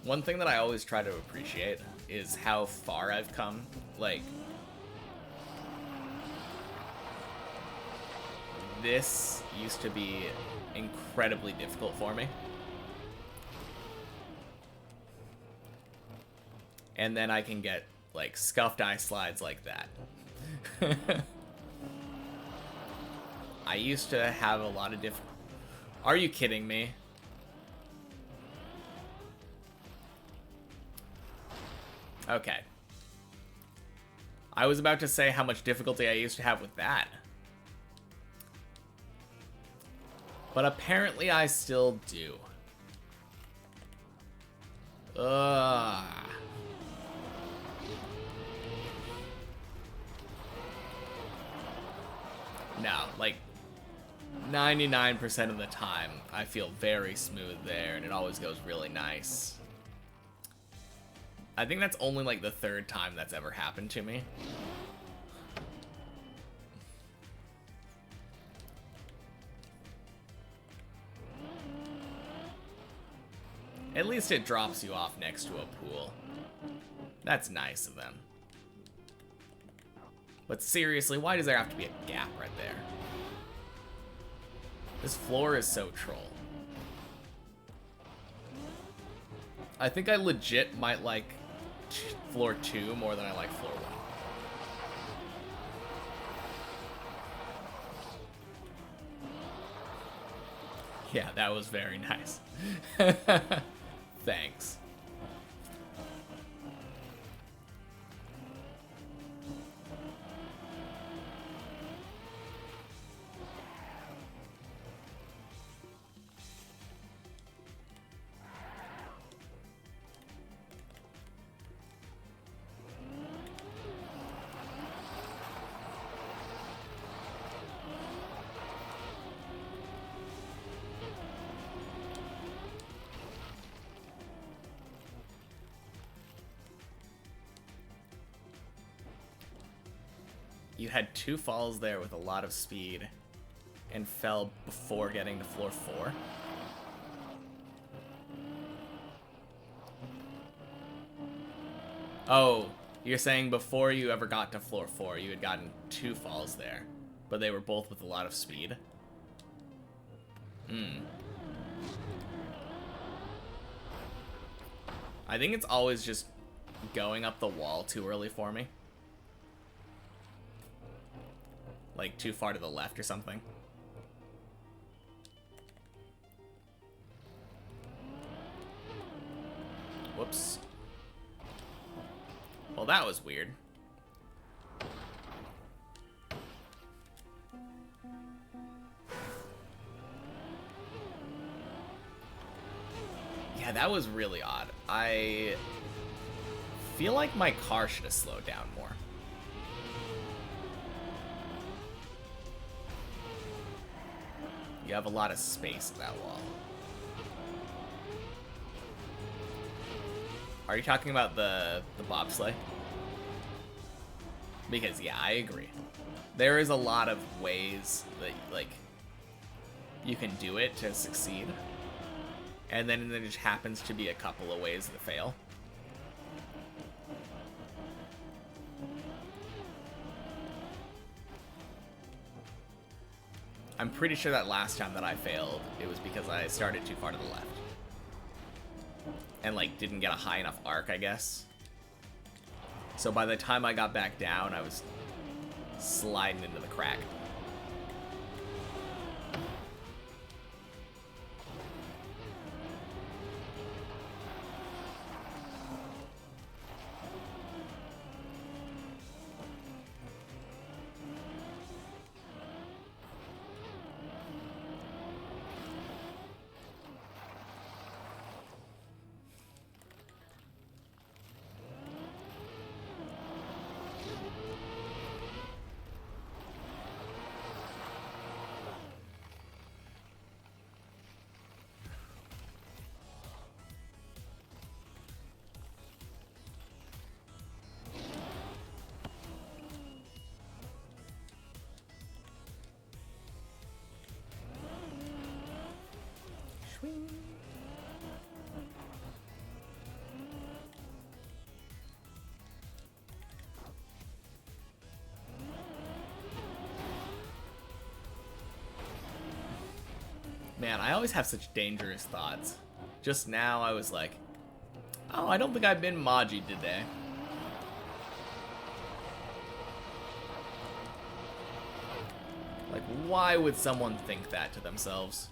One thing that I always try to appreciate is how far I've come. Like, this used to be incredibly difficult for me. And then I can get, like, scuffed ice slides like that. I used to have a lot of different... Are you kidding me? Okay. I was about to say how much difficulty I used to have with that. But apparently I still do. Ugh. No, like 99% of the time I feel very smooth there and it always goes really nice. I think that's only like the third time that's ever happened to me. At least it drops you off next to a pool. That's nice of them. But seriously, why does there have to be a gap right there? This floor is so troll. I think I legit might like floor 2 more than I like floor 1. Yeah, that was very nice. Thanks. You had 2 falls there with a lot of speed and fell before getting to floor 4. Oh, you're saying before you ever got to floor 4, you had gotten 2 falls there, but they were both with a lot of speed? I think it's always just going up the wall too early for me. Like, too far to the left or something. Whoops. Well, that was weird. Yeah, that was really odd. I feel like my car should have slowed down more. You have a lot of space in that wall. Are you talking about the bobsleigh? Because, yeah, I agree. There is a lot of ways that, like, you can do it to succeed. And then there just happens to be a couple of ways that fail. I'm pretty sure that last time that I failed, it was because I started too far to the left. And, like, didn't get a high enough arc, I guess. So by the time I got back down, I was sliding into the crack. Man, I always have such dangerous thoughts. Just now I was like, oh, I don't think I've been Maji today. Like, why would someone think that to themselves?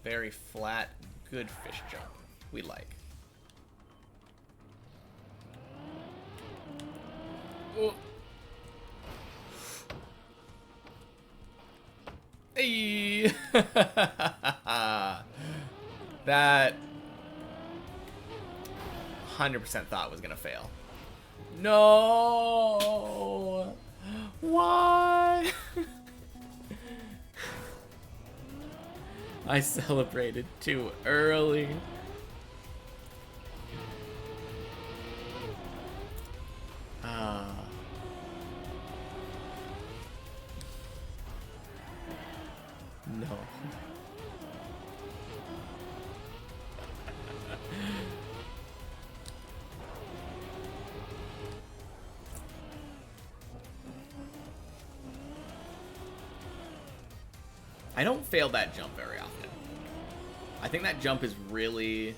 Very flat, good fish jump. We like. Oh. Hey. That 100% thought was gonna fail. No. Why? I celebrated too early. No. I don't fail that jump very often. I think that jump is really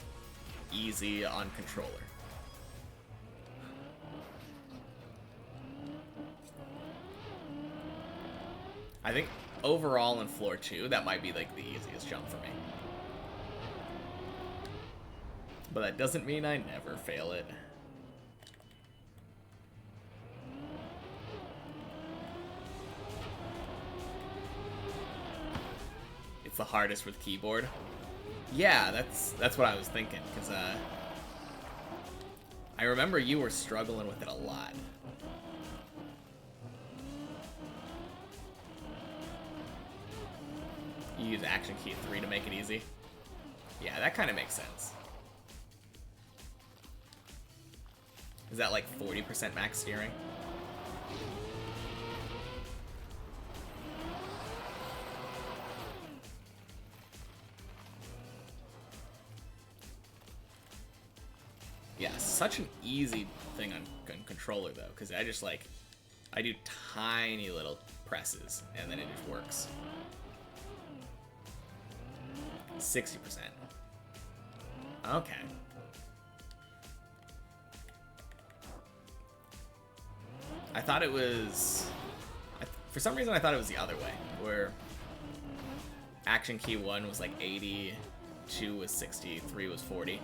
easy on controller. I think overall in floor 2, that might be like the easiest jump for me. But that doesn't mean I never fail it. It's the hardest with keyboard. Yeah, that's what I was thinking, because I remember you were struggling with it a lot. You use Action Key 3 to make it easy. Yeah, that kind of makes sense. Is that like 40% max steering? Yeah, such an easy thing on controller though, because I just like, I do tiny little presses and then it just works. 60%. Okay. I thought it was, for some reason I thought it was the other way, where Action Key 1 was like 80, 2 was 60, 3 was 40.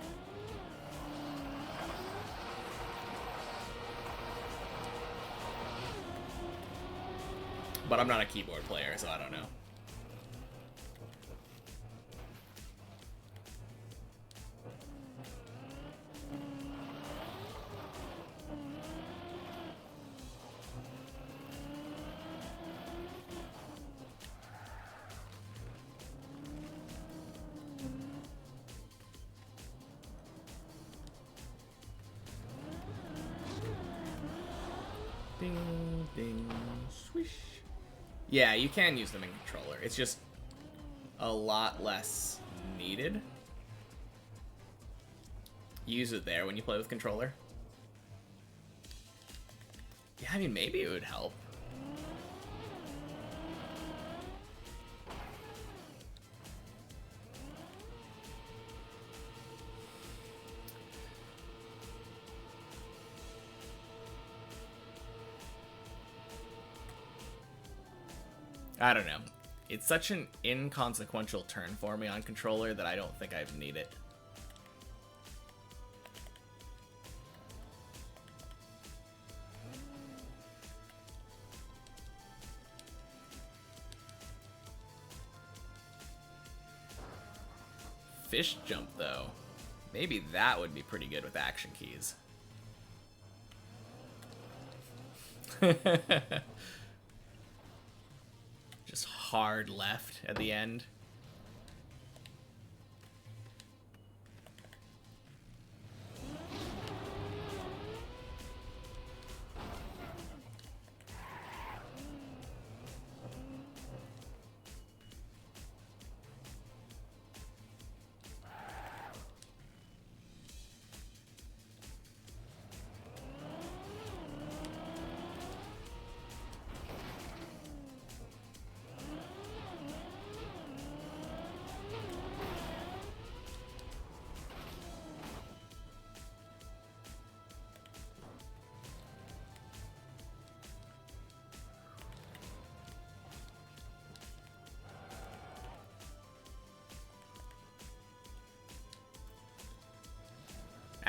But I'm not a keyboard player, so I don't know. Ding, ding, swish. Yeah, you can use them in controller. It's just a lot less needed. You use it there when you play with controller. Yeah, I mean, maybe it would help. I don't know. It's such an inconsequential turn for me on controller that I don't think I need it. Fish jump, though. Maybe that would be pretty good with action keys. Just hard left at the end.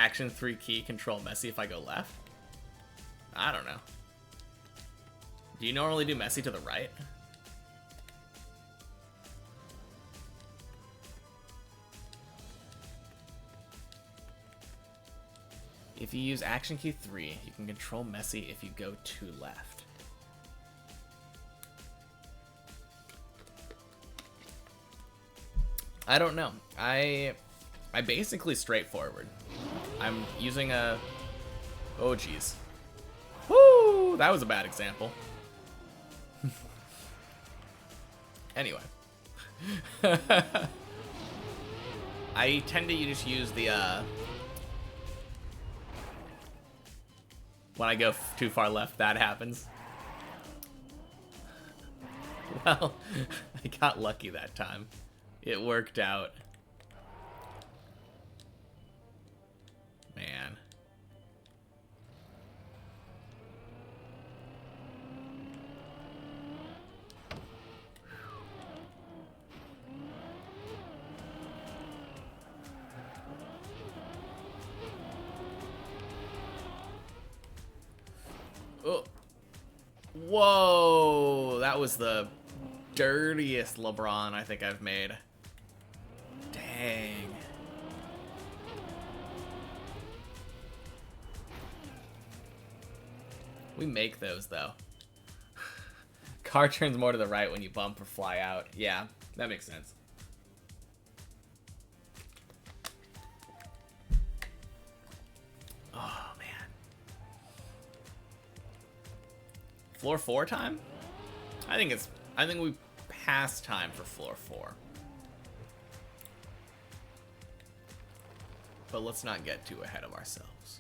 Action 3 key, control Messi if I go left? I don't know. Do you normally do Messi to the right? If you use action key 3, you can control Messi if you go to left. I don't know. I basically straightforward. I'm using a... Oh, jeez. Woo! That was a bad example. Anyway. I tend to just use the, when I go too far left, that happens. Well, I got lucky that time. It worked out. Man. Oh. Whoa, that was the dirtiest LeBron I think I've made. Dang. We make those, though. Car turns more to the right when you bump or fly out. Yeah, that makes sense. Oh, man. Floor 4 time? I think we passed time for floor 4. But let's not get too ahead of ourselves.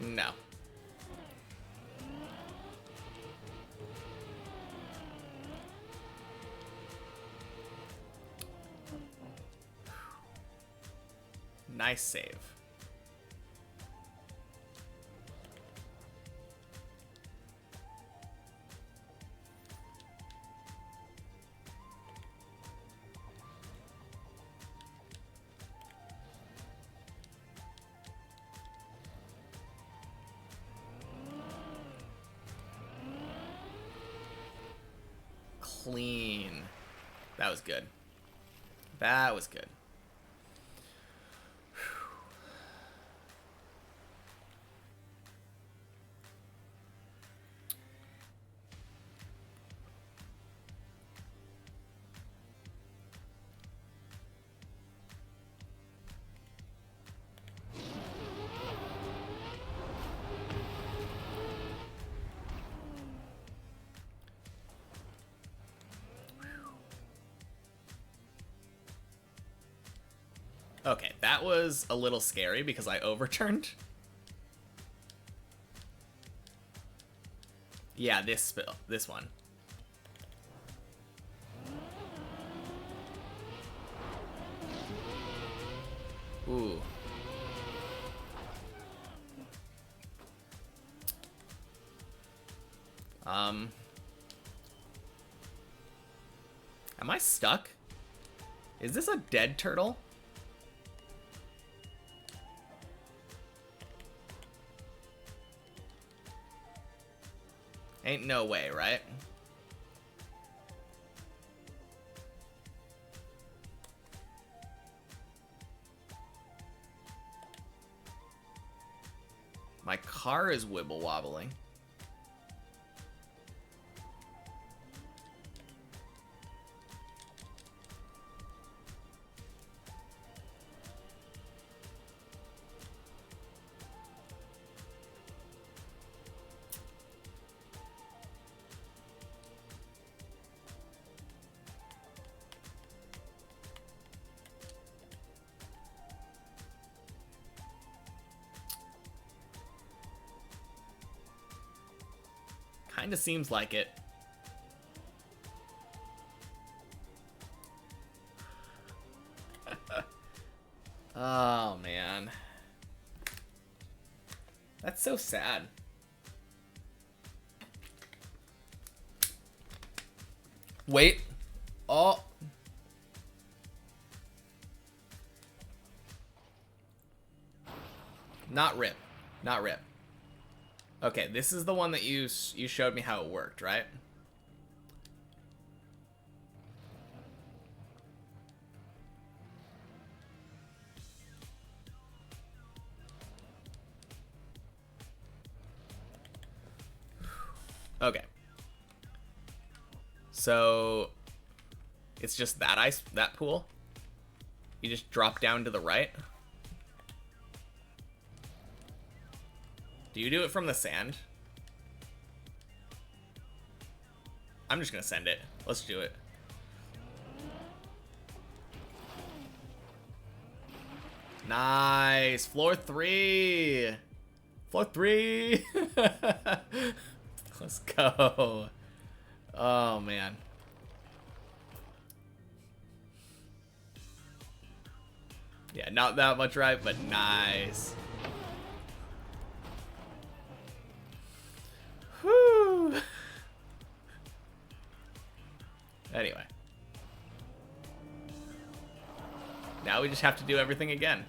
No. Nice save. Clean. That was good. That was good. Okay, that was a little scary because I overturned. Yeah, this one. Ooh. Am I stuck? Is this a dead turtle? Ain't no way, right? My car is wibble wobbling. Kind of seems like it. Oh, man. That's so sad. Wait. Oh. Not rip. Not rip. Okay, this is the one that you showed me how it worked, right? Okay. So it's just that pool. You just drop down to the right. Do you do it from the sand? I'm just gonna send it. Let's do it. Nice. Floor 3. Floor 3. Let's go. Oh, man. Yeah, not that much right, but nice. Whew. Anyway. Now we just have to do everything again.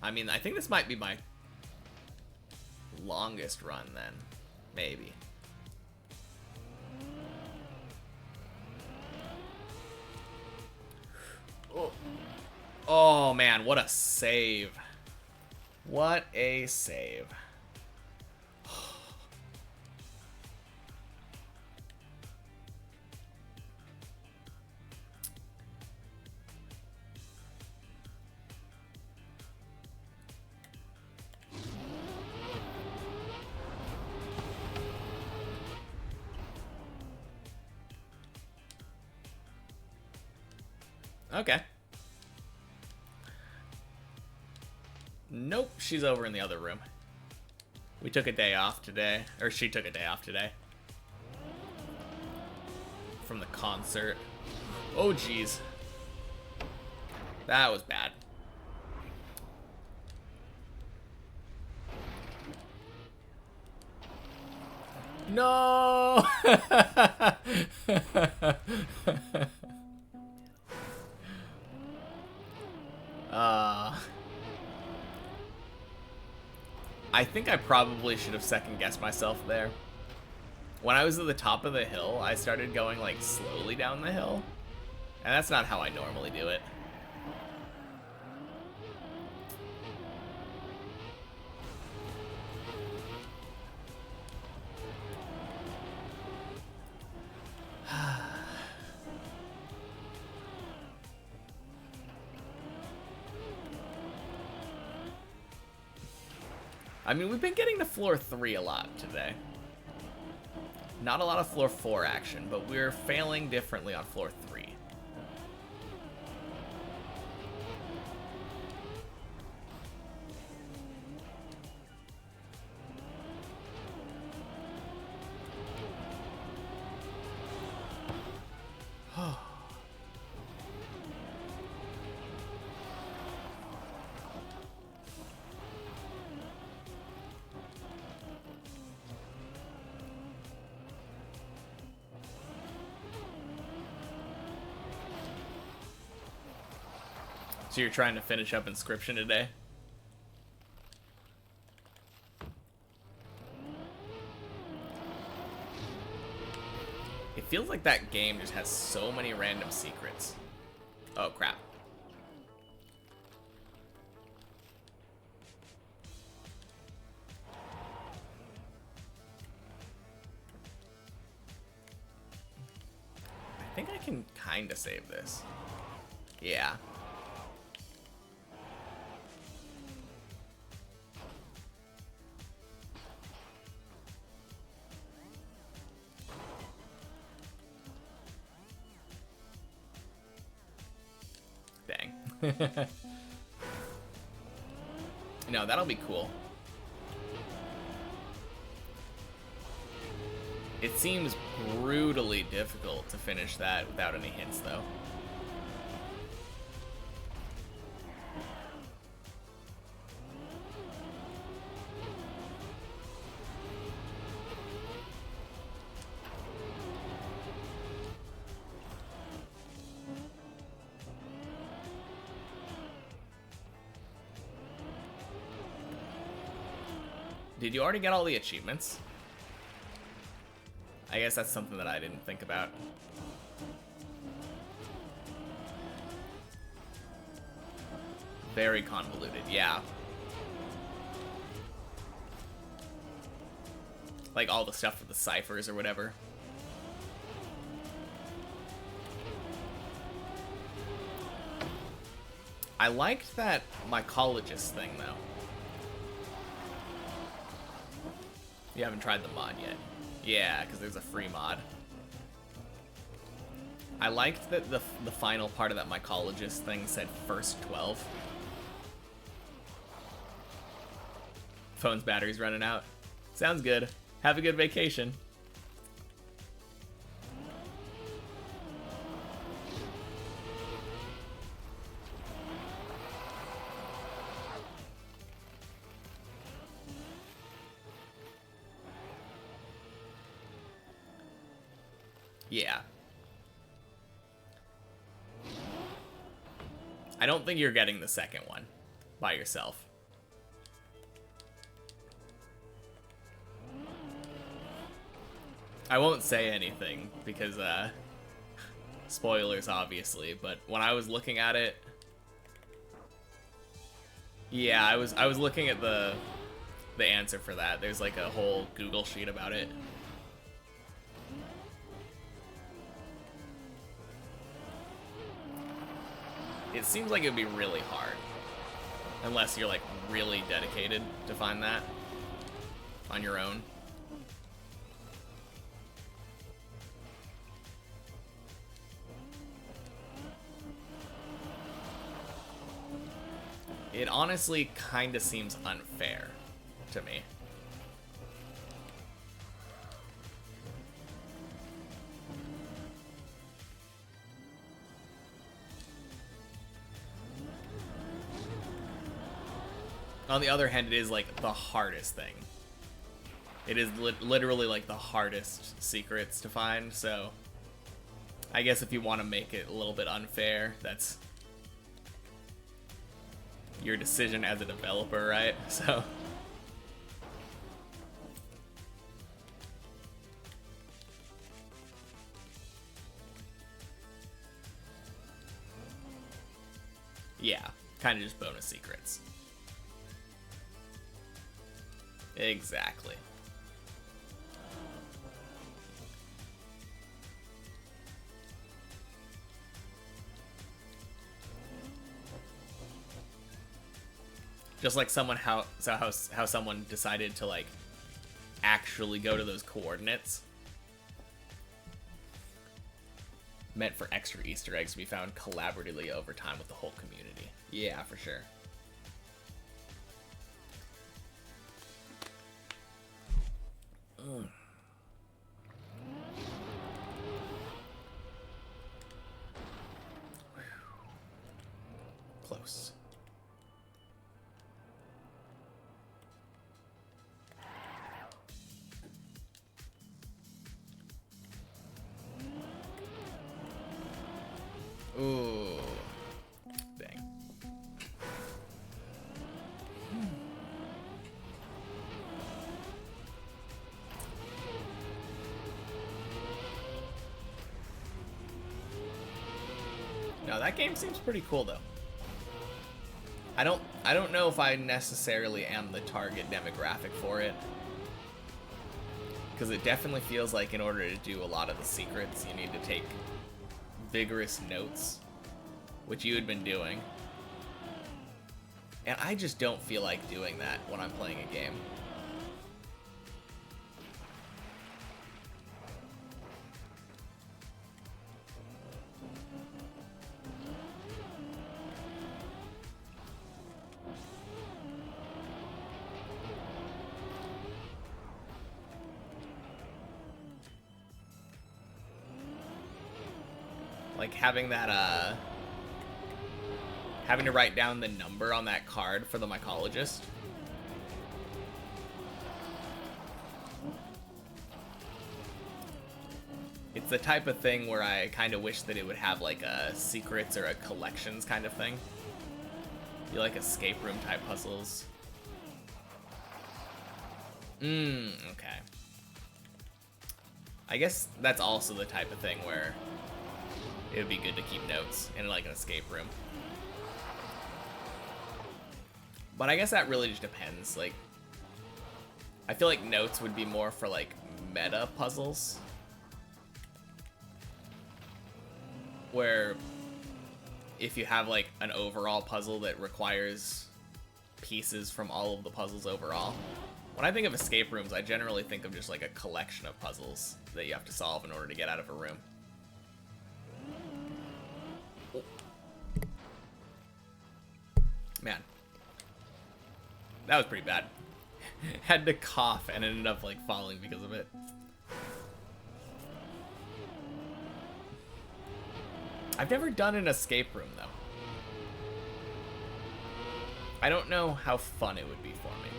I mean, I think this might be my longest run then. Maybe. Oh. Oh, man, what a save. What a save. Okay. Nope, she's over in the other room. We took a day off today. Or she took a day off today. From the concert. Oh, jeez. That was bad. No! I think I probably should have second-guessed myself there. When I was at the top of the hill, I started going, like, slowly down the hill. And that's not how I normally do it. I mean, we've been getting to floor 3 a lot today. Not a lot of floor 4 action, but we're failing differently on floor 3. So you're trying to finish up Inscription today? It feels like that game just has so many random secrets. Oh, crap. I think I can kind of save this. Yeah. No, that'll be cool. It seems brutally difficult to finish that without any hints, though. Did you already get all the achievements? I guess that's something that I didn't think about. Very convoluted, yeah. Like all the stuff with the ciphers or whatever. I liked that mycologist thing, though. You haven't tried the mod yet. Yeah, because there's a free mod. I liked that the final part of that mycologist thing said first 12. Phone's battery's running out. Sounds good. Have a good vacation. Yeah. I don't think you're getting the second one by yourself. I won't say anything because, spoilers obviously, but when I was looking at it, yeah, I was looking at the answer for that. There's like a whole Google sheet about it. It seems like it would be really hard. Unless you're like really dedicated to find that on your own. It honestly kind of seems unfair to me. On the other hand, it is like the hardest thing. It is literally like the hardest secrets to find, so I guess if you want to make it a little bit unfair, that's your decision as a developer, right? So yeah, kind of just bonus secrets. Exactly. Just like how someone decided to like actually go to those coordinates. Meant for extra Easter eggs to be found collaboratively over time with the whole community. Yeah, for sure. Close. Ooh. Dang. No, that game seems pretty cool though. I don't know if I necessarily am the target demographic for it. Because it definitely feels like in order to do a lot of the secrets, you need to take vigorous notes, which you had been doing. And I just don't feel like doing that when I'm playing a game. Like having that, having to write down the number on that card for the mycologist. It's the type of thing where I kind of wish that it would have like a secrets or a collections kind of thing. You like escape room type puzzles. Okay. I guess that's also the type of thing where it would be good to keep notes in like an escape room. But I guess that really just depends. Like, I feel like notes would be more for like meta puzzles, where if you have like an overall puzzle that requires pieces from all of the puzzles overall. When I think of escape rooms, I generally think of just like a collection of puzzles that you have to solve in order to get out of a room. Man, that was pretty bad. Had to cough and ended up like falling because of it. I've never done an escape room though. I don't know how fun it would be for me.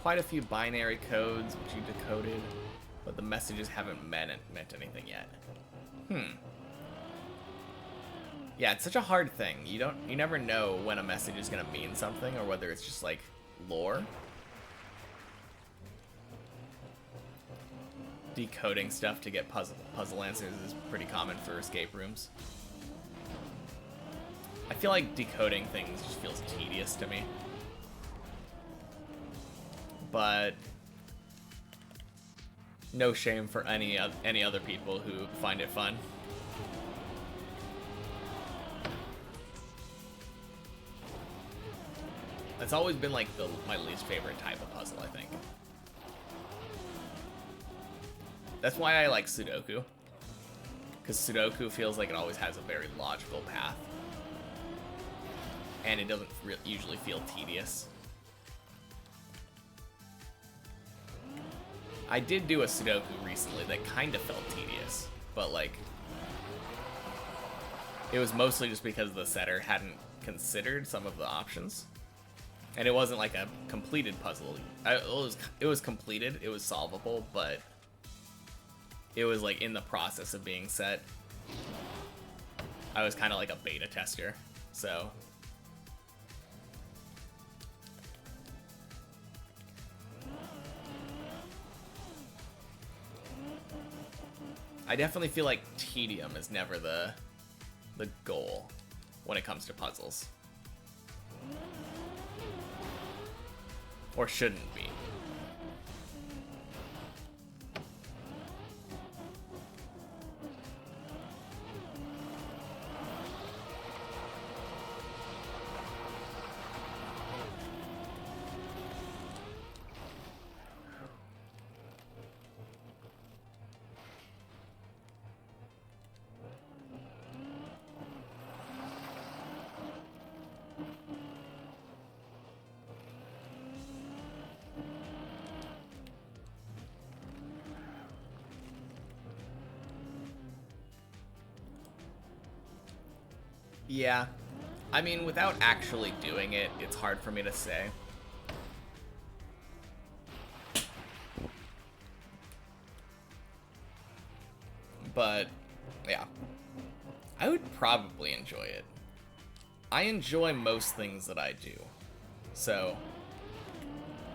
Quite a few binary codes which you decoded, but the messages haven't meant anything yet. Yeah, it's such a hard thing. You never know when a message is gonna mean something or whether it's just like lore. Decoding stuff to get puzzle answers is pretty common for escape rooms. I feel like decoding things just feels tedious to me. But no shame for any other people who find it fun. It's always been like my least favorite type of puzzle, I think. That's why I like Sudoku, because Sudoku feels like it always has a very logical path, and it doesn't usually feel tedious. I did do a Sudoku recently that kind of felt tedious, but like, it was mostly just because the setter hadn't considered some of the options. And it wasn't like a completed puzzle. It was completed, it was solvable, but it was like in the process of being set. I was kind of like a beta tester, so. I definitely feel like tedium is never the goal when it comes to puzzles. Or shouldn't be. Yeah, I mean, without actually doing it, it's hard for me to say. But, yeah, I would probably enjoy it. I enjoy most things that I do, so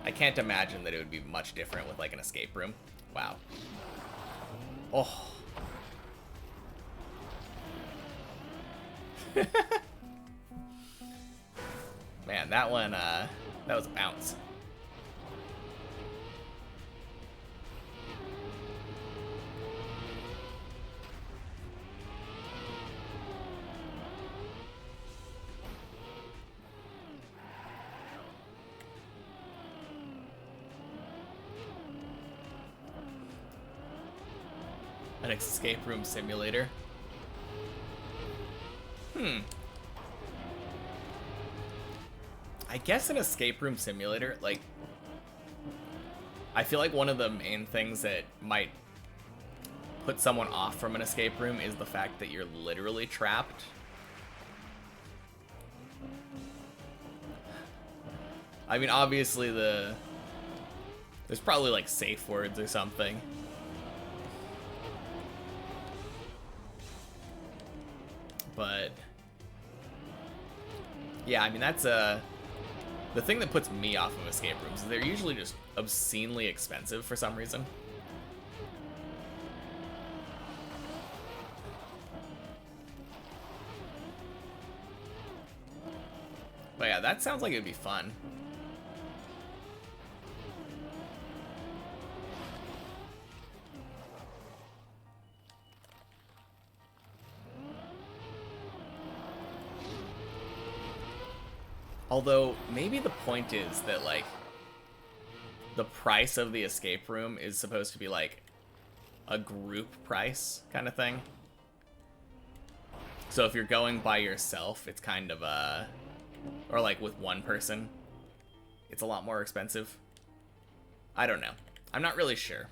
I can't imagine that it would be much different with like an escape room. Wow. Oh. Man, that one, that was a bounce. An escape room simulator. I guess an escape room simulator, like, I feel like one of the main things that might put someone off from an escape room is the fact that you're literally trapped. I mean, obviously there's probably like safe words or something. But yeah, I mean, that's the thing that puts me off of escape rooms is they're usually just obscenely expensive for some reason. But yeah, that sounds like it'd be fun. Although, maybe the point is that, like, the price of the escape room is supposed to be, like, a group price kind of thing. So if you're going by yourself, it's kind of, or, like, with one person, it's a lot more expensive. I don't know. I'm not really sure.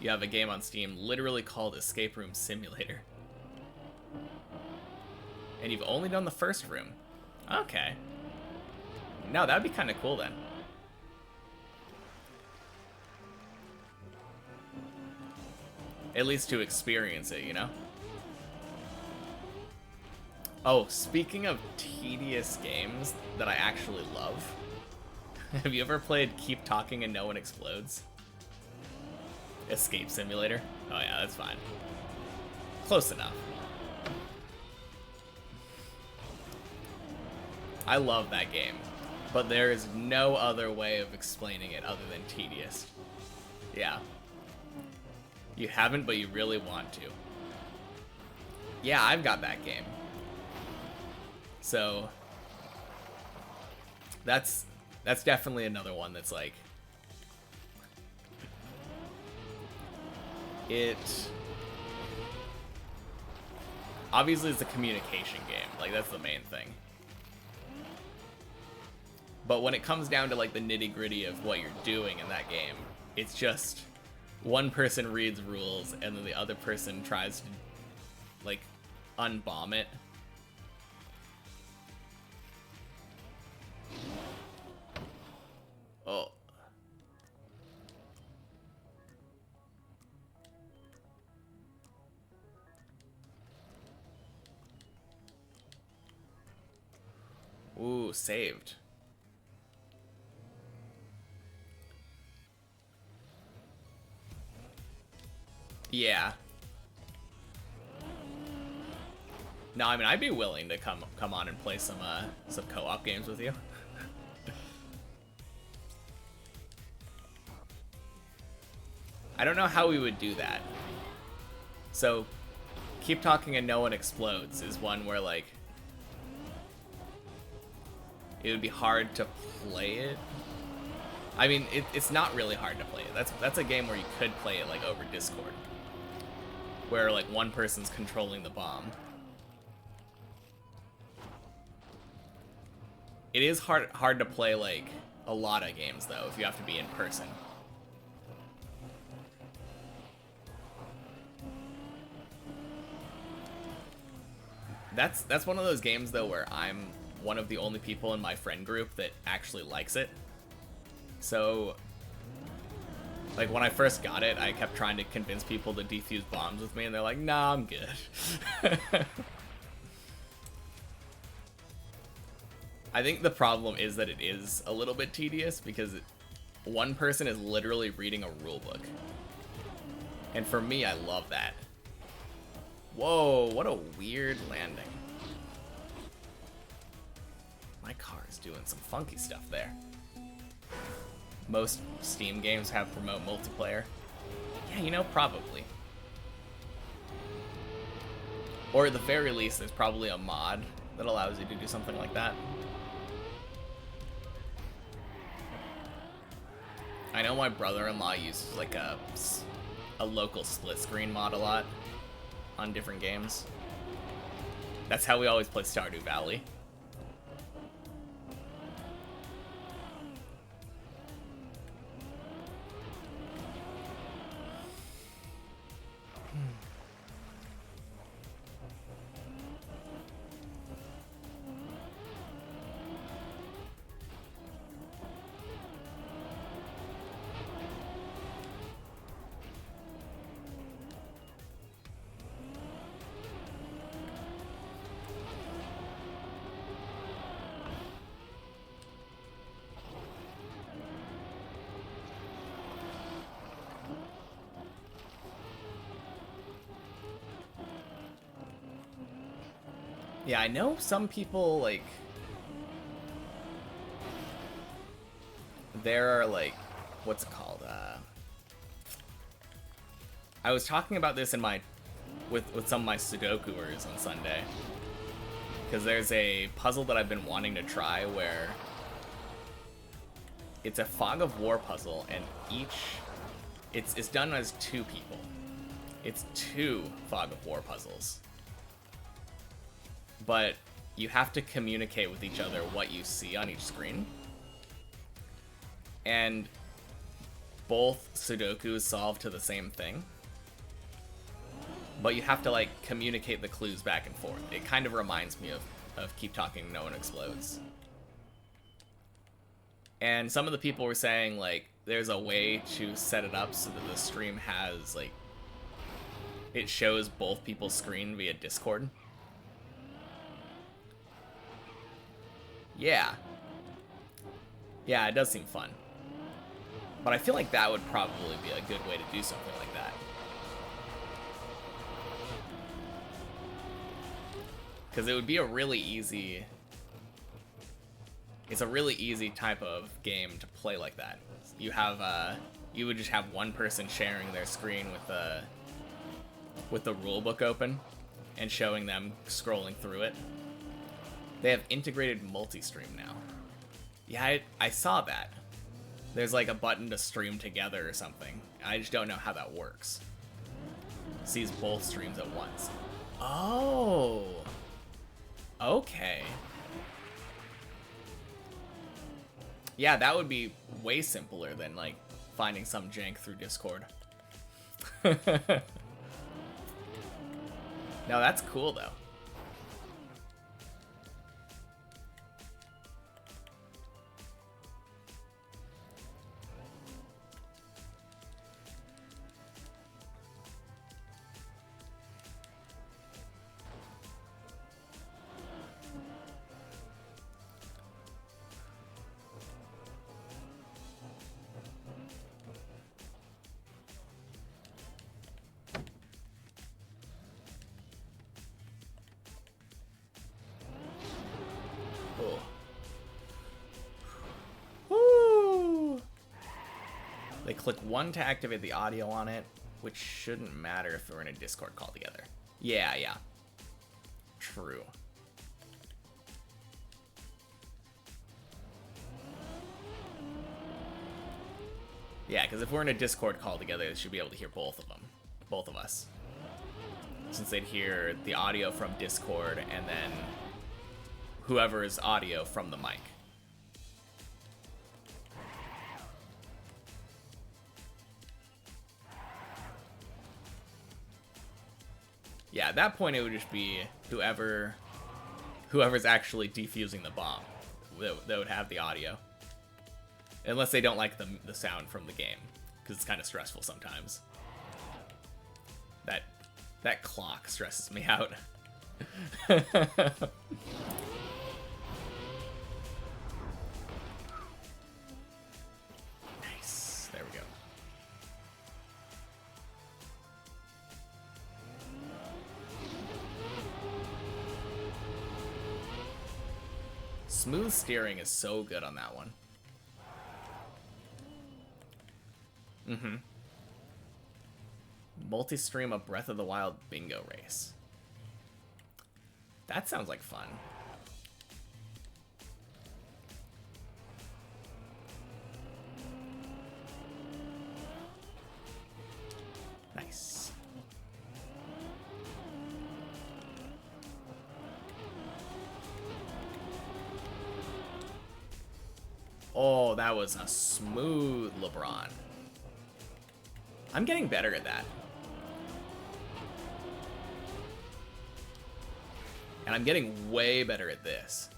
You have a game on Steam literally called Escape Room Simulator. And you've only done the first room. Okay. No, that'd be kind of cool then. At least to experience it, you know? Oh, speaking of tedious games that I actually love, have you ever played Keep Talking and No One Explodes? Escape Simulator? Oh yeah, that's fine. Close enough. I love that game, but there is no other way of explaining it other than tedious. Yeah. You haven't, but you really want to. Yeah, I've got that game. So that's definitely another one that's like it obviously it's a communication game. Like that's the main thing. But when it comes down to like the nitty-gritty of what you're doing in that game, it's just one person reads rules and then the other person tries to like unbomb it. Oh. Ooh, saved. Yeah. No, I mean I'd be willing to come on and play some co-op games with you. I don't know how we would do that. So, Keep Talking and No One Explodes is one where like it would be hard to play it. I mean, it's not really hard to play it. That's a game where you could play it like over Discord, where like one person's controlling the bomb. It is hard to play like a lot of games though if you have to be in person. That's one of those games though where I'm one of the only people in my friend group that actually likes it. So, like, when I first got it, I kept trying to convince people to defuse bombs with me, and they're like, nah, I'm good. I think the problem is that it is a little bit tedious, because one person is literally reading a rulebook. And for me, I love that. Whoa, what a weird landing. My car is doing some funky stuff there. Most Steam games have remote multiplayer. Yeah, you know, probably. Or at the very least, there's probably a mod that allows you to do something like that. I know my brother-in-law uses like a local split screen mod a lot on different games. That's how we always play Stardew Valley. Yeah, I know some people, like, there are, like, what's it called? I was talking about this in my, with some of my Sudokuers on Sunday. Because there's a puzzle that I've been wanting to try where it's a Fog of War puzzle, and it's done as 2 people. It's 2 Fog of War puzzles. But you have to communicate with each other what you see on each screen. And both Sudokus solve to the same thing. But you have to, like, communicate the clues back and forth. It kind of reminds me of Keep Talking, No One Explodes. And some of the people were saying, like, there's a way to set it up so that the stream has, like, it shows both people's screen via Discord. Yeah. Yeah, it does seem fun. But I feel like that would probably be a good way to do something like that. Because it would be a really easy... It's a really easy type of game to play like that. You have, you would just have one person sharing their screen with the rulebook open and showing them scrolling through it. They have integrated multi-stream now. Yeah, I saw that. There's like a button to stream together or something. I just don't know how that works. Sees both streams at once. Oh. Okay. Yeah, that would be way simpler than like finding some jank through Discord. No, that's cool though. Click 1 to activate the audio on it, which shouldn't matter if we're in a Discord call together. Yeah, yeah. True. Yeah, because if we're in a Discord call together, they should be able to hear both of them. Both of us. Since they'd hear the audio from Discord and then whoever's audio from the mic. Yeah, at that point it would just be whoever's actually defusing the bomb that would have the audio. Unless they don't like the sound from the game, because it's kind of stressful sometimes. That clock stresses me out. Nice. There we go. Smooth steering is so good on that one. Mm-hmm. Multi-stream a Breath of the Wild bingo race. That sounds like fun. Nice. Oh, that was a smooth LeBron. I'm getting better at that. And I'm getting way better at this.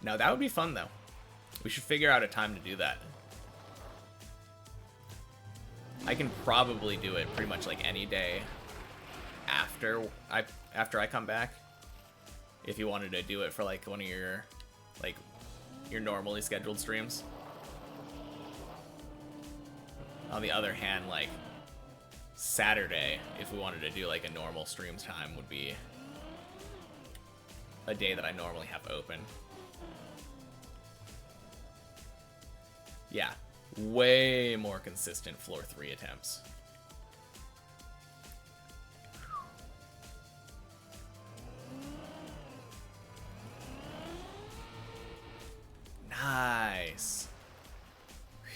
Now that would be fun though. We should figure out a time to do that. I can probably do it pretty much like any day after I come back. If you wanted to do it for like one of your your normally scheduled streams. On the other hand, like Saturday, if we wanted to do like a normal streams time, would be a day that I normally have open. Yeah, way more consistent floor 3 attempts. Nice. Whew.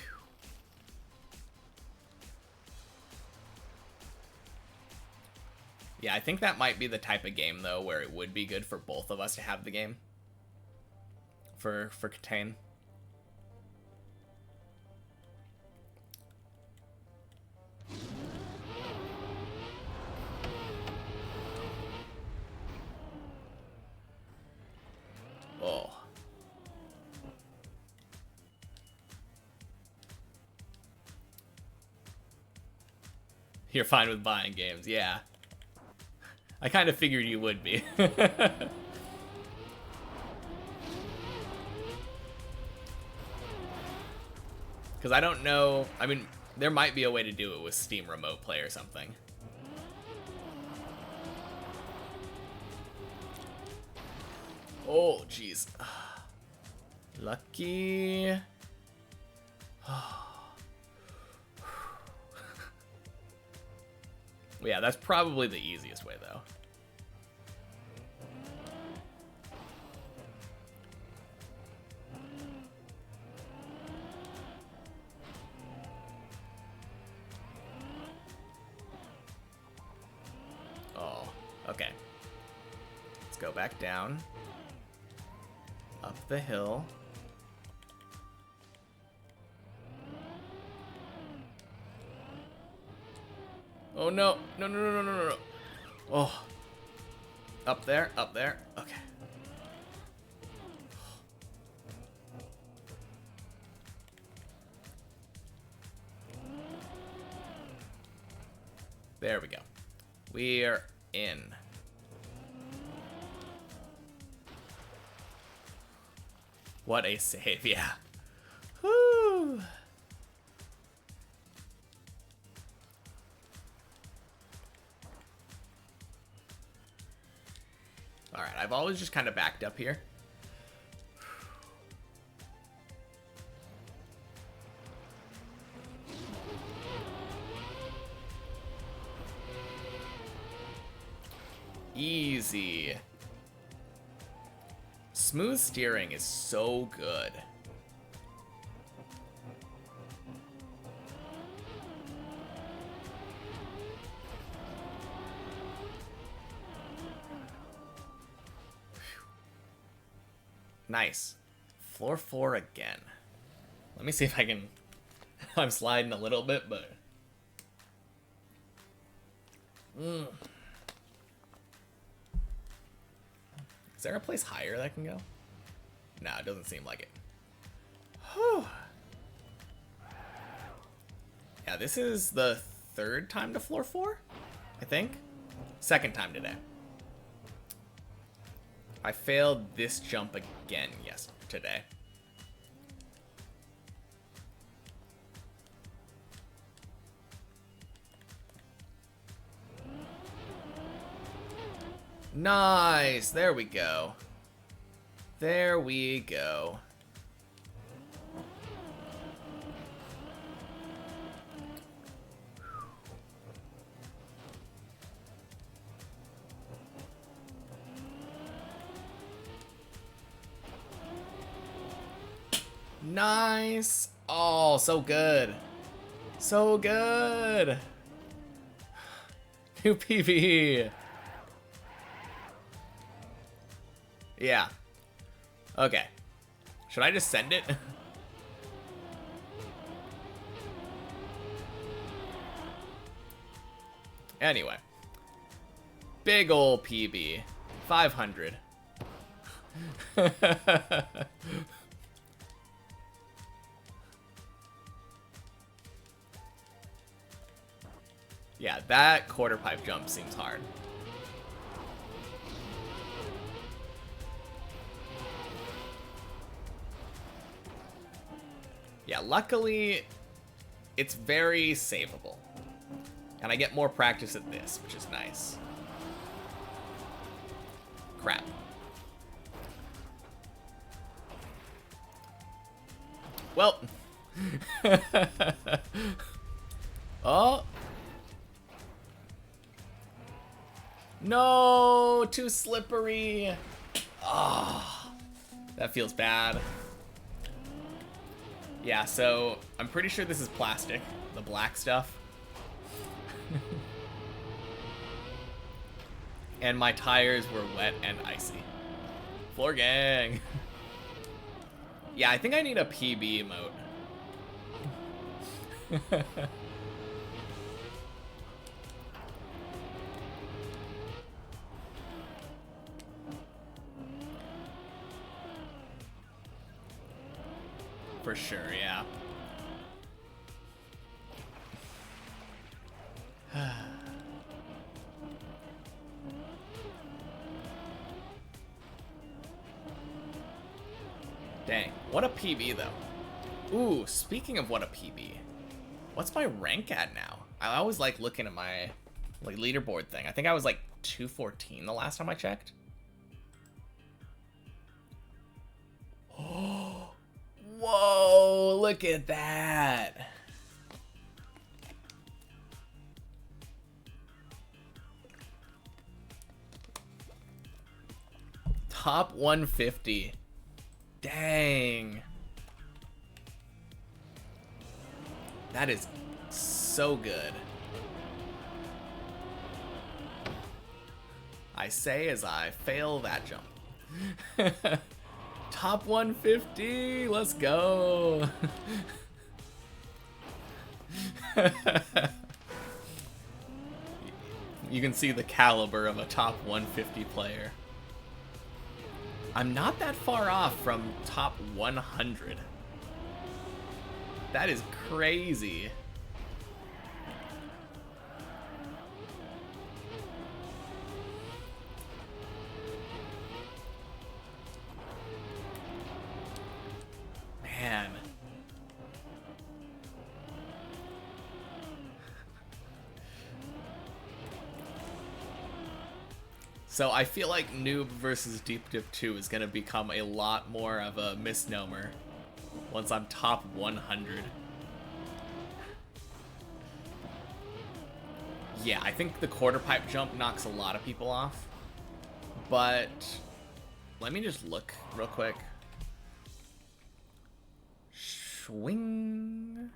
Yeah, I think that might be the type of game though where it would be good for both of us to have the game. For Catane. Oh. You're fine with buying games, yeah. I kind of figured you would be. Because I don't know, I mean, there might be a way to do it with Steam Remote Play or something. Oh, jeez. Lucky. Yeah, that's probably the easiest way, though. Oh, okay. Let's go back down. Up the hill. Oh no, no, no, no, no, no, no. Oh. Up there, up there. Okay. There we go. We're in. What a save, yeah. Woo! Alright, I've always just kind of backed up here. Easy. Smooth steering is so good. Nice. Floor 4 again. Let me see if I can... I'm sliding a little bit, but... Is there a place higher that can go? Nah, it doesn't seem like it. Whew. Yeah, this is the third time to floor 4, I think. Second time today. I failed this jump again yesterday. Nice! There we go. There we go. Nice! Oh, so good. So good! New PvE. Yeah. Okay. Should I just send it? Anyway. Big ol' PB. 500. Yeah, that quarter pipe jump seems hard. Yeah, luckily, it's very savable. And I get more practice at this, which is nice. Crap. Well. Oh. No, too slippery. Oh, that feels bad. Yeah, so I'm pretty sure this is plastic, the black stuff. And my tires were wet and icy. Floor gang. Yeah, I think I need a PB emote. For sure, yeah. Dang, what a PB though. Ooh, speaking of what a PB, what's my rank at now? I always like looking at my like leaderboard thing. I think I was like 214 the last time I checked. Oh, whoa, look at that. Top 150. Dang. That is so good. I say as I fail that jump. Top 150, let's go. You can see the caliber of a top 150 player. I'm not that far off from top 100. That is crazy. Man. So I feel like Noob versus Deep Dip 2 is going to become a lot more of a misnomer once I'm top 100. Yeah, I think the quarter pipe jump knocks a lot of people off. But let me just look real quick. Swing.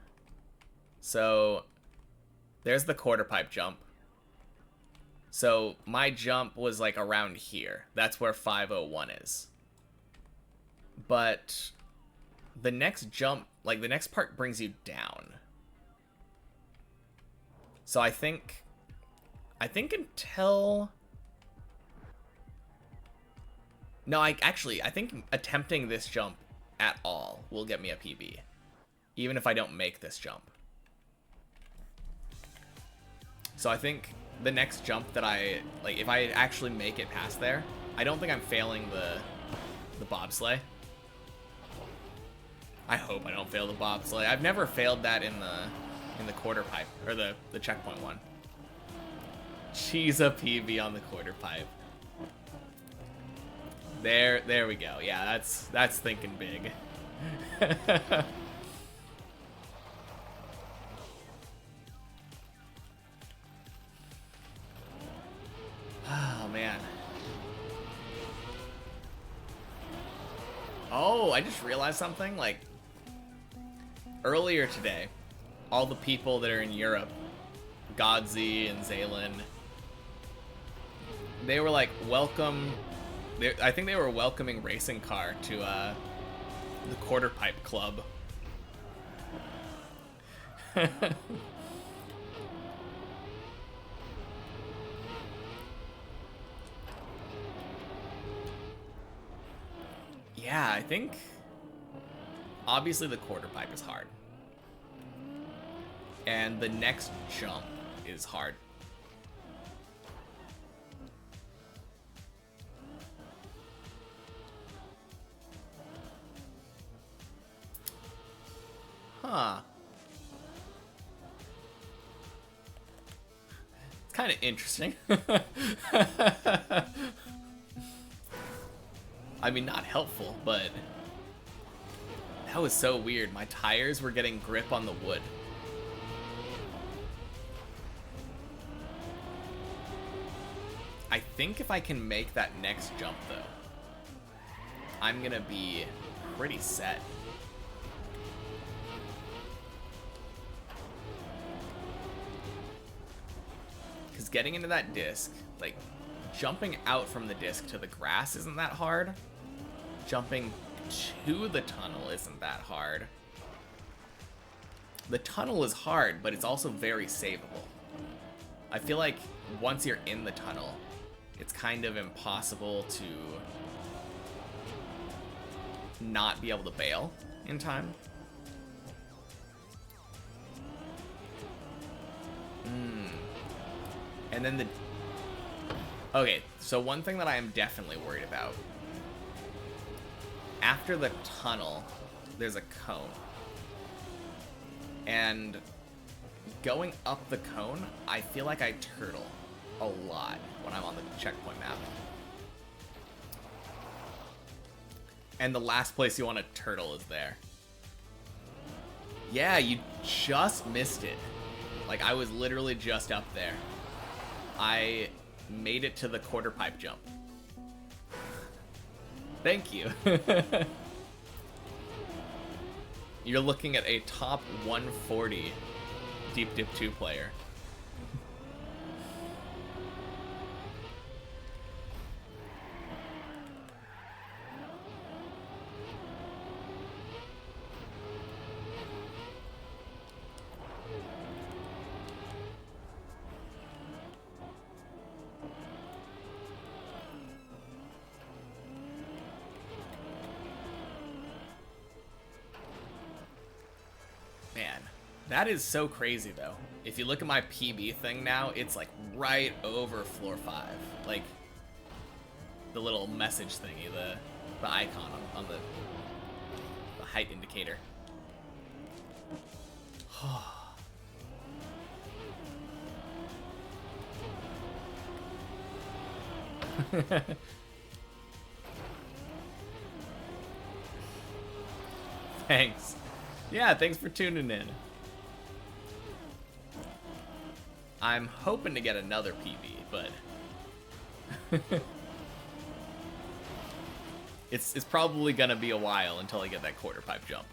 So there's the quarter pipe jump. So my jump was like around here. That's where 501 is. But the next jump, like the next part brings you down. So I think until... No, I think attempting this jump at all will get me a PB. Even if I don't make this jump. So I think the next jump that like if I actually make it past there, I don't think I'm failing the bobsleigh. I hope I don't fail the bobsleigh. I've never failed that in the quarter pipe or the checkpoint one. She's a PB on the quarter pipe. There we go. Yeah, that's thinking big. Oh, man. Oh, I just realized something. Like, earlier today, all the people that are in Europe, Godzi and Zaylin, They were like, welcome. I think they were welcoming Racing Car to the Quarter Pipe Club. Yeah, I think obviously the quarter pipe is hard. And the next jump is hard. Huh. It's kind of interesting. I mean, not helpful, but that was so weird. My tires were getting grip on the wood. I think if I can make that next jump, though, I'm gonna be pretty set. Because getting into that disc, like, jumping out from the disc to the grass isn't that hard. Jumping to the tunnel isn't that hard. The tunnel is hard, but it's also very savable. I feel like once you're in the tunnel, it's kind of impossible to not be able to bail in time. And then the... Okay, so one thing that I am definitely worried about. After the tunnel, there's a cone. And going up the cone, I feel like I turtle a lot when I'm on the checkpoint map. And the last place you want to turtle is there. Yeah, you just missed it. Like, I was literally just up there. I made it to the quarter pipe jump. Thank you. You're looking at a top 140 Deep Dip 2 player. Man, that is so crazy though. If you look at my PB thing now, it's like right over floor 5. Like the little message thingy, the icon on the height indicator. Thanks. Yeah, thanks for tuning in. I'm hoping to get another PB, but it's probably gonna be a while until I get that quarter pipe jump.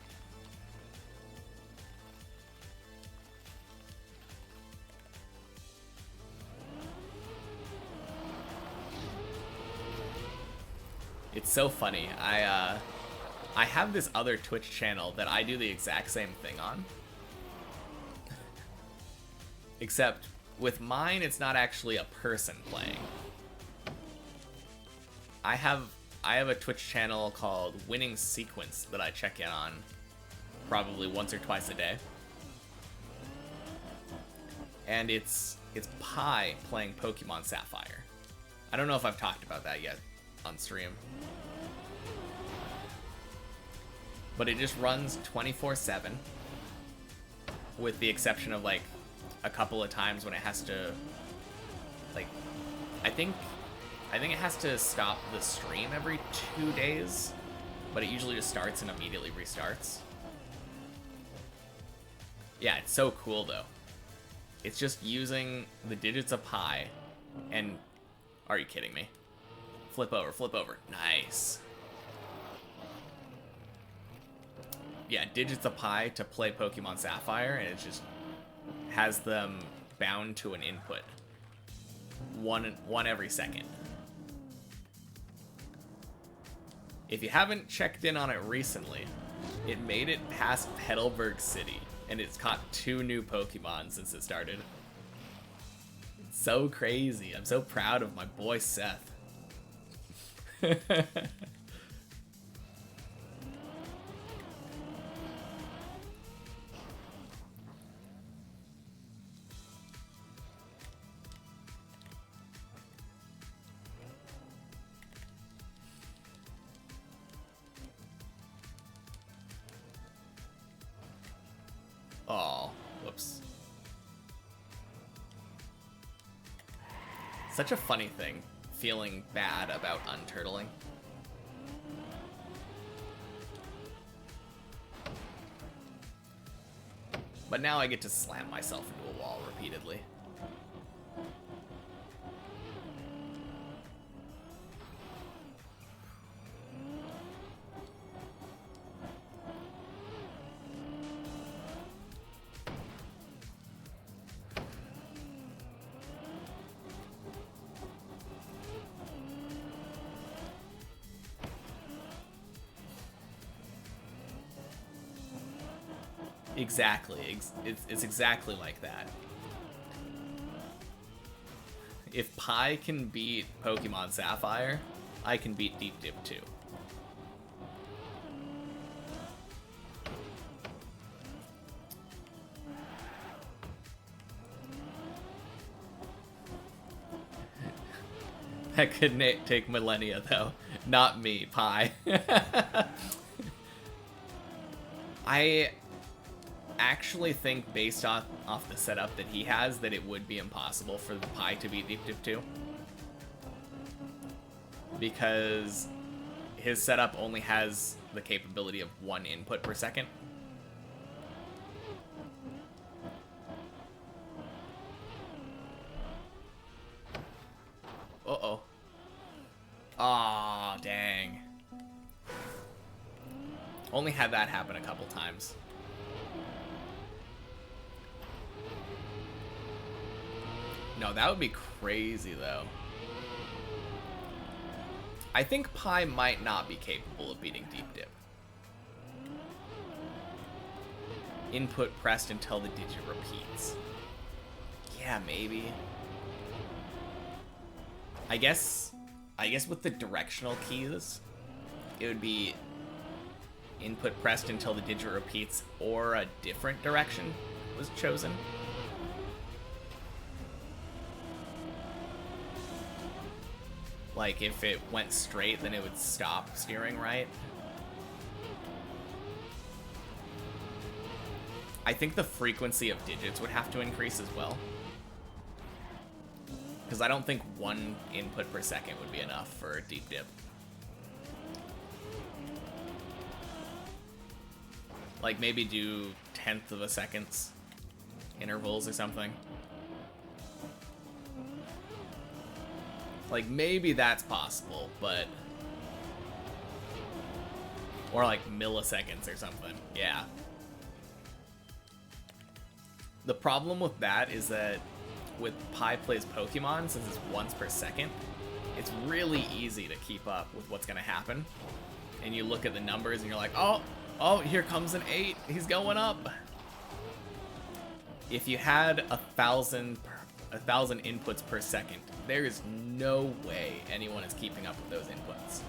It's so funny. I have this other Twitch channel that I do the exact same thing on. Except with mine, it's not actually a person playing. I have a Twitch channel called Winning Sequence that I check in on probably once or twice a day. And it's Pi playing Pokemon Sapphire. I don't know if I've talked about that yet on stream. But it just runs 24/7, with the exception of like a couple of times when it has to, like, I think it has to stop the stream every 2 days, but it usually just starts and immediately restarts. Yeah, it's so cool though. It's just using the digits of pi, and are you kidding me? Flip over, nice. Yeah, digits of pi to play Pokemon Sapphire, and it just has them bound to an input. One every second. If you haven't checked in on it recently, it made it past Heidelberg City, and it's caught 2 new Pokemon since it started. It's so crazy. I'm so proud of my boy Seth. Oh, whoops. Such a funny thing, feeling bad about unturtling. But now I get to slam myself into a wall repeatedly. Exactly. It's exactly like that. If Pi can beat Pokemon Sapphire, I can beat Deep Dip too. That could take millennia though. Not me, Pi. I actually think, based off the setup that he has, that it would be impossible for the Pi to beat Deep Dip 2. Because his setup only has the capability of 1 input per second. Uh-oh. Aw, dang. Only had that happen a couple times. No, that would be crazy, though. I think Pi might not be capable of beating Deep Dip. Input pressed until the digit repeats. Yeah, maybe. I guess with the directional keys, it would be input pressed until the digit repeats, or a different direction was chosen. Like, if it went straight, then it would stop steering right. I think the frequency of digits would have to increase as well. Because I don't think 1 input per second would be enough for Deep Dip. Like, maybe do 1/10 of a second's intervals or something. Like, maybe that's possible, but... Or, like, milliseconds or something. Yeah. The problem with that is that with Pi Plays Pokemon, since it's once per second, it's really easy to keep up with what's going to happen. And you look at the numbers and you're like, oh, here comes an 8. He's going up. If you had 1,000 inputs per second, there is no way anyone is keeping up with those inputs.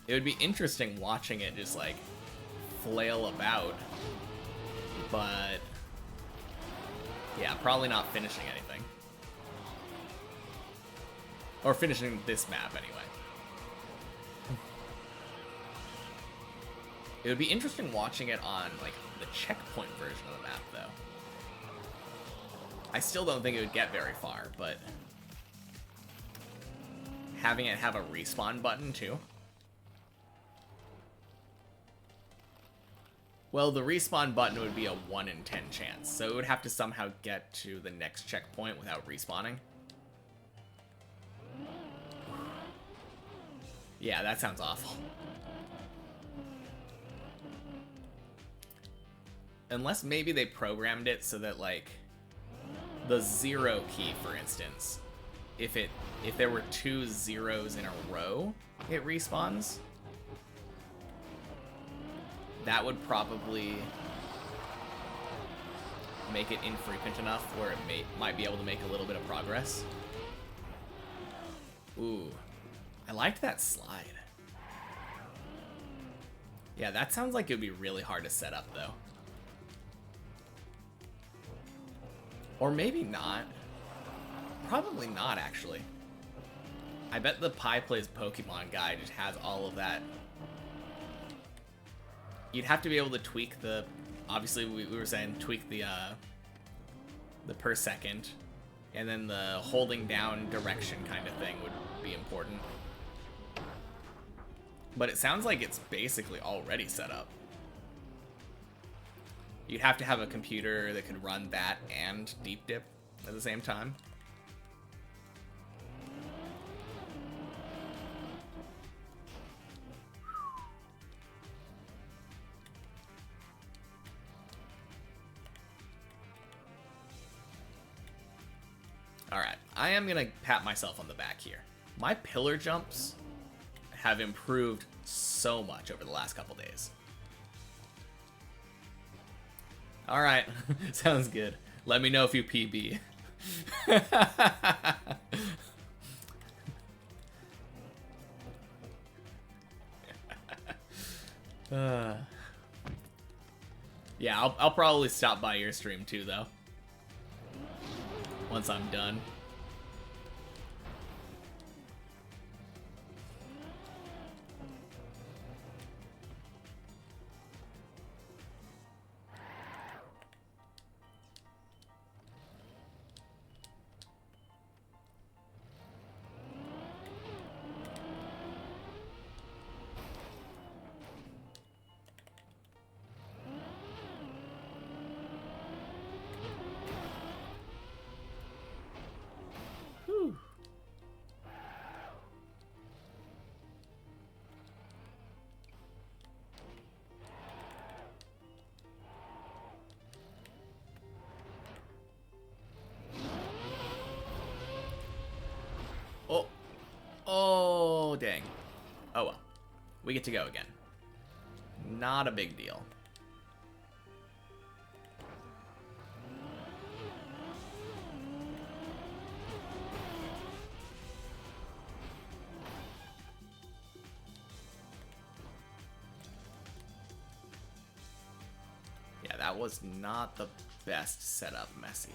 It would be interesting watching it just, like, flail about, but yeah, probably not finishing anything. Or finishing this map, anyway. It would be interesting watching it on, like, the checkpoint version of the map, though. I still don't think it would get very far, but having it have a respawn button, too. Well, the respawn button would be a 1 in 10 chance, so it would have to somehow get to the next checkpoint without respawning. Yeah, that sounds awful. Unless maybe they programmed it so that, like, the 0 key, for instance, if there were 2 zeros in a row, it respawns. That would probably make it infrequent enough where it might be able to make a little bit of progress. Ooh, I liked that slide. Yeah, that sounds like it would be really hard to set up, though. Or maybe not. Probably not, actually. I bet the Pie Plays Pokemon guy just has all of that. You'd have to be able to tweak the... Obviously, we were saying tweak the per second. And then the holding down direction kind of thing would be important. But it sounds like it's basically already set up. You'd have to have a computer that could run that and Deep Dip at the same time. Alright, I am going to pat myself on the back here. My pillar jumps have improved so much over the last couple days. Alright, sounds good. Let me know if you PB. Yeah, I'll probably stop by your stream too, though. Once I'm done. Oh, dang. Oh well. We get to go again. Not a big deal. Yeah, that was not the best setup, Messi.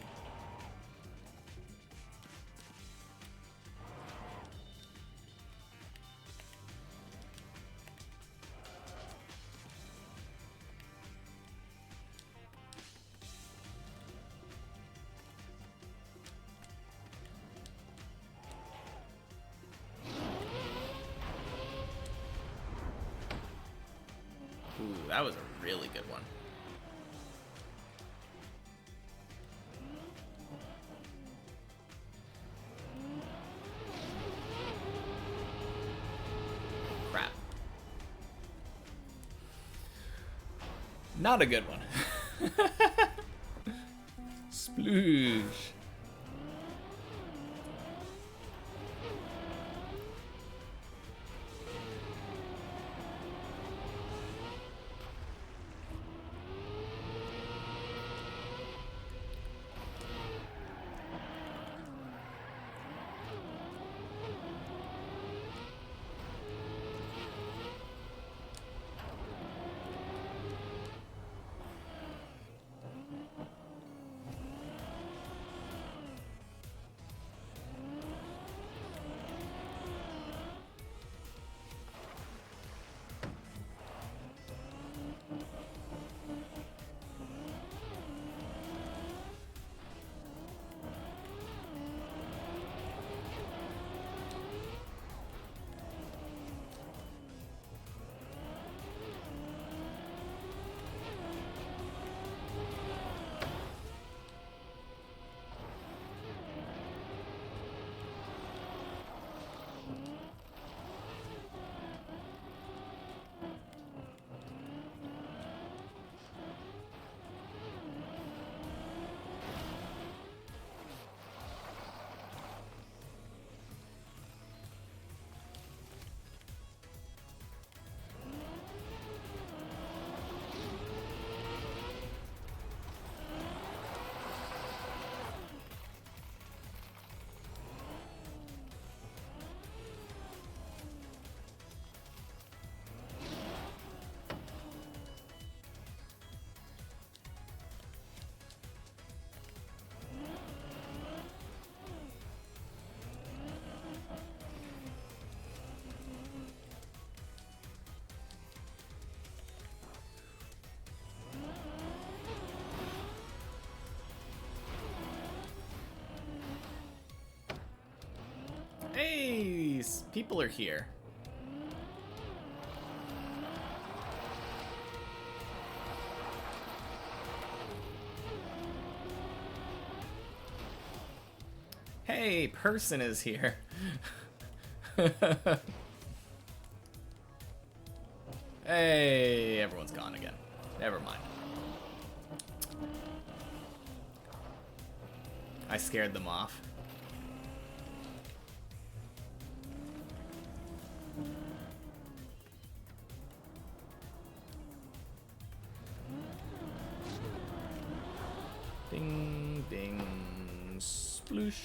Ooh, that was a really good one. Crap. Not a good one. Sploosh. these people are here. Hey, person is here. Hey, everyone's gone again. Never mind. I scared them off. Ding, ding, sploosh.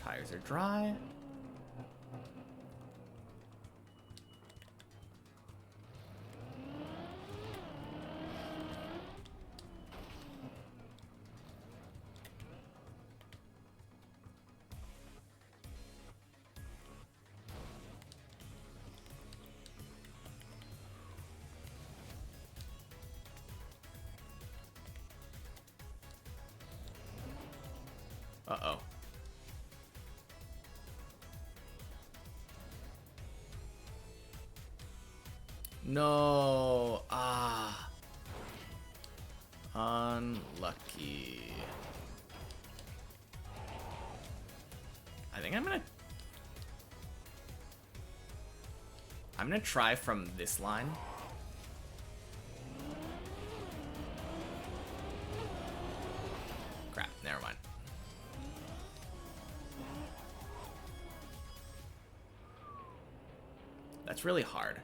Tires are dry. Uh-oh. No. Ah. Unlucky. I think I'm gonna try from this line. Crap, never mind. That's really hard.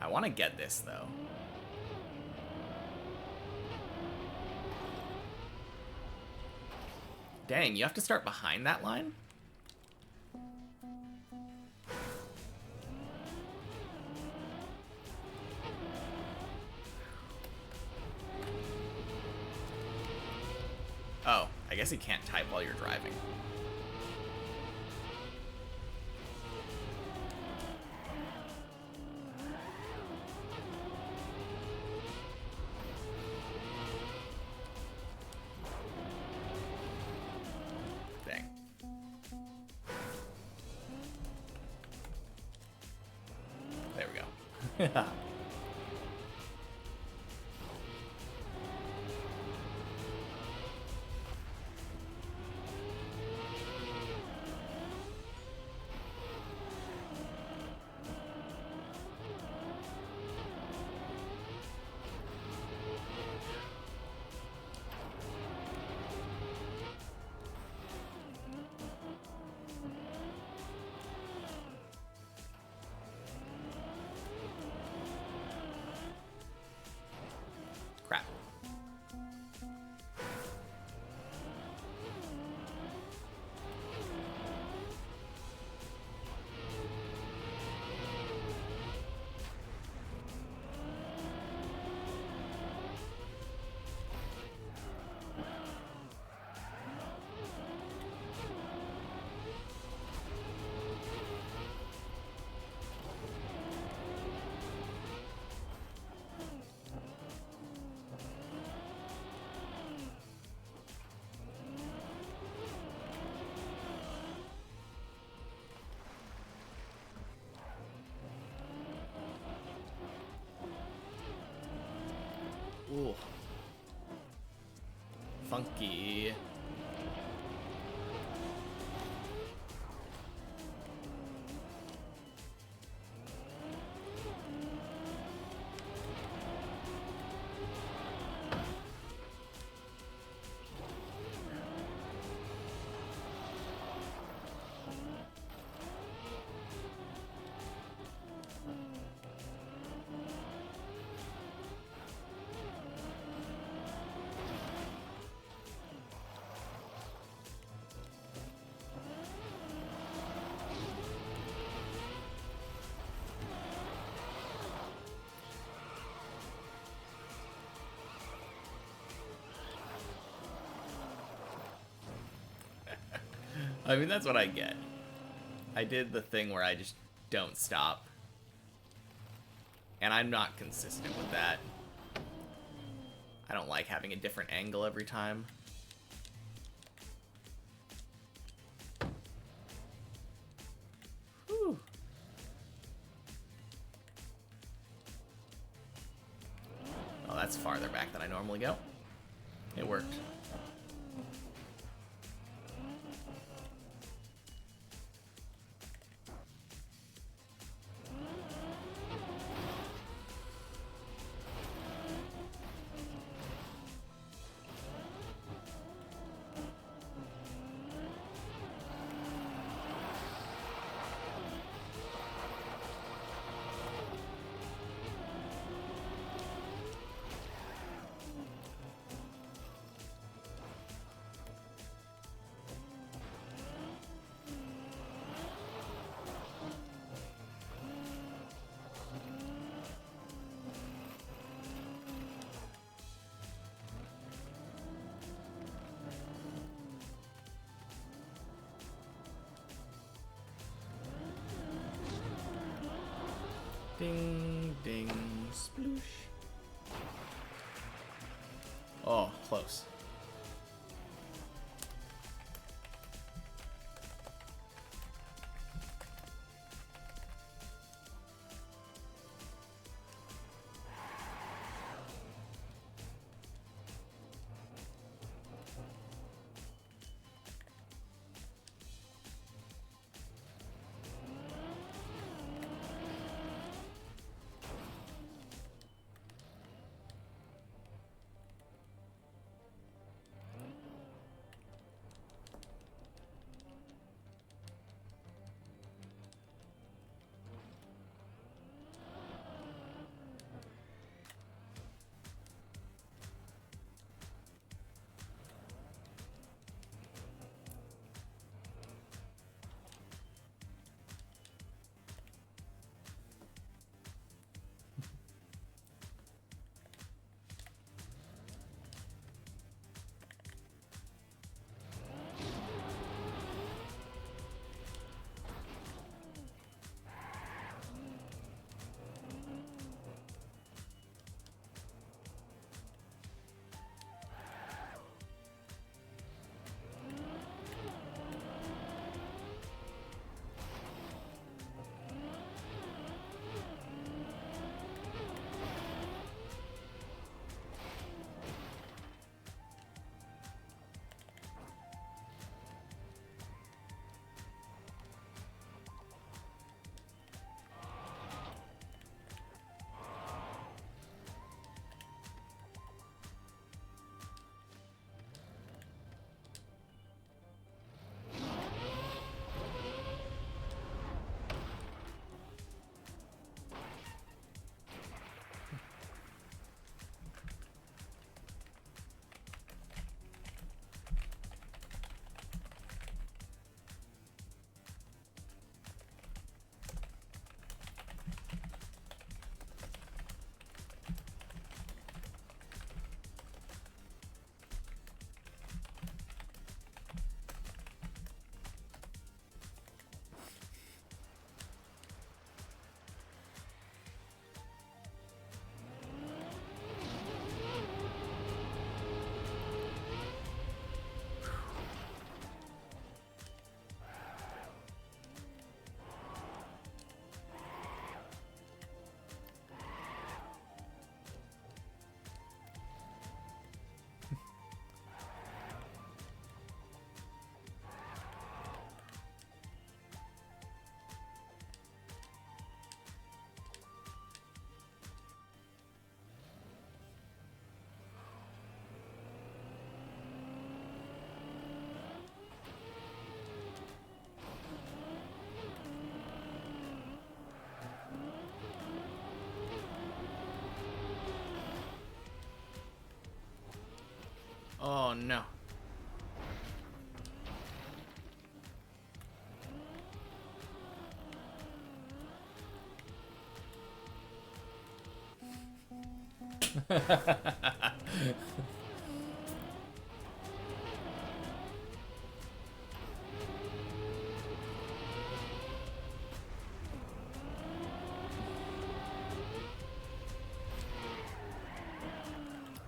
I want to get this, though. Dang, you have to start behind that line? Oh, I guess you can't type while you're driving. Dang. There we go. Crap. Ooh. Funky. I mean, that's what I get. I did the thing where I just don't stop. And I'm not consistent with that. I don't like having a different angle every time. Whew. Oh, that's farther back than I normally go. It worked. Ding, ding, sploosh. Oh, close. Oh no.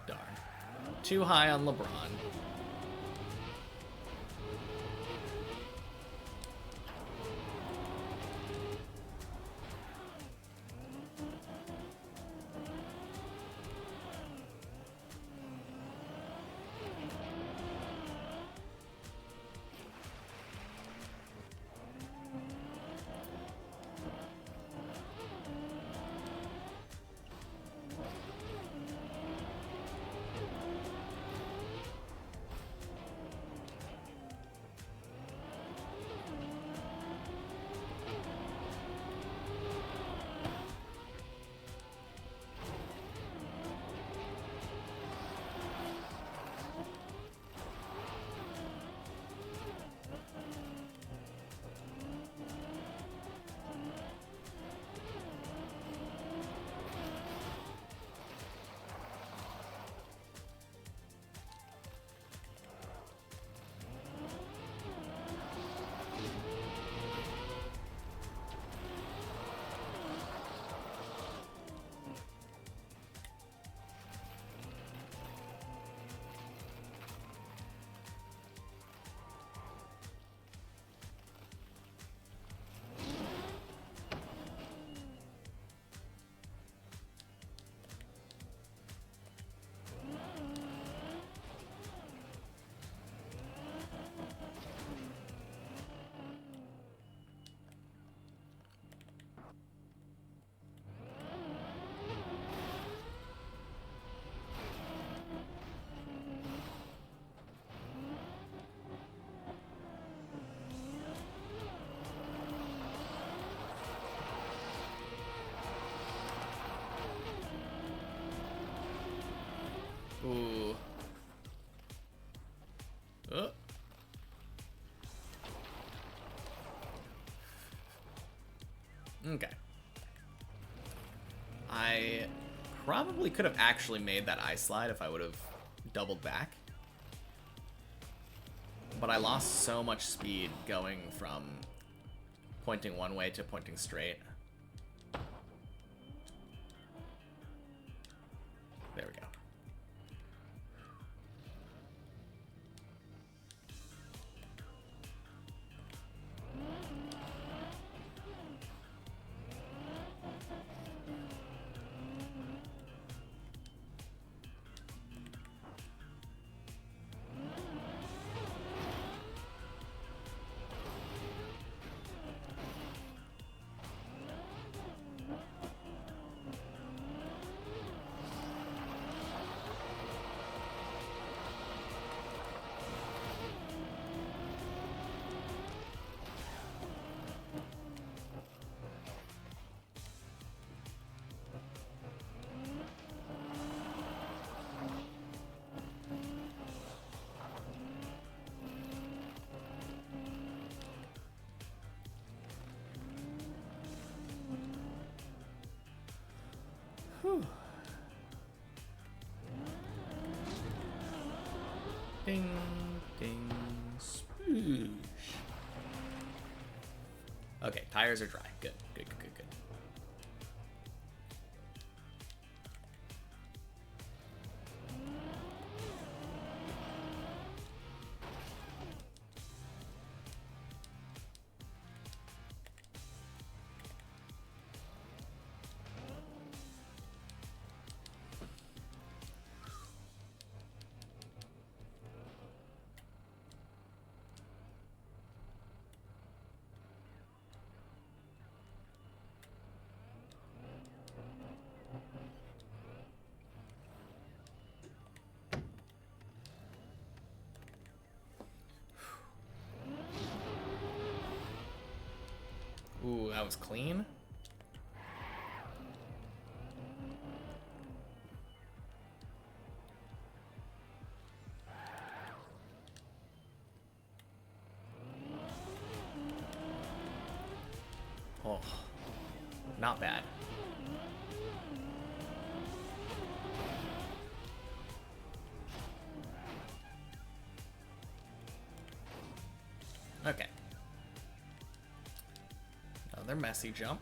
Darn. Too high on LeBron. Ooh. Okay. I probably could have actually made that ice slide if I would have doubled back. But I lost so much speed going from pointing one way to pointing straight. There we go. Whew. Ding, ding, sploosh. Okay, tires are dry. Good, good, good, good, good. Ooh, that was clean. Oh, not bad. Okay. Another messy jump.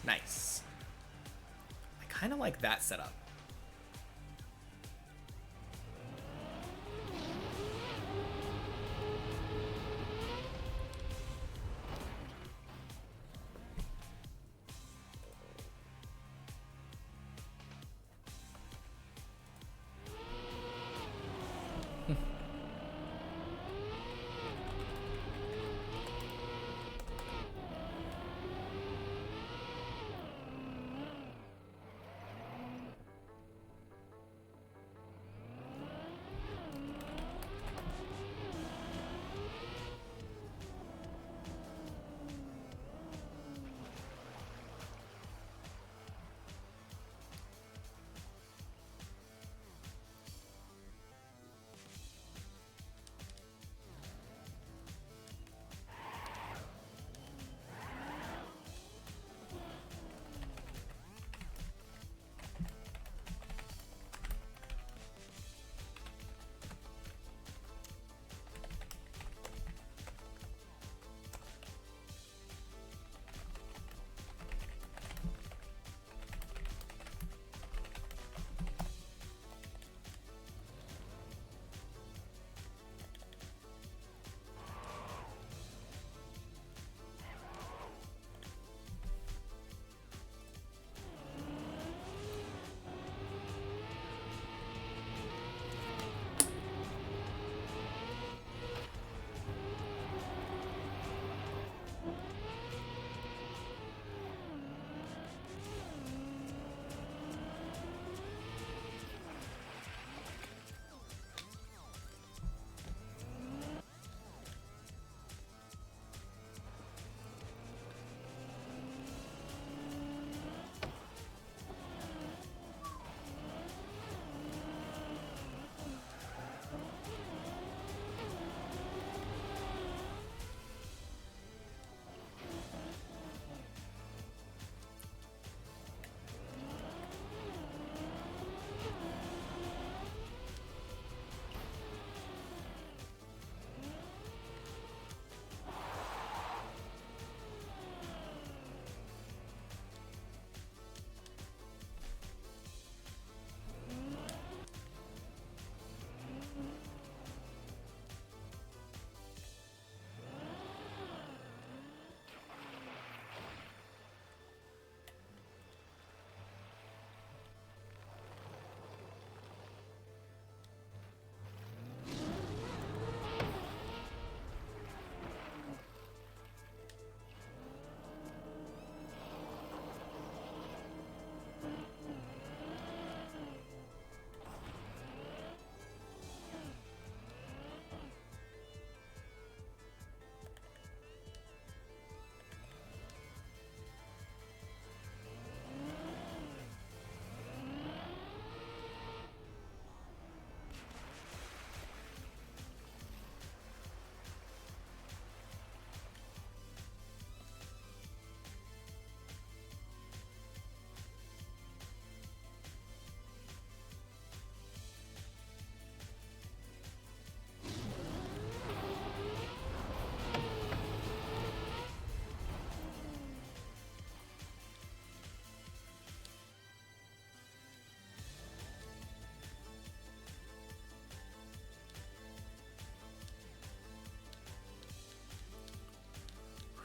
Nice. I kind of like that setup.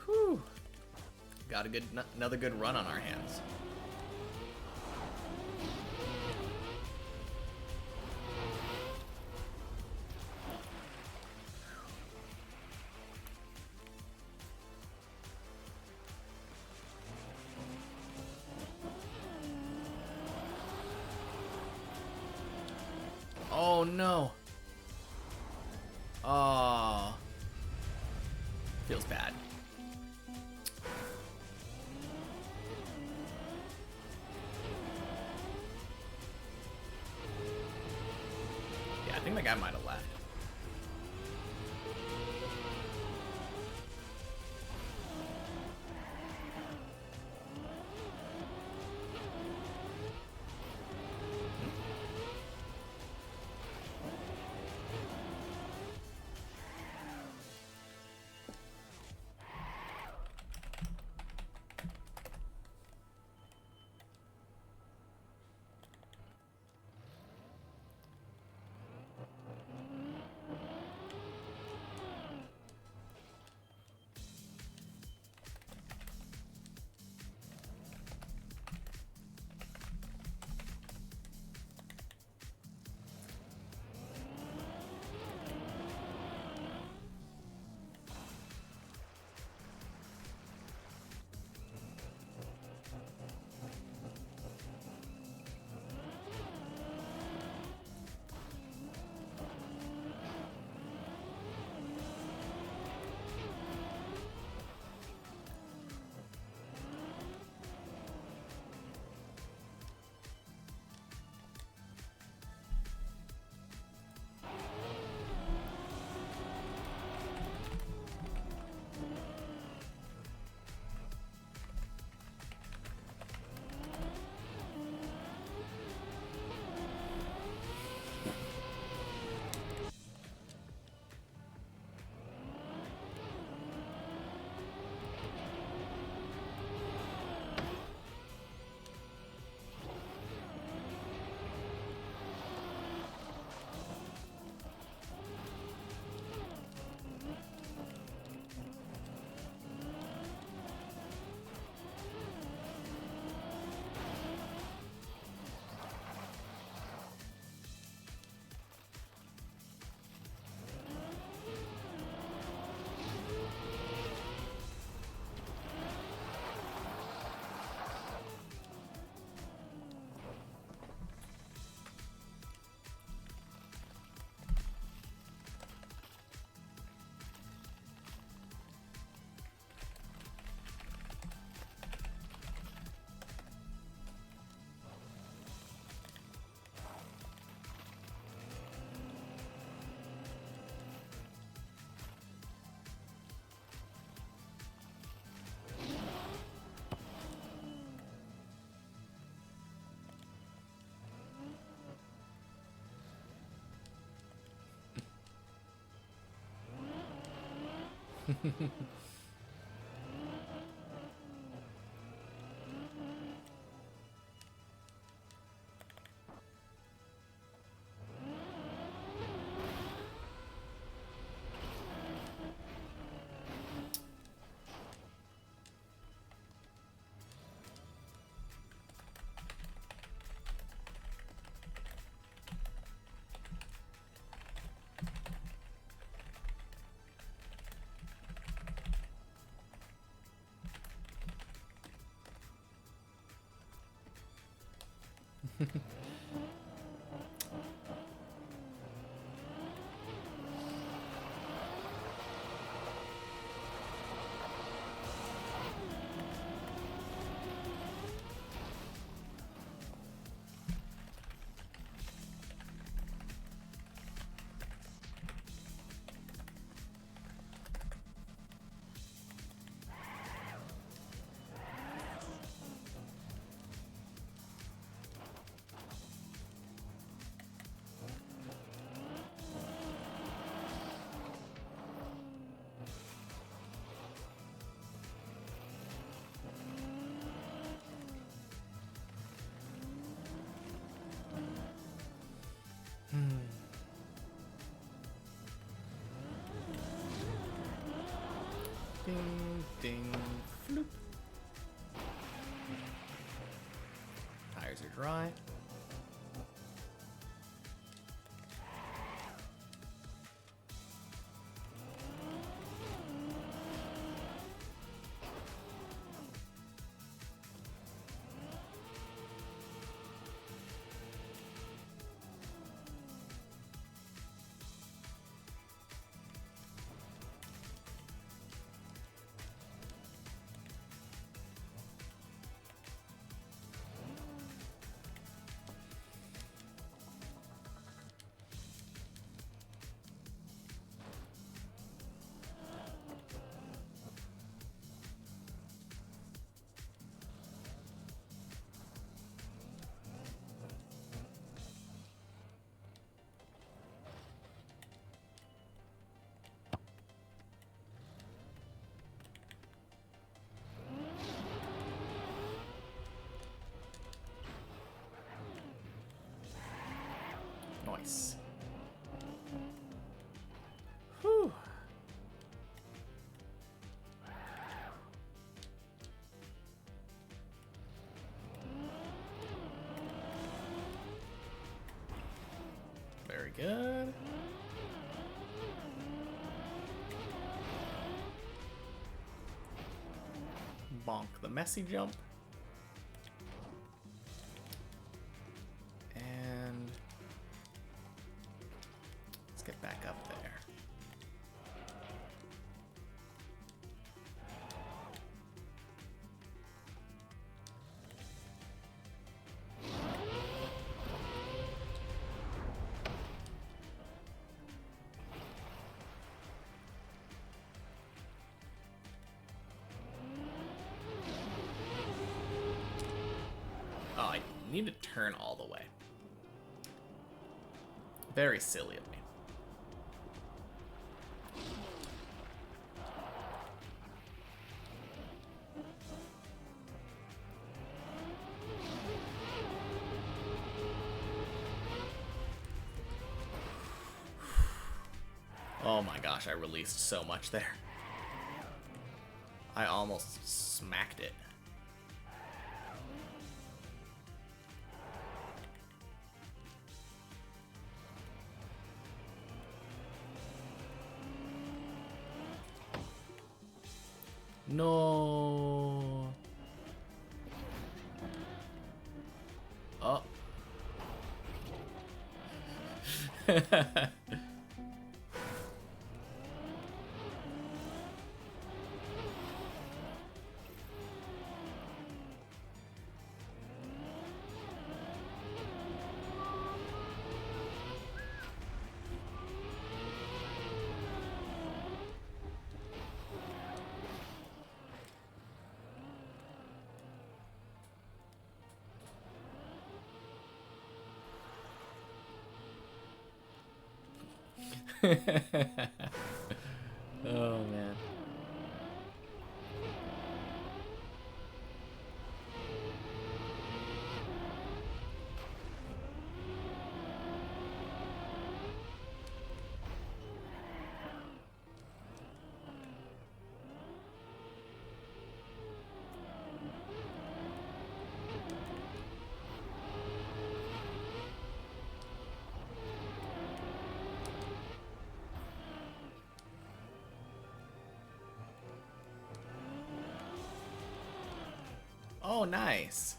Whew. Got another good run on our hands. Oh no. Oh. Feels bad. Yeah, I think the guy might have left. Ding, ding, floop. Tires are dry. Nice. Whew. Very good. Bonk the messy jump. And let's get back up there. Oh, I need to turn all the way. Very silly of me. Oh my gosh, I released so much there. I almost smacked it. No. Oh. Oh man. Oh, nice.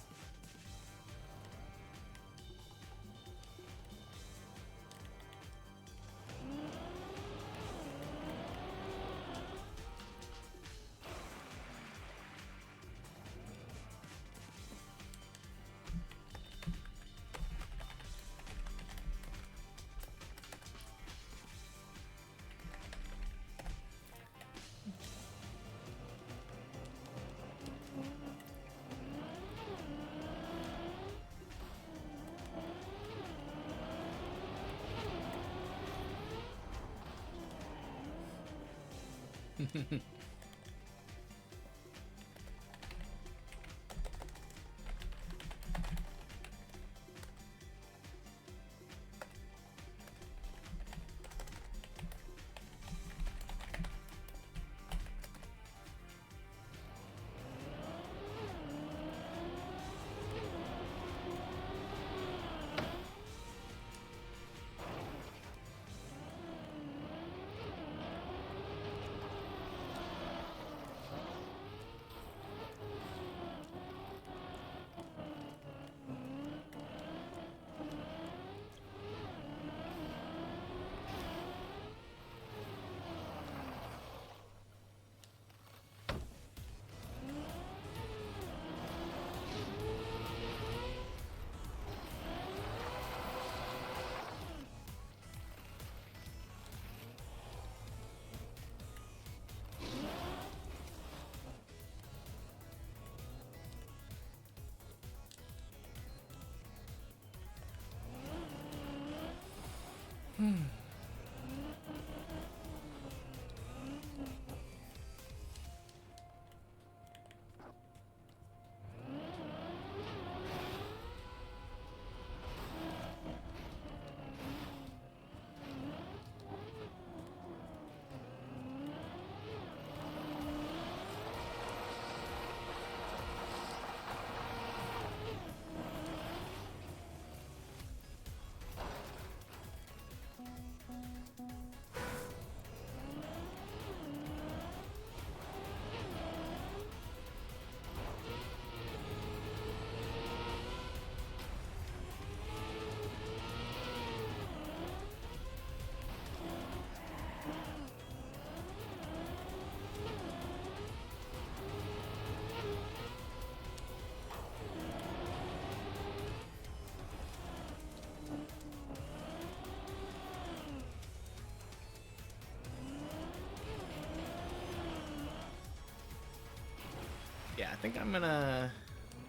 Yeah, I think I'm gonna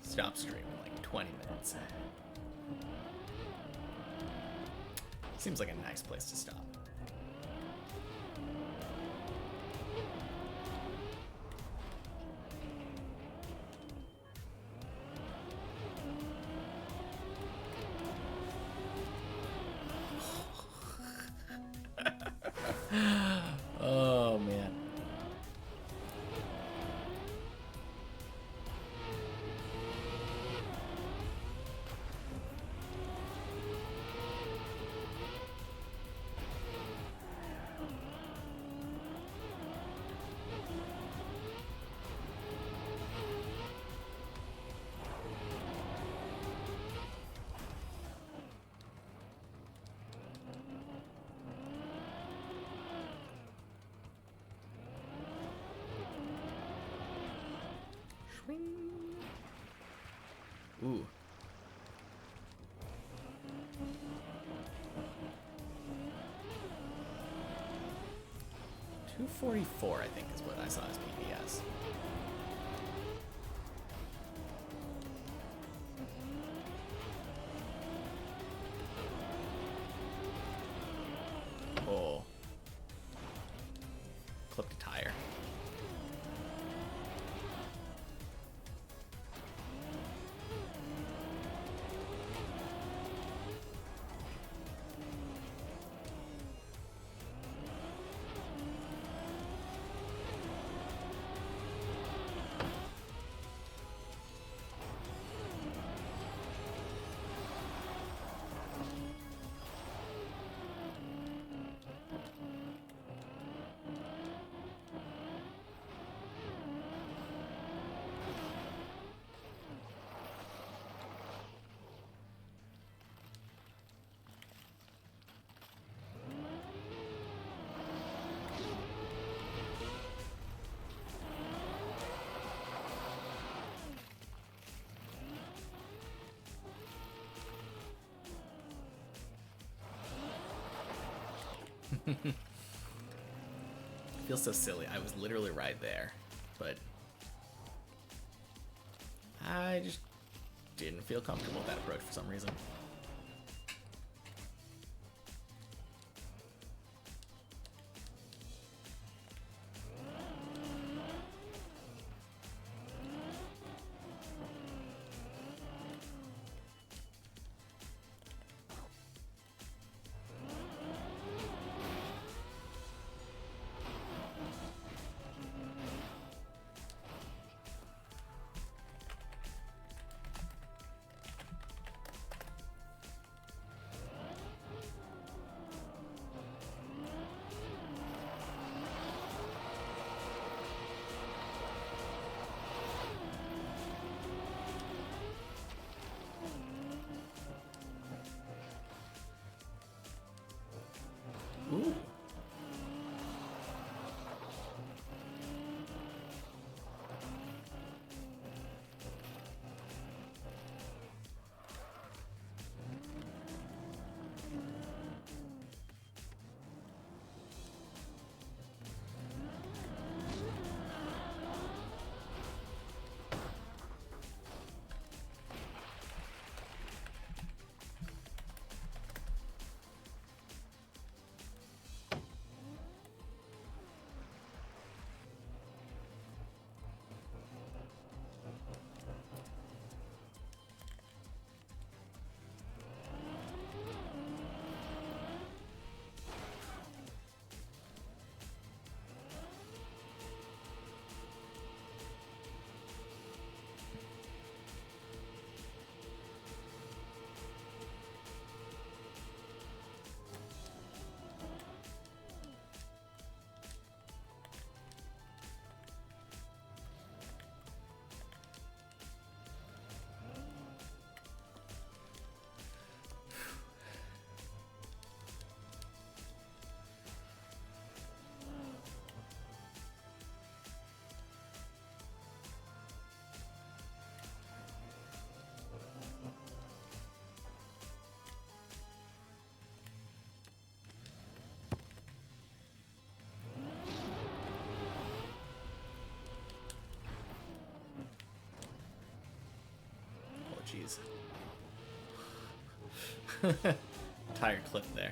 stop streaming in like 20 minutes. Seems like a nice place to stop. Oh, man. Ooh. $244, I think, is what I saw as PPS. Oh. Clipped a tire. Feels so silly. I was literally right there, but I just didn't feel comfortable with that approach for some reason. Ooh. Jeez. Tire clip there.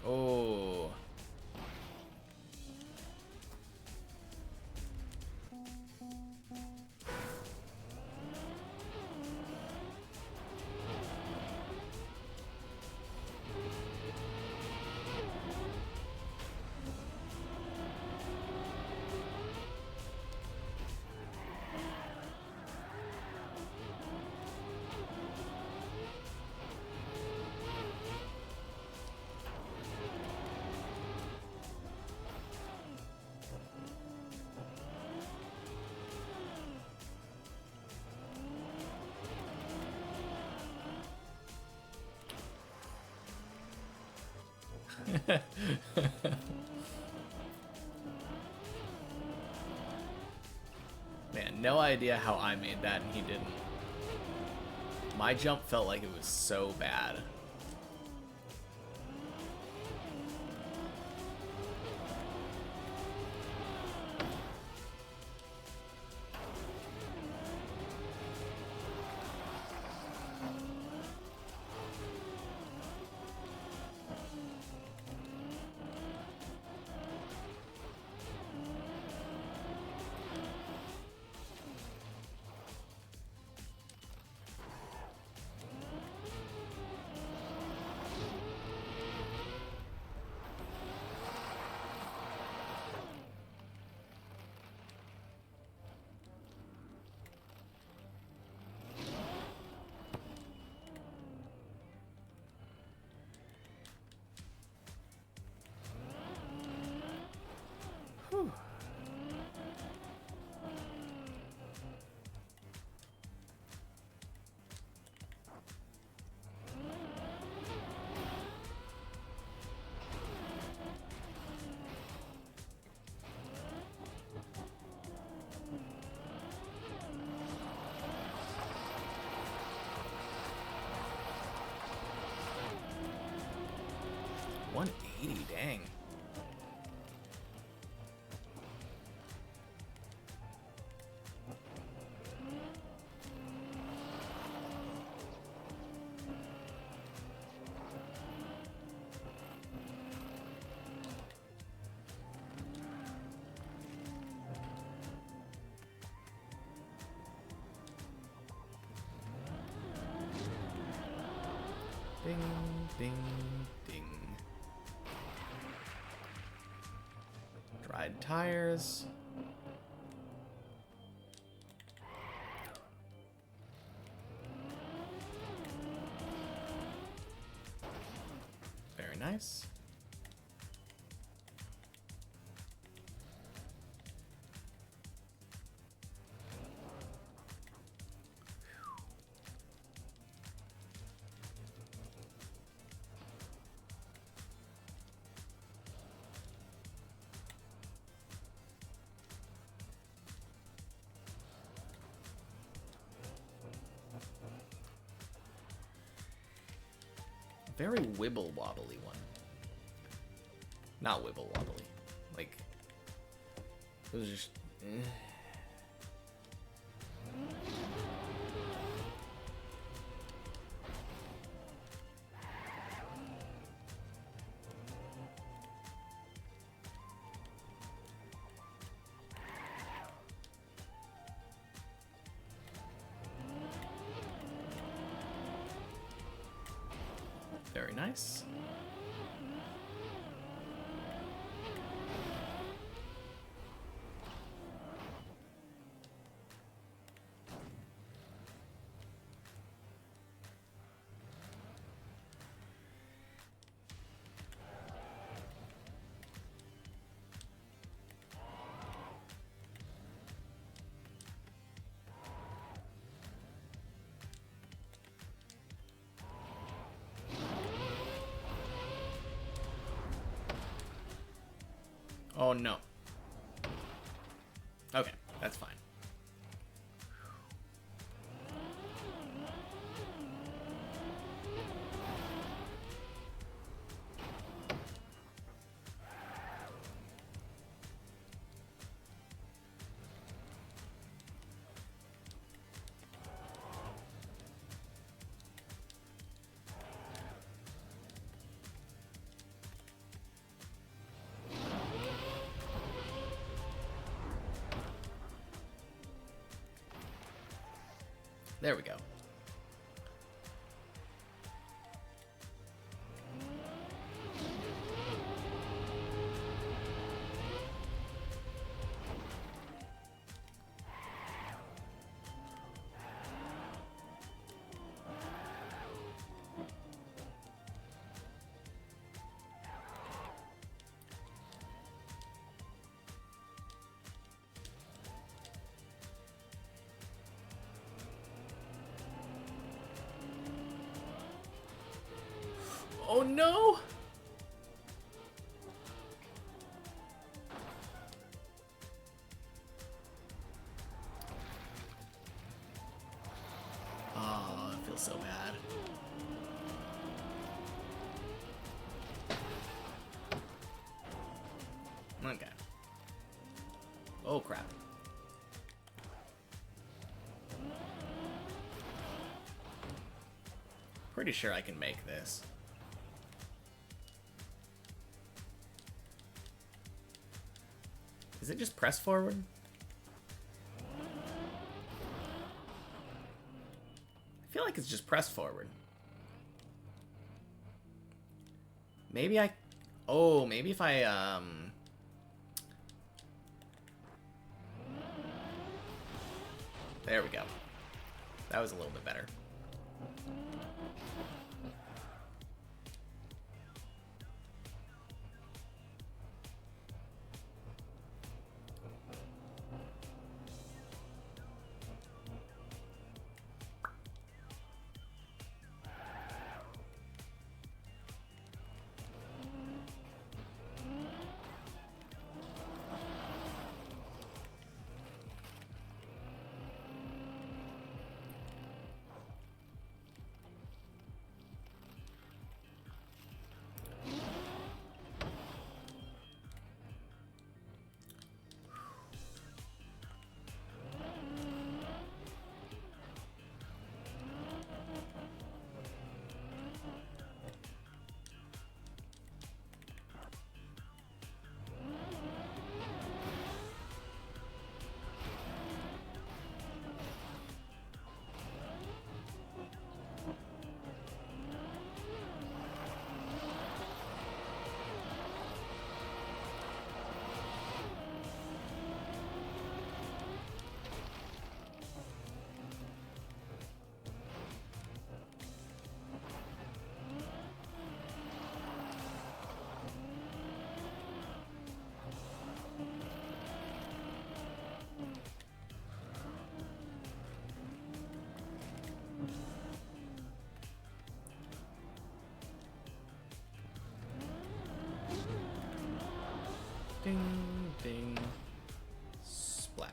Oh. Man, no idea how I made that and he didn't. My jump felt like it was so bad. Ding, ding. Dried tires. Very nice. Very wibble wobbly one. Not wibble wobbly. Like, it was just. Very nice. Oh no. Okay, that's fine. There we go. Oh no! Oh, it feels so bad. Okay. Oh crap. Pretty sure I can make this. Is it just press forward? I feel like it's just press forward. Maybe I... Oh, maybe if I, There we go. That was a little bit better. Ding, ding, splash.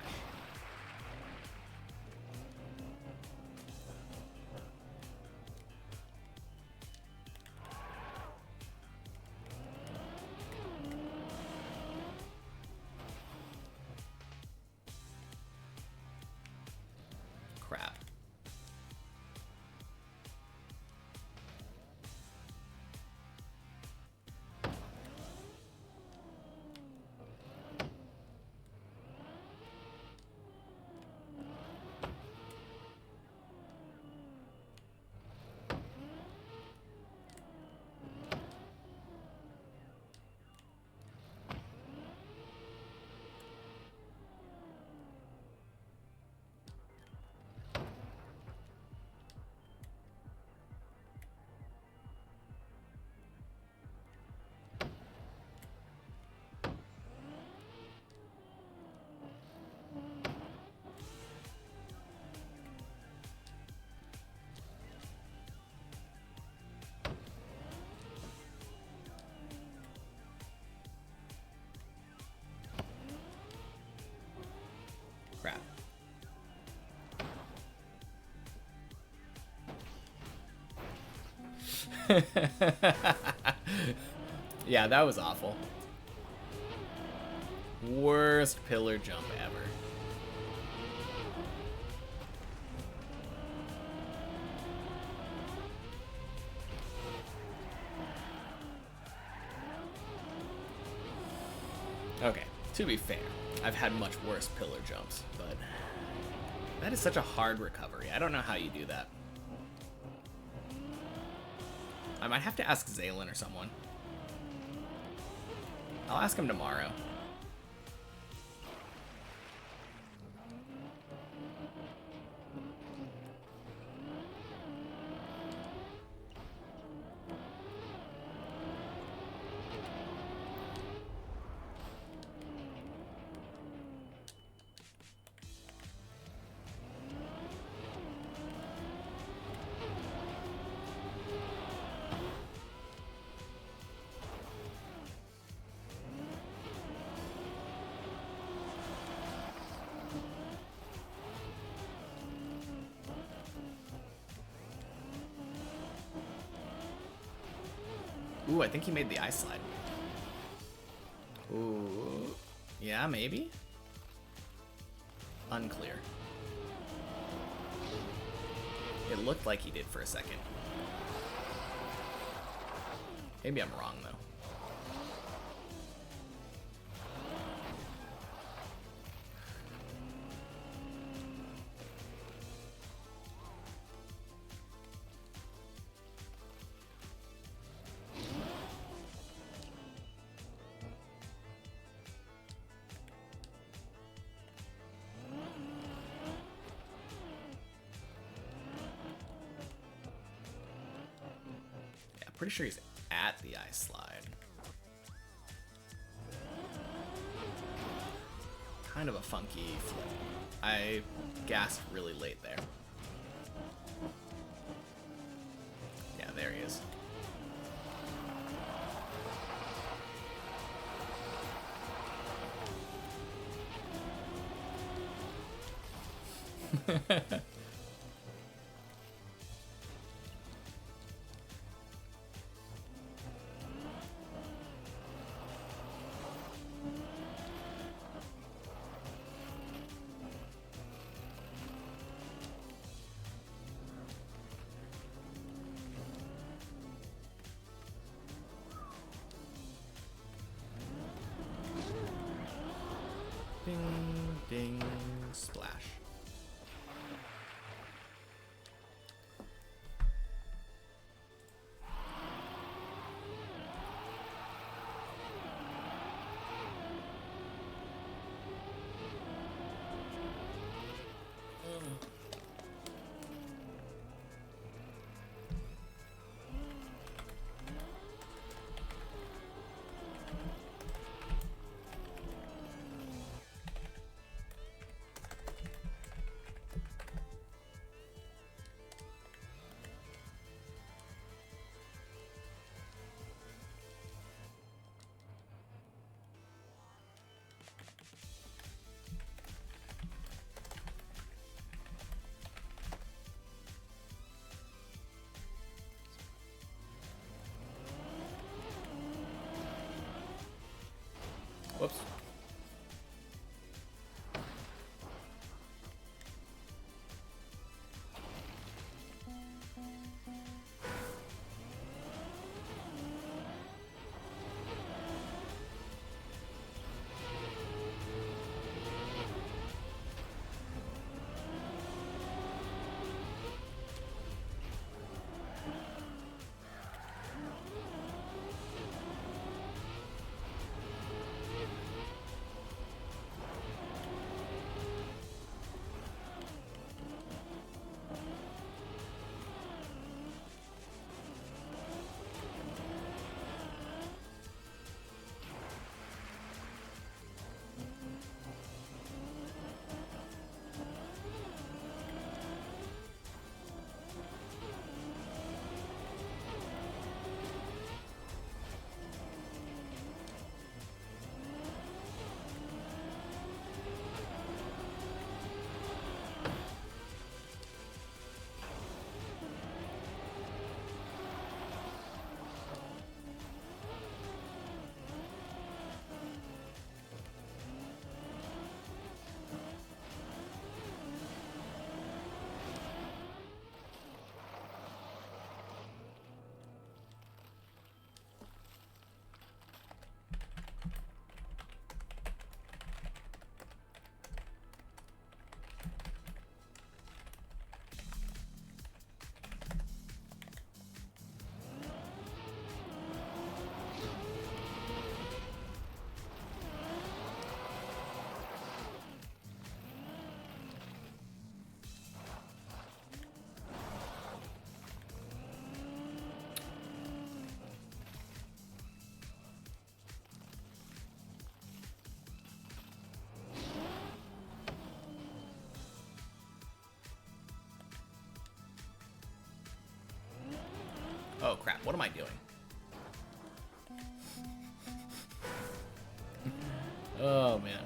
Crap. Crap. Yeah, that was awful. Worst pillar jump ever. Okay, to be fair, I've had much worse pillar jumps, but that is such a hard recovery. I don't know how you do that. I might have to ask Zaylin or someone. I'll ask him tomorrow. Ooh, I think he made the ice slide. Ooh. Yeah, maybe? Unclear. It looked like he did for a second. Maybe I'm wrong, though. Pretty sure he's at the ice slide. Kind of a funky flip. I gasped really late there. Yeah, there he is. Ding, ding, splash. Whoops. Oh crap, what am I doing? Oh man.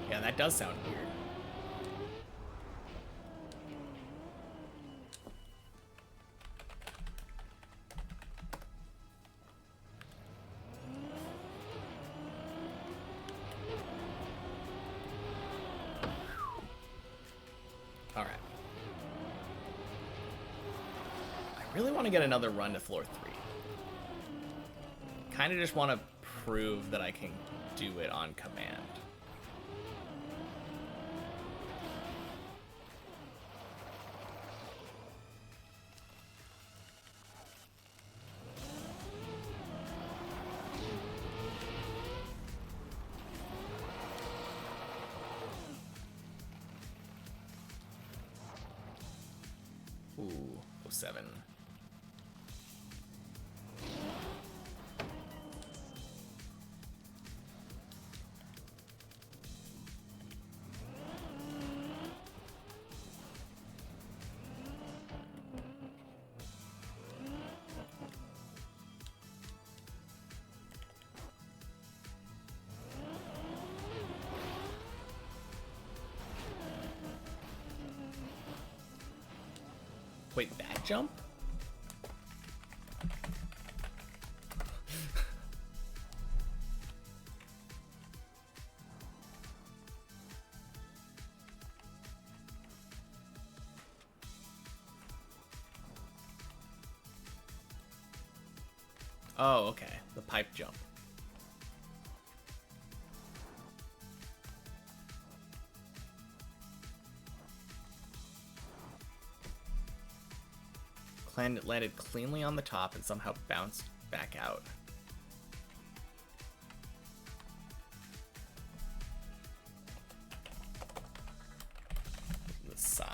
Yeah, that does sound weird. All right. I really want to get another run to floor 3. Kind of just want to prove that I can do it on command. Ooh, 07. Wait, that jump? Oh, okay. The pipe jump. Landed cleanly on the top and somehow bounced back out. The side.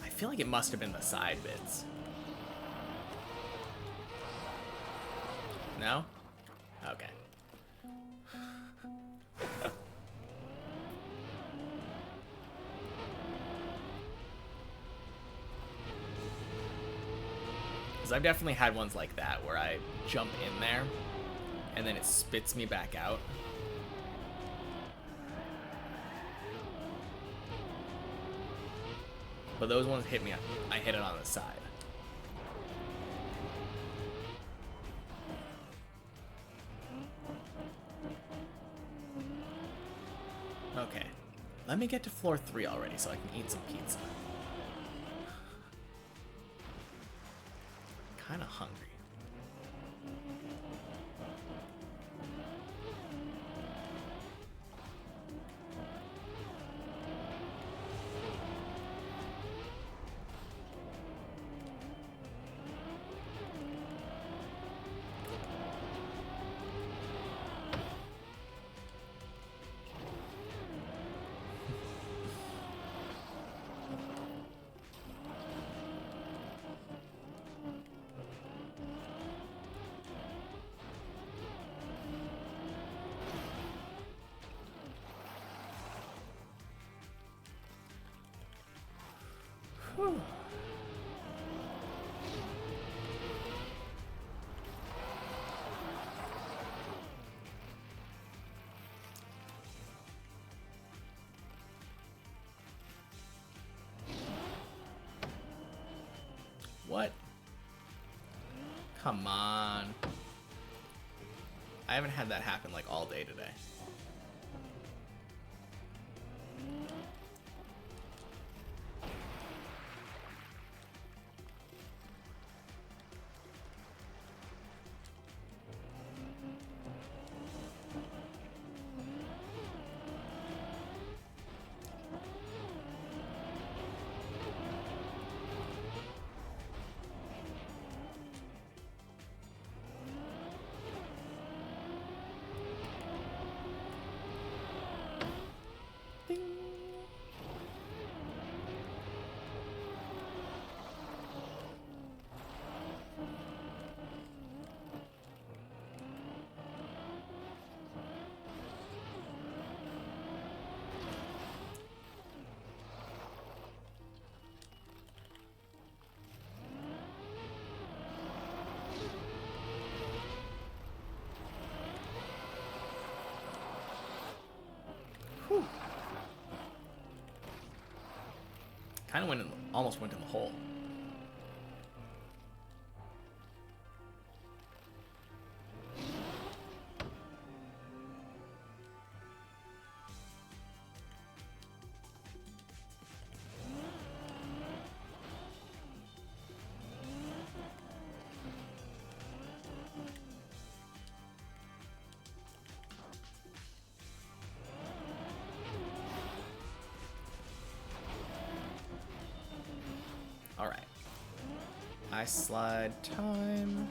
I feel like it must have been the side bits. No? Okay. Because I've definitely had ones like that where I jump in there and then it spits me back out. But those ones hit me, I hit it on the side. Okay, let me get to floor 3 already so I can eat some pizza. Kinda hungry. Whew. What? Come on. I haven't had that happen like all day today. Kind of almost went in the hole. All right. Ice slide time.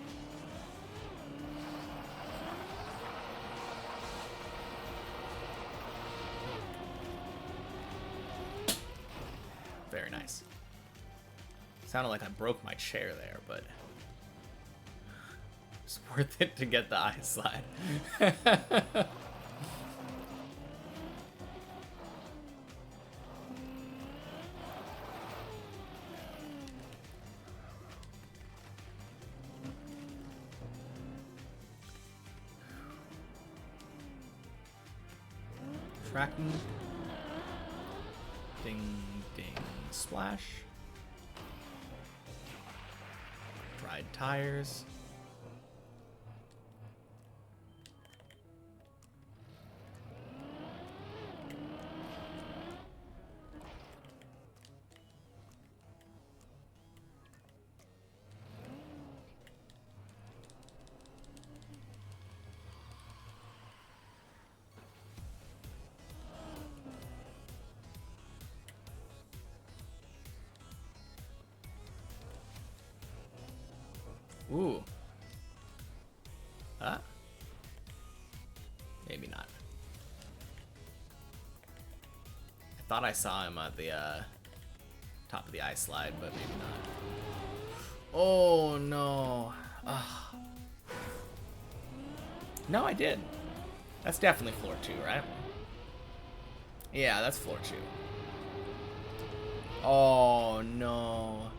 Very nice. Sounded like I broke my chair there, but it's worth it to get the ice slide. tracking. Ding, ding, splash. Dried tires. Ooh. Maybe not. I thought I saw him at the top of the ice slide, but maybe not. Oh no. Ugh. No, I did. That's definitely floor 2, right? Yeah, that's floor 2. Oh no.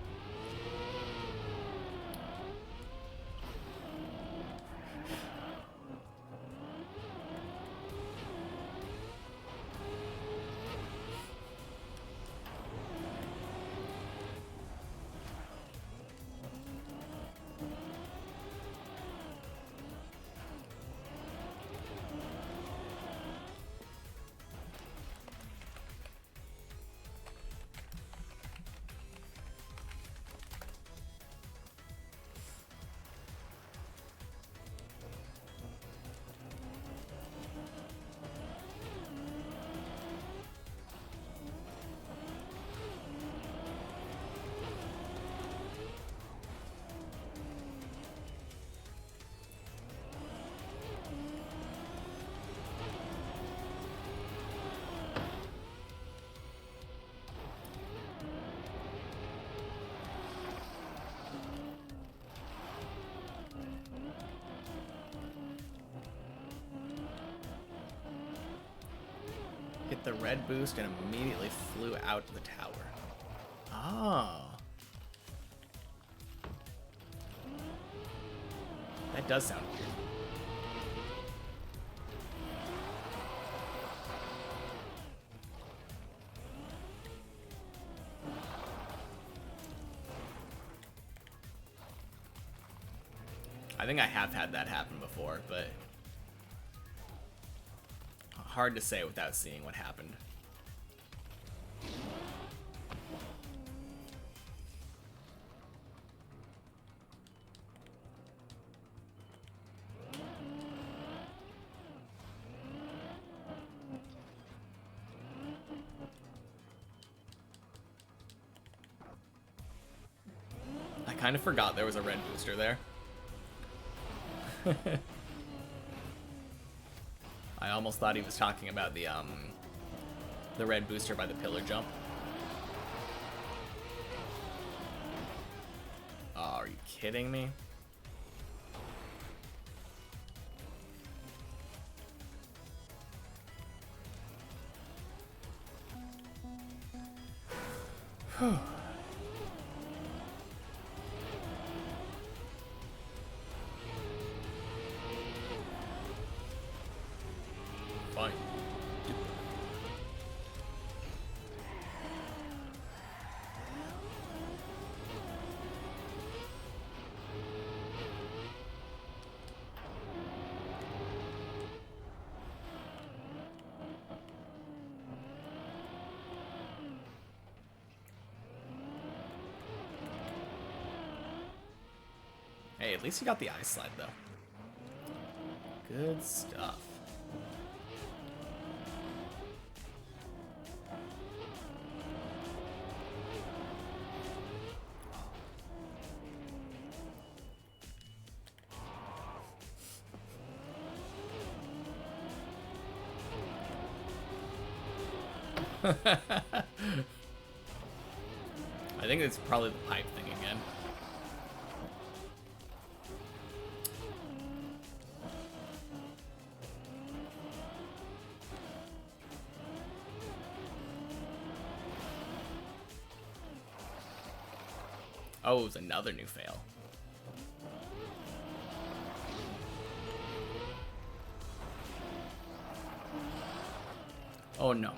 Hit the red boost and immediately flew out the tower. Oh. That does sound weird. I think I have had that happen before, but hard to say without seeing what happened. I kind of forgot there was a red booster there. I almost thought he was talking about the red booster by the pillar jump. Oh, are you kidding me? Whew. Fine. Hey, at least you got the ice slide, though. Good stuff. I think it's probably the pipe thing again. Oh, it was another new fail. Oh no.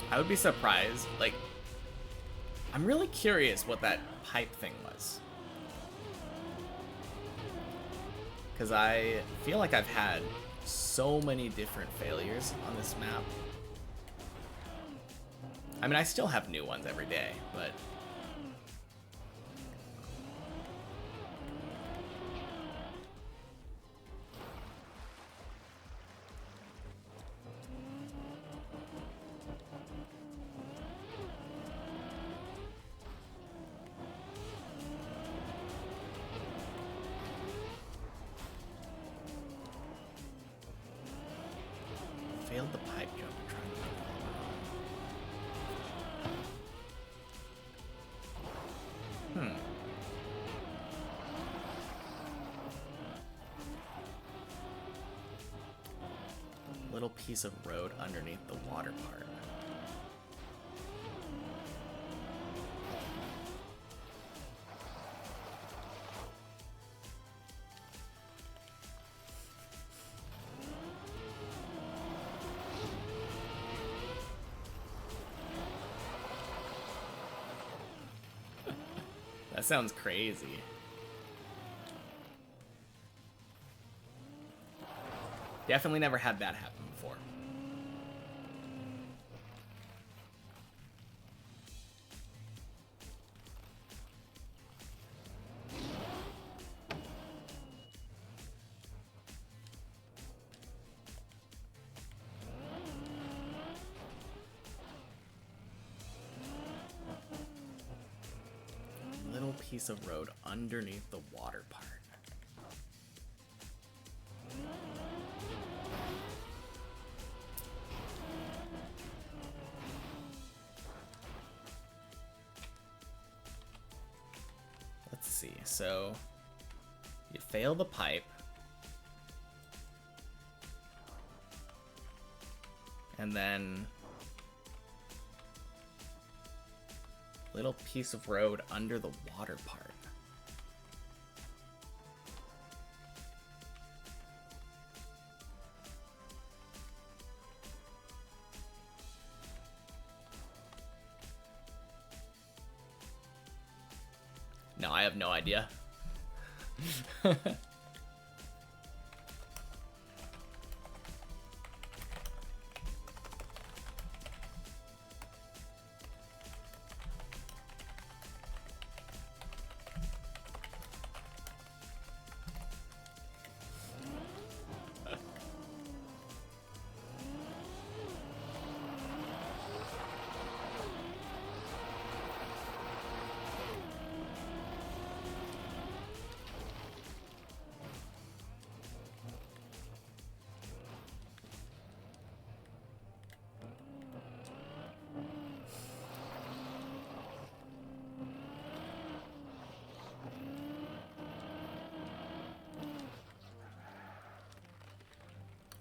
I would be surprised. Like, I'm really curious what that pipe thing was. Because I feel like I've had so many different failures on this map. I mean, I still have new ones every day, but... failed the pipe jump. I'm trying to remember. Little piece of road underneath the water part. That sounds crazy. Definitely never had that happen before. Little piece of road underneath the water part. Let's see. So you fail the pipe. And then little piece of road under the water part. No, I have no idea.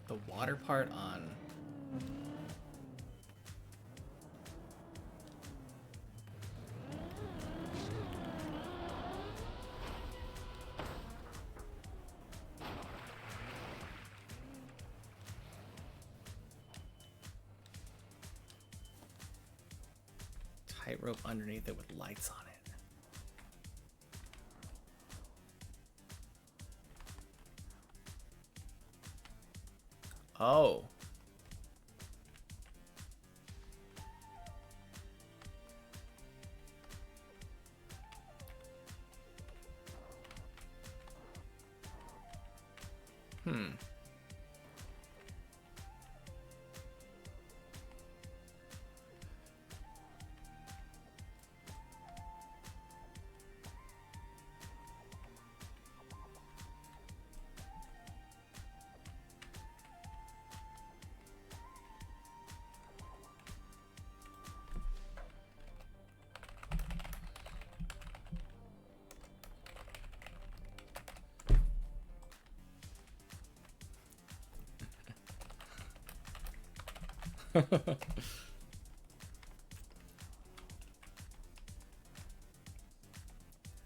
The water part on... tightrope underneath it with lights on it. Oh.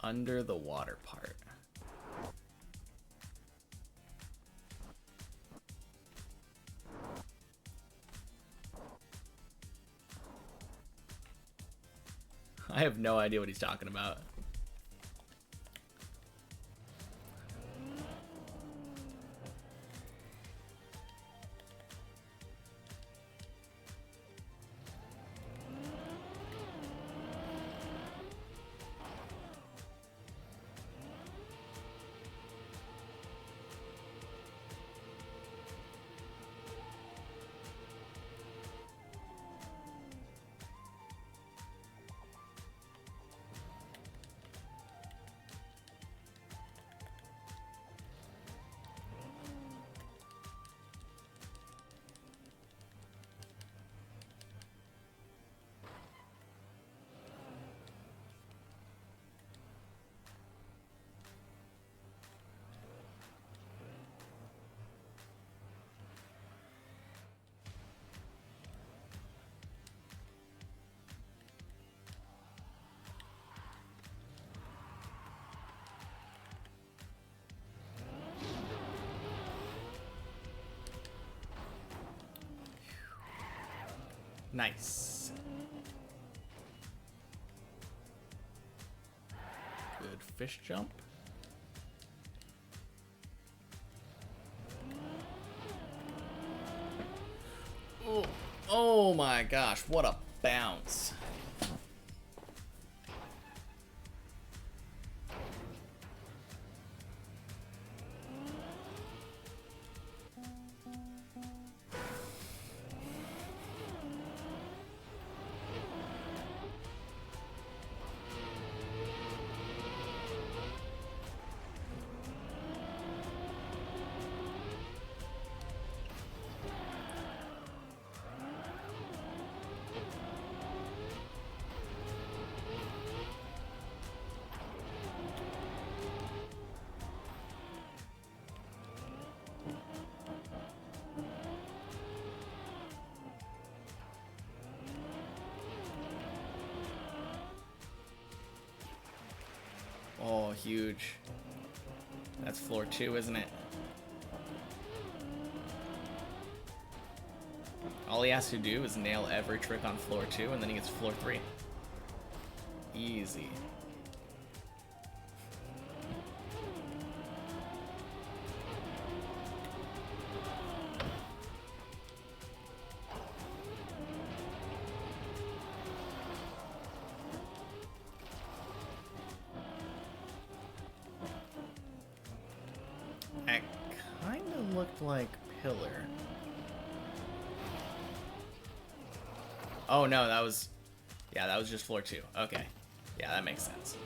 Under the water part. I have no idea what he's talking about. Nice. Good fish jump. Oh, oh my gosh, what a bounce. Oh, huge. That's floor 2, isn't it? All he has to do is nail every trick on floor 2, and then he gets floor 3. Easy. It kind of looked like pillar. Oh no, that was... Yeah, that was just floor 2. Okay. Yeah, that makes sense.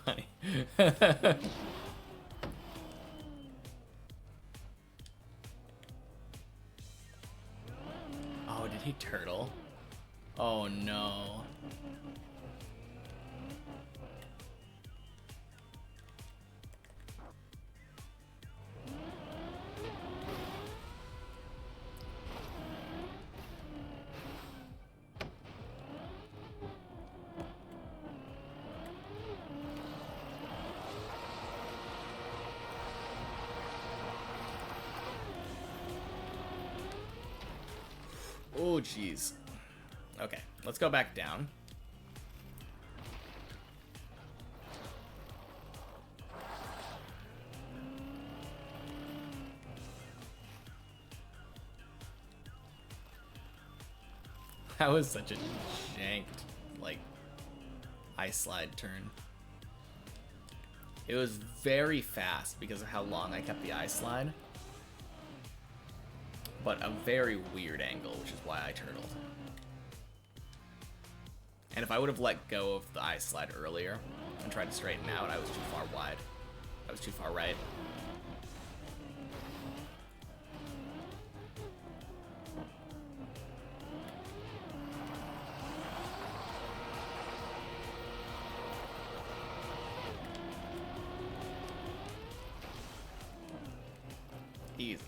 Funny. Oh, did he turtle? Oh no. Oh, jeez. Okay, let's go back down. That was such a janked, like, ice slide turn. It was very fast because of how long I kept the ice slide. But a very weird angle, which is why I turtled. And if I would have let go of the ice slide earlier and tried to straighten out, I was too far wide. I was too far right. Easy.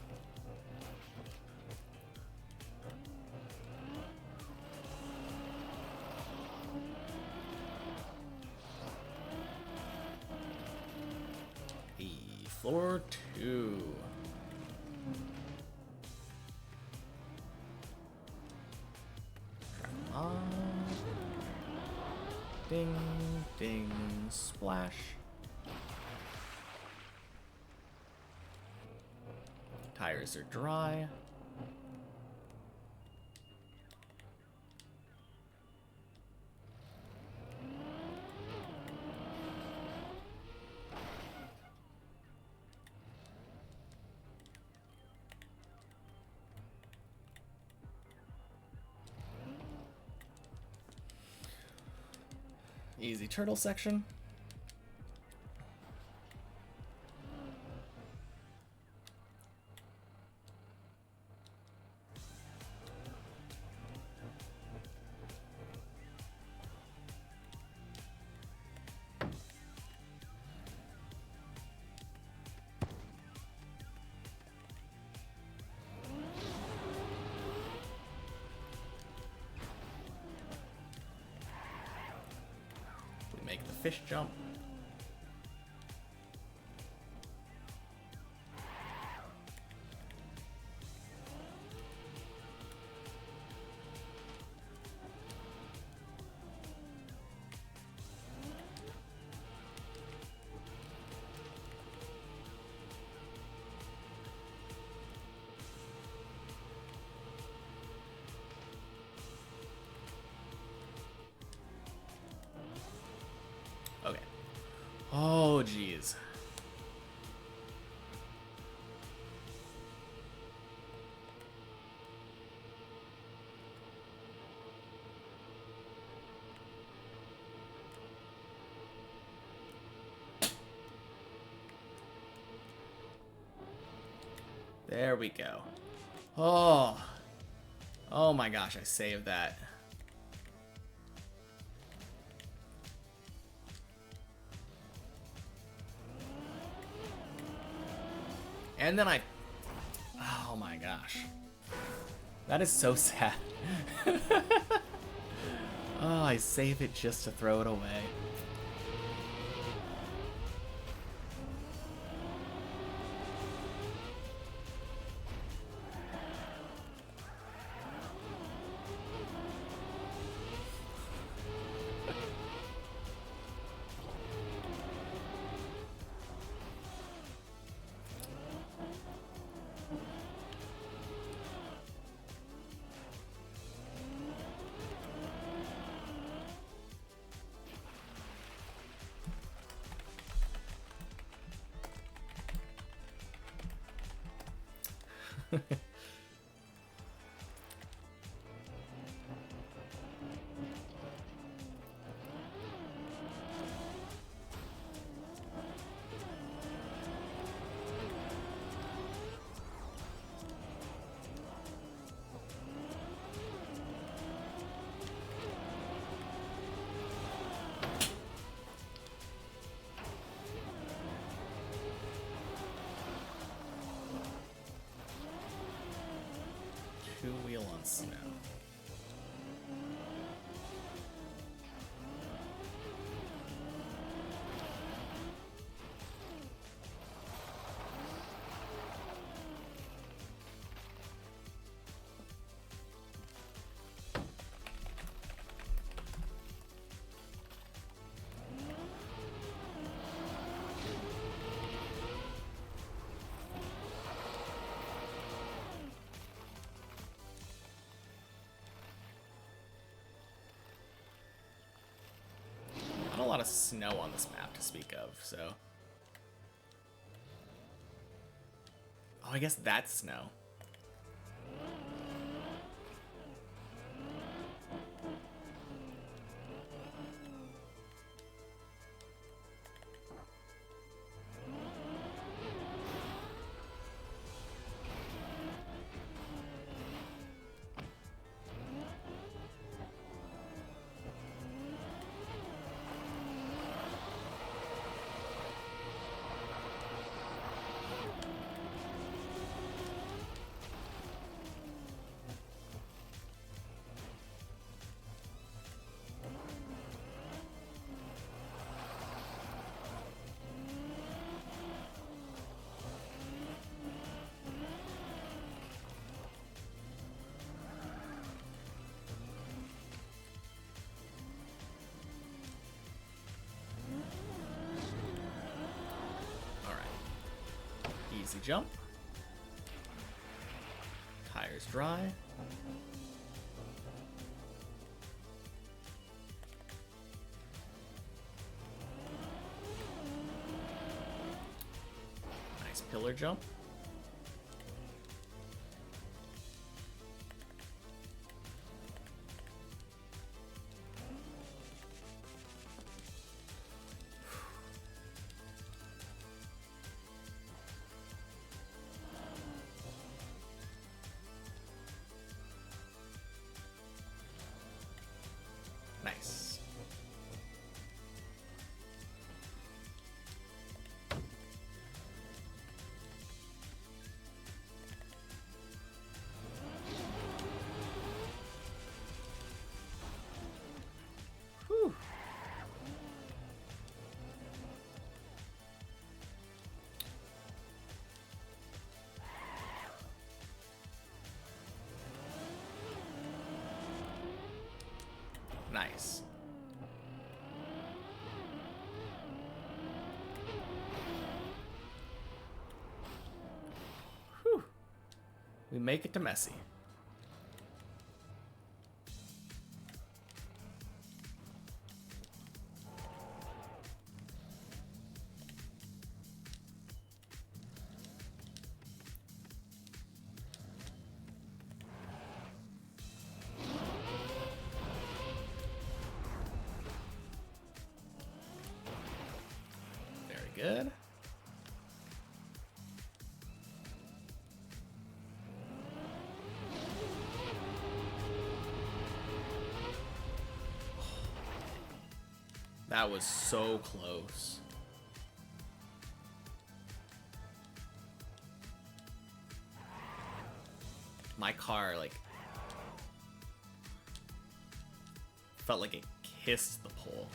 Floor 2. Come on. Ding, ding, splash. Tires are dry. Easy turtle section. Make the fish jump. Okay. Oh, geez. There we go. Oh. Oh my gosh, I saved that. And then oh my gosh. That is so sad. Oh, I save it just to throw it away. Two-wheel on snow. Not a lot of snow on this map to speak of, so. Oh, I guess that's snow. Easy jump. Tires dry. Nice pillar jump. Nice. Whew. Nice. Whew. We make it to Messi. Good. That was so close. My car, like, felt like it kissed the pole.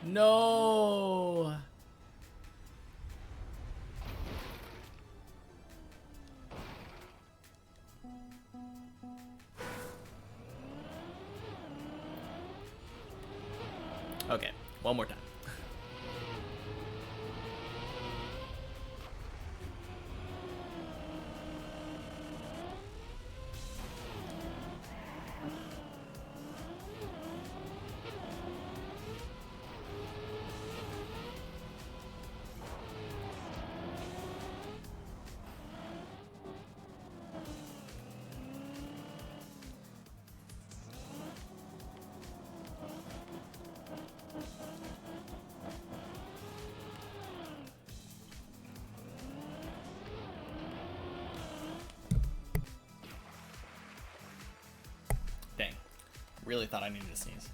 No. Okay, one more time. Dang. Really thought I needed to sneeze.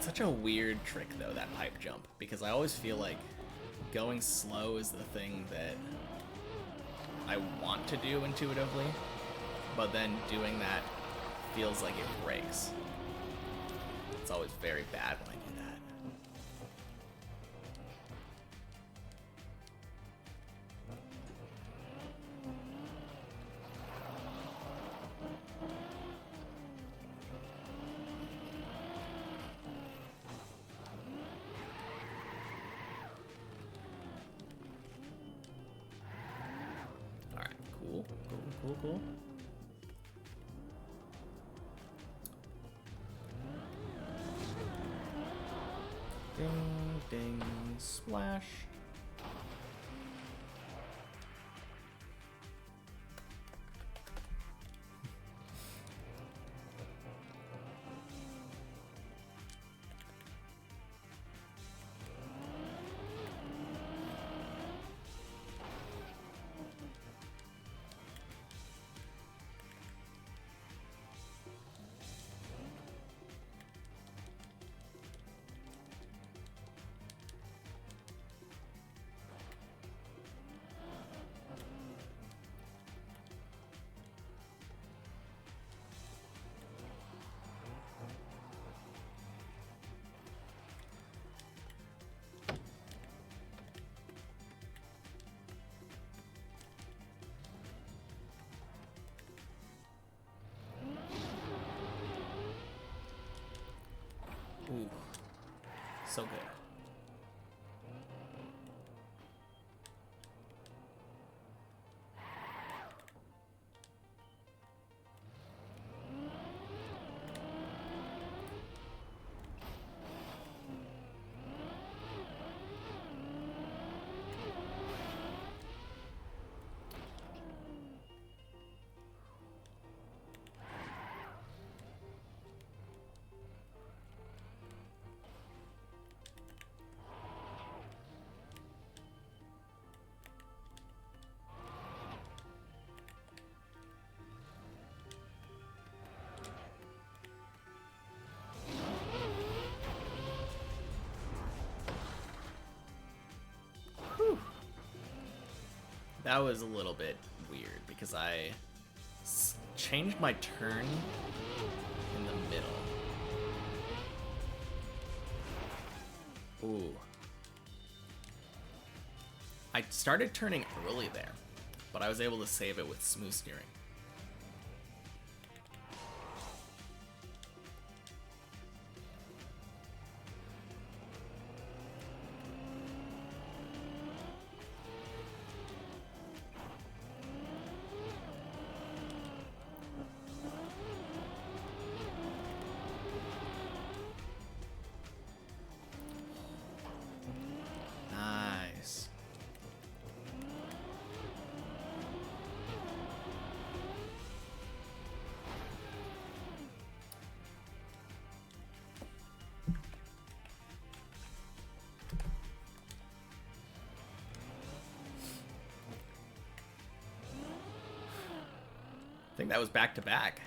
It's such a weird trick, though, that pipe jump, because I always feel like going slow is the thing that I want to do intuitively, but then doing that feels like it breaks. It's always very bad when I do that. Alright, cool. Cool. Ding, ding, splash. Ooh, so good. That was a little bit weird because I changed my turn in the middle. Ooh. I started turning early there, but I was able to save it with smooth steering. Nice. I think that was back to back.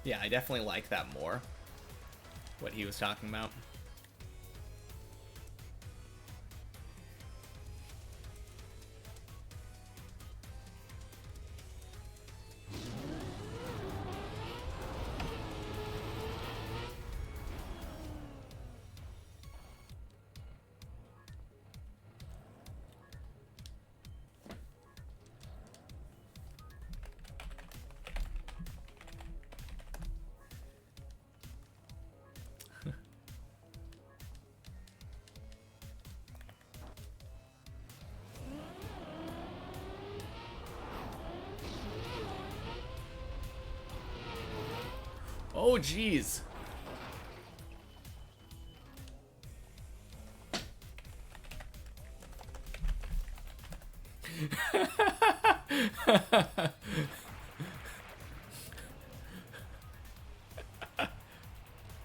Yeah, I definitely like that more. What he was talking about. Oh, jeez.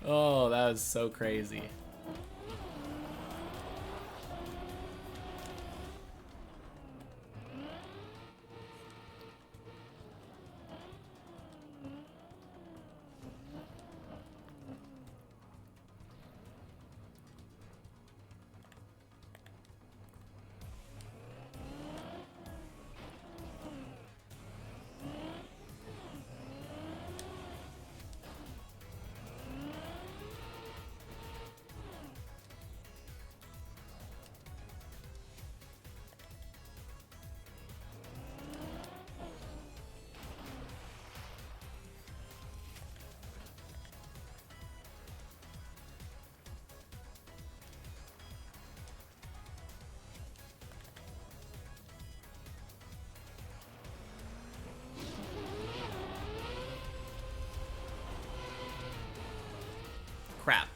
Oh, that was so crazy. Crap.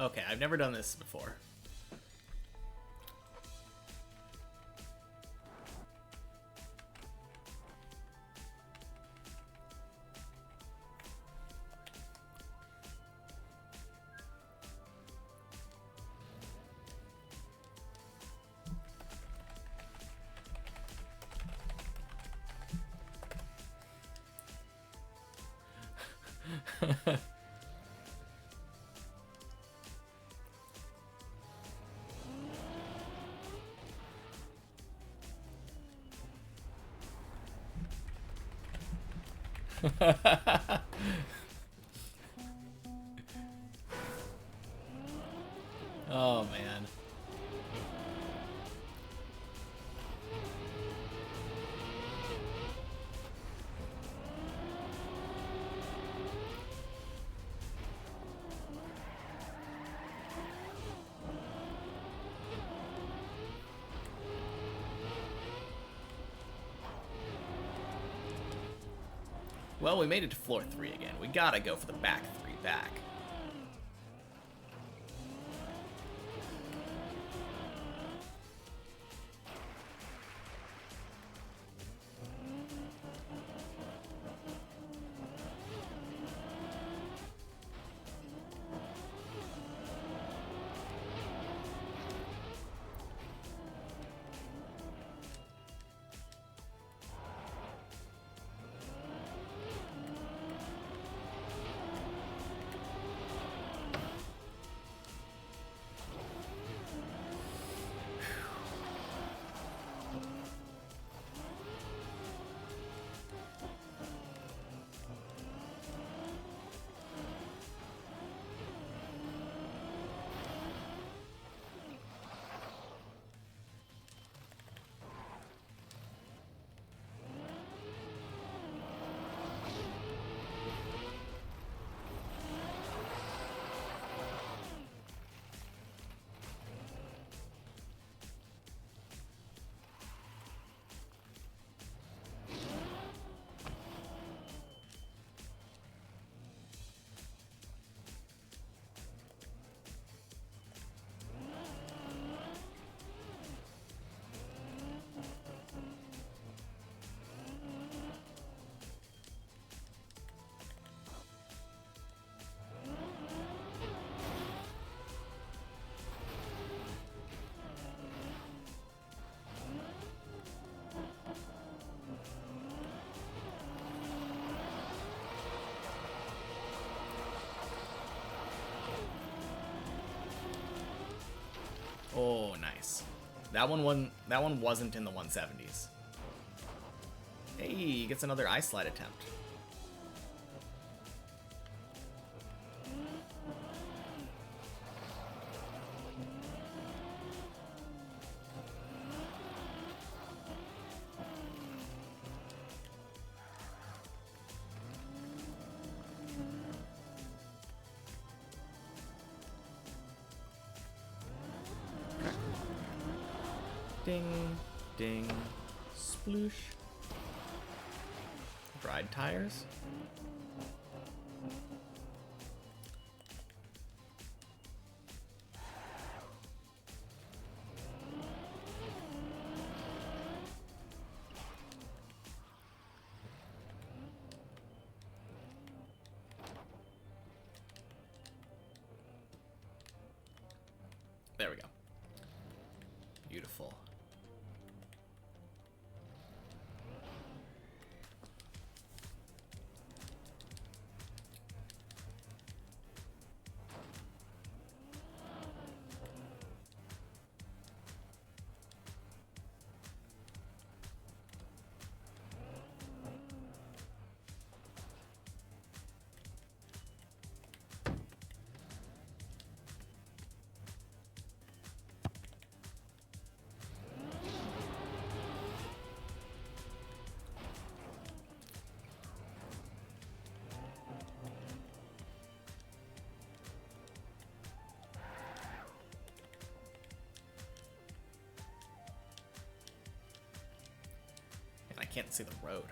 Okay, I've never done this before. Oh, man. Well, we made it to floor 3 again. We gotta go for the back 3 back. nice. That one wasn't in the 170s. Hey, he gets another ice slide attempt. Ding, ding, sploosh. Dried tires. There we go. Beautiful. I can't see the road.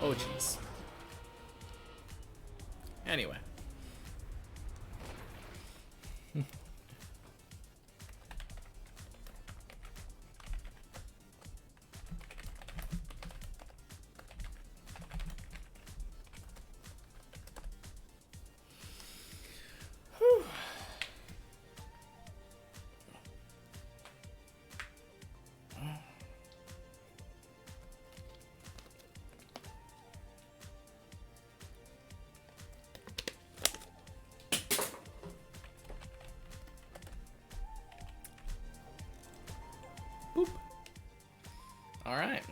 Oh, jeez. Anyway. Whew. Boop. All right.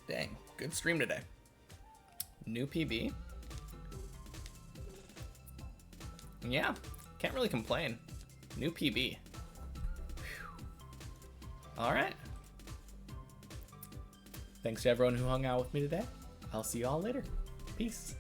Dang, good stream today. New PB. Yeah, can't really complain. New PB. Whew. All right. Thanks to everyone who hung out with me today. I'll see you all later. Peace.